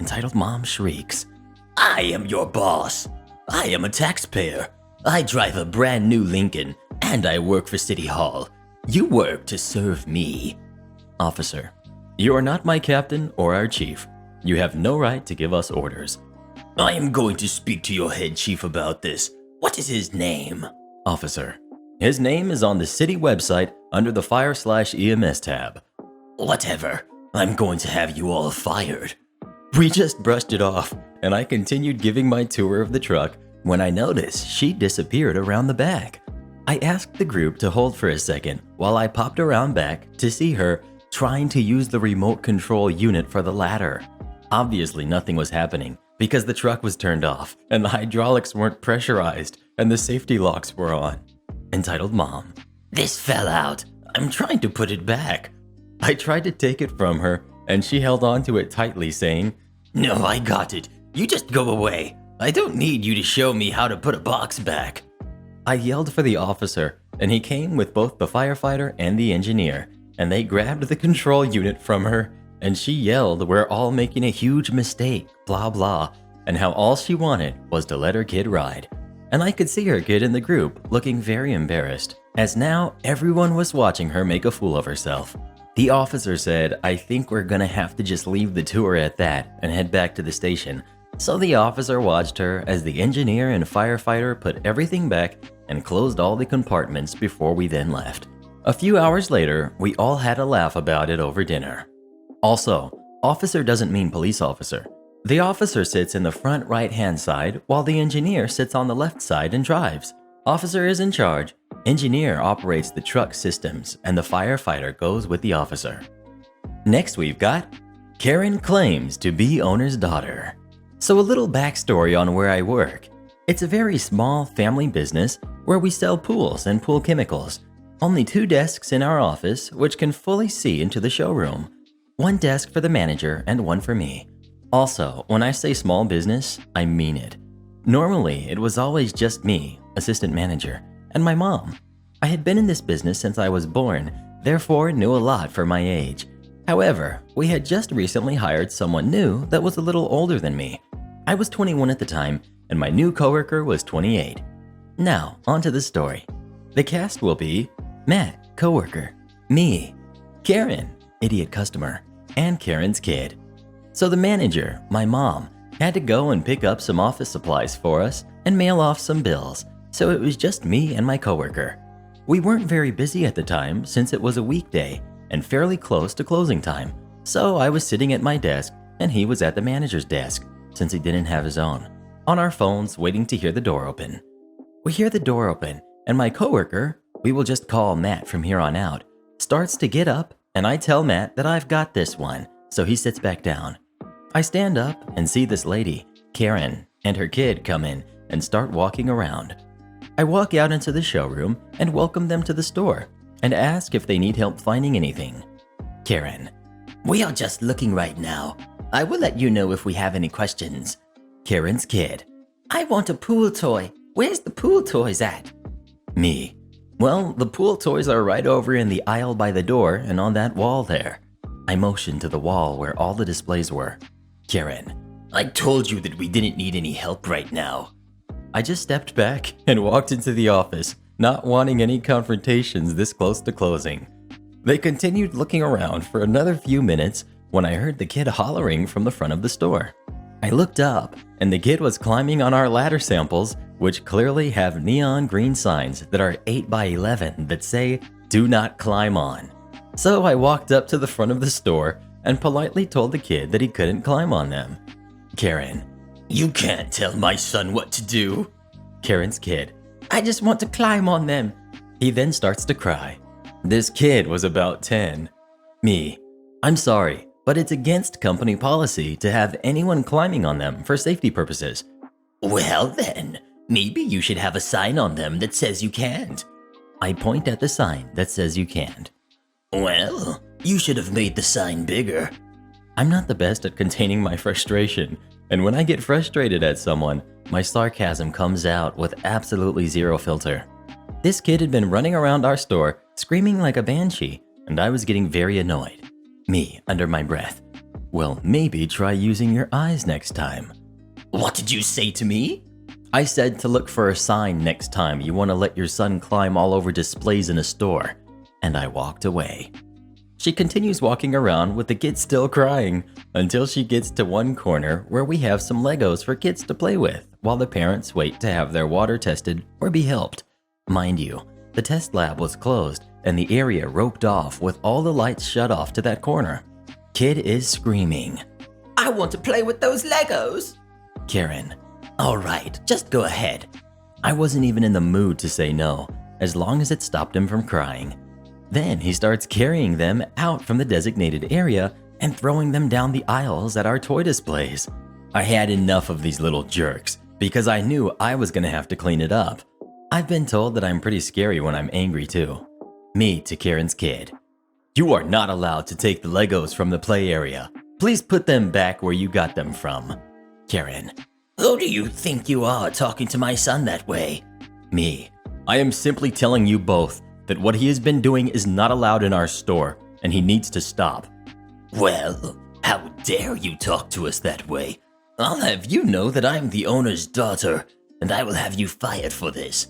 Entitled Mom shrieks. "I am your boss. I am a taxpayer. I drive a brand new Lincoln, and I work for City Hall. You work to serve me." Officer: "You are not my captain or our chief. You have no right to give us orders." "I am going to speak to your head chief about this. What is his name?" Officer: "His name is on the city website under the fire/EMS tab." "Whatever. I'm going to have you all fired." We just brushed it off, and I continued giving my tour of the truck when I noticed she disappeared around the back. I asked the group to hold for a second while I popped around back to see her trying to use the remote control unit for the ladder. Obviously nothing was happening because the truck was turned off and the hydraulics weren't pressurized and the safety locks were on. Entitled Mom: "This fell out. I'm trying to put it back." I tried to take it from her and she held on to it tightly, saying, "No, I got it. You just go away. I don't need you to show me how to put a box back." I yelled for the officer, and he came with both the firefighter and the engineer, and they grabbed the control unit from her, and she yelled we're all making a huge mistake, blah blah, and how all she wanted was to let her kid ride. And I could see her kid in the group looking very embarrassed, as now everyone was watching her make a fool of herself. The officer said, "I think we're gonna have to just leave the tour at that and head back to the station." So the officer watched her as the engineer and firefighter put everything back and closed all the compartments before we then left. A few hours later, we all had a laugh about it over dinner. Also, officer doesn't mean police officer. The officer sits in the front right-hand side while the engineer sits on the left side and drives. Officer is in charge, engineer operates the truck systems, and the firefighter goes with the officer. Next we've got Karen claims to be owner's daughter. So a little backstory on where I work. It's a very small family business where we sell pools and pool chemicals. Only 2 desks in our office which can fully see into the showroom. 1 desk for the manager and 1 for me. Also, when I say small business, I mean it. Normally, it was always just me, assistant manager, and my mom. I had been in this business since I was born, therefore knew a lot for my age. However, we had just recently hired someone new that was a little older than me. I was 21 at the time, and my new coworker was 28. Now, onto the story. The cast will be Matt, coworker, me, Karen, idiot customer, and Karen's kid. So the manager, my mom, had to go and pick up some office supplies for us and mail off some bills, so it was just me and my coworker. We weren't very busy at the time since it was a weekday and fairly close to closing time, So I was sitting at my desk and he was at the manager's desk since he didn't have his own, on our phones waiting to hear the door open. We hear the door open and my coworker, we will just call Matt from here on out, starts to get up and I tell Matt that I've got this one, so he sits back down. I stand up and see this lady, Karen, and her kid come in and start walking around. I walk out into the showroom and welcome them to the store and ask if they need help finding anything. Karen: We are just looking right now. I will let you know if we have any questions. Karen's kid: I want a pool toy. Where's the pool toys at? Me: Well, the pool toys are right over in the aisle by the door and on that wall there. I motion to the wall where all the displays were. Karen: I told you that we didn't need any help right now. I just stepped back and walked into the office, not wanting any confrontations this close to closing. They continued looking around for another few minutes when I heard the kid hollering from the front of the store. I looked up, and the kid was climbing on our ladder samples, which clearly have neon green signs that are 8 by 11 that say, "Do not climb on." So I walked up to the front of the store and politely told the kid that he couldn't climb on them. Karen: You can't tell my son what to do. Karen's kid: I just want to climb on them. He then starts to cry. This kid was about 10. Me: I'm sorry, but it's against company policy to have anyone climbing on them for safety purposes. Well then, maybe you should have a sign on them that says you can't. I point at the sign that says you can't. Well, you should have made the sign bigger. I'm not the best at containing my frustration, and when I get frustrated at someone, my sarcasm comes out with absolutely zero filter. This kid had been running around our store screaming like a banshee, and I was getting very annoyed. Me, under my breath: Well, maybe try using your eyes next time. What did you say to me? I said to look for a sign next time you want to let your son climb all over displays in a store, and I walked away. She continues walking around with the kid still crying until she gets to one corner where we have some Legos for kids to play with while the parents wait to have their water tested or be helped. Mind you, the test lab was closed and the area roped off with all the lights shut off to that corner. Kid is screaming. I want to play with those Legos. Karen: All right, just go ahead. I wasn't even in the mood to say no, as long as it stopped him from crying. Then he starts carrying them out from the designated area and throwing them down the aisles at our toy displays. I had enough of these little jerks because I knew I was going to have to clean it up. I've been told that I'm pretty scary when I'm angry too. Me to Karen's kid: You are not allowed to take the Legos from the play area. Please put them back where you got them from. Karen: Who do you think you are talking to my son that way? Me: I am simply telling you both that what he has been doing is not allowed in our store, and he needs to stop. Well, how dare you talk to us that way? I'll have you know that I'm the owner's daughter, and I will have you fired for this.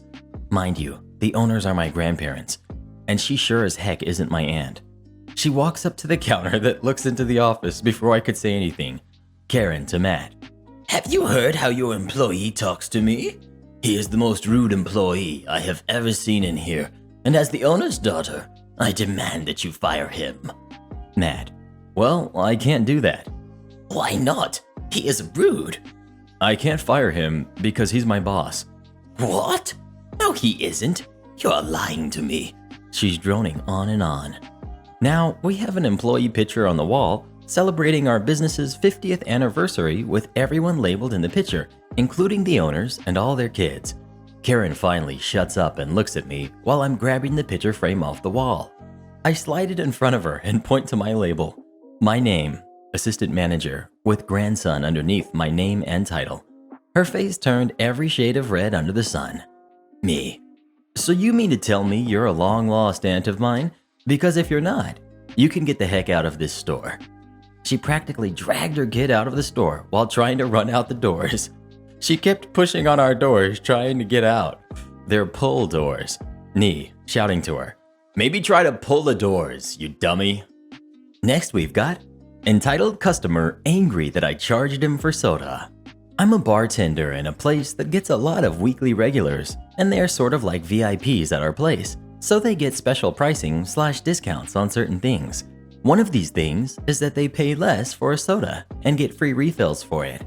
Mind you, the owners are my grandparents, and she sure as heck isn't my aunt. She walks up to the counter that looks into the office before I could say anything. Karen to Matt: Have you heard how your employee talks to me? He is the most rude employee I have ever seen in here, and as the owner's daughter, I demand that you fire him. Matt: Well, I can't do that. Why not? He is rude. I can't fire him because he's my boss. What? No, he isn't. You're lying to me. She's droning on and on. Now, we have an employee picture on the wall celebrating our business's 50th anniversary with everyone labeled in the picture, including the owners and all their kids. Karen finally shuts up and looks at me while I'm grabbing the picture frame off the wall. I slide it in front of her and point to my label. My name, assistant manager, with grandson underneath my name and title. Her face turned every shade of red under the sun. Me: So you mean to tell me you're a long-lost aunt of mine? Because if you're not, you can get the heck out of this store. She practically dragged her kid out of the store while trying to run out the doors. She kept pushing on our doors trying to get out. They're pull doors. Me, shouting to her: Maybe try to pull the doors, you dummy. Next we've got entitled customer angry that I charged him for soda. I'm a bartender in a place that gets a lot of weekly regulars, and they're sort of like VIPs at our place, so they get special pricing / discounts on certain things. One of these things is that they pay less for a soda and get free refills for it.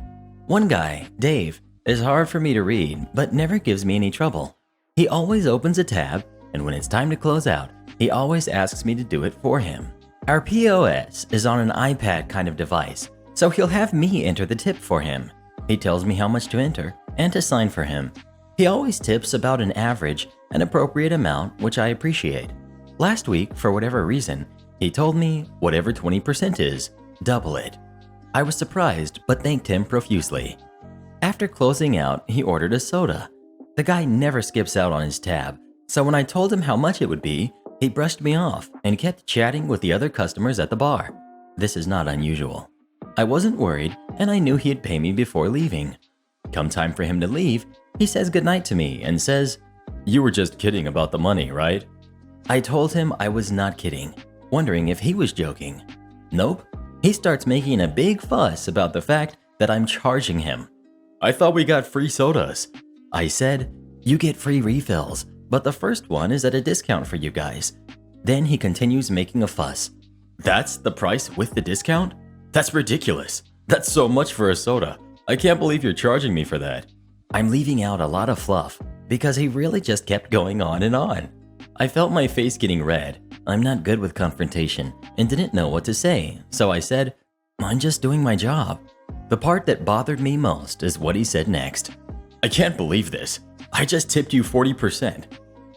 One guy, Dave, is hard for me to read but never gives me any trouble. He always opens a tab, and when it's time to close out, he always asks me to do it for him. Our POS is on an iPad kind of device, so he'll have me enter the tip for him. He tells me how much to enter and to sign for him. He always tips about an average and appropriate amount, which I appreciate. Last week, for whatever reason, he told me whatever 20% is, double it. I was surprised but thanked him profusely. After closing out, he ordered a soda. The guy never skips out on his tab, so when I told him how much it would be, he brushed me off and kept chatting with the other customers at the bar. This is not unusual. I wasn't worried, and I knew he'd pay me before leaving. Come time for him to leave, he says goodnight to me and says, "You were just kidding about the money, right?" I told him I was not kidding, wondering if he was joking. Nope. He starts making a big fuss about the fact that I'm charging him. "I thought we got free sodas." I said, "You get free refills, but the first one is at a discount for you guys." Then he continues making a fuss. "That's the price with the discount? That's ridiculous. That's so much for a soda. I can't believe you're charging me for that." I'm leaving out a lot of fluff because he really just kept going on and on. I felt my face getting red. I'm not good with confrontation and didn't know what to say, so I said, "I'm just doing my job." The part that bothered me most is what he said next. "I can't believe this. I just tipped you 40%.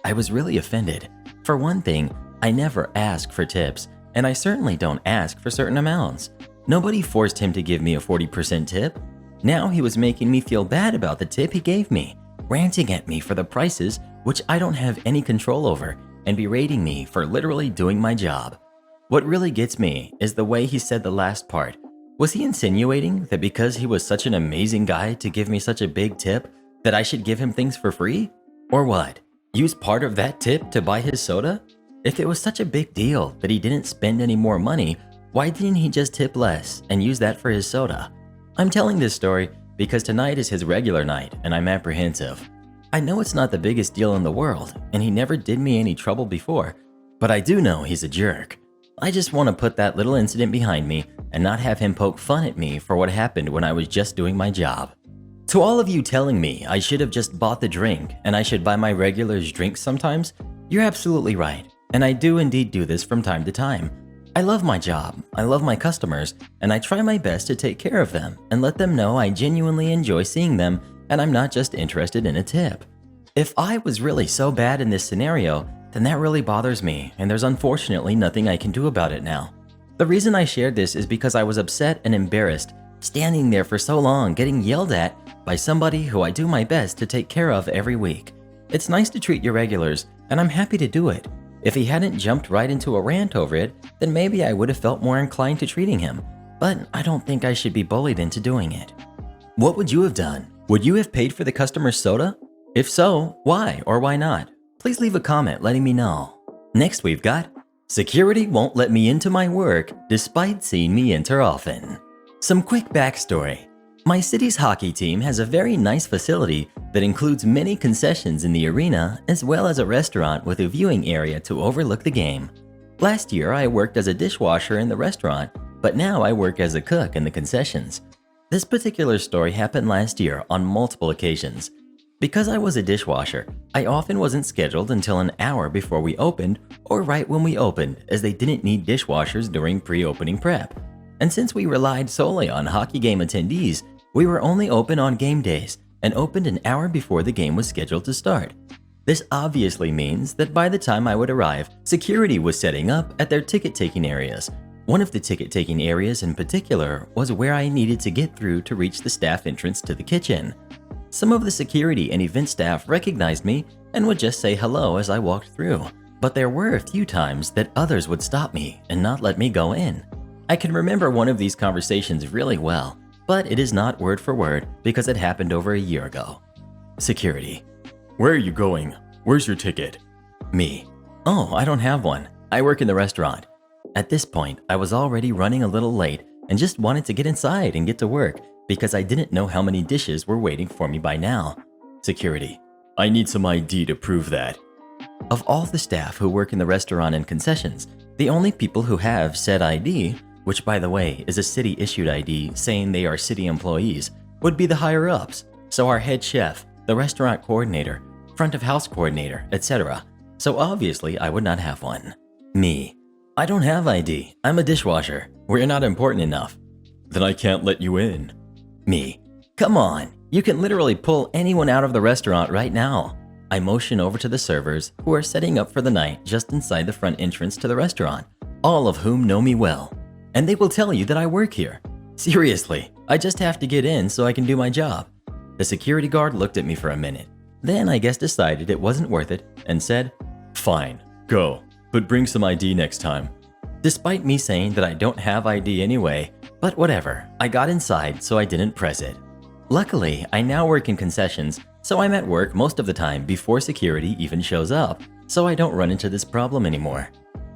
I was really offended. For one thing, I never ask for tips, and I certainly don't ask for certain amounts. Nobody forced him to give me a 40% tip. Now he was making me feel bad about the tip he gave me, ranting at me for the prices which I don't have any control over, and berating me for literally doing my job. What really gets me is the way he said the last part. Was he insinuating that because he was such an amazing guy to give me such a big tip, that I should give him things for free? Or what? Use part of that tip to buy his soda? If it was such a big deal that he didn't spend any more money, why didn't he just tip less and use that for his soda? I'm telling this story because tonight is his regular night and I'm apprehensive. I know it's not the biggest deal in the world and he never did me any trouble before, but I do know he's a jerk. I just want to put that little incident behind me and not have him poke fun at me for what happened when I was just doing my job. To all of you telling me I should have just bought the drink and I should buy my regulars drinks sometimes, you're absolutely right, and I do indeed do this from time to time. I love my job, I love my customers, and I try my best to take care of them and let them know I genuinely enjoy seeing them and I'm not just interested in a tip. If I was really so bad in this scenario, then that really bothers me and there's unfortunately nothing I can do about it now. The reason I shared this is because I was upset and embarrassed, standing there for so long getting yelled at by somebody who I do my best to take care of every week. It's nice to treat your regulars, and I'm happy to do it. If he hadn't jumped right into a rant over it, then maybe I would have felt more inclined to treating him, but I don't think I should be bullied into doing it. What would you have done? Would you have paid for the customer's soda? If so, why or why not? Please leave a comment letting me know. Next we've got, security won't let me into my work despite seeing me enter often. Some quick backstory. My city's hockey team has a very nice facility that includes many concessions in the arena as well as a restaurant with a viewing area to overlook the game. Last year I worked as a dishwasher in the restaurant, but now I work as a cook in the concessions. This particular story happened last year on multiple occasions. Because I was a dishwasher, I often wasn't scheduled until an hour before we opened or right when we opened, as they didn't need dishwashers during pre-opening prep. And since we relied solely on hockey game attendees, we were only open on game days and opened an hour before the game was scheduled to start. This obviously means that by the time I would arrive, security was setting up at their ticket-taking areas. One of the ticket-taking areas in particular was where I needed to get through to reach the staff entrance to the kitchen. Some of the security and event staff recognized me and would just say hello as I walked through, but there were a few times that others would stop me and not let me go in. I can remember one of these conversations really well, but it is not word for word because it happened over a year ago. Security. Where are you going? Where's your ticket? Me. Oh, I don't have one. I work in the restaurant. At this point, I was already running a little late and just wanted to get inside and get to work because I didn't know how many dishes were waiting for me by now. Security. I need some ID to prove that. Of all the staff who work in the restaurant and concessions, The only people who have said ID, which by the way is a city-issued ID saying they are city employees, would be the higher-ups, so our head chef, the restaurant coordinator, front of house coordinator, etc. So obviously I would not have one. Me. I don't have ID. I'm a dishwasher. We're not important enough. Then I can't let you in. Me. Come on. You can literally pull anyone out of the restaurant right now. I motion over to the servers who are setting up for the night just inside the front entrance to the restaurant, all of whom know me well. And they will tell you that I work here. Seriously, I just have to get in so I can do my job. The security guard looked at me for a minute. Then I guess decided it wasn't worth it and said, "Fine, go, but bring some ID next time." Despite me saying that I don't have ID anyway, but whatever, I got inside so I didn't press it. Luckily, I now work in concessions, so I'm at work most of the time before security even shows up, so I don't run into this problem anymore.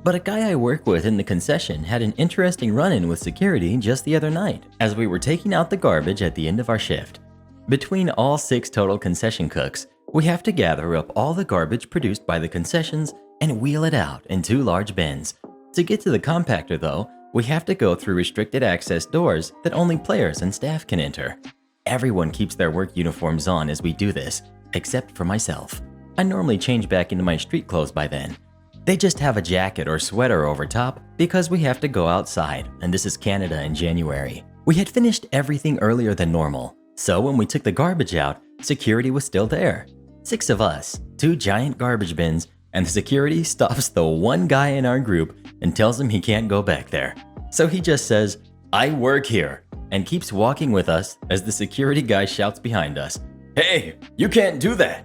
But a guy I work with in the concession had an interesting run-in with security just the other night as we were taking out the garbage at the end of our shift. Between all 6 total concession cooks, we have to gather up all the garbage produced by the concessions and wheel it out in 2 large bins. To get to the compactor though, we have to go through restricted access doors that only players and staff can enter. Everyone keeps their work uniforms on as we do this, except for myself. I normally change back into my street clothes by then. They just have a jacket or sweater over top because we have to go outside, and this is Canada in January. We had finished everything earlier than normal, so when we took the garbage out, security was still there. 6 of us, 2 giant garbage bins, and the security stops the one guy in our group and tells him he can't go back there. So he just says, "I work here," and keeps walking with us as the security guy shouts behind us, "Hey, you can't do that."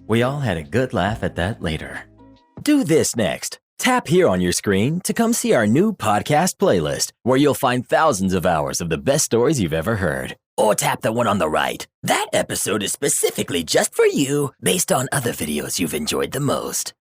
We all had a good laugh at that later. Do this next. Tap here on your screen to come see our new podcast playlist, where you'll find thousands of hours of the best stories you've ever heard. Or tap the one on the right. That episode is specifically just for you, based on other videos you've enjoyed the most.